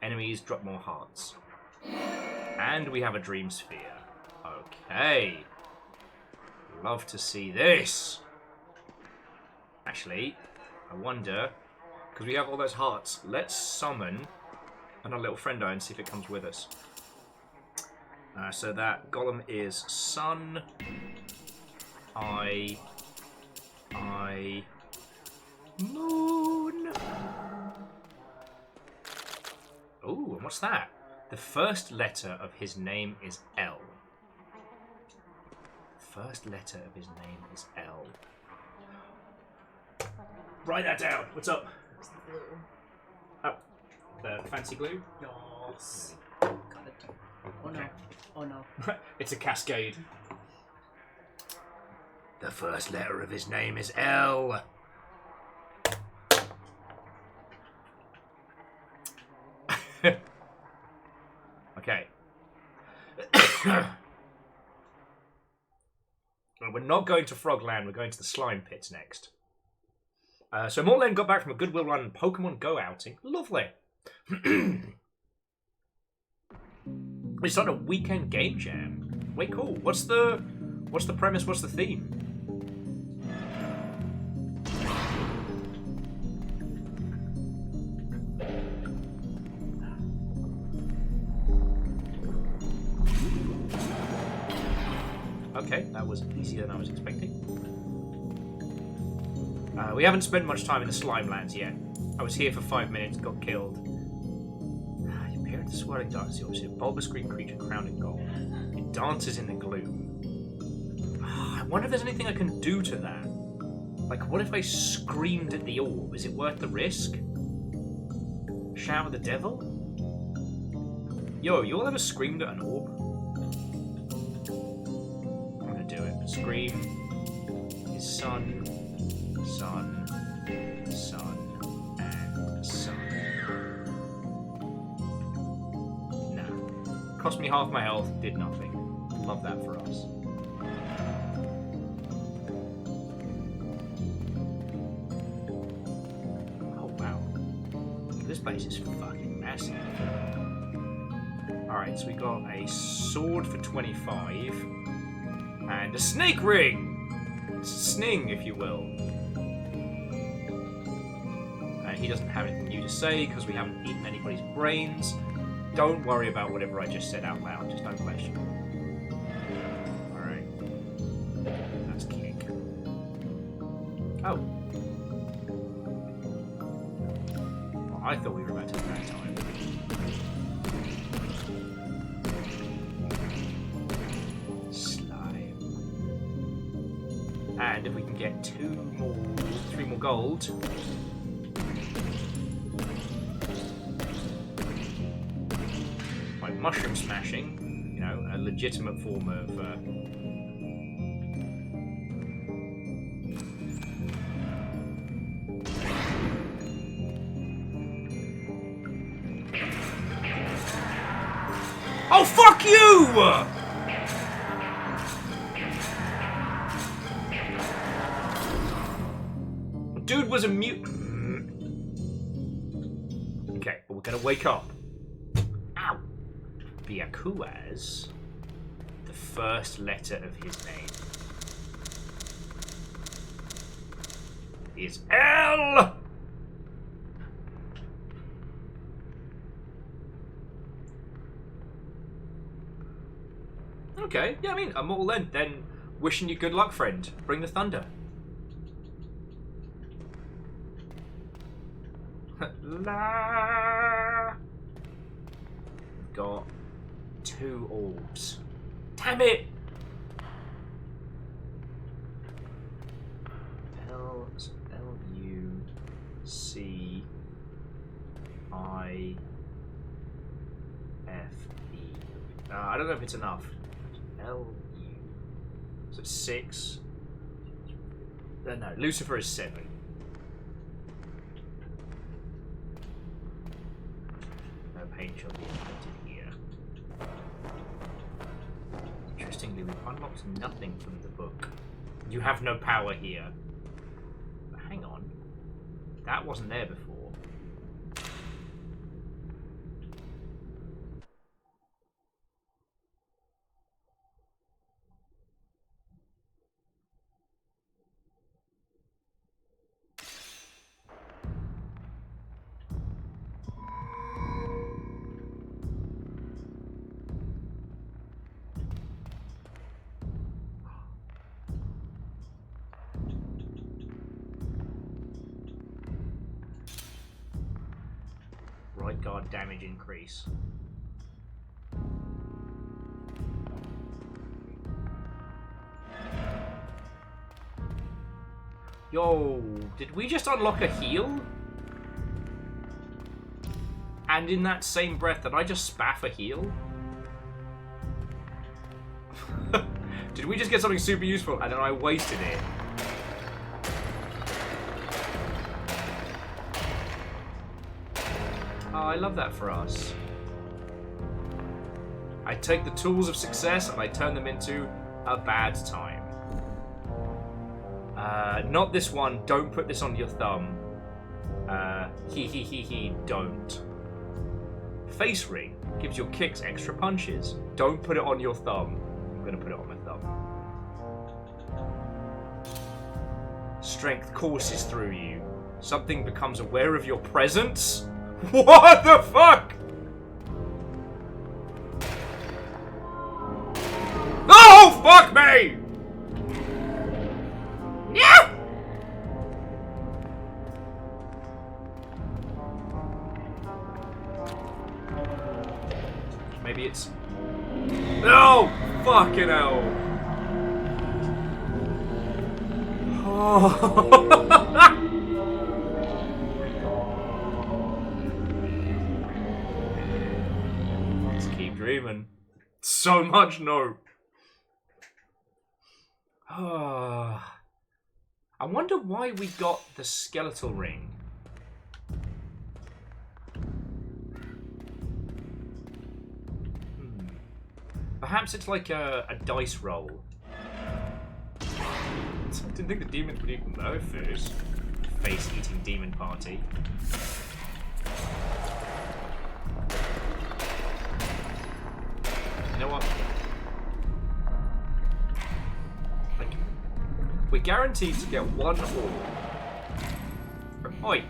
Enemies drop more hearts. And we have a dream sphere. Okay. Love to see this. Actually, I wonder, because we have all those hearts, let's summon another little friend and see if it comes with us. So that golem is sun, moon. Ooh, and what's that? The first letter of his name is L. First letter of his name is L. Write that down. What's up? Oh, the fancy glue? Yes. Got it. Oh no. Oh no. It's a cascade. The first letter of his name is L. Okay. Well, we're not going to Frogland, we're going to the slime pits next. So Mortland got back from a Goodwill Run Pokemon Go outing. Lovely. We started a weekend game jam. Way cool. What's the premise? What's the theme? Okay, that was easier than I was expecting. We haven't spent much time in the slime lands yet. I was here for 5 minutes, got killed. You peer into the swirling darkness, you see a bulbous green creature crowned in gold. It dances in the gloom. I wonder if there's anything I can do to that. Like, what if I screamed at the orb? Is it worth the risk? Shout at the devil? Yo, you all ever screamed at an orb? I'm gonna do it. Scream is sun, sun, sun, and sun. No. Cost me half my health, did nothing. Love that for us. Oh wow. This place is fucking massive. Alright, so we got a sword for 25 and a snake ring! Sning, if you will. And he doesn't have anything new to say because we haven't eaten anybody's brains. Don't worry about whatever I just said out loud, just don't question it. Alright. That's kick. Oh. Well, I thought we were about to have that time. And if we can get 3 more gold. Like mushroom smashing, you know, a legitimate form of. Oh, fuck you! Dude was a mutant. Okay, but we're gonna wake up. Ow! Byakuaz. The first letter of his name is L! Okay, yeah, I mean, I'm all in. Then wishing you good luck, friend. Bring the thunder. La. Got 2 orbs. Damn it! L-U-C-I-F-E. I don't know if it's enough. L-U. So it's 6. No, Lucifer is 7. paint shall be invented here. Interestingly, we've unlocked nothing from the book. You have no power here. But hang on. That wasn't there before. Right guard damage increase. Yo, did we just unlock a heal? And in that same breath, did I just spaff a heal? Did we just get something super useful and then I wasted it? Oh, I love that for us. I take the tools of success and I turn them into a bad time. Not this one. Don't put this on your thumb. Don't. Face ring gives your kicks extra punches. Don't put it on your thumb. I'm gonna put it on my thumb. Strength courses through you. Something becomes aware of your presence. What the fuck? Oh, fuck me! Yeah! Maybe it's... No! Fucking hell! Oh. Let's keep dreaming. So much no. I wonder why we got the skeletal ring. Perhaps it's like a dice roll. I didn't think the demons would even know first. Face-eating demon party. You know what? Like, we're guaranteed to get one orb. Oi!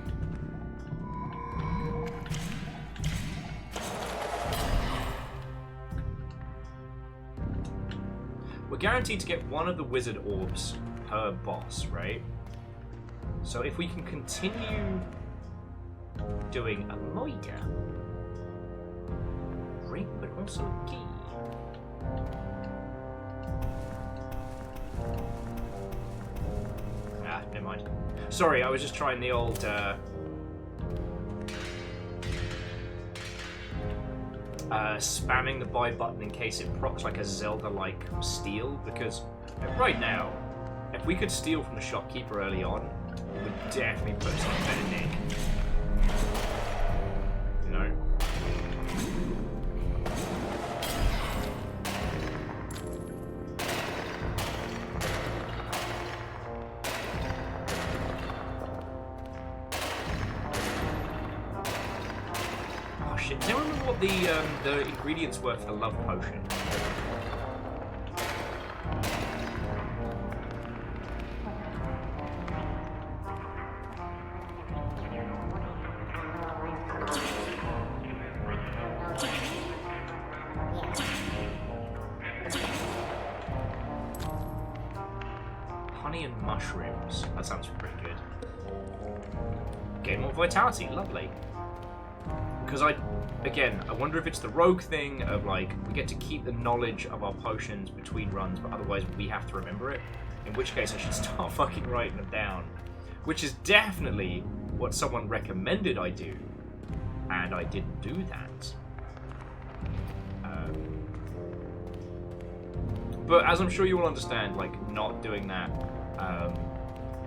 We're guaranteed to get one of the wizard orbs per boss, right? So if we can continue doing a Moiga ring, but also a key. Ah, never mind. Sorry, I was just trying the old spamming the buy button in case it procs like a Zelda-like steal, because right now, if we could steal from the shopkeeper early on, it would definitely put us on a better nick. You know? Oh shit, do you remember what the ingredients were for the love potion? Honey and mushrooms. That sounds pretty good. Gain more vitality. Lovely. Because I wonder if it's the rogue thing of like, we get to keep the knowledge of our potions between runs, but otherwise we have to remember it. In which case I should start fucking writing them down. Which is definitely what someone recommended I do. And I didn't do that. But as I'm sure you will understand, like, not doing that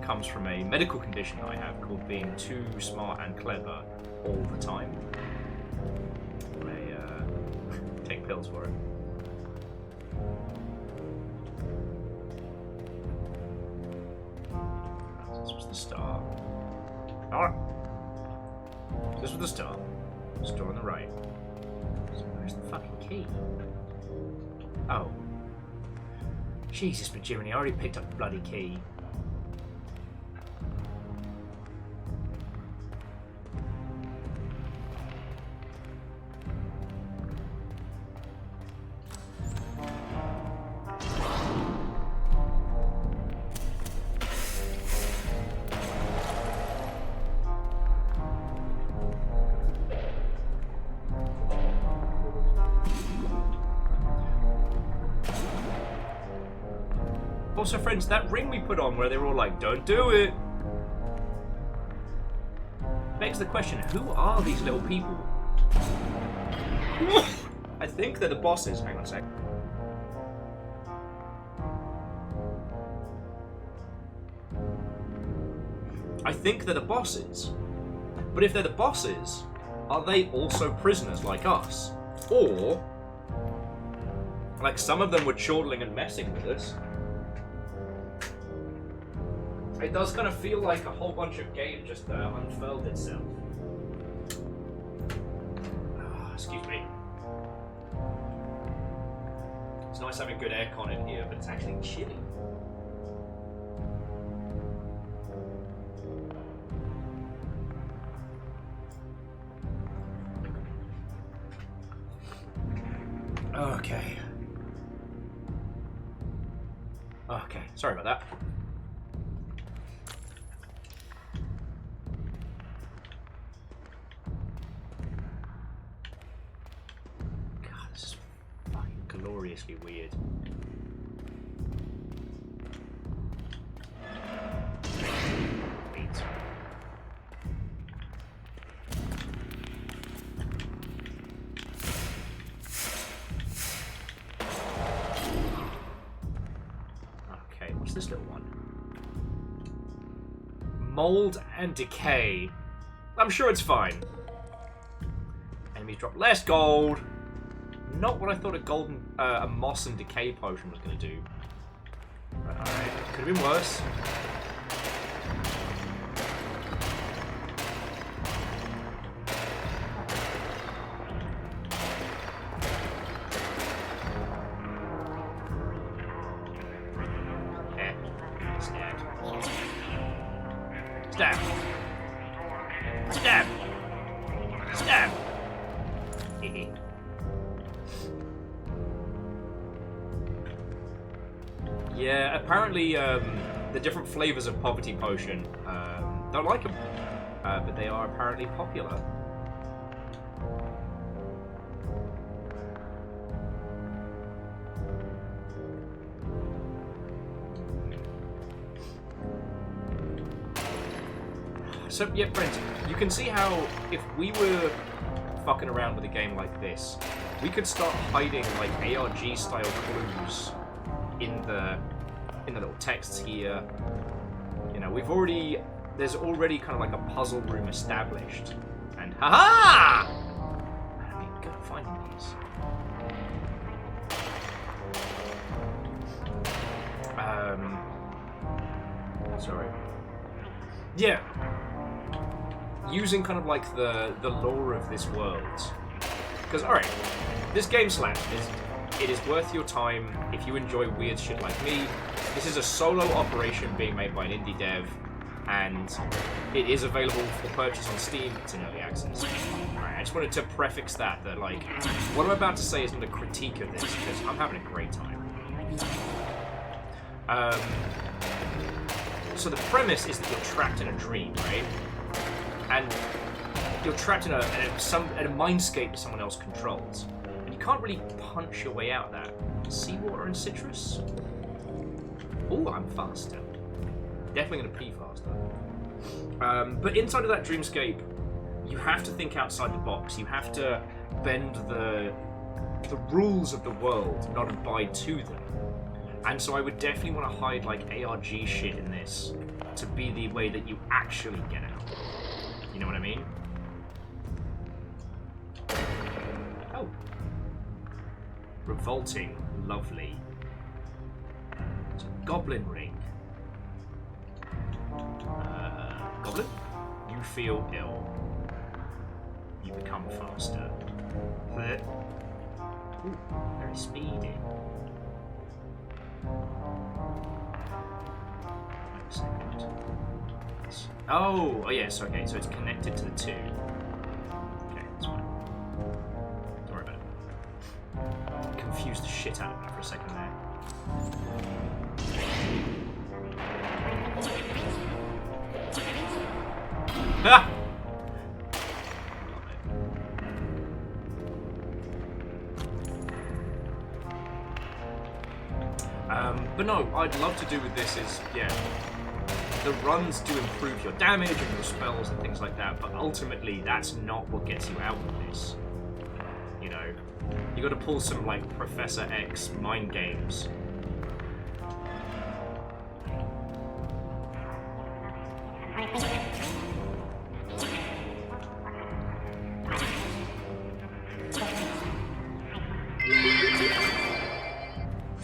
comes from a medical condition I have called being too smart and clever all the time. take pills for it. This was the star. Alright. This was the star. Store on the right. So where's the fucking key? Oh. Jesus, but Jiminy, I already picked up the bloody key. Also, friends, that ring we put on where they were all like, don't do it, begs the question, who are these little people? I think they're the bosses. Hang on a sec. I think they're the bosses. But if they're the bosses, are they also prisoners like us? Or, like, some of them were chortling and messing with us. It does kind of feel like a whole bunch of game just unfurled itself. Excuse me. It's nice having good aircon in here, but it's actually chilly. Okay. Okay, sorry about that. Gloriously weird. Wait. Okay, what's this little one? Mold and decay. I'm sure it's fine. Enemies drop less gold. Not what I thought a moss and decay potion was going to do. Alright, could have been worse. Stab. Stab. Stab. Stab. Hehe. Yeah, apparently the different flavors of Poverty Potion don't like them, but they are apparently popular. So, yeah, friends, you can see how if we were fucking around with a game like this, we could start hiding like ARG-style clues in the little texts here. You know, there's already kind of like a puzzle room established. And haha! I mean, good at finding these. Sorry. Yeah. Using kind of like the lore of this world. Because, alright, this game slash it is worth your time if you enjoy weird shit like me. This is a solo operation being made by an indie dev, and it is available for purchase on Steam. It's in early access. Alright, I just wanted to prefix that like, what I'm about to say isn't a critique of this, because I'm having a great time. So the premise is that you're trapped in a dream, right? And you're trapped in a mindscape that someone else controls. And you can't really punch your way out of that. Seawater and citrus? Oh, I'm faster. Definitely going to pee faster. But inside of that dreamscape, you have to think outside the box. You have to bend the rules of the world, not abide to them. And so I would definitely want to hide like ARG shit in this to be the way that you actually get out. You know what I mean? Oh. Revolting. Lovely. It's a goblin ring. Goblin? You feel ill. You become faster. Ooh, very speedy. Wait a second. Oh, yes, okay, so it's connected to the 2. Okay, that's fine. Don't worry about it. Confused the shit out of me for a second there. Ah! But no, I'd love to do with this is, yeah, the runs do improve your damage and your spells and things like that, but ultimately that's not what gets you out of this. You know, you gotta pull some, like, Professor X mind games.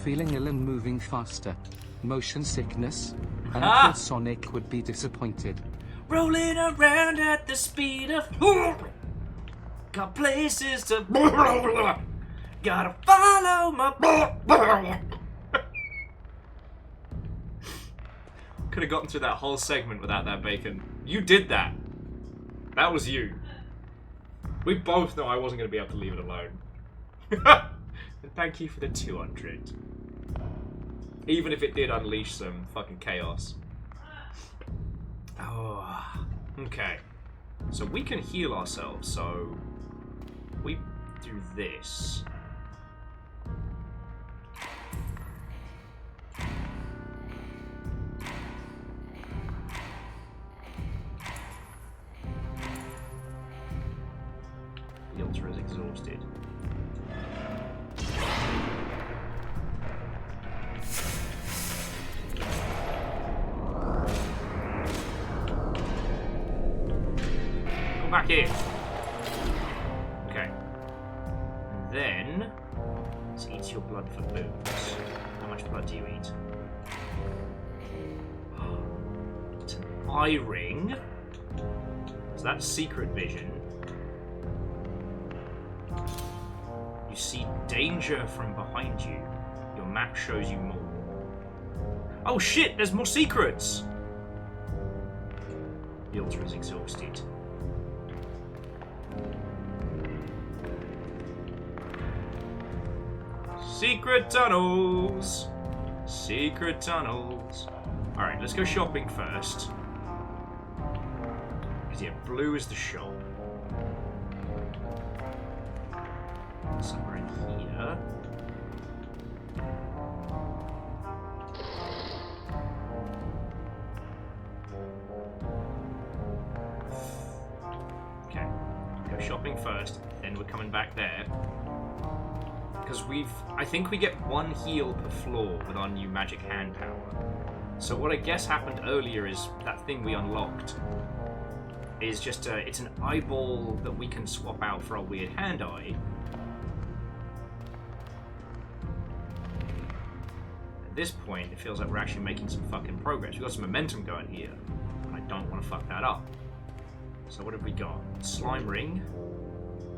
Feeling ill and moving faster. Motion sickness. Uncle Sonic would be disappointed. Rolling around at the speed of... Got places to... Gotta follow my... Could have gotten through that whole segment without that, Bacon. You did that. That was you. We both know I wasn't going to be able to leave it alone. And thank you for the 200. Even if it did unleash some fucking chaos. Oh, okay. So we can heal ourselves, so we do this. The altar is exhausted. Back in. Okay. And then let's eat your blood for boots. How much blood do you eat? It's an eye ring. So that's secret vision. You see danger from behind you. Your map shows you more. Oh shit, there's more secrets! The altar is exhausted. Secret tunnels! Secret tunnels. Alright, let's go shopping first. Because yeah, blue is the shop. Somewhere in here. Okay, go shopping first, then we're coming back there. Because I think we get 1 heal per floor with our new magic hand power. So what I guess happened earlier is that thing we unlocked is just it's an eyeball that we can swap out for our weird hand eye. At this point, it feels like we're actually making some fucking progress. We've got some momentum going here, and I don't want to fuck that up. So what have we got? Slime ring,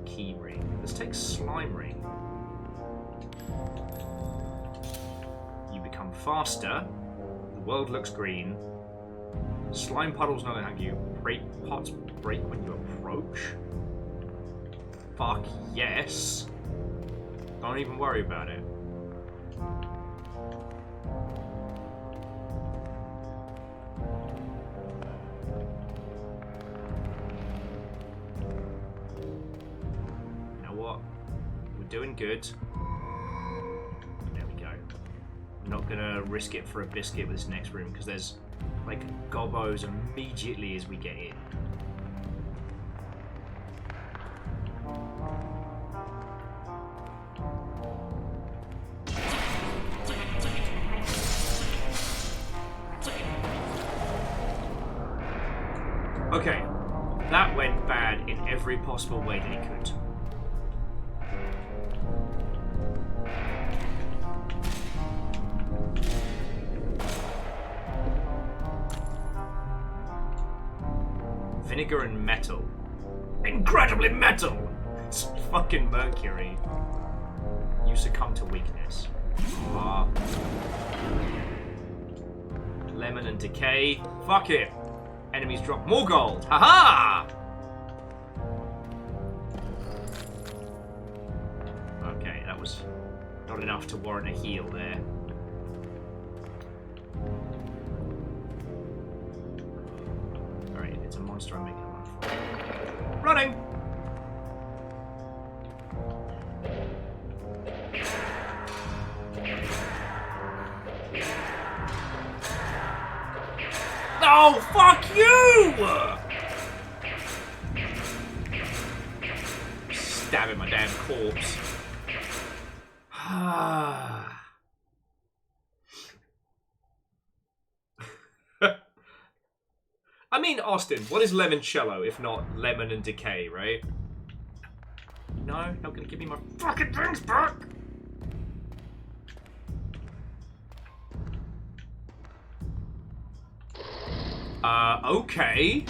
key ring. Let's take slime ring. You become faster. The world looks green. Slime puddles no longer you. Pots break when you approach. Fuck yes. Don't even worry about it. You know what? We're doing good. There we go. I'm not gonna risk it for a biscuit with this next room because there's like gobos immediately as we get in. Okay, that went bad in every possible way that it could. Vinegar and metal. Incredibly metal! It's fucking mercury. You succumb to weakness. Ah. Lemon and decay. Fuck it. Enemies drop more gold. Haha! Okay, that was not enough to warrant a heal there. Alright, if it's a monster, I'm making a run for it. Running! Oh, fuck you! Stabbing my damn corpse. I mean, Austin, what is limoncello if not lemon and decay, right? No, not gonna give me my fucking things back! Okay.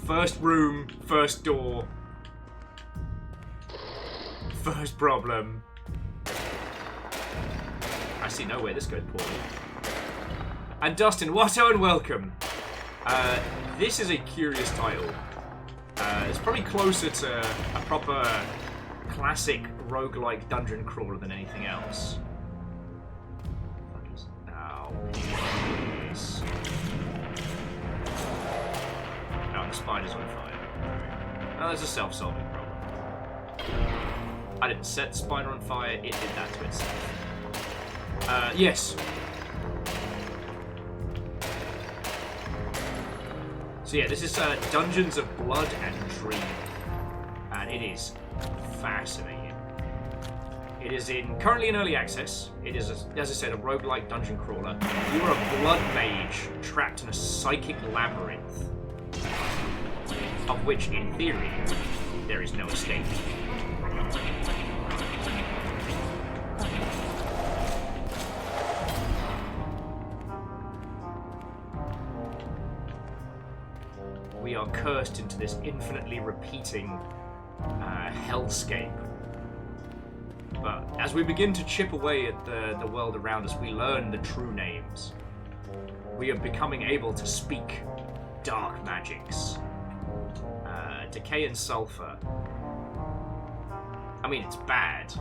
First room, first door. First problem. I see no way this goes poorly. And Dustin, Watto and welcome. This is a curious title. It's probably closer to a proper classic roguelike dungeon crawler than anything else. Ow. Yes. Oh, the spider's on fire. Oh, there's a self-solving problem. I didn't set the spider on fire, it did that to itself. Yes. So yeah, this is Dungeons of Blood and Dream. And it is fascinating. It is currently in early access. It is, as I said, a roguelike dungeon crawler. You are a blood mage trapped in a psychic labyrinth, of which, in theory, there is no escape. We are cursed into this infinitely repeating hellscape. But as we begin to chip away at the world around us, we learn the true names. We are becoming able to speak dark magics. Decay and sulfur. I mean, it's bad.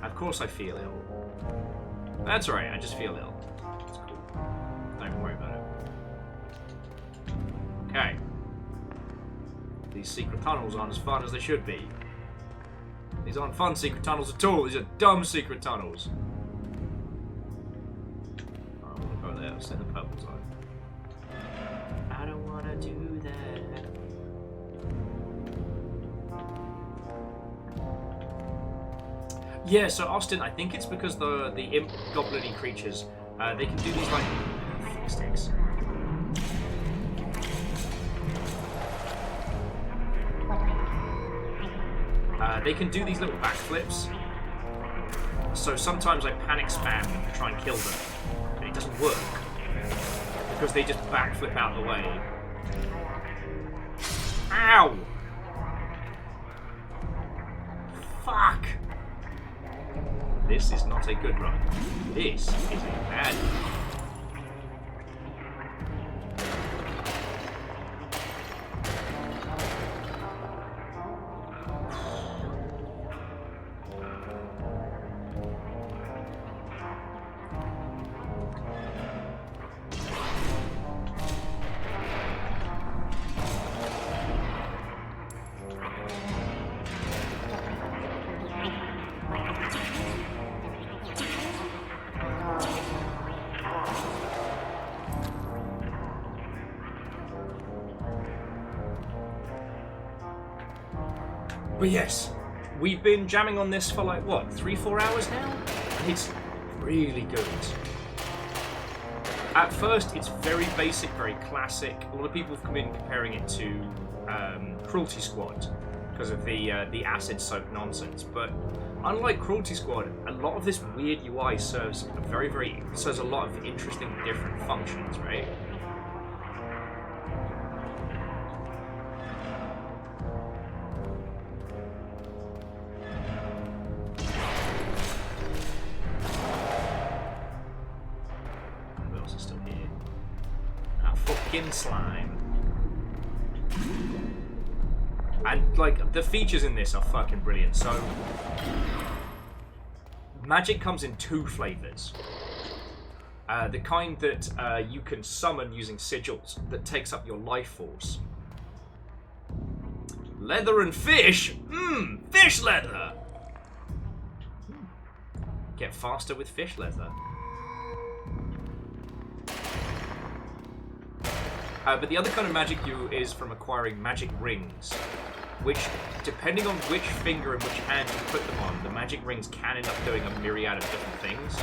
Of course I feel ill. That's alright, I just feel ill. It's cool. Don't even worry about it. Okay. These secret tunnels aren't as fun as they should be. These aren't fun secret tunnels at all. These are dumb secret tunnels. I don't want to go there. I'll send the purple zone. I don't want to do that. Yeah, so Austin, I think it's because the imp goblin-y creatures, they can do these like sticks. They can do these little backflips. So sometimes I panic spam to try and kill them, and it doesn't work because they just backflip out of the way. Ow! Fuck! This is not a good run. This is a bad run. But yes, we've been jamming on this for like, what, 3-4 hours now? It's really good. At first, it's very basic, very classic. A lot of people have come in comparing it to Cruelty Squad. because of the acid soak nonsense. But unlike Cruelty Squad, a lot of this weird UI serves a lot of interesting different functions, right? Who else is still here? Ah, fucking slime. And, like, the features in this are fucking brilliant. So, magic comes in 2 flavors. The kind that you can summon using sigils that takes up your life force. Leather and fish? Fish leather! Get faster with fish leather. But the other kind of magic is from acquiring magic rings, which, depending on which finger and which hand you put them on, the magic rings can end up doing a myriad of different things,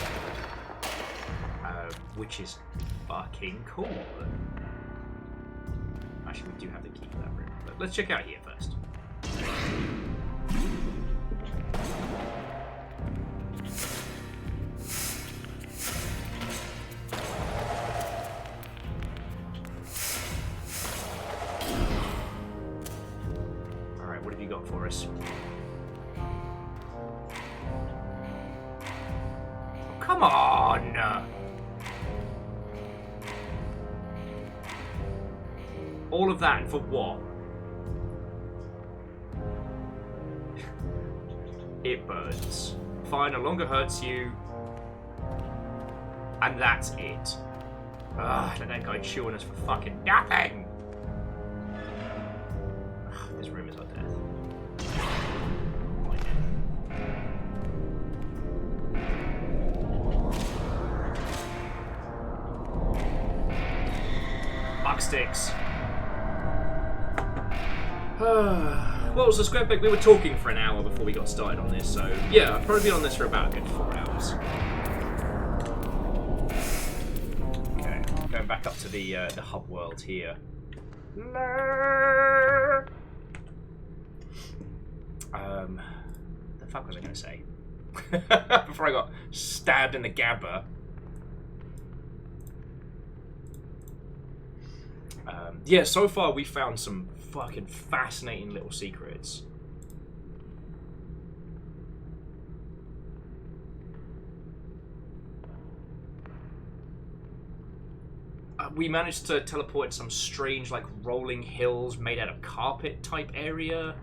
which is fucking cool. Actually, we do have the key for that room, but let's check out here first. Got for us. Oh, come on! All of that and for what? It burns. Fire no longer hurts you. And that's it. Ugh, let that guy chewing us for fucking nothing! Ugh, this room is our death. Sticks. What was the square peg? We were talking for an hour before we got started on this, so yeah, I've probably been on this for about a good 4 hours. Okay, going back up to the hub world here. The fuck was I going to say? Before I got stabbed in the gabba. Yeah, so far we found some fucking fascinating little secrets. We managed to teleport some strange, like, rolling hills made out of carpet type area.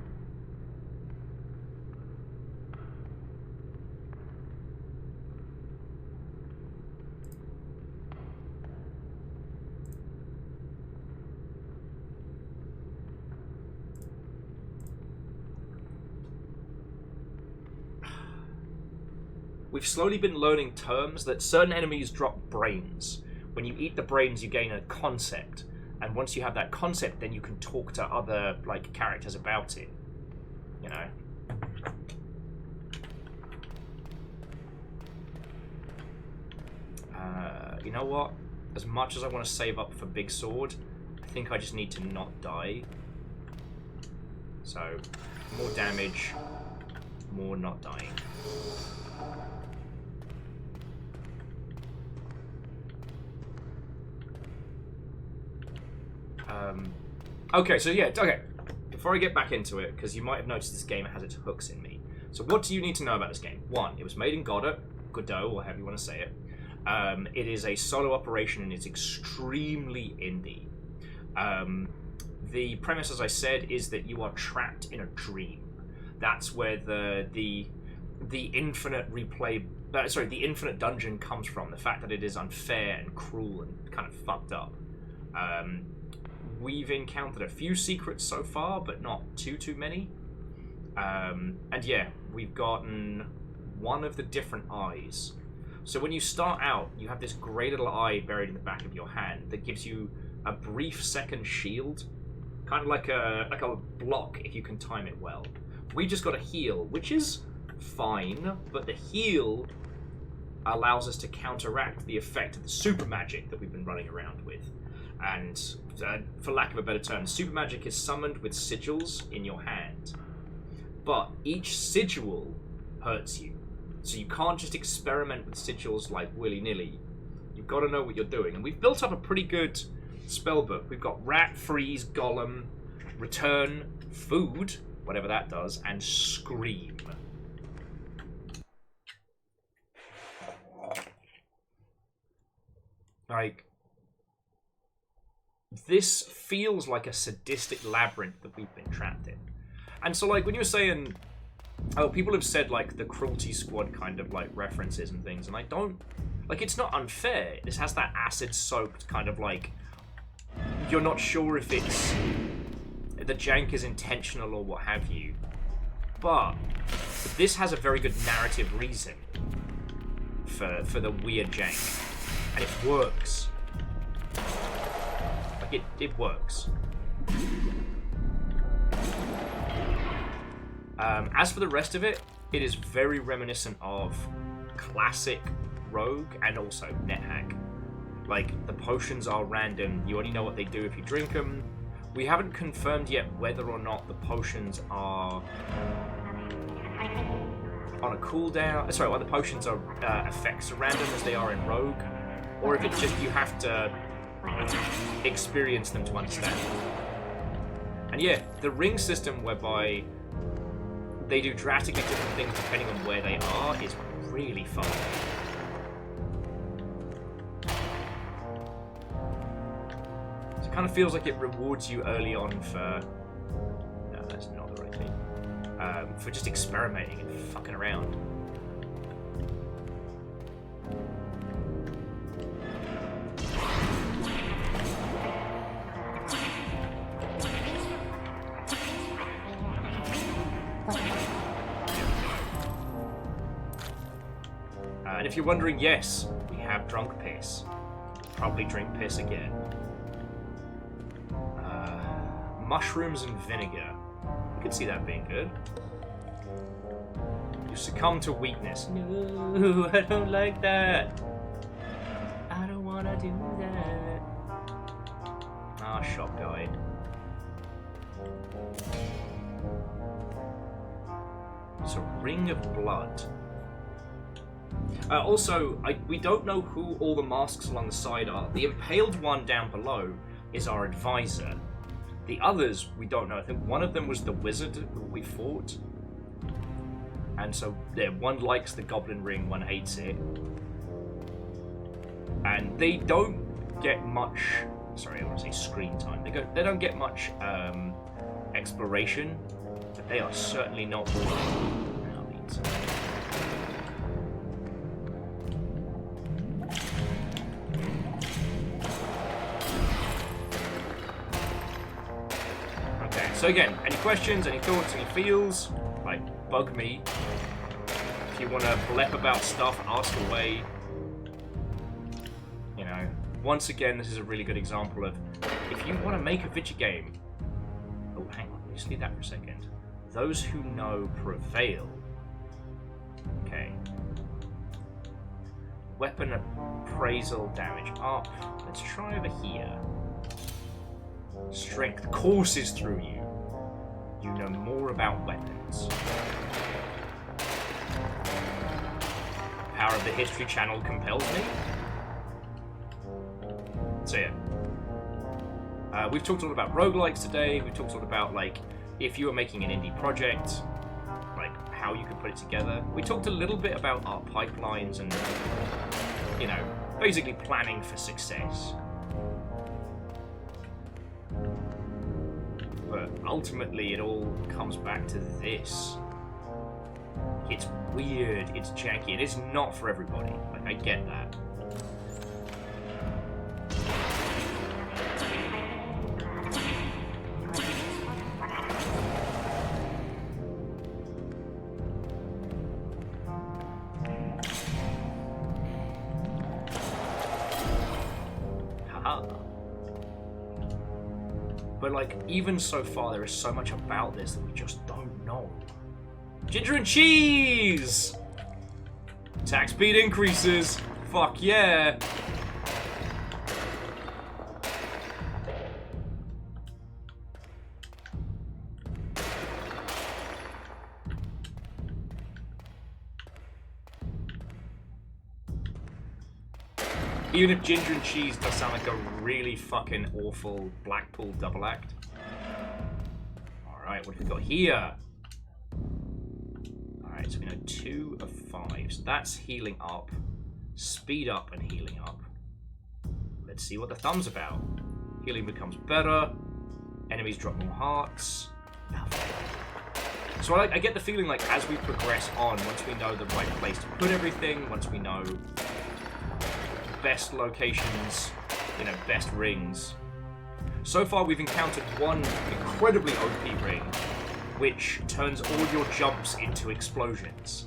We've slowly been learning terms that certain enemies drop brains. When you eat the brains, you gain a concept. And once you have that concept, then you can talk to other, like, characters about it. You know? You know what? As much as I want to save up for Big Sword, I think I just need to not die. So, more damage, more not dying. Okay, so yeah, okay. Before I get back into it, because you might have noticed this game has its hooks in me. So what do you need to know about this game? 1, it was made in Godot, or however you want to say it. It is a solo operation and it's extremely indie. The premise, as I said, is that you are trapped in a dream. That's where the infinite replay, the infinite dungeon comes from. The fact that it is unfair and cruel and kind of fucked up. We've encountered a few secrets so far, but not too many. And yeah, we've gotten one of the different eyes. So when you start out, you have this grey little eye buried in the back of your hand that gives you a brief second shield, kind of like a block if you can time it well. We just got a heal, which is fine, but the heal allows us to counteract the effect of the super magic that we've been running around with. And for lack of a better term, super magic is summoned with sigils in your hand. but each sigil hurts you. So you can't just experiment with sigils like willy-nilly. You've got to know what you're doing. And we've built up a pretty good spell book. We've got Rat, Freeze, Golem, Return, Food, whatever that does, and Scream. Like, this feels like a sadistic labyrinth that we've been trapped in. And so, like, when you were saying, oh, people have said, like, the Cruelty Squad kind of, like, references and things, and I don't, like, it's not unfair. This has that acid-soaked kind of, like, you're not sure if it's, the jank is intentional or what have you. But this has a very good narrative reason for the weird jank. And it works. Like, it works. As for the rest of it, it is very reminiscent of classic Rogue and also NetHack. Like, the potions are random. You only know what they do if you drink them. We haven't confirmed yet whether or not the potions are on a cooldown. Sorry, whether the potions are effects are random as they are in Rogue, or if it's just you have to experience them to understand. And yeah, the ring system whereby they do drastically different things depending on where they are is really fun. So it kind of feels like it rewards you early on for... No, that's not the right thing. For just experimenting and fucking around. And if you're wondering, yes, we have drunk piss. Probably drink piss again. Mushrooms and vinegar. I could see that being good. You succumb to weakness. No, I don't like that. I don't want to do that. Ah, shop guide. It's a ring of blood. Also, we don't know who all the masks along the side are. The impaled one down below is our advisor. The others, we don't know. I think one of them was the wizard that we fought. And so, yeah, one likes the goblin ring, one hates it. And they don't get much... Sorry, I want to say screen time. They don't get much exploration, but they are certainly not all Howlies. So again, any questions, any thoughts, any feels, like, bug me. If you want to blep about stuff, ask away. You know, once again, this is a really good example of, if you want to make a video game... Oh, hang on, just leave that for a second. Those who know prevail. Okay. Weapon appraisal damage up. Let's try over here. Strength courses through you. You know more about weapons. Power of the History Channel compels me. So yeah. We've talked a lot about roguelikes today. We've talked a lot about, like, if you were making an indie project, like, how you could put it together. We talked a little bit about our pipelines and, you know, basically planning for success. But ultimately, it all comes back to this. It's weird, it's janky, it is not for everybody. Like, I get that. But, like, even so far, there is so much about this that we just don't know. Ginger and cheese! Attack speed increases. Fuck yeah. Even if ginger and cheese does sound like a really fucking awful Blackpool double act. Alright, what have we got here? Alright, so we know 2 of 5. So that's healing up. Speed up and healing up. Let's see what the thumb's about. Healing becomes better. Enemies drop more hearts. So I get the feeling like as we progress on, once we know the right place to put everything, once we know best locations, you know, best rings. So far we've encountered one incredibly OP ring, which turns all your jumps into explosions.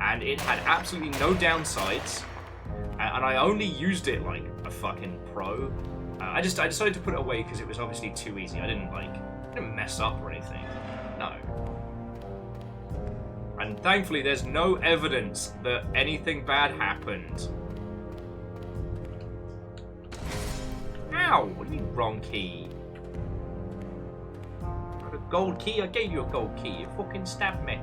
And it had absolutely no downsides, and I only used it like a fucking pro. I decided to put it away because it was obviously too easy. I didn't mess up or anything. No. And thankfully there's no evidence that anything bad happened. Ow! What do you mean wrong key? Got a gold key? I gave you a gold key. You fucking stabbed me.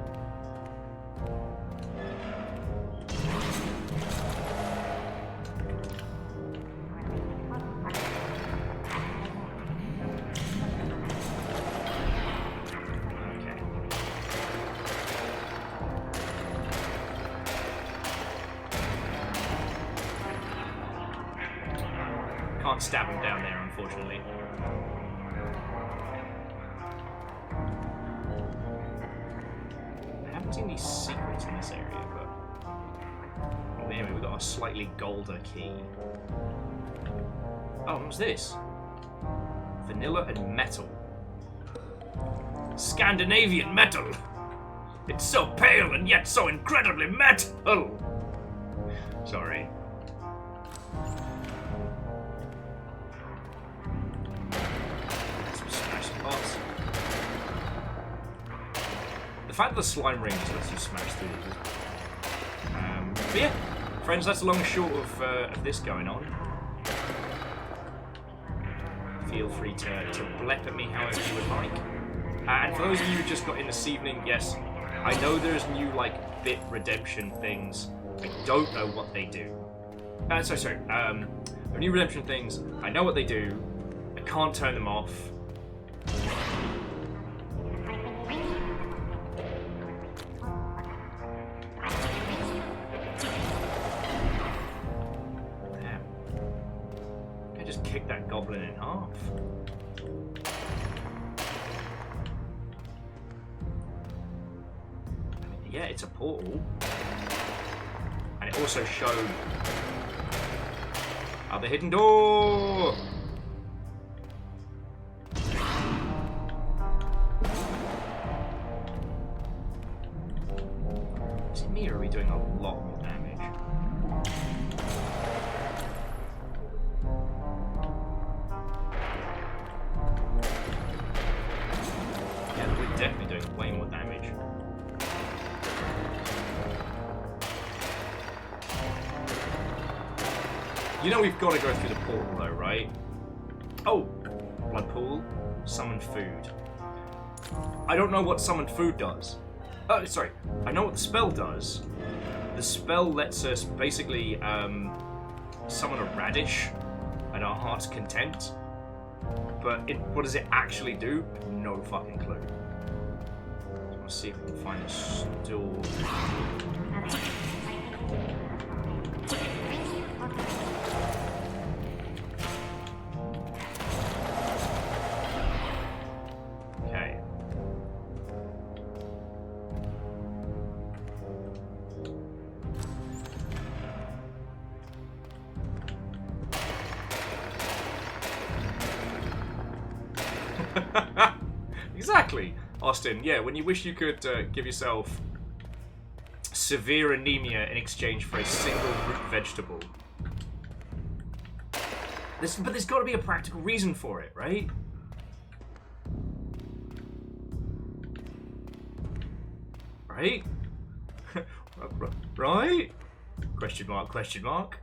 Can't stab him down there, unfortunately. I haven't seen these secrets in this area, but anyway, we've got a slightly golder key. Oh, what was this? Vanilla and metal. Scandinavian metal! It's so pale and yet so incredibly metal! Sorry. The fact that the slime ring just lets you smash through these. But yeah, friends, that's the long and short of this going on. Feel free to blep at me however you would like. And for those of you who just got in this evening, yes, I know there's new like bit redemption things. I don't know what they do. Sorry. There are new redemption things. I know what they do. I can't turn them off. Kick that goblin in half. Yeah, it's a portal. And it also showed the hidden door. Is it me or are we doing a lot more damage? Definitely doing way more damage. You know we've got to go through the portal though, right? Oh! Blood pool. Summon food. I don't know what summoned food does. Oh, sorry. I know what the spell does. The spell lets us basically summon a radish at our heart's content. But what does it actually do? No fucking clue. Let's see if we can find a store. Okay. Exactly. Austin, yeah, when you wish you could give yourself severe anemia in exchange for a single root vegetable. But there's got to be a practical reason for it, right? Right? Right? Question mark, question mark.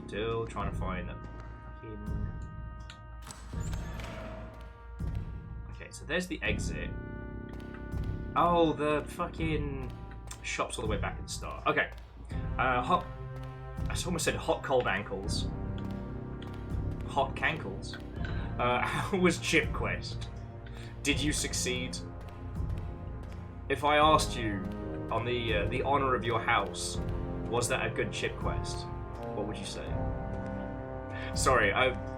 Still trying to find him. so there's the exit. Oh, the fucking shop's all the way back at the start. Okay. I almost said hot cold ankles. Hot cankles. How was Chip Quest? Did you succeed? If I asked you on the honor of your house, was that a good Chip Quest? What would you say? Sorry,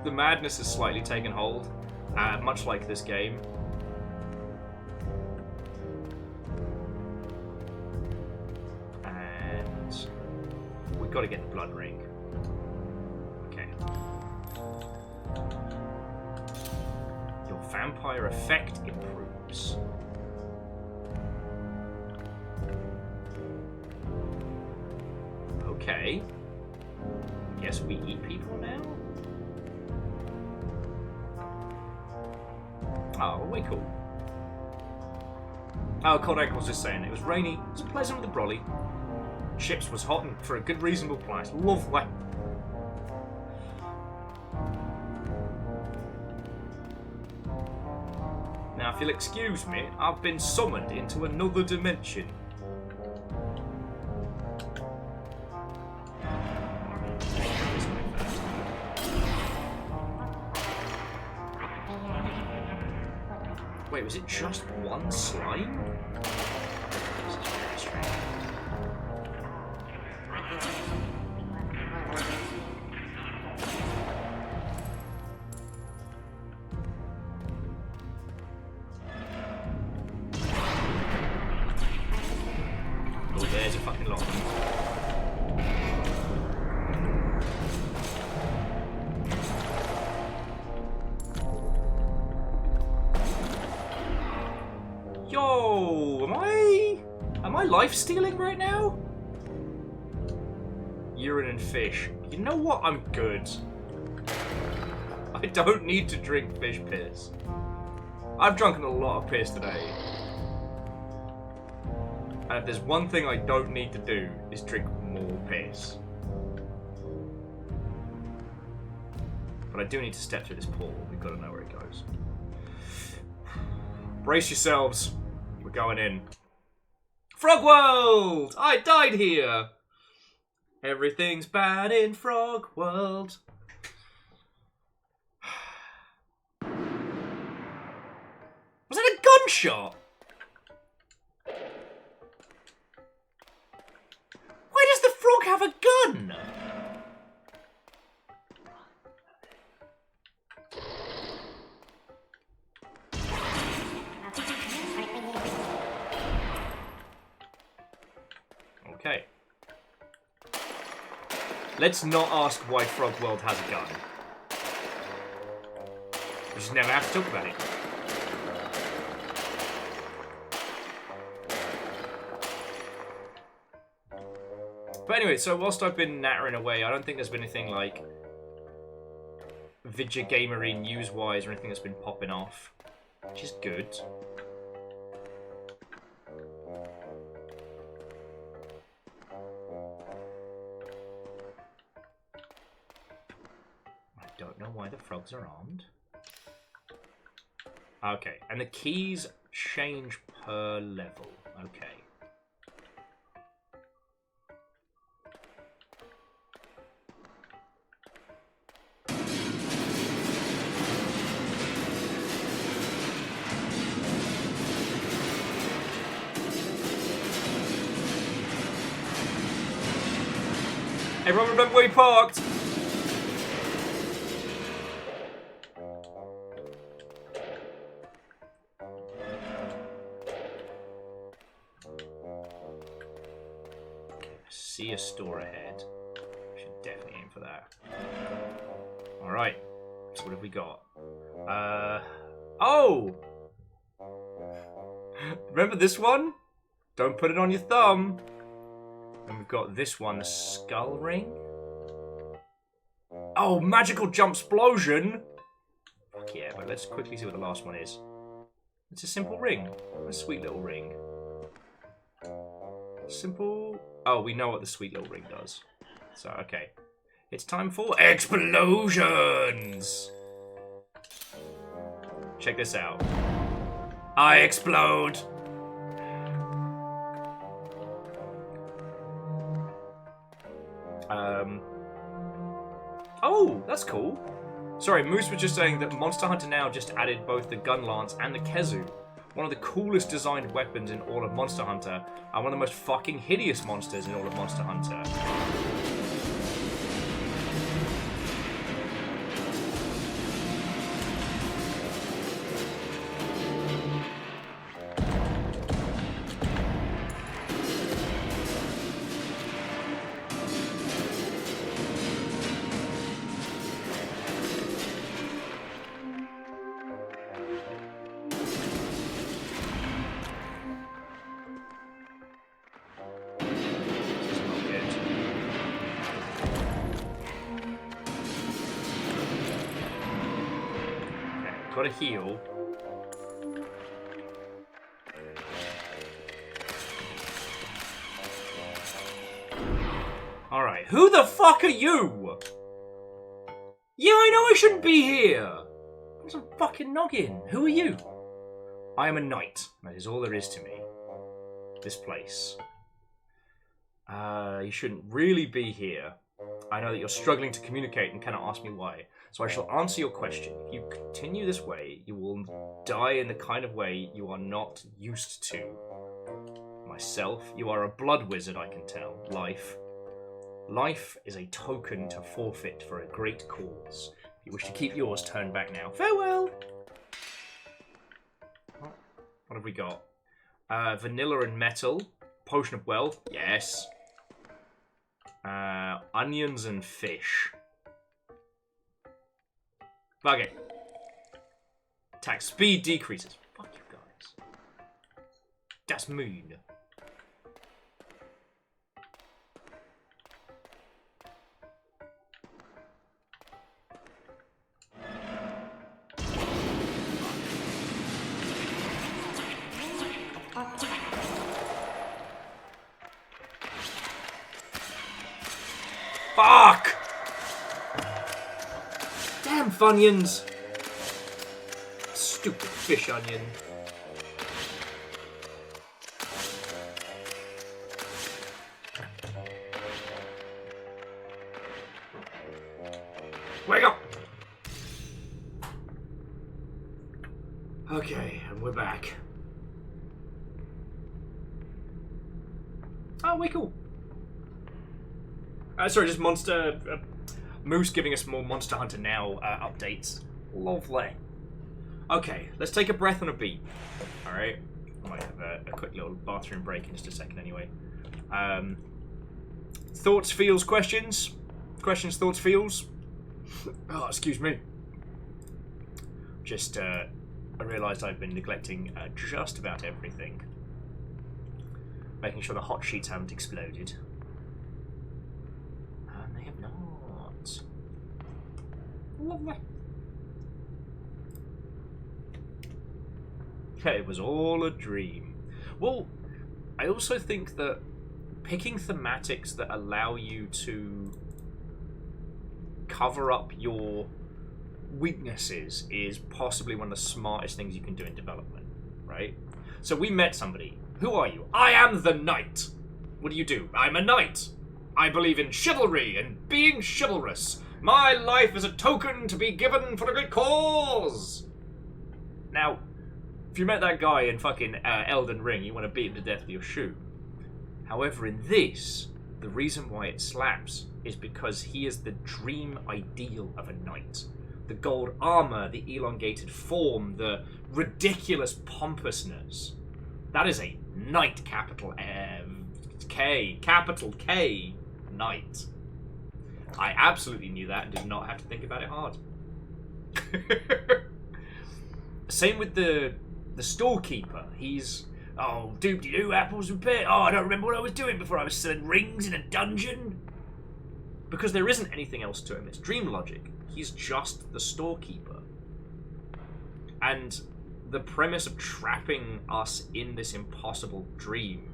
the madness has slightly taken hold, much like this game. And we've got to get the blood ring. Okay. Your vampire effect improves. Okay. Guess we eat people now? Oh, way cool. Oh, Cold Ankle was just saying it was rainy, it was pleasant with the brolly. Chips was hot and for a good reasonable price. Lovely. Now, if you'll excuse me, I've been summoned into another dimension. Wait, was it just one slime? This is very strange. Oh, there's a fucking lot. Yo, am I life stealing right now? Urine and fish. You know what? I'm good. I don't need to drink fish piss. I've drunken a lot of piss today. And if there's one thing I don't need to do, is drink more piss. But I do need to step through this portal. We've got to know where it goes. Brace yourselves. We're going in. Frog World! I died here! Everything's bad in Frog World. Was that a gunshot? Why does the frog have a gun? Okay. Let's not ask why Frog World has a gun. We just never have to talk about it. But anyway, so whilst I've been nattering away, I don't think there's been anything like Vidya Gamery news-wise or anything that's been popping off, which is good. I don't know why the frogs are armed. Okay, and the keys change per level. Okay. Everyone remember where he parked? See a store ahead. Should definitely aim for that. Alright. So what have we got? Oh! Remember this one? Don't put it on your thumb. And we've got this one, the skull ring. Oh, magical jump explosion! Fuck yeah, but let's quickly see what the last one is. It's a simple ring. A sweet little ring. Simple... Oh, we know what the sweet little ring does. So, okay. It's time for explosions! Check this out. I explode. Oh, that's cool. Sorry, Moose was just saying that Monster Hunter now just added both the gun lance and the Kezu. One of the coolest designed weapons in all of Monster Hunter, and one of the most fucking hideous monsters in all of Monster Hunter. Gotta heal. Alright, who the fuck are you? Yeah, I know I shouldn't be here. There's a fucking noggin. Who are you? I am a knight. That is all there is to me. This place. You shouldn't really be here. I know that you're struggling to communicate and cannot ask me why. So I shall answer your question. If you continue this way, you will die in the kind of way you are not used to. Myself, you are a blood wizard, I can tell. Life. Life is a token to forfeit for a great cause. If you wish to keep yours, turn back now. Farewell! What have we got? Vanilla and metal. Potion of wealth. Yes. Onions and fish. Fuck it. Attack speed decreases. Fuck you guys. That's mean. Fuck! Damn Funyuns! Stupid fish onion. Wake up! Okay, and we're back. Oh, we cool. Sorry, just Monster... Moose giving us more Monster Hunter Now updates. Lovely. Okay, let's take a breath on a beat. Alright. I might have a quick little bathroom break in just a second anyway. Thoughts, feels, questions? Questions, thoughts, feels? Oh, excuse me. Just, I realised I've been neglecting just about everything. Making sure the hot sheets haven't exploded. And they have not. Lovely. It was all a dream. Well, I also think that picking thematics that allow you to cover up your weaknesses is possibly one of the smartest things you can do in development, right? So we met somebody. Who are you? I am the knight. What do? I'm a knight. I believe in chivalry and being chivalrous. My life is a token to be given for a great cause. Now, if you met that guy in fucking Elden Ring, you want to beat him to death with your shoe. However, in this, the reason why it slaps is because he is the dream ideal of a knight. The gold armor, the elongated form, the ridiculous pompousness. That is a knight, capital K, knight. I absolutely knew that and did not have to think about it hard. Same with the storekeeper. He's, oh, doop-de-doo, apples and pears. Oh, I don't remember what I was doing before. I was selling rings in a dungeon. Because there isn't anything else to him. It's dream logic. He's just the storekeeper. And the premise of trapping us in this impossible dream.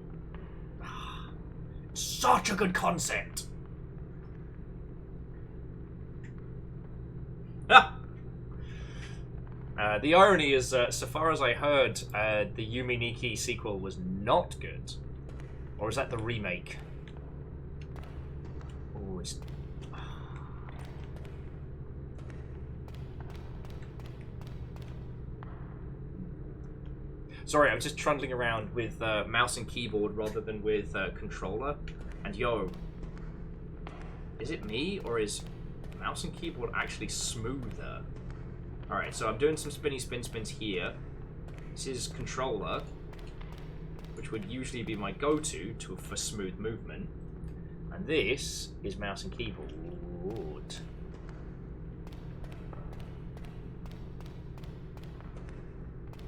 Such a good concept. Ah! The irony is, so far as I heard, the Yumi Nikki sequel was not good. Or is that the remake? Oh, it's... Sorry, I was just trundling around with mouse and keyboard rather than with controller. And yo, is it me or is mouse and keyboard actually smoother? Alright, so I'm doing some spinny spins here. This is controller, which would usually be my go-to for smooth movement. And this is mouse and keyboard.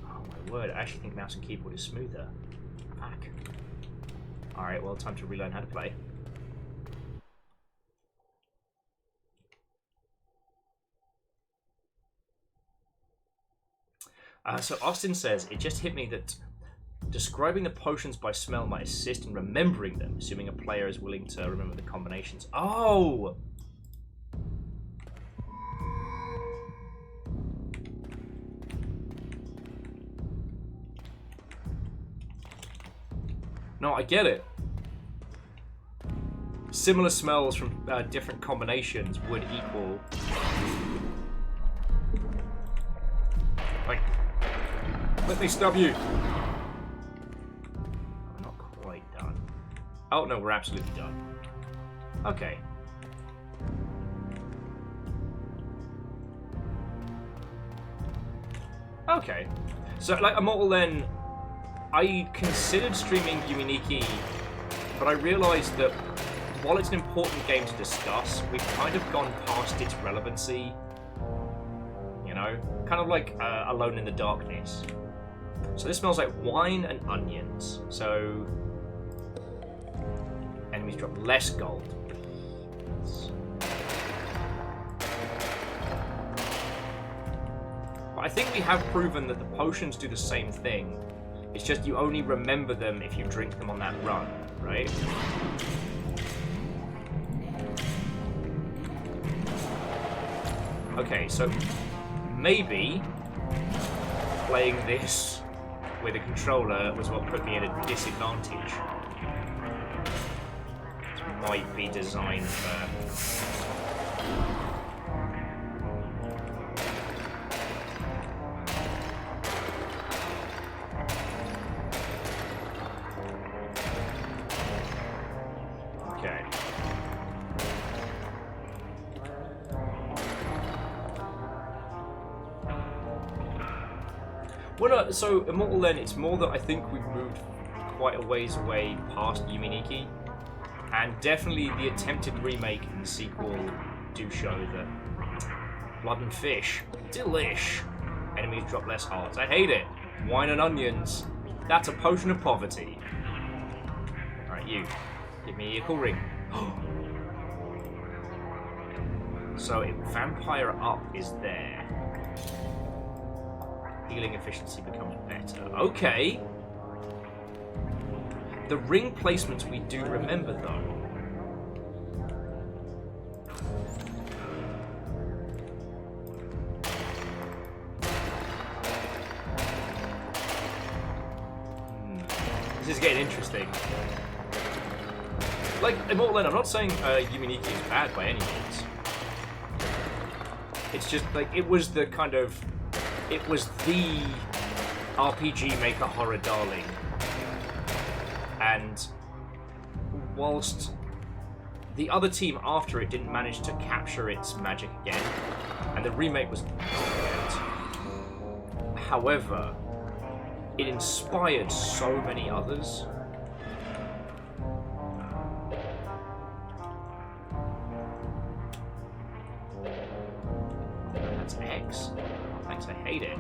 Oh my word, I actually think mouse and keyboard is smoother. Fuck. Alright, well, time to relearn how to play. So Austin says, it just hit me that describing the potions by smell might assist in remembering them, assuming a player is willing to remember the combinations. Oh! No, I get it. Similar smells from different combinations would equal... Wait. Let me stub you. I'm not quite done. Oh no, we're absolutely done. Okay. Okay. So, like, Immortal then, I considered streaming Yumi Nikki, but I realised that while it's an important game to discuss, we've kind of gone past its relevancy. You know? Kind of like Alone in the Darkness. So this smells like wine and onions. So enemies drop less gold. But I think we have proven that the potions do the same thing. It's just you only remember them if you drink them on that run, right? Okay, so maybe playing this with a controller was what put me at a disadvantage. It might be designed for... Okay. Well, no, so Immortal then, it's more that I think we've moved quite a ways away past Yumi Nikki, and definitely the attempted remake and the sequel do show that blood and fish, delish. Enemies drop less hearts. I hate it. Wine and onions. That's a potion of poverty. Alright, you. Give me a cool ring. So, vampire up is there. Healing efficiency becomes better. Okay. The ring placements we do remember, though. This is getting interesting. Like, Immortal End, I'm not saying Yumi Nikki is bad by any means. It's just, like, it was the kind of... It was the RPG Maker horror darling. And whilst the other team after it didn't manage to capture its magic again, and the remake was good, however, it inspired so many others. That's X. Thanks, I hate it.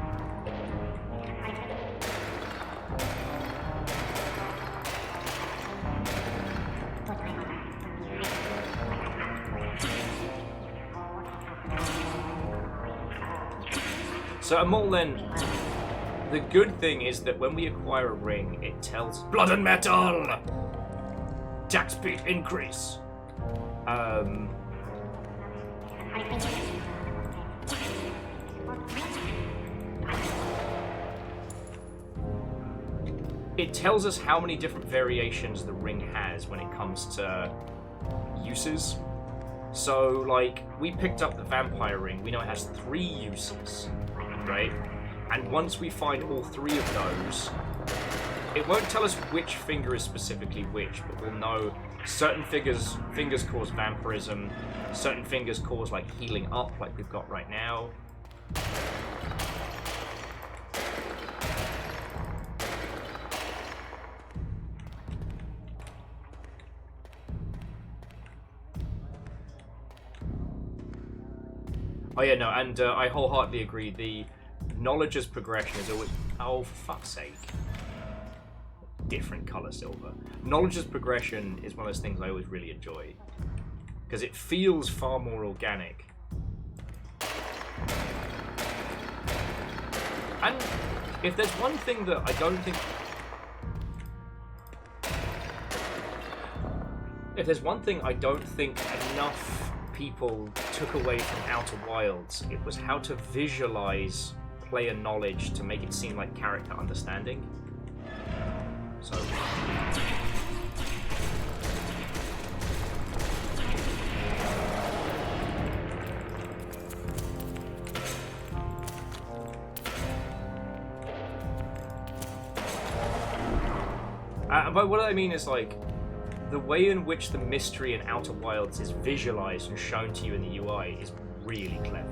So Immortal then, the good thing is that when we acquire a ring, it tells blood and metal! Attack speed increase. it tells us how many different variations the ring has when it comes to uses. So, like, we picked up the vampire ring. We know it has 3 uses, right? And once we find all 3 of those, it won't tell us which finger is specifically which, but we'll know certain fingers cause vampirism, certain fingers cause, like, healing up, like we've got right now. Oh yeah, no, and I wholeheartedly agree. The knowledge as progression is always... Oh, for fuck's sake. Different colour silver. Knowledge as progression is one of those things I always really enjoy. Because it feels far more organic. And if there's one thing that I don't think... If there's one thing I don't think enough people took away from Outer Wilds, it was how to visualize player knowledge to make it seem like character understanding. So... but what I mean is, like, the way in which the mystery in Outer Wilds is visualized and shown to you in the UI is really clever.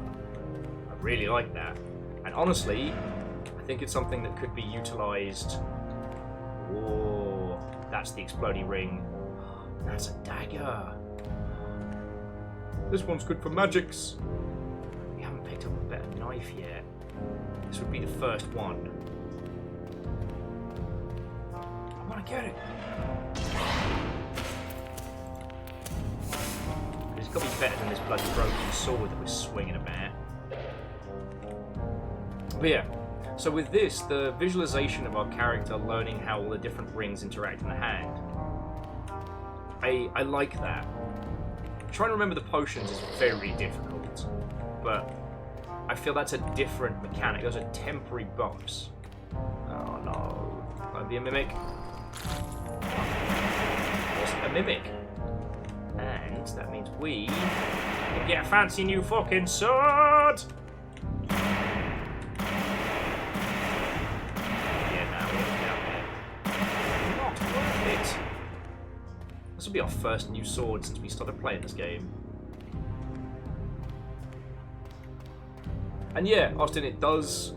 I really like that. And honestly, I think it's something that could be utilized. Oh, that's the exploding ring. That's a dagger. This one's good for magics. We haven't picked up a better knife yet. This would be the first one. I want to get it. It's got to be better than this bloody broken sword that we're swinging about. But yeah, so with this, the visualization of our character learning how all the different rings interact in the hand, I like that. Trying to remember the potions is very difficult, but I feel that's a different mechanic. Those are temporary buffs. Oh no. Might be a mimic. Wasn't a mimic. And that means we can get a fancy new fucking sword! Yeah, now we're down there. Not worth it. This will be our first new sword since we started playing this game. And yeah, Austin, it does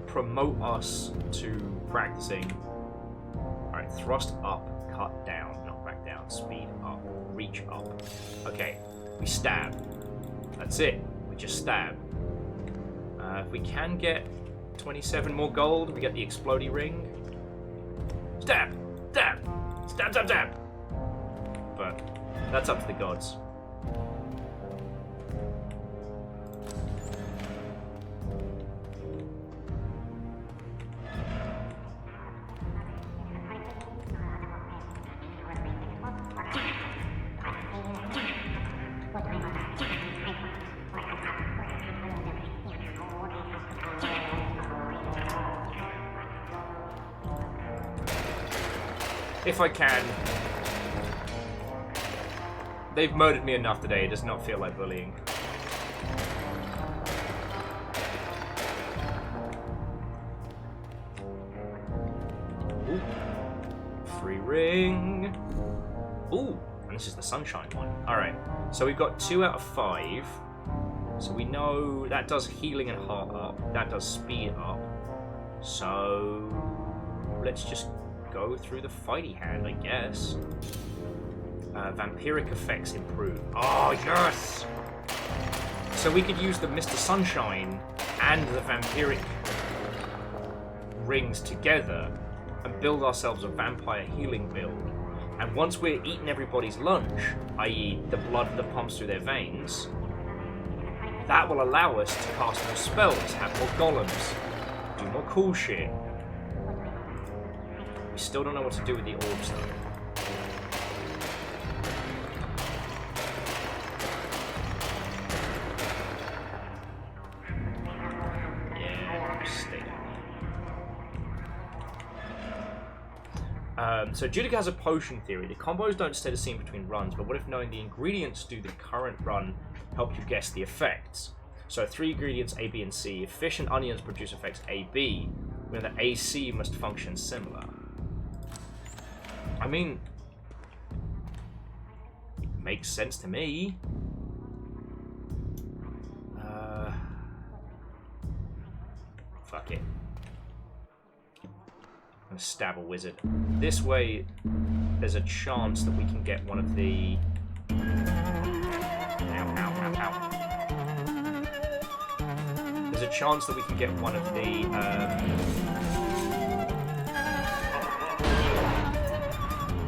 promote us to practicing. Alright, thrust up, cut down, not back down, speed up, reach up. Okay, we stab. That's it, we just stab. If we can get 27 more gold, we get the explodey ring. Stab! Stab! Stab, stab, stab! But that's up to the gods. If I can. They've murdered me enough today, it does not feel like bullying. Ooh. Free ring. Ooh, and this is the sunshine one. Alright, so we've got 2 out of 5. So we know that does healing and heart up. That does speed up. So let's just go through the fighty hand, I guess. Vampiric effects improve. Oh, yes! So we could use the Mr. Sunshine and the vampiric rings together and build ourselves a vampire healing build. And once we're eating everybody's lunch, i.e. the blood that pumps through their veins, that will allow us to cast more spells, have more golems, do more cool shit. We still don't know what to do with the orbs though. Yeah, stay. So Judica has a potion theory. The combos don't stay the same between runs, but what if knowing the ingredients do the current run help you guess the effects? So 3 ingredients A, B, and C. If fish and onions produce effects A, B, then the AC must function similar. I mean, makes sense to me. Fuck it. I'm gonna stab a wizard. This way, there's a chance that we can get one of the... Ow, ow, ow, ow. There's a chance that we can get one of the...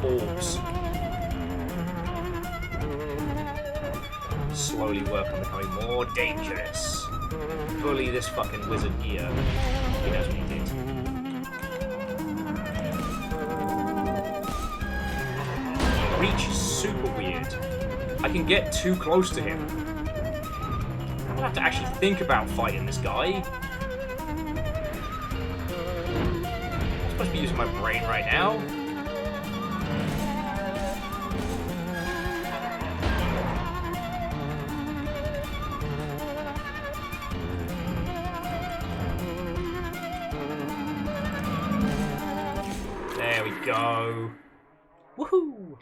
orbs. Slowly work on becoming more dangerous. Bully this fucking wizard here. He knows what he did. Reach is super weird. I can get too close to him. I'm gonna have to actually think about fighting this guy. I'm supposed to be using my brain right now. There we go. Woohoo!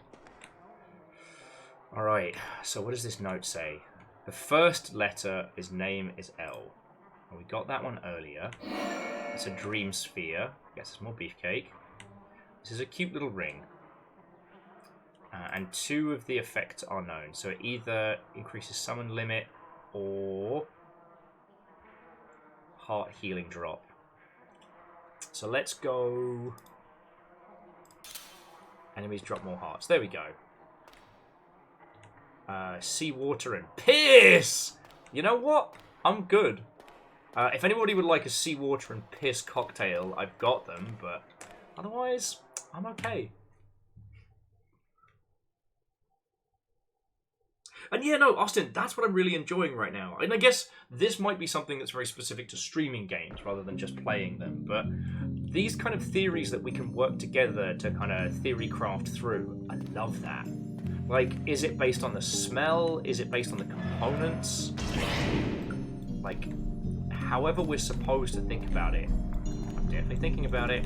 Alright, so what does this note say? The first letter is name is L. Well, we got that one earlier. It's a dream sphere. Guess it's more beefcake. This is a cute little ring. And 2 of the effects are known. So it either increases summon limit or heart healing drop. So let's go... Enemies drop more hearts. There we go. Seawater and piss! You know what? I'm good. If anybody would like a seawater and piss cocktail, I've got them, but otherwise, I'm okay. And yeah, no, Austin, that's what I'm really enjoying right now. And I guess this might be something that's very specific to streaming games rather than just playing them, but these kind of theories that we can work together to kind of theory craft through, I love that. Like, is it based on the smell? Is it based on the components? Like, however we're supposed to think about it. I'm definitely thinking about it.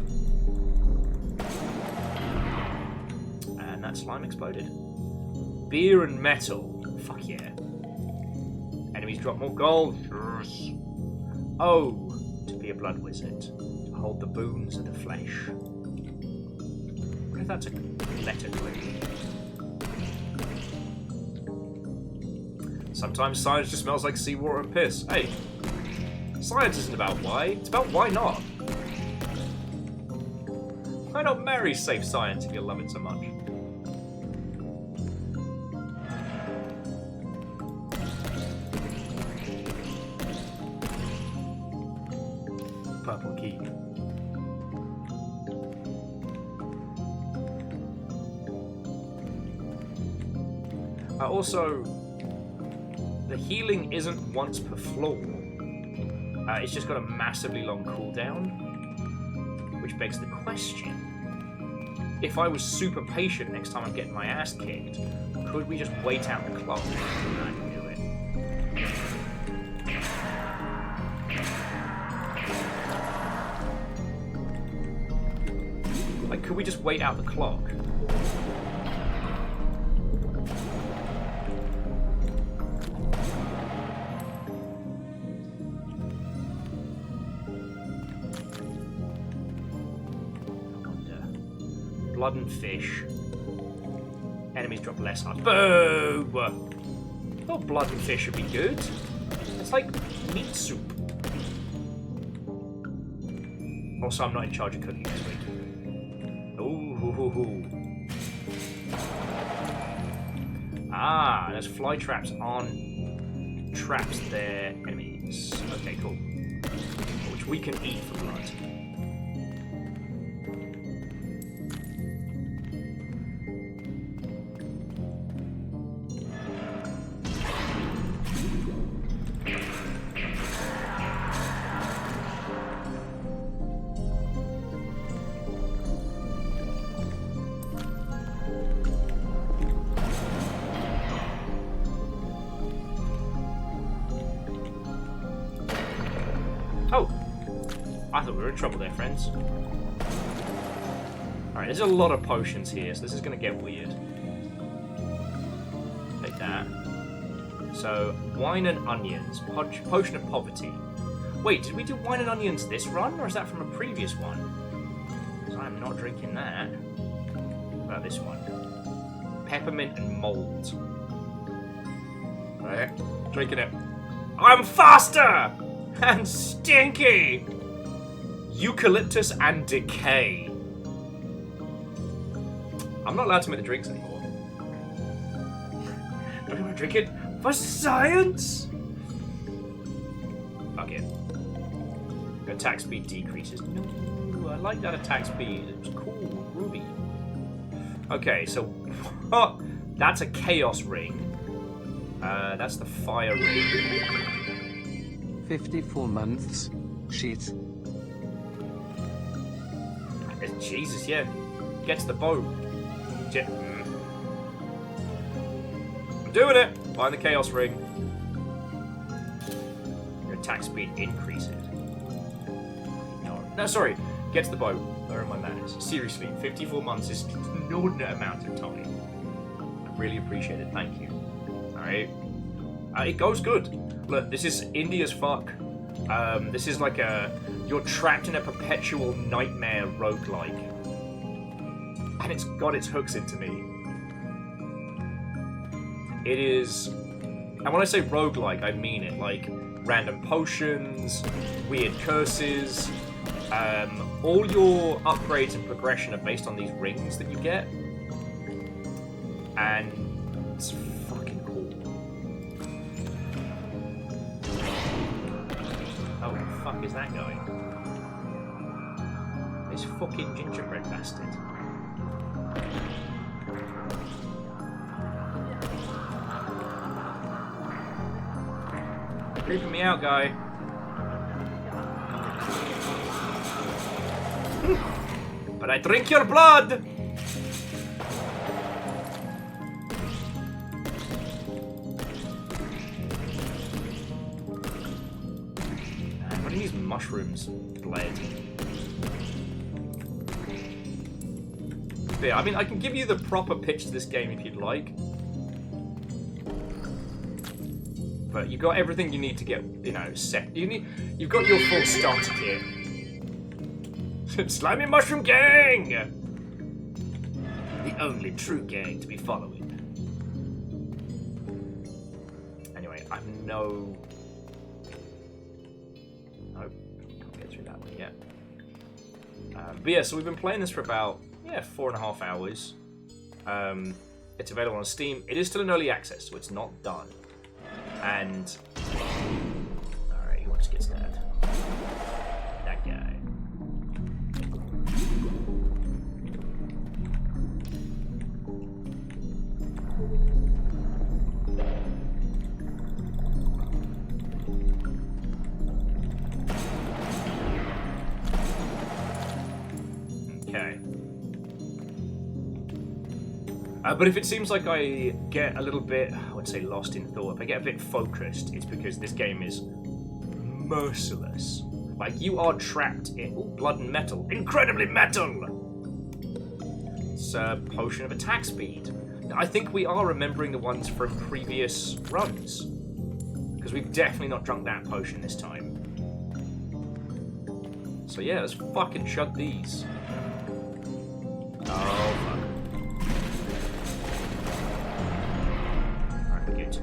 And that slime exploded. Beer and metal. Fuck yeah. Enemies drop more gold. Yes. Oh, to be a blood wizard. To hold the boons of the flesh. What if that's a letter clue? Sometimes science just smells like seawater and piss. Hey, science isn't about why, it's about why not. Why not marry safe science if you love it so much? Purple key. Also, the healing isn't once per floor. It's just got a massively long cooldown, which begs the question: if I was super patient next time I'm getting my ass kicked, could we just wait out the clock and do it? Like, could we just wait out the clock? Blood and fish. Enemies drop less hearts. Boo! I thought blood and fish would be good. It's like meat soup. Also, I'm not in charge of cooking this week. Ooh. Ah, there's fly traps on traps there. Enemies. Okay, cool. Which we can eat for blood. I thought we were in trouble there, friends. Alright, there's a lot of potions here, so this is going to get weird. Take that. So, wine and onions. Potion of poverty. Wait, did we do wine and onions this run, or is that from a previous one? Because I'm not drinking that. What about this one? Peppermint and mold. Right, drinking it. I'm faster! And stinky! Eucalyptus and decay. I'm not allowed to make the drinks anymore. Don't I want to drink it for science? Fuck it. Attack speed decreases. No, I like that attack speed. It was cool, groovy. Okay, so that's a chaos ring. That's the fire ring. 54 months. Shit. Jesus, yeah. Get to the boat. I'm doing it! Find the chaos ring. Your attack speed increases. No, sorry. Get to the boat. Where are my manners? Seriously, 54 months is an inordinate amount of time. I really appreciate it. Thank you. Alright. It goes good. Look, this is indie as fuck. This is like you're trapped in a perpetual nightmare roguelike. And it's got its hooks into me. It is... And when I say roguelike, I mean it. Like, random potions, weird curses. All your upgrades and progression are based on these rings that you get. And it's fucking cool. Oh, where the fuck is that going? This fucking gingerbread bastard. Creeping me out, guy. But I drink your blood! What are these mushrooms bled? But yeah, I mean, I can give you the proper pitch to this game if you'd like. But you've got everything you need to get, set. You've got your full starter kit. Slimy Mushroom Gang! The only true gang to be following. Anyway, I've no... Nope, can't get through that one yet. But yeah, so we've been playing this for about, 4.5 hours. It's available on Steam. It is still in early access, so it's not done. And... Alright, who wants to get stabbed? That guy. Okay. But if it seems like I get a little bit, I wouldn't say lost in thought, if I get a bit focused, it's because this game is merciless. Like, you are trapped in blood and metal. Incredibly metal! It's a potion of attack speed. I think we are remembering the ones from previous runs. Because we've definitely not drunk that potion this time. So yeah, let's fucking chug these. Oh, fuck. Alright, good.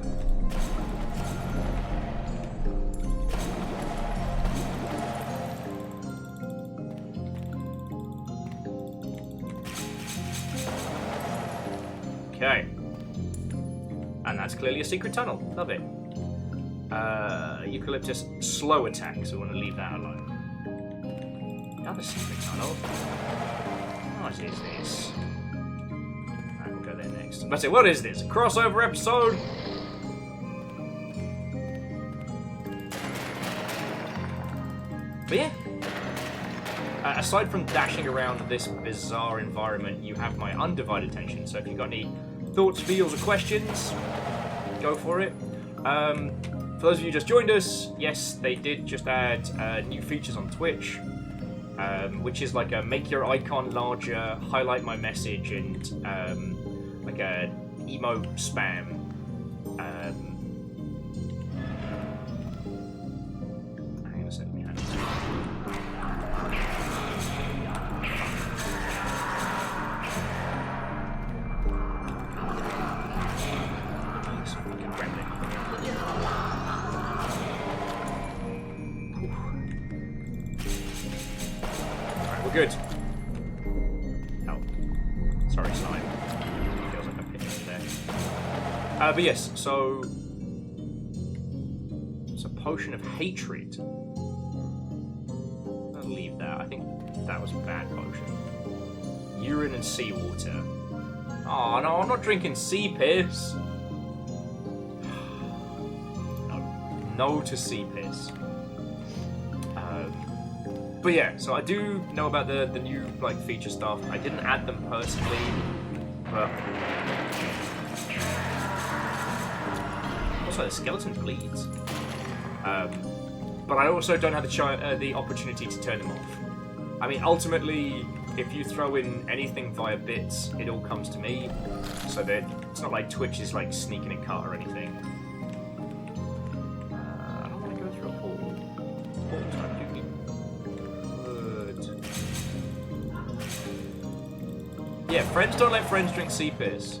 Okay. And that's clearly a secret tunnel. Love it. Eucalyptus slow attack, so we want to leave that alone. Another secret tunnel. What is this? Alright, we'll go there next. Let's see, what is this? A crossover episode? But yeah. Aside from dashing around this bizarre environment, you have my undivided attention. So if you've got any thoughts, feels, or questions, go for it. For those of you who just joined us, yes, they did just add new features on Twitch. which is like a make your icon larger, highlight my message, and like a emote spam. Hang on a second, we're good. Oh. Sorry, slime. Feels like I'm hitting there. But yes, so... It's a potion of hatred. I'll leave that. I think that was a bad potion. Urine and seawater. Oh, no, I'm not drinking sea piss. No to sea piss. But yeah, so I do know about the new like feature stuff. I didn't add them personally, but also the skeleton bleeds. But I also don't have the opportunity to turn them off. I mean, ultimately, if you throw in anything via bits, it all comes to me. So that it's not like Twitch is like sneaking a cut or anything. I don't want to go through a portal. Portals don't do me good. Yeah, friends don't let friends drink sea piss.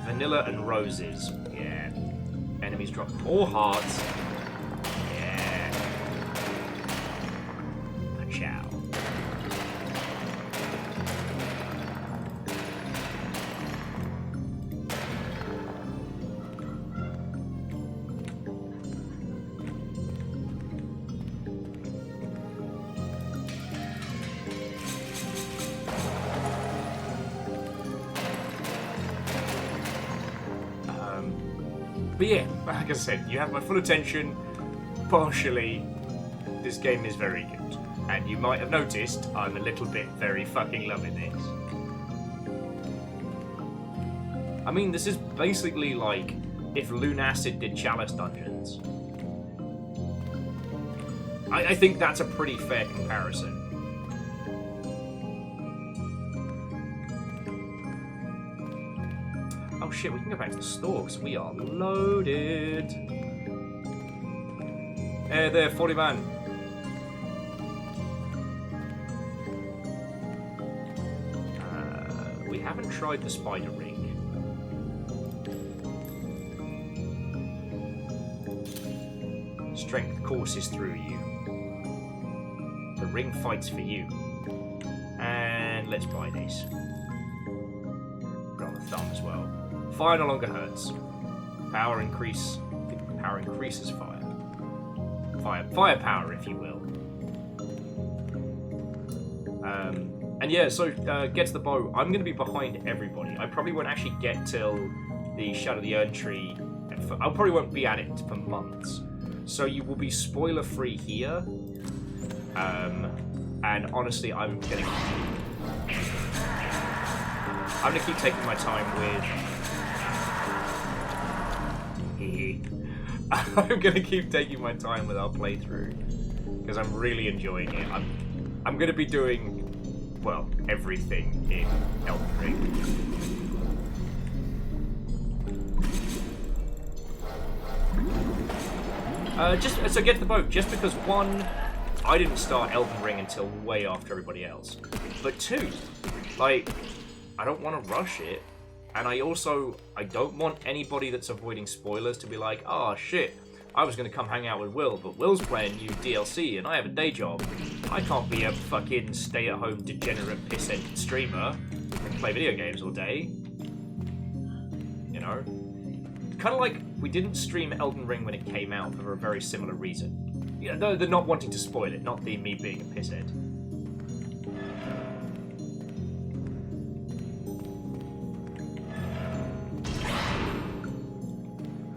Vanilla and roses. Yeah. Enemies drop more hearts. Yeah. Ciao. But yeah, like I said, you have my full attention. Partially, this game is very good. And you might have noticed I'm a little bit very fucking loving this. I mean, this is basically like if Lunacid did Chalice Dungeons. I think that's a pretty fair comparison. Oh shit, we can go back to the store because we are loaded. Hey there, 40 man. We haven't tried the spider ring. Strength courses through you. The ring fights for you. And let's buy these. Put on the thumb as well. Fire no longer hurts. Power increases fire. Firepower, if you will. And yeah, so get to the bow. I'm going to be behind everybody. I probably won't actually get till the Shadow of the Urn Tree. I probably won't be at it for months. So you will be spoiler free here. And honestly, I'm gonna keep taking my time with. I'm gonna keep taking my time with our playthrough because I'm really enjoying it. I'm gonna be doing, well, everything in Elden Ring. So get to the boat, just because one, I didn't start Elden Ring until way after everybody else. But two, like, I don't want to rush it. And I don't want anybody that's avoiding spoilers to be like, oh shit, I was going to come hang out with Will, but Will's playing new DLC and I have a day job. I can't be a fucking stay-at-home degenerate piss-head streamer and play video games all day. You know? Kind of like we didn't stream Elden Ring when it came out for a very similar reason. Yeah, no, they're not wanting to spoil it, not me being a pisshead.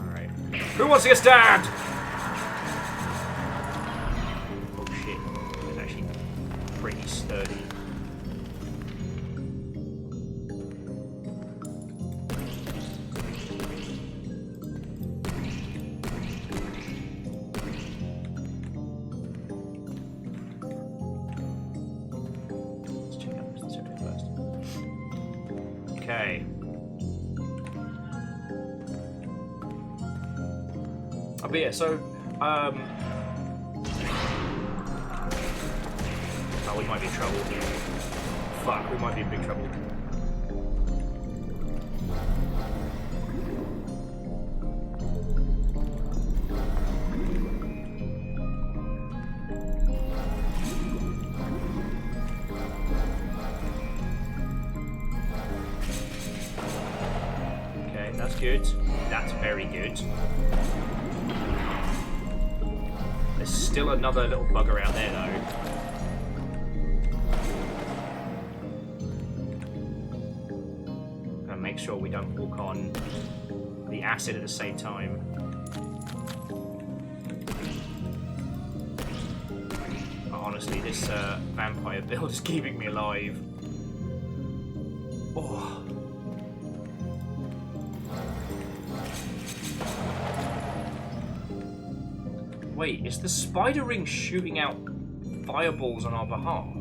Alright. Who wants to get stabbed? Oh shit. It's actually pretty sturdy. Okay. Oh, but yeah, so, oh, we might be in trouble. Fuck, we might be in big trouble. Okay, that's good. That's very good. There's still another little bug around there, though. Gotta make sure we don't walk on the acid at the same time. But honestly, this vampire build is keeping me alive. Oh. Wait, is the spider ring shooting out fireballs on our behalf?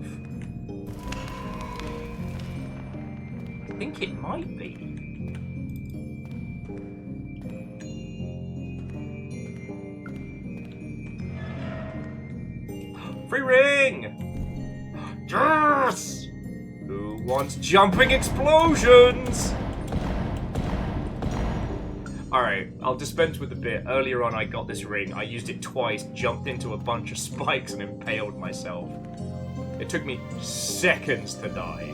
I think it might be. Free ring! Yes! Who wants jumping explosions? Alright, I'll dispense with the bit. Earlier on I got this ring, I used it twice, jumped into a bunch of spikes and impaled myself. It took me seconds to die.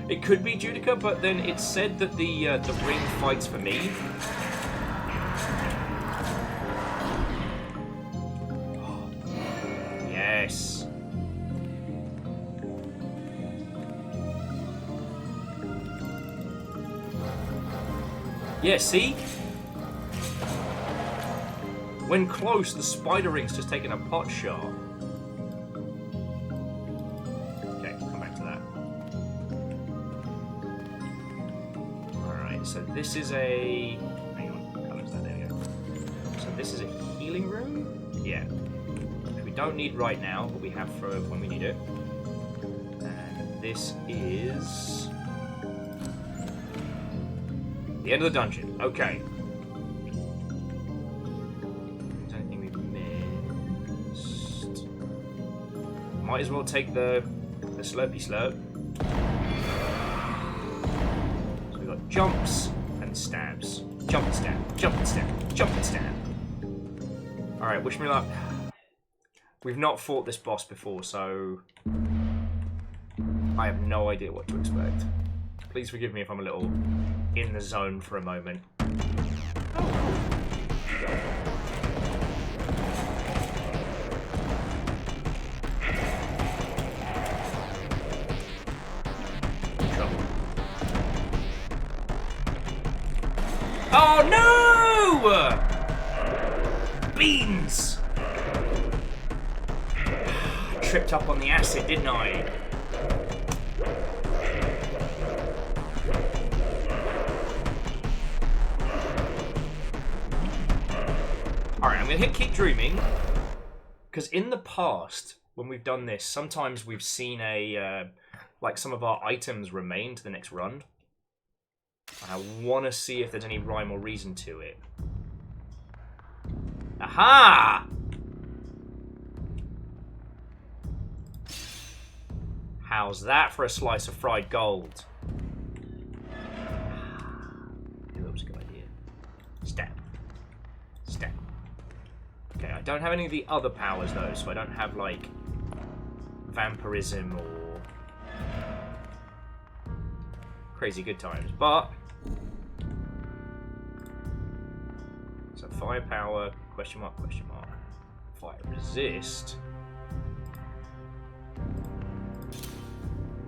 It could be Judica, but then it said that the ring fights for me. Yes. Yeah, see? When close, the spider ring's just taking a pot shot. Okay, come back to that. Alright, so this is a... Hang on, what colour is that? There we go. So this is a healing room? Yeah. Which we don't need right now, but we have for when we need it. And this is... the end of the dungeon. Okay. Is there anything we've missed? Might as well take the slurpy slurp. So we've got jumps and stabs. Jump and stab. Jump and stab. Jump and stab. Alright, wish me luck. We've not fought this boss before, so I have no idea what to expect. Please forgive me if I'm a little in the zone for a moment. Oh no! Beans! Tripped up on the acid, didn't I? Alright, I'm going to hit keep dreaming, because in the past, when we've done this, sometimes we've seen a, like some of our items remain to the next run. And I want to see if there's any rhyme or reason to it. Aha! How's that for a slice of fried gold? That was a good idea. Stab. Stab. Okay, I don't have any of the other powers though, so I don't have like vampirism or crazy good times, but so firepower, question mark, fire resist.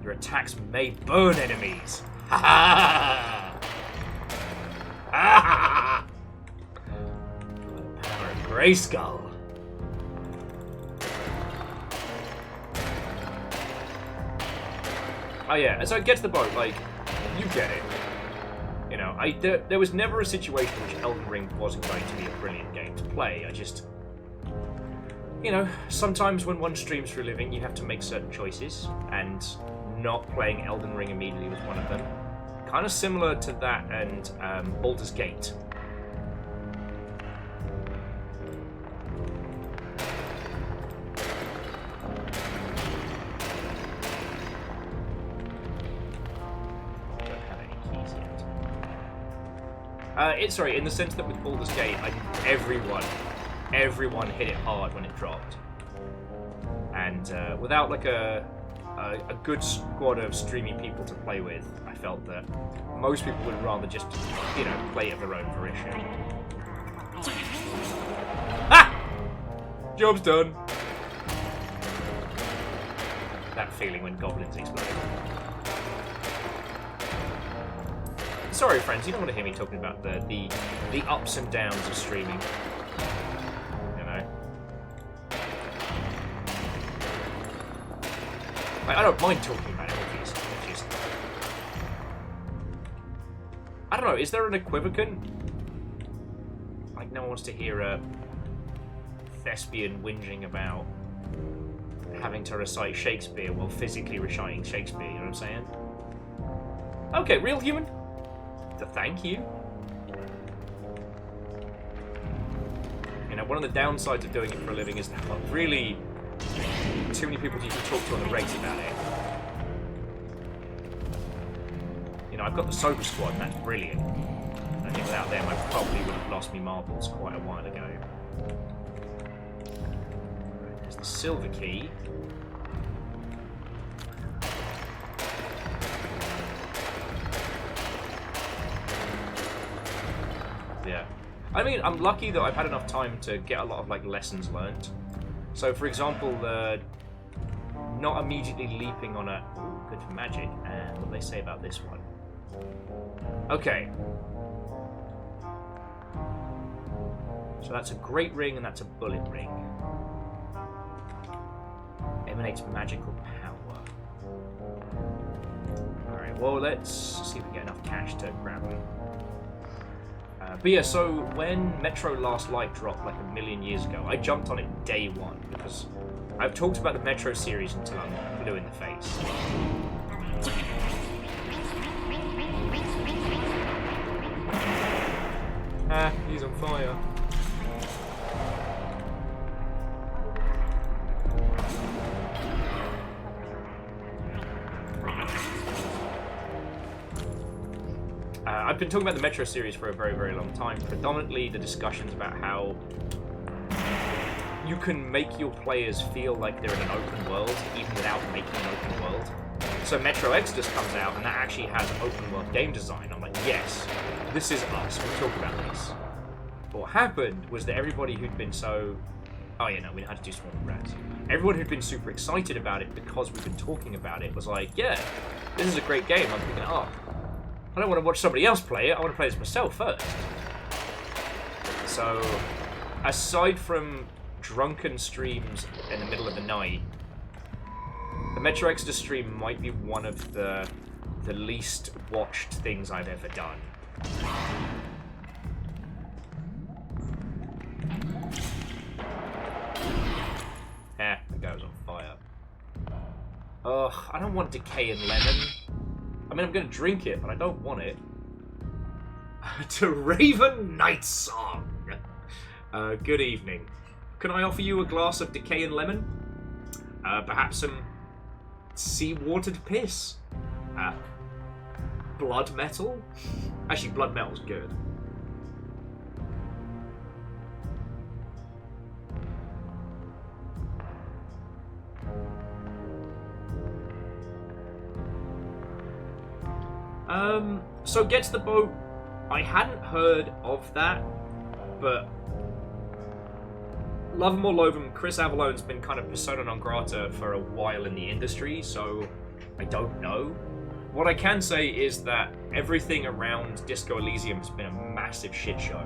Your attacks may burn enemies. Ha ha! Ha ha! Power of Grayskull. Oh yeah, as I get to the boat, like, you get it. You know, there was never a situation in which Elden Ring wasn't going to be a brilliant game to play. I just you know, sometimes when one streams for a living, you have to make certain choices, and not playing Elden Ring immediately was one of them. Kind of similar to that and Baldur's Gate. Don't have any keys yet. Sorry, in the sense that with Baldur's Gate, everyone hit it hard when it dropped, and without like a good squad of streamy people to play with, I felt that most people would rather just, you know, play of their own volition. Ah! Job's done. That feeling when goblins explode. Sorry, friends, you don't want to hear me talking about the ups and downs of streaming. I don't mind talking about it, obviously. I don't know, is there an equivocant? Like, no one wants to hear a thespian whinging about having to recite Shakespeare while physically reciting Shakespeare, you know what I'm saying? Okay, real human? Thank you. You know, one of the downsides of doing it for a living is that really too many people you can talk to on the rate about it. You know, I've got the Sober Squad, and that's brilliant. I think without them, I probably would have lost me marbles quite a while ago. There's the silver key. Yeah. I mean, I'm lucky that I've had enough time to get a lot of, like, lessons learned. So, for example, not immediately leaping on a... Ooh, good for magic. And what do they say about this one? Okay. So that's a great ring and that's a bullet ring. Emanates magical power. Alright, well, let's see if we get enough cash to grab them. But yeah, so when Metro Last Light dropped like a million years ago, I jumped on it day one because I've talked about the Metro series until I'm blue in the face. Ah, he's on fire. I've been talking about the Metro series for a very, very long time. Predominantly the discussions about how you can make your players feel like they're in an open world even without making an open world. So Metro Exodus comes out and that actually has open world game design. I'm like, yes, this is us. We'll talk about this. But what happened was that everybody who'd been so... Oh, yeah, no, we know how to do Swarm Rats. Everyone who'd been super excited about it because we've been talking about it was like, yeah, this is a great game. I'm picking it up. I don't want to watch somebody else play it. I want to play this myself first. So, aside from drunken streams in the middle of the night, the Metro Exodus stream might be one of the least watched things I've ever done. The guy was on fire. Ugh, I don't want Decay and Lemon. I mean, I'm going to drink it, but I don't want it. To Raven Night Song. Good evening. Can I offer you a glass of Decay and Lemon? Perhaps some sea-watered piss? Blood metal? Actually, blood metal's good. So Gets the Boat, I hadn't heard of that, but love him or loathe him, Chris Avalone's been kind of persona non grata for a while in the industry, so I don't know. What I can say is that everything around Disco Elysium has been a massive shit show.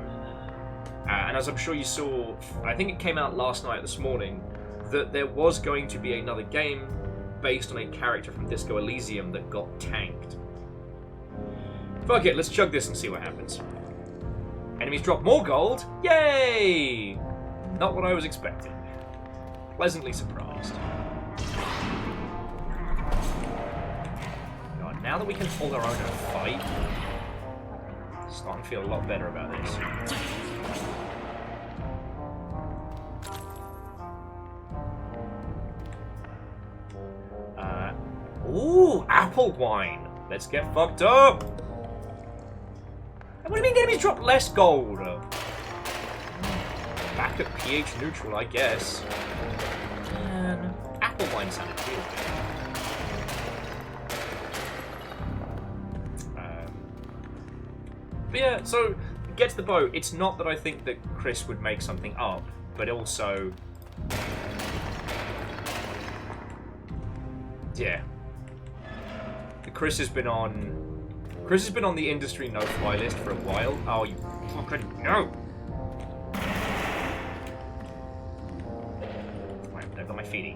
And as I'm sure you saw, I think it came out last night, this morning, that there was going to be another game based on a character from Disco Elysium that got tanked. Fuck it, let's chug this and see what happens. Enemies drop more gold? Yay! Not what I was expecting. pleasantly surprised. God, now that we can hold our own in a fight, I'm starting to feel a lot better about this. Ooh, apple wine. Let's get fucked up. What do you mean enemies drop less gold? Back at pH neutral, I guess. Apple wine sounded weird. But yeah, so get to the boat. It's not that I think that Chris would make something up, but also, yeah. Chris has been on the industry no-fly list for a while. Oh, you fucking no! Right, I've got my feety.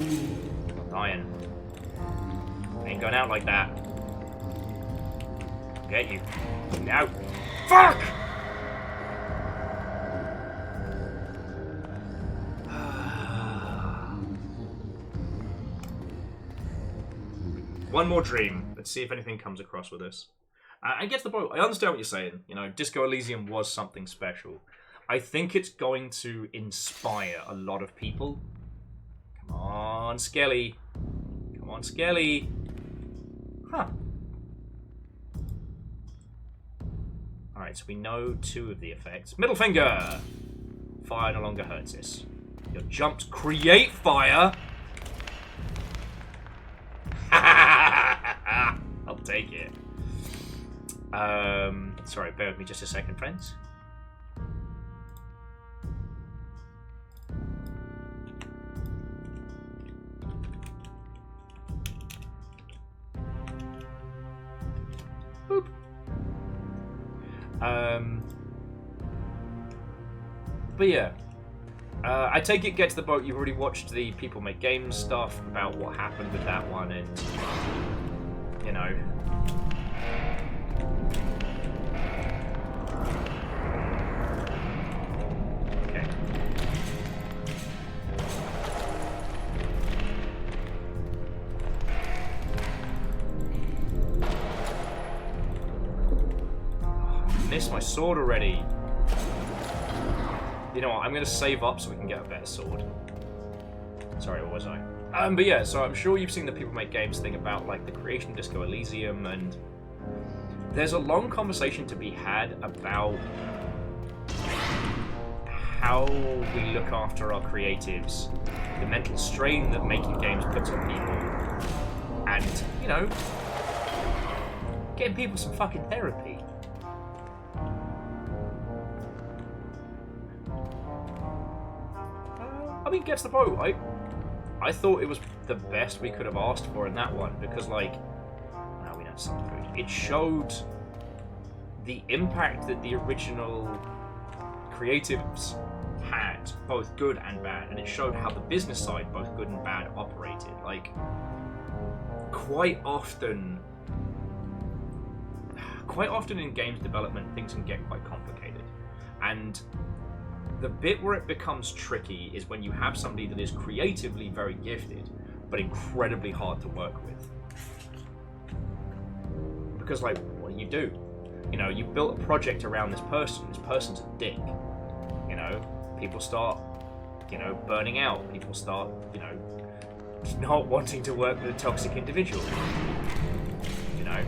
I'm dying. I ain't going out like that. Get you. No! Fuck! One more dream. Let's see if anything comes across with this. And get to the boat. I understand what you're saying. You know, Disco Elysium was something special. I think it's going to inspire a lot of people. Come on, Skelly. Come on, Skelly. Huh. Alright, so we know 2 of the effects. Middle finger! Fire no longer hurts us. Your jumps create fire! I'll take it. Sorry, bear with me just a second, friends. Boop. But yeah. I take it, get to the boat, you've already watched the People Make Games stuff about what happened with that one, and, you know. Okay. I missed my sword already. You know what, I'm going to save up so we can get a better sword. Sorry, what was I? But yeah, so I'm sure you've seen the People Make Games thing about, like, the creation of Disco Elysium, and there's a long conversation to be had about how we look after our creatives, the mental strain that making games puts on people, and, you know, getting people some fucking therapy. I mean, gets the boat. I thought it was the best we could have asked for in that one, because, like, now we know some food. It showed the impact that the original creatives had, both good and bad, and it showed how the business side, both good and bad, operated. Like, quite often in games development, things can get quite complicated, and the bit where it becomes tricky is when you have somebody that is creatively very gifted, but incredibly hard to work with. Because, like, what do? You know, you built a project around this person's a dick. You know, people start, you know, burning out. People start, you know, not wanting to work with a toxic individual. You know?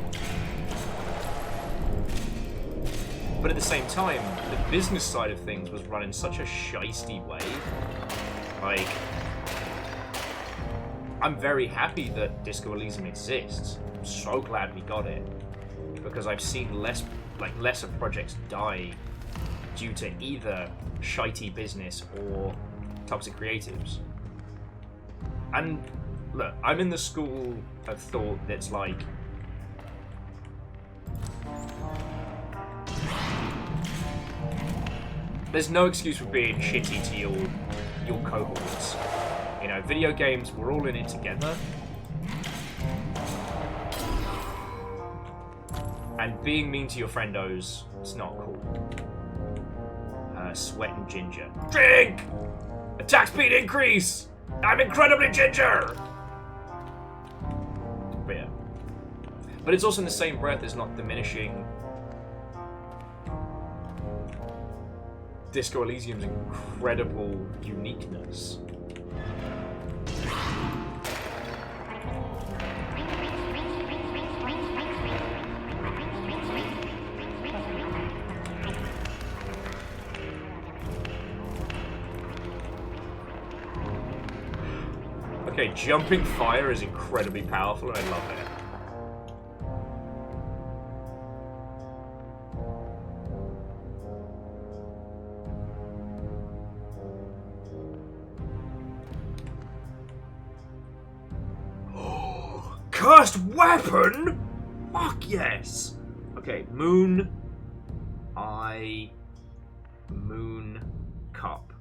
But at the same time, the business side of things was run in such a shisty way. Like, I'm very happy that Disco Elysium exists. I'm so glad we got it, because I've seen lesser projects die due to either shitey business or toxic creatives. And look, I'm in the school of thought that's like, there's no excuse for being shitty to your cohorts. You know, video games, we're all in it together. And being mean to your friendos, it's not cool. Sweat and ginger. Drink! Attack speed increase! I'm incredibly ginger! But yeah. But it's also in the same breath as not diminishing Disco Elysium's incredible uniqueness. Okay, jumping fire is incredibly powerful and I love it. Cursed weapon? Fuck yes! Okay, moon, eye, moon, cup.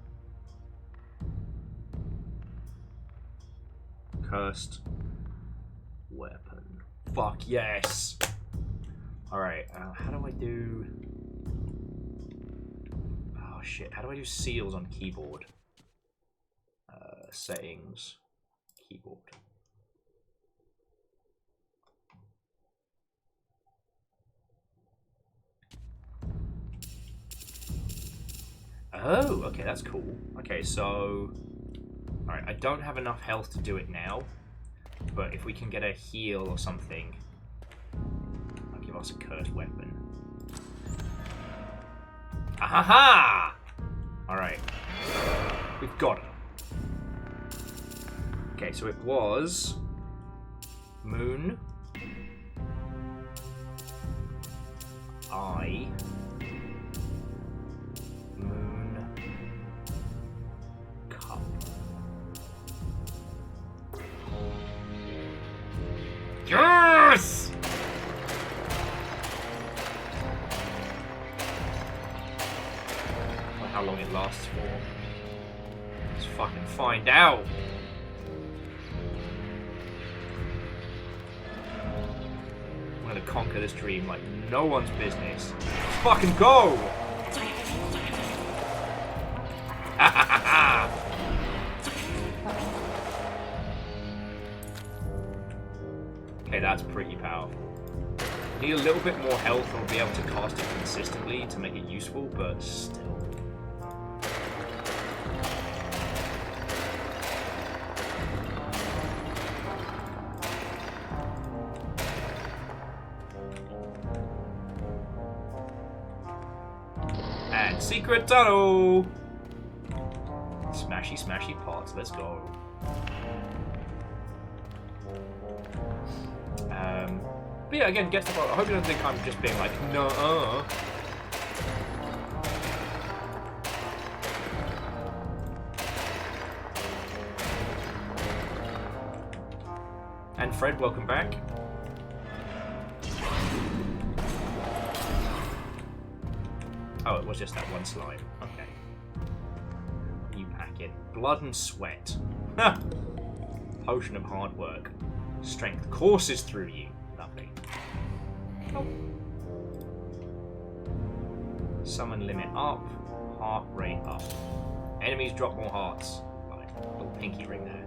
Cursed weapon. Fuck yes! Alright, how do I do... Oh shit, how do I do seals on keyboard? Settings, keyboard. Oh, okay, that's cool. Okay, so... Alright, I don't have enough health to do it now, but if we can get a heal or something, I'll give us a cursed weapon. Ahaha! Alright. We've got it. Okay, so it was... Moon. Eye. Moon. Cup. Yes! Well, how long it lasts for. Let's fucking find out. I'm gonna conquer this dream like no one's business. Let's fucking go! Okay, that's pretty powerful. Need a little bit more health and we'll be able to cast it consistently to make it useful, but still. And secret tunnel! Smashy, smashy pots, let's go. But yeah, again, get stuff. I hope you don't think I'm just being like, no. And Fred, welcome back. Oh, it was just that one slide. Okay. You pack it. Blood and sweat. Potion of hard work. Strength courses through you. Lovely. Oh. Summon limit up. Heart rate up. Enemies drop more hearts. Like a little pinky ring there.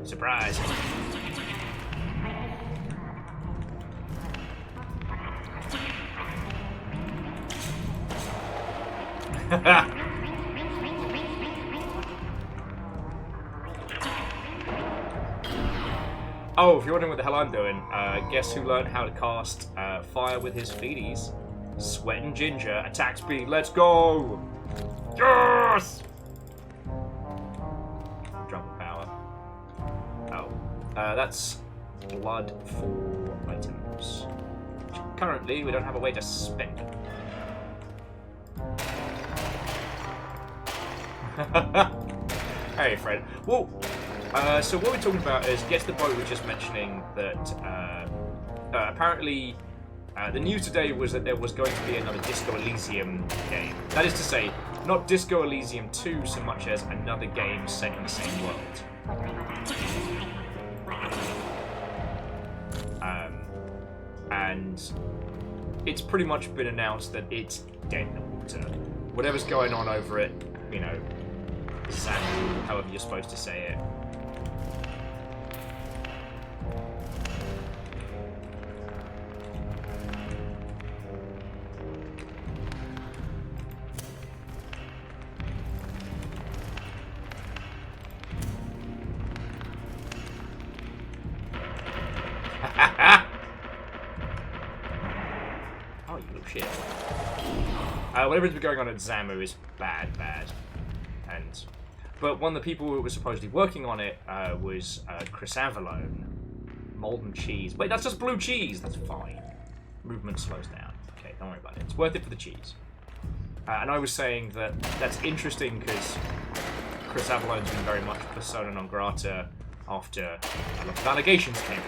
Surprise! Oh, if you're wondering what the hell I'm doing, guess who learned how to cast fire with his feeties? Sweat and ginger, attack speed, let's go! Yes! Drop of power. Oh. That's blood for items. Currently, we don't have a way to spend it. Hey, Fred. Well, So what we're talking about is, guess the boat was just mentioning that apparently the news today was that there was going to be another Disco Elysium game. That is to say, not Disco Elysium 2 so much as another game set in the same world. And it's pretty much been announced that it's dead in the water. Whatever's going on over it, you know, Zane, however you're supposed to say it. Oh, you little shit. Whatever's been going on at Zamu is bad. But one of the people who was supposedly working on it was Chris Avalone. Molten cheese. Wait, that's just blue cheese. That's fine. Movement slows down. Okay, don't worry about it. It's worth it for the cheese. And I was saying that that's interesting because Chris Avalone's been very much persona non grata after a lot of allegations came out.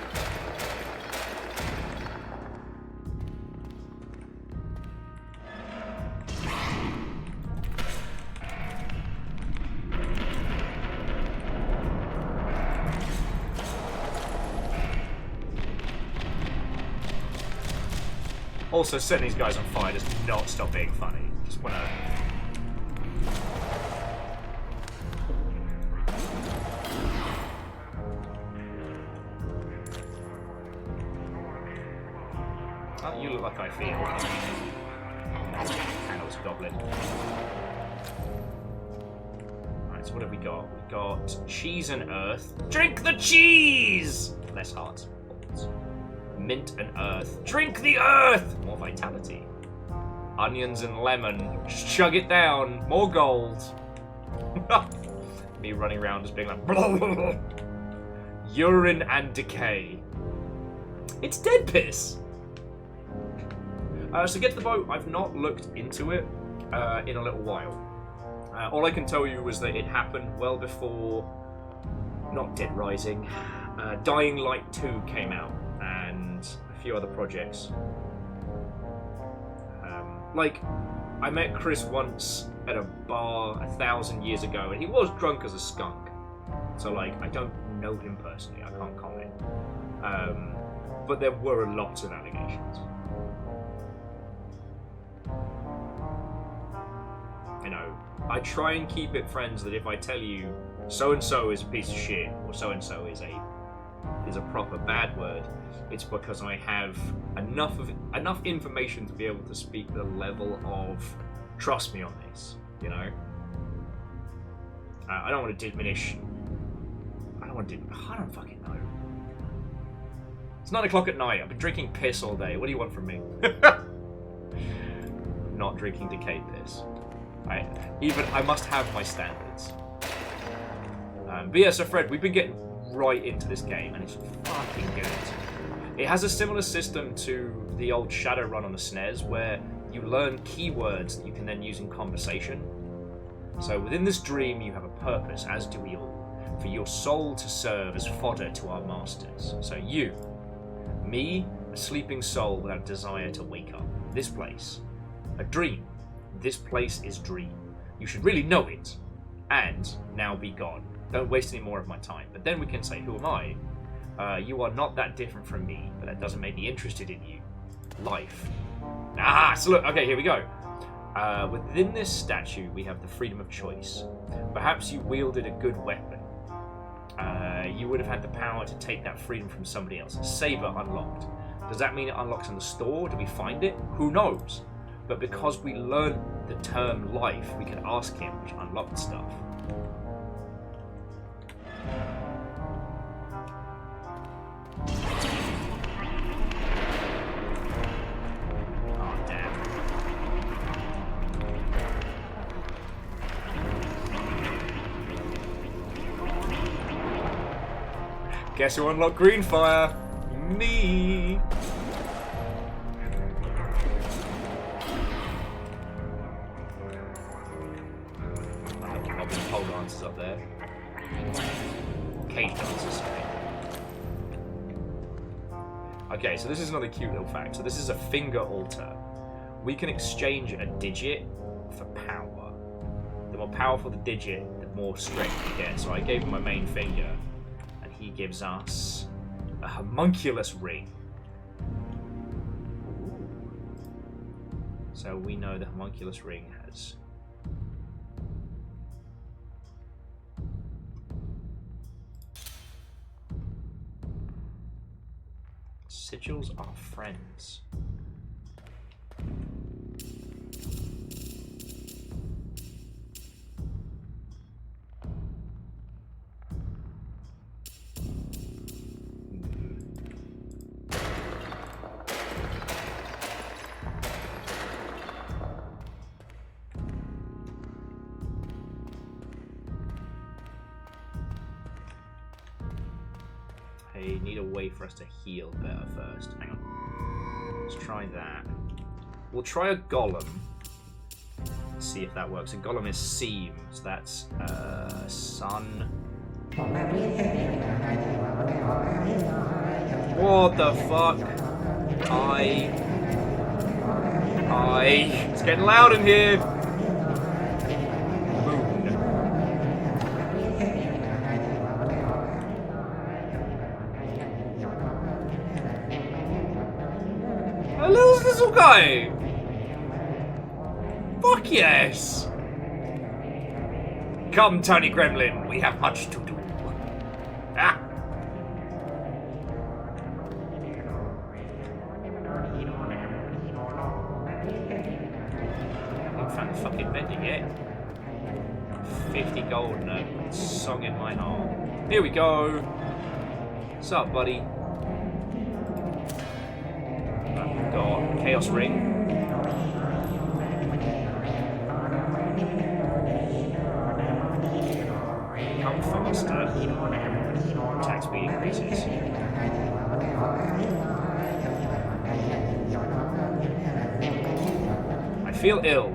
Also, setting these guys on fire does not stop being funny. Just wanna... Oh, you look like I feel. Panel's goblin. Alright, so what have we got? We've got cheese and earth. Drink the cheese! Less hearts. Mint and earth. Drink the earth! More vitality. Onions and lemon. Just chug it down. More gold. Me running around just being like... Blah, blah, blah. Urine and decay. It's dead piss! So get to the boat. I've not looked into it in a little while. All I can tell you was that it happened well before... Not Dead Rising. Dying Light 2 came out. And a few other projects. Like, I met Chris once at a bar 1,000 years ago, and he was drunk as a skunk. So, like, I don't know him personally, I can't comment. But there were a lot of allegations. You know, I try and keep it friends that if I tell you so-and-so is a piece of shit, or so-and-so is a proper bad word, it's because I have enough information to be able to speak the level of trust me on this, you know? I don't want to diminish... I don't fucking know. It's 9 o'clock at night, I've been drinking piss all day, what do you want from me? Not drinking decayed piss. I must have my standards. But yeah, so Fred, we've been getting right into this game, and it's fucking good. It has a similar system to the old Shadowrun on the SNES, where you learn keywords that you can then use in conversation. So within this dream, you have a purpose, as do we all, for your soul to serve as fodder to our masters. So you, me, a sleeping soul without desire to wake up. This place, a dream. This place is dream. You should really know it, and now be gone. Don't waste any more of my time. But then we can say, who am I? You are not that different from me, but that doesn't make me interested in you. Life. Ah, so look, okay, here we go. Within this statue, we have the freedom of choice. Perhaps you wielded a good weapon. You would have had the power to take that freedom from somebody else. Saber unlocked. Does that mean it unlocks in the store? Do we find it? Who knows? But because we learned the term life, we can ask him, which unlocked stuff. Oh, damn. Guess who unlocked green fire? Me! Pole dancers up there. cage bells or something. Okay, so this is another cute little fact. So this is a finger altar. We can exchange a digit for power. The more powerful the digit, the more strength you get. So I gave him my main finger, and he gives us a homunculus ring. So we know the homunculus ring has sigils are friends. I need a way for us to heal better first. Hang on. Let's try that. We'll try a golem. See if that works. A golem is seam, so that's sun. What the fuck? It's getting loud in here. Moon. Hello, this little guy. Fuck yes. Come, tiny gremlin, we have much to do. Ah. I haven't fucking vending yet. 50 gold and a song in my heart. Here we go. What's up, buddy? I've got Chaos Ring. Come faster. Attack speed increases. I feel ill.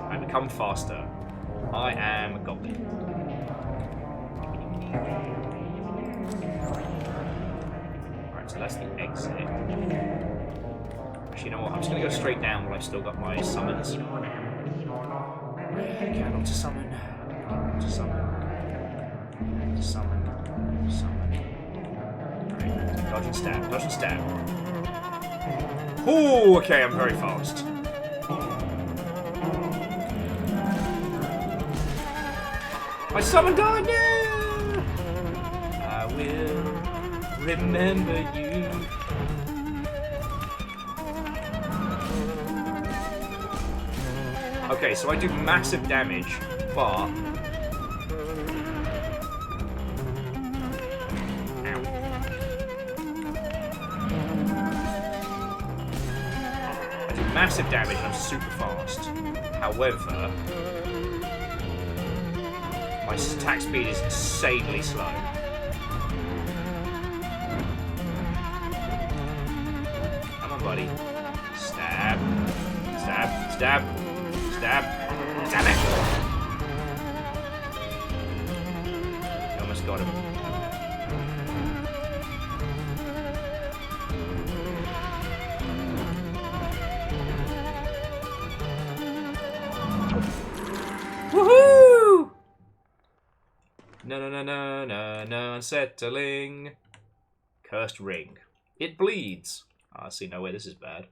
I become faster. I am a goblin. Alright, so that's the exit. Actually, you know what? I'm just going to go straight down while I've still got my summons. Okay, not to summon. To summon. To summon. Summon. Right. Dodge and stab. Dodge and stab. Oh, okay, I'm very fast. My summon died! No! I will remember you. Okay, so I do massive damage, but... Ow. I do massive damage and I'm super fast. However... my attack speed is insanely slow. Come on, buddy. Stab. Stab. Stab. Stab. Damn it! You almost got him. Woohoo! No, unsettling. Cursed ring. It bleeds. I see no way this is bad.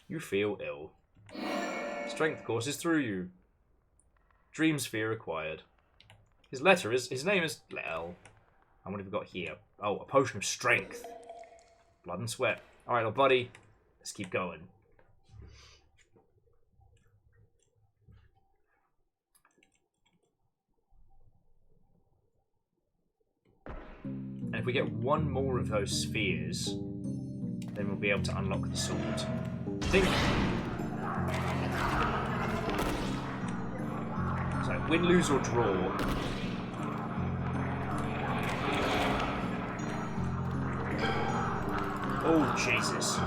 You feel ill. Strength courses through you. Dream sphere acquired. His name is L. And what have we got here? Oh, a potion of strength. Blood and sweat. Alright, little buddy. Let's keep going. And if we get one more of those spheres, then we'll be able to unlock the sword. I think... so, win, lose, or draw. Oh, Jesus.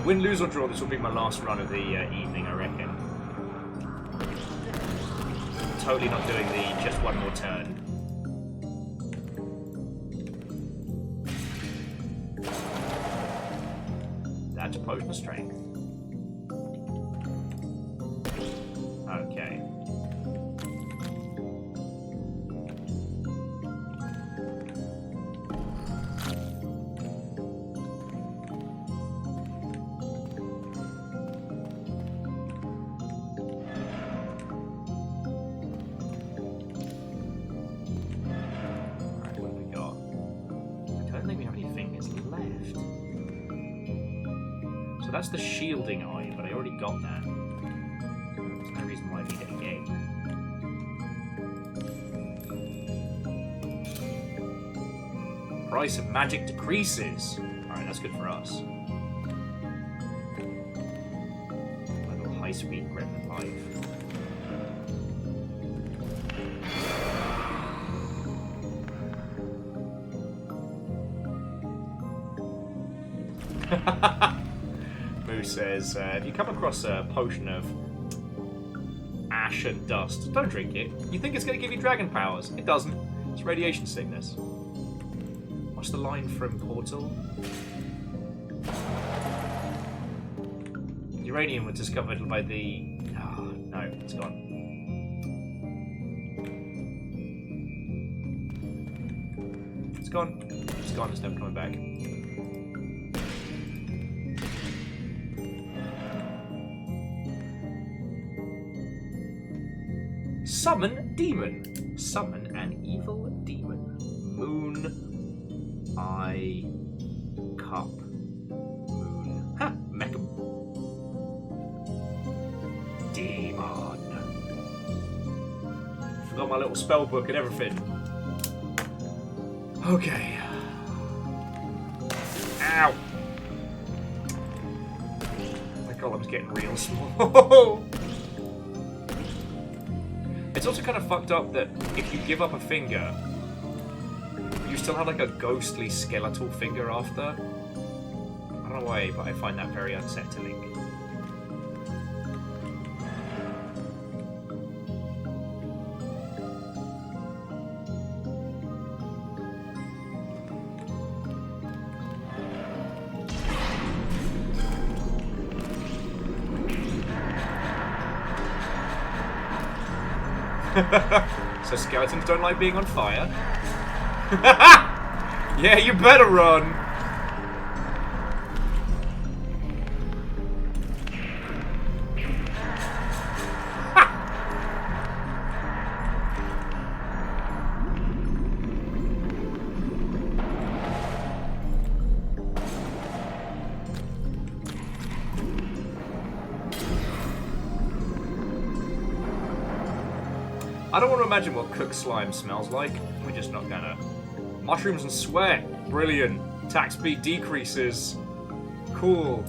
Win, lose, or draw, this will be my last run of the evening, I reckon. Totally not doing the just one more turn. That's a potion of strength. Okay. That's the shielding eye, but I already got that. There's no reason why I need it again. Price of magic decreases. Alright, that's good for us. A little high-speed gremlin life. Says, if you come across a potion of ash and dust, don't drink it. You think it's going to give you dragon powers. It doesn't. It's radiation sickness. What's the line from Portal? Uranium was discovered by the... Oh, no, it's gone. It's gone. It's gone. It's never coming back. Summon demon. Summon an evil demon. Moon. Eye. Cup. Moon. Ha! Mecham. Demon. Forgot my little spell book and everything. Okay. Ow! My golem's getting real small. It's also kind of fucked up that if you give up a finger, you still have like a ghostly skeletal finger after. I don't know why, but I find that very unsettling. So skeletons don't like being on fire? Yeah, you better run! I don't want to imagine what cooked slime smells like. We're just not gonna. Mushrooms and sweat. Brilliant. Attack speed decreases. Cool.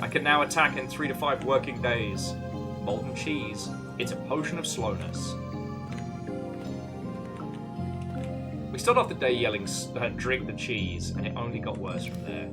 I can now attack in 3 to 5 working days. Molten cheese. It's a potion of slowness. We started off the day yelling, drink the cheese, and it only got worse from there.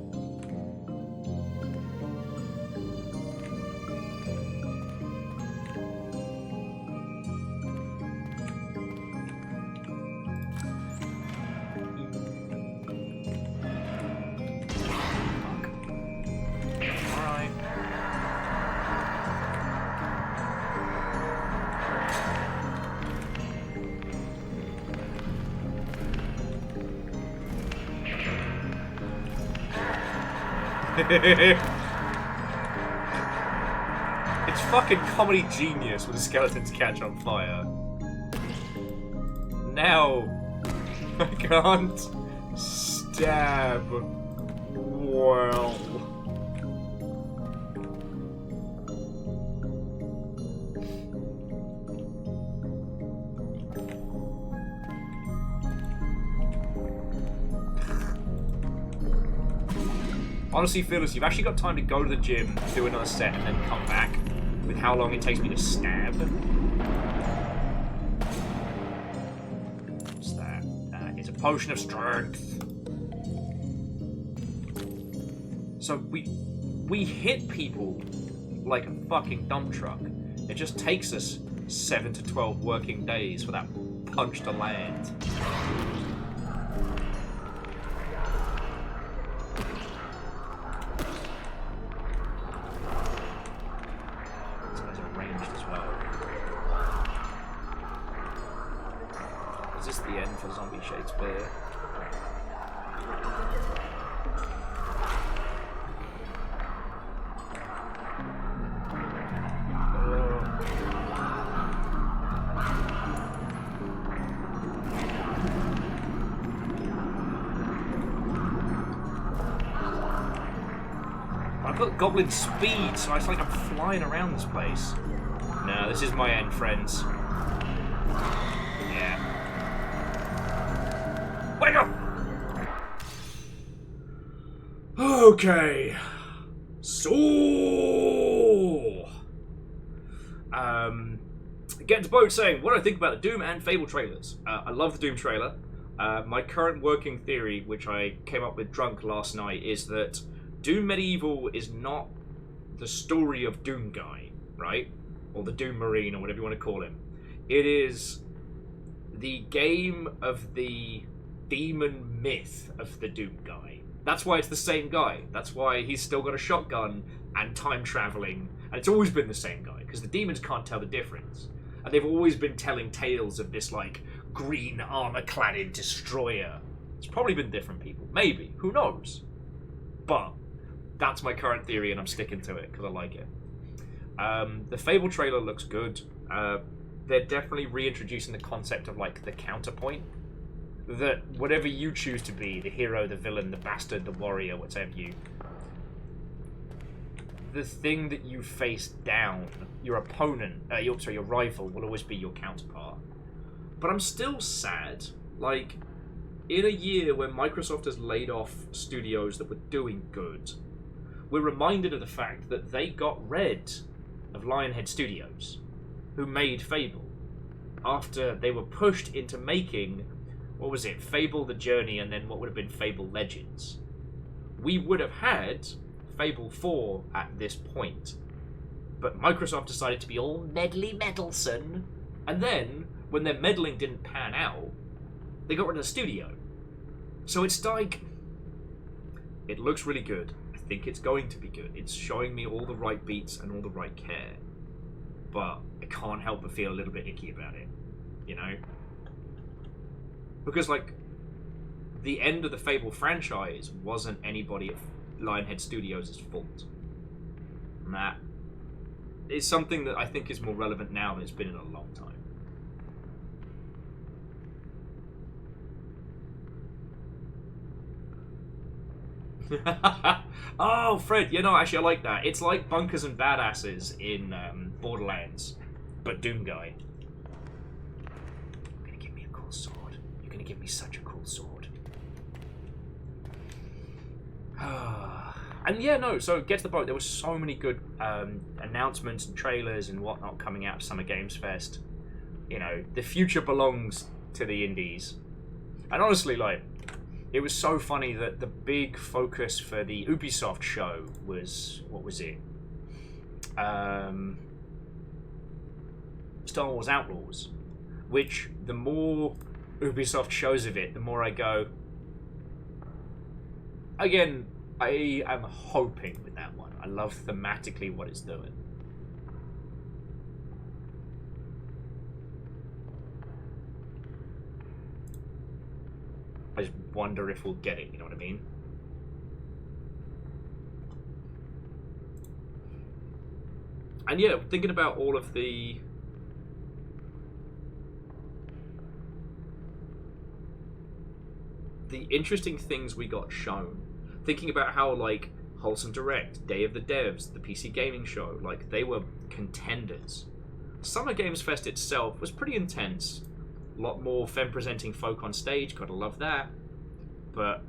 It's fucking comedy genius when the skeletons catch on fire. Now I can't stab well. Honestly, Phyllis, you've actually got time to go to the gym, do another set, and then come back with how long it takes me to stab. What's that? It's a potion of strength. So we we hit people like a fucking dump truck. It just takes us 7 to 12 working days for that punch to land. These guys are ranged as well. Is this the end for Zombie Shakespeare? I've got goblin speed, so it's like I'm flying around this place. No, this is my end, friends. Yeah. Wake up! Okay. So... Get to boat saying, what do I think about the Doom and Fable trailers? I love the Doom trailer. My current working theory, which I came up with drunk last night, is that Doom Medieval is not the story of Doom Guy, right? Or the Doom Marine, or whatever you want to call him. It is the game of the demon myth of the Doom Guy. That's why it's the same guy. That's why he's still got a shotgun and time traveling, and it's always been the same guy, because the demons can't tell the difference. And they've always been telling tales of this, like, green armor-cladded destroyer. It's probably been different people. Maybe. Who knows? But that's my current theory, and I'm sticking to it because I like it. The Fable trailer looks good. They're definitely reintroducing the concept of, like, the counterpoint. That whatever you choose to be, the hero, the villain, the bastard, the warrior, whatever you... The thing that you face down, your opponent, your rival, will always be your counterpart. But I'm still sad. Like, in a year when Microsoft has laid off studios that were doing good, we're reminded of the fact that they got rid of Lionhead Studios, who made Fable, after they were pushed into making, what was it, Fable the Journey, and then what would have been Fable Legends. We would have had Fable 4 at this point, but Microsoft decided to be all meddly meddlesome, and then, when their meddling didn't pan out, they got rid of the studio. So it's like, it looks really good. I think it's going to be good. It's showing me all the right beats and all the right care, but I can't help but feel a little bit icky about it, you know? Because, like, the end of the Fable franchise wasn't anybody at Lionhead Studios' fault. And that is something that I think is more relevant now than it's been in a long time. Oh, Fred, actually I like that. It's like Bunkers and Badasses in Borderlands, but Doom Guy. You're gonna give me a cool sword. You're gonna give me such a cool sword. And yeah, no, so get to the boat. There were so many good announcements and trailers and whatnot coming out of Summer Games Fest. You know, the future belongs to the indies. And honestly, like, it was so funny that the big focus for the Ubisoft show was, what was it? Star Wars Outlaws. Which, the more Ubisoft shows of it, the more I go... Again, I am hoping with that one. I love thematically what it's doing. I just wonder if we'll get it, you know what I mean? And yeah, thinking about all of the interesting things we got shown. Thinking about how, like, Wholesome Direct, Day of the Devs, the PC Gaming Show, like, they were contenders. Summer Games Fest itself was pretty intense. A lot more femme-presenting folk on stage, gotta love that. But...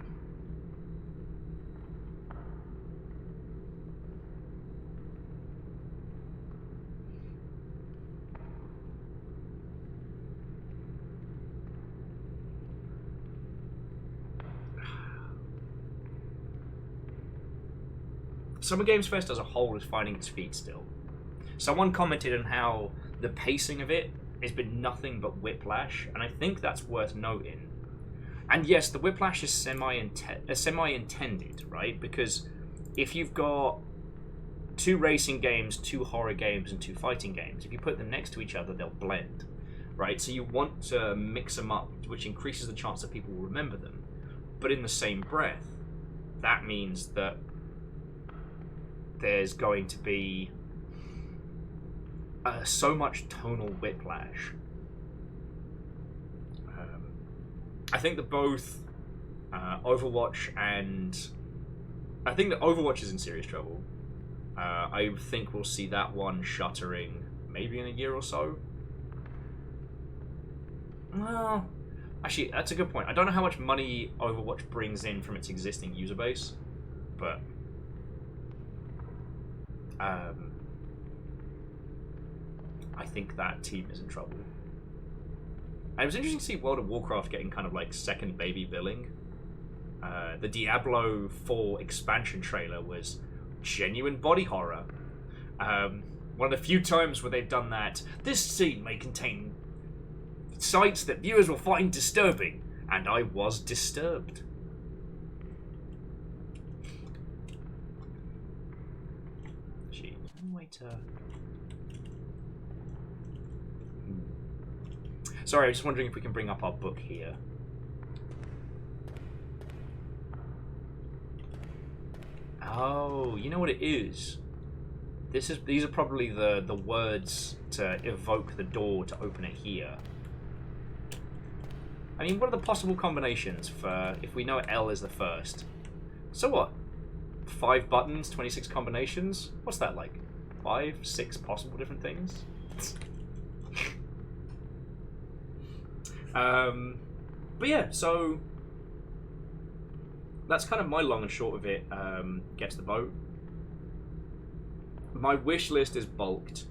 Summer Games Fest as a whole is finding its feet still. Someone commented on how the pacing of it has been nothing but whiplash, and I think that's worth noting. And yes, the whiplash is semi-intended, right? Because if you've got 2 racing games, 2 horror games, and 2 fighting games, if you put them next to each other, they'll blend, right? So you want to mix them up, which increases the chance that people will remember them. But in the same breath, that means that there's going to be so much tonal whiplash. I think that both Overwatch and... I think that Overwatch is in serious trouble. I think we'll see that one shuttering maybe in a year or so. Well, actually, that's a good point. I don't know how much money Overwatch brings in from its existing user base, but I think that team is in trouble. And it was interesting to see World of Warcraft getting kind of like second baby billing. The Diablo 4 expansion trailer was genuine body horror. One of the few times where they've done that. This scene may contain sights that viewers will find disturbing, and I was disturbed. Gee, way to... Sorry, I was just wondering if we can bring up our book here. Oh, you know what it is? These are probably the words to evoke the door to open it here. I mean, what are the possible combinations for if we know L is the first? So what? 5 buttons, 26 combinations? What's that like? 5, 6 possible different things? But yeah, so that's kind of my long and short of it. Get to the boat. My wish list is bulked,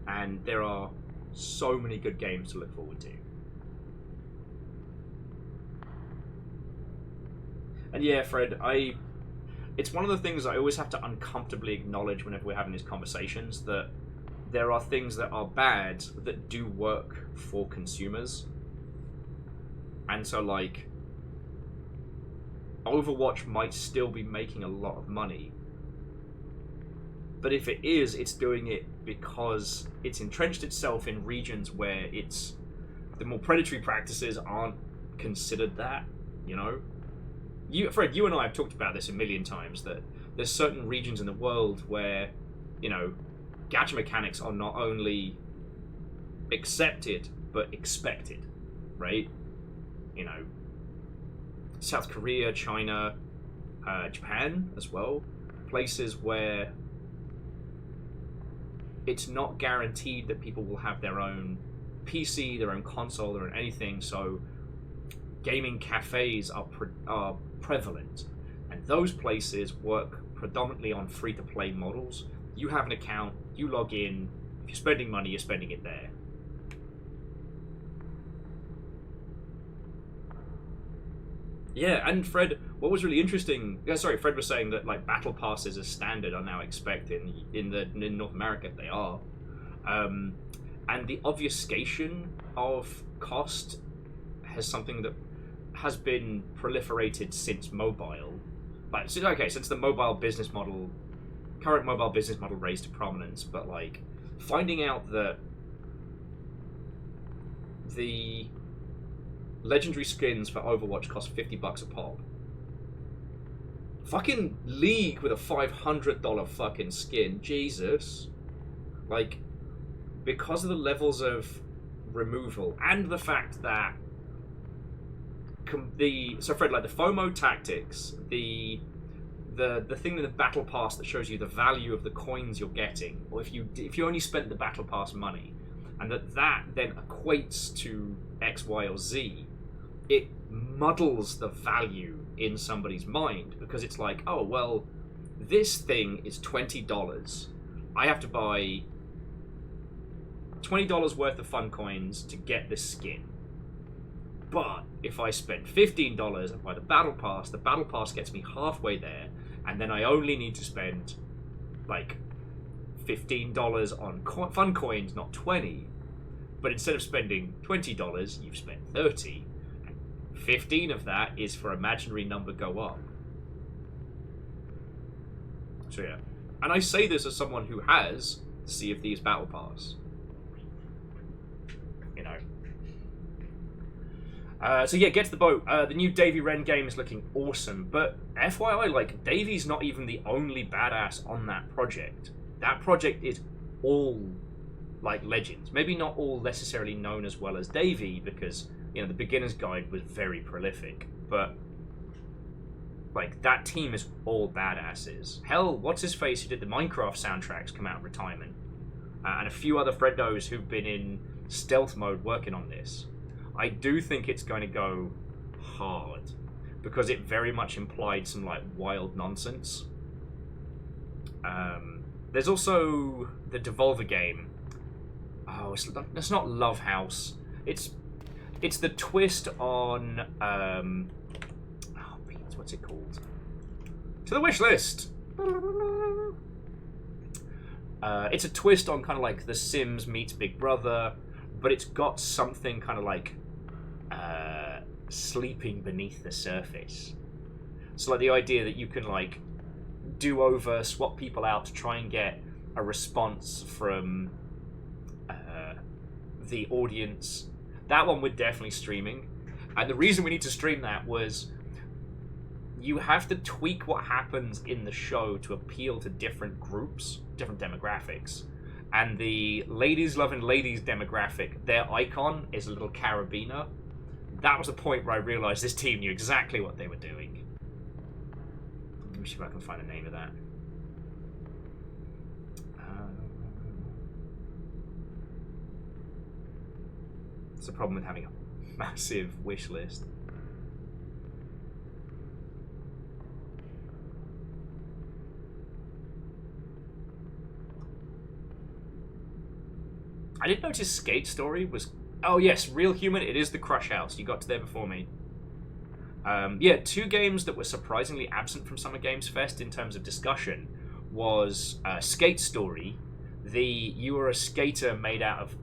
and there are so many good games to look forward to. And yeah, Fred, it's one of the things I always have to uncomfortably acknowledge whenever we're having these conversations, that there are things that are bad that do work for consumers. And so, like, Overwatch might still be making a lot of money. But if it is, it's doing it because it's entrenched itself in regions where the more predatory practices aren't considered that, you know? Fred, you and I have talked about this a million times, that there's certain regions in the world where, you know, gacha mechanics are not only accepted, but expected, right? You know, South Korea, China, Japan as well. Places where it's not guaranteed that people will have their own PC, their own console, or anything, so gaming cafes are prevalent. And those places work predominantly on free-to-play models. You have an account, you log in, if you're spending money, you're spending it there. Yeah, and Fred, what was really interesting... Fred was saying that like battle passes as standard are now expected in North America. They are. And the obfuscation of cost has something that has been proliferated since mobile. Since the mobile business model... current mobile business model raised to prominence, but like finding out that the legendary skins for Overwatch cost $50 a pop. Fucking League with a $500 fucking skin, Jesus. Like, because of the levels of removal and the fact that Fred, like the FOMO tactics, the thing in the battle pass that shows you the value of the coins you're getting, or if you only spent the battle pass money, and that then equates to X, Y, or Z, it muddles the value in somebody's mind, because it's like, oh well, this thing is $20. I have to buy $20 worth of fun coins to get this skin. But if I spend $15 and buy the battle pass gets me halfway there, and then I only need to spend like $15 on fun coins, not 20. But instead of spending $20, you've spent 30. 15 of that is for imaginary number go up. So yeah. And I say this as someone who has the Sea of Thieves Battle Pass. You know. So yeah, get to the boat. The new Davy Wren game is looking awesome. But FYI, like, Davy's not even the only badass on that project. That project is all, like, legends. Maybe not all necessarily known as well as Davy, because, you know, the beginner's guide was very prolific. But, like, that team is all badasses. Hell, what's-his-face who did the Minecraft soundtracks come out of retirement. And a few other friendos who've been in stealth mode working on this. I do think it's going to go hard, because it very much implied some, like, wild nonsense. There's also the Devolver game. Oh, it's not Love House. It's the twist on what's it called? To the wish list. It's a twist on kind of like The Sims meets Big Brother, but it's got something kind of like sleeping beneath the surface. So like the idea that you can like do over, swap people out to try and get a response from the audience. That one we're definitely streaming. And the reason we need to stream that was you have to tweak what happens in the show to appeal to different groups, different demographics. And the ladies loving ladies demographic, their icon is a little carabiner. That was the point where I realized this team knew exactly what they were doing. Let me see if I can find the name of that. It's a problem with having a massive wish list. I did notice Skate Story was... Oh yes, Real Human, it is the Crush House. You got to there before me. Yeah, two games that were surprisingly absent from Summer Games Fest in terms of discussion was Skate Story. You were a skater made out of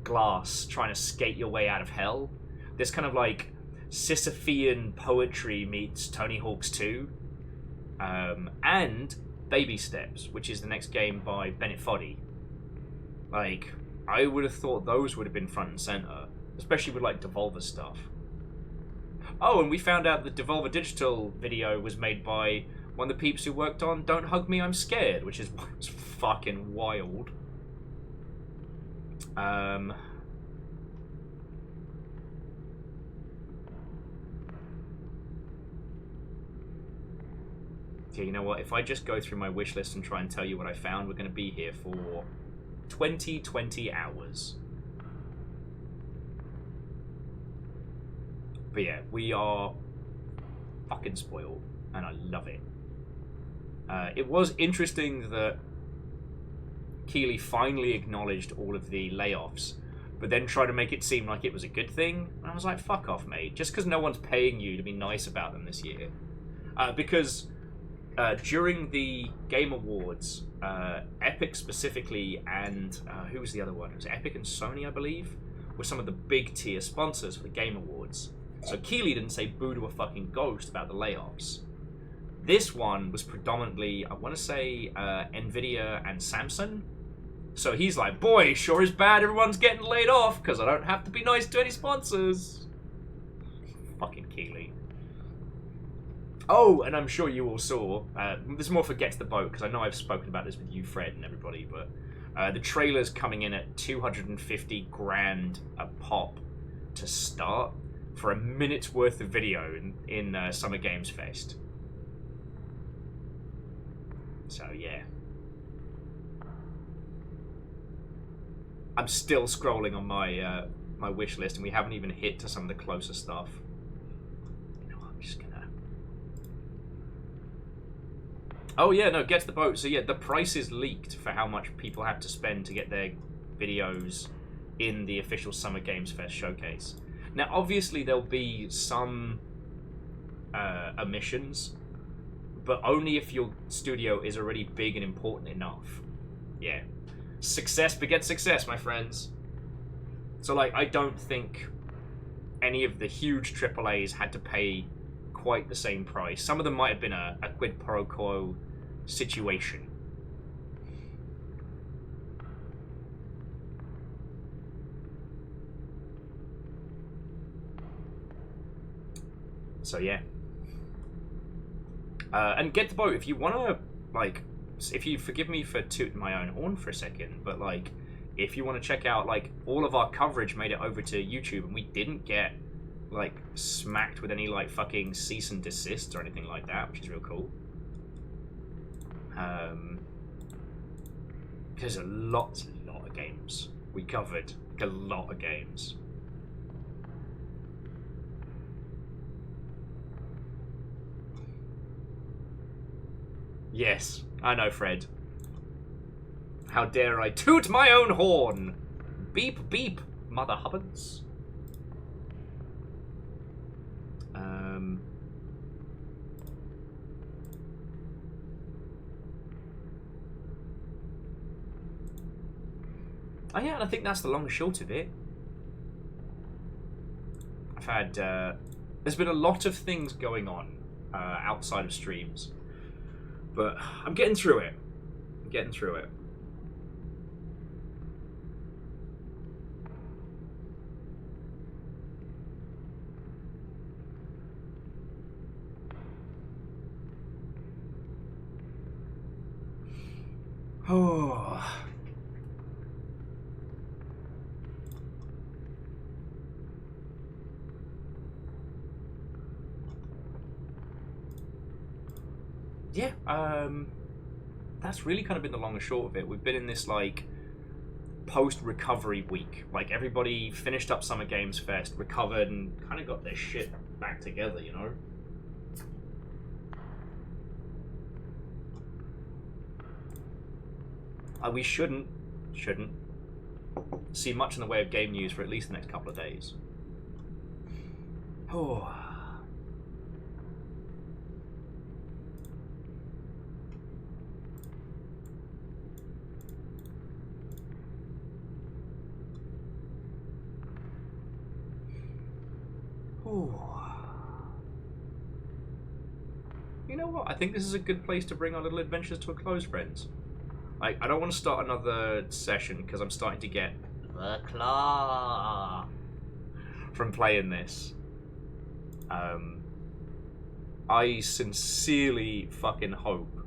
glass trying to skate your way out of hell. This kind of like Sisyphean poetry meets Tony Hawk's 2. And Baby Steps, which is the next game by Bennett Foddy. Like, I would have thought those would have been front and center, especially with like Devolver stuff. Oh, and we found out the Devolver Digital video was made by one of the peeps who worked on Don't Hug Me, I'm Scared, which is fucking wild. Yeah, you know what? If I just go through my wish list and try and tell you what I found, we're going to be here for 20 hours. But yeah, we are fucking spoiled, and I love it. It was interesting that Keighley finally acknowledged all of the layoffs, but then tried to make it seem like it was a good thing. And I was like, fuck off, mate. Just because no one's paying you to be nice about them this year. Because during the Game Awards, Epic specifically, and who was the other one? It was Epic and Sony, I believe, were some of the big tier sponsors for the Game Awards. So Keighley didn't say boo to a fucking ghost about the layoffs. This one was predominantly, I want to say, Nvidia and Samsung. So he's like, boy, sure is bad everyone's getting laid off because I don't have to be nice to any sponsors. Fucking Keighley. Oh, and I'm sure you all saw, this is more for Get to the Boat, because I know I've spoken about this with you, Fred, and everybody, but the trailer's coming in at 250 grand a pop to start for a minute's worth of video in Summer Games Fest. So, yeah. I'm still scrolling on my my wish list, and we haven't even hit to some of the closer stuff. You know what, I'm just gonna... Oh yeah, no, Get to the Boat. So yeah, the price is leaked for how much people have to spend to get their videos in the official Summer Games Fest showcase. Now, obviously, there'll be some omissions, but only if your studio is already big and important enough. Yeah. Success begets success, my friends. So, like, I don't think any of the huge AAAs had to pay quite the same price. Some of them might have been a quid pro quo situation. So, yeah. And get the boat if you want to, like, if you forgive me for tooting my own horn for a second, but, like, if you want to check out, like, all of our coverage made it over to YouTube and we didn't get, like, smacked with any, like, fucking cease and desist or anything like that, which is real cool. There's a lot of games we covered. Like, a lot of games. Yes, I know, Fred. How dare I toot my own horn? Beep, beep, Mother Hubbards. Oh yeah, and I think that's the long and short of it. I've had... there's been a lot of things going on outside of streams. But I'm getting through it. I'm getting through it. Oh. Yeah, that's really kind of been the long and short of it. We've been in this, like, post-recovery week. Like, everybody finished up Summer Games Fest, recovered, and kind of got their shit back together, you know? We shouldn't see much in the way of game news for at least the next couple of days. Oh... You know what? I think this is a good place to bring our little adventures to a close, friends. I don't want to start another session because I'm starting to get the claw from playing this. I sincerely fucking hope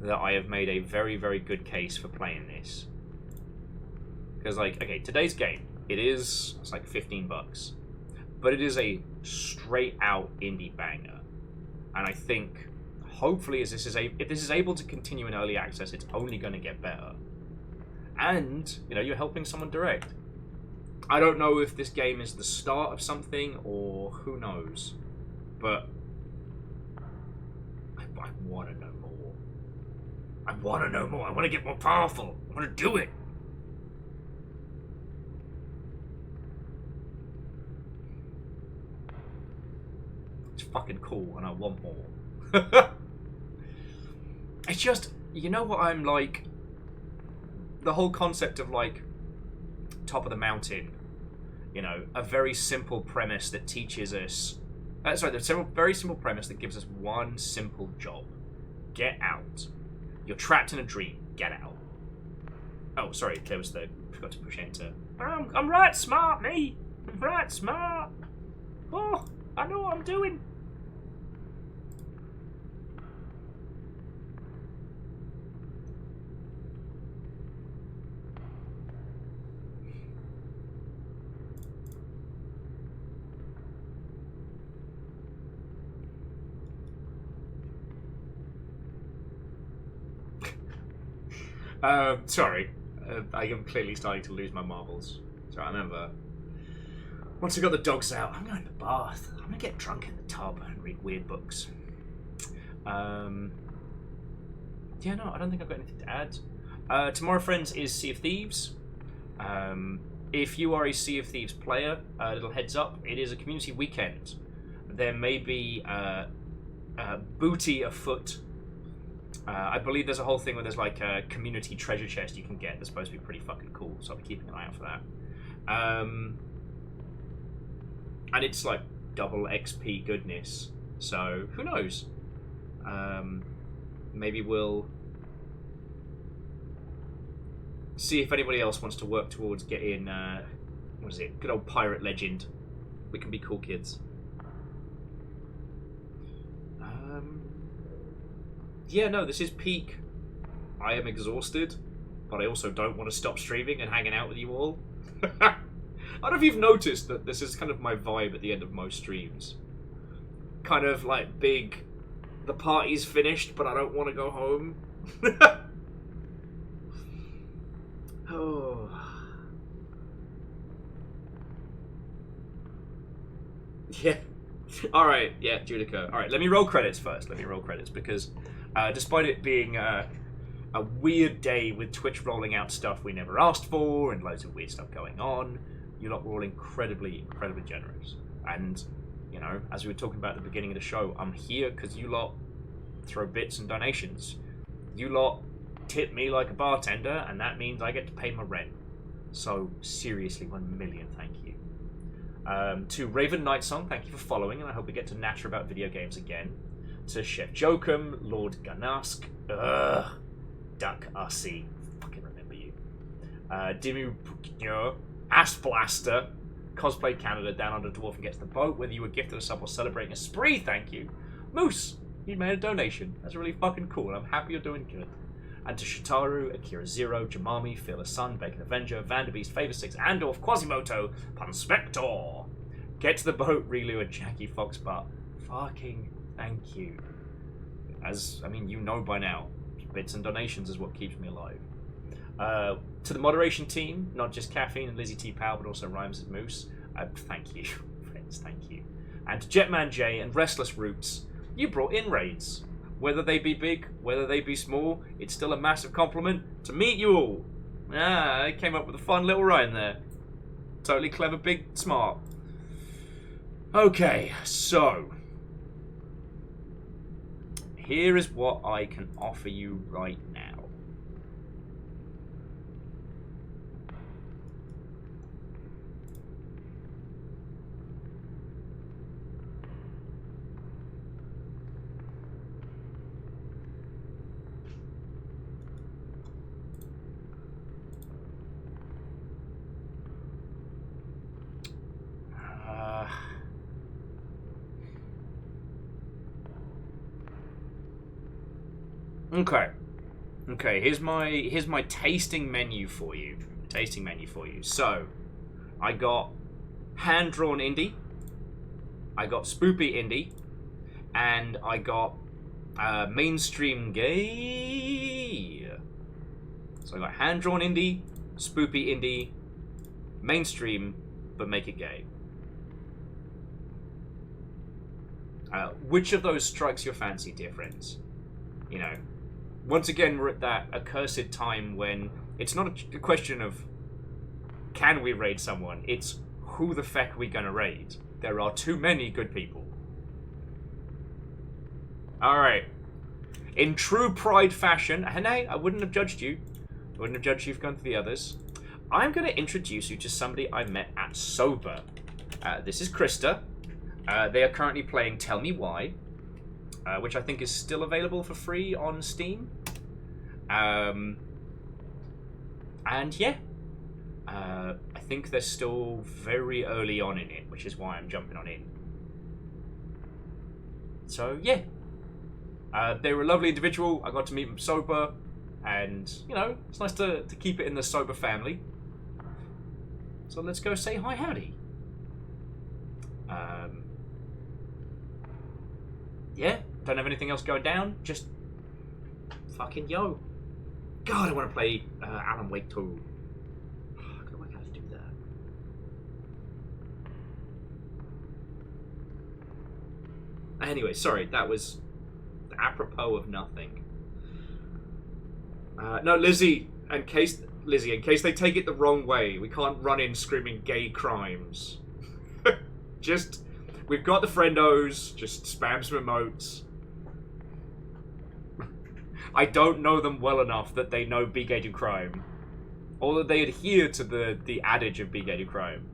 that I have made a very, very good case for playing this. Because, like, okay, today's game, it's like $15. But it is a straight-out indie banger. And I think, hopefully, if this is able to continue in early access, it's only going to get better. And, you know, you're helping someone direct. I don't know if this game is the start of something, or who knows. But I want to know more. I want to know more. I want to get more powerful. I want to do it. It's fucking cool, and I want more. It's just, you know what I'm like? The whole concept of, like, top of the mountain. You know, a very simple premise that teaches us... very simple premise that gives us one simple job. Get out. You're trapped in a dream. Get out. Oh, sorry, there was the... forgot to push enter. I'm right smart, me. I'm right smart. Oh, I know what I'm doing. Sorry. I am clearly starting to lose my marbles. So I remember, once I got the dogs out, I'm going to the bath. I'm going to get drunk in the tub and read weird books. Yeah, no, I don't think I've got anything to add. Tomorrow, friends, is Sea of Thieves. If you are a Sea of Thieves player, a little heads up, it is a community weekend. There may be booty afoot. I believe there's a whole thing where there's like a community treasure chest you can get that's supposed to be pretty fucking cool, so I'll be keeping an eye out for that. And it's like double XP goodness, so who knows? Maybe we'll see if anybody else wants to work towards getting, what is it, good old pirate legend. We can be cool kids. Yeah, no, this is peak. I am exhausted, but I also don't want to stop streaming and hanging out with you all. I don't know if you've noticed that this is kind of my vibe at the end of most streams. Kind of like big, the party's finished, but I don't want to go home. Oh. Yeah. Alright, yeah, Judica. Alright, let me roll credits first. Let me roll credits because despite it being a weird day with Twitch rolling out stuff we never asked for and loads of weird stuff going on, you lot were all incredibly, incredibly generous. And, you know, as we were talking about at the beginning of the show, I'm here because you lot throw bits and donations. You lot tip me like a bartender, and that means I get to pay my rent. So, seriously, 1 million thank you. To Raven Nightsong, thank you for following, and I hope we get to natter about video games again. To Chef Jokum, Lord Ganask, Duck Ussy, fucking remember you. Dimu Puknyo, Ass Blaster, Cosplay Canada, Down Under Dwarf and Gets the Boat, whether you were gifted a sub or celebrating a spree, thank you. Moose, you made a donation. That's really fucking cool, and I'm happy you're doing good. And to Shitaru, Akira Zero, Jamami, Fearless Sun, Bacon Avenger, Vanderbeast, Favor 6, Andorf, Quasimoto, Punspector. Get to the Boat, Rilu, and Jackie Foxbutt. Fucking thank you. As, I mean, you know by now, bits and donations is what keeps me alive. To the moderation team, not just Caffeine and Lizzie T. Powell, but also Rhymes and Moose, thank you, friends, thank you. And to Jetman J and Restless Roots, you brought in raids. Whether they be big, whether they be small, it's still a massive compliment to meet you all. I came up with a fun little rhyme there. Totally clever, big, smart. Okay, so here is what I can offer you right now. Okay, here's my tasting menu for you. So, I got hand-drawn indie, I got spoopy indie, and I got mainstream gay. So I got hand-drawn indie, spoopy indie, mainstream, but make it gay. Which of those strikes your fancy, dear friends? You know, once again, we're at that accursed time when it's not a question of can we raid someone, it's who the feck are we gonna raid? There are too many good people. Alright. In true Pride fashion, and hey, I wouldn't have judged you. I wouldn't have judged you for going to the others. I'm gonna introduce you to somebody I met at Sober. This is Krista. They are currently playing Tell Me Why, which I think is still available for free on Steam. And yeah, I think they're still very early on in it, which is why I'm jumping on in. So yeah, they were a lovely individual. I got to meet them sober, and you know, it's nice to keep it in the sober family. So let's go say hi, howdy. Yeah, don't have anything else going down. Just fucking yo. God, I want to play Alan Wake 2. I gotta work out how to do that. Anyway, sorry, that was apropos of nothing. No, Lizzie, in case they take it the wrong way, we can't run in screaming gay crimes. Just, we've got the friendos, just spam some emotes. I don't know them well enough that they know Be Gay Do Crime. Or that they adhere to the adage of Be Gay Do Crime.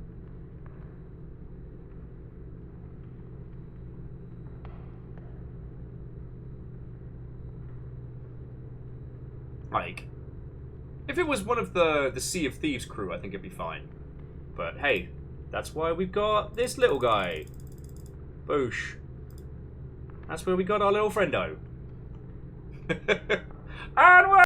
Like, if it was one of the Sea of Thieves crew, I think it'd be fine. But hey, that's why we've got this little guy. Boosh. That's where we got our little friendo. And we're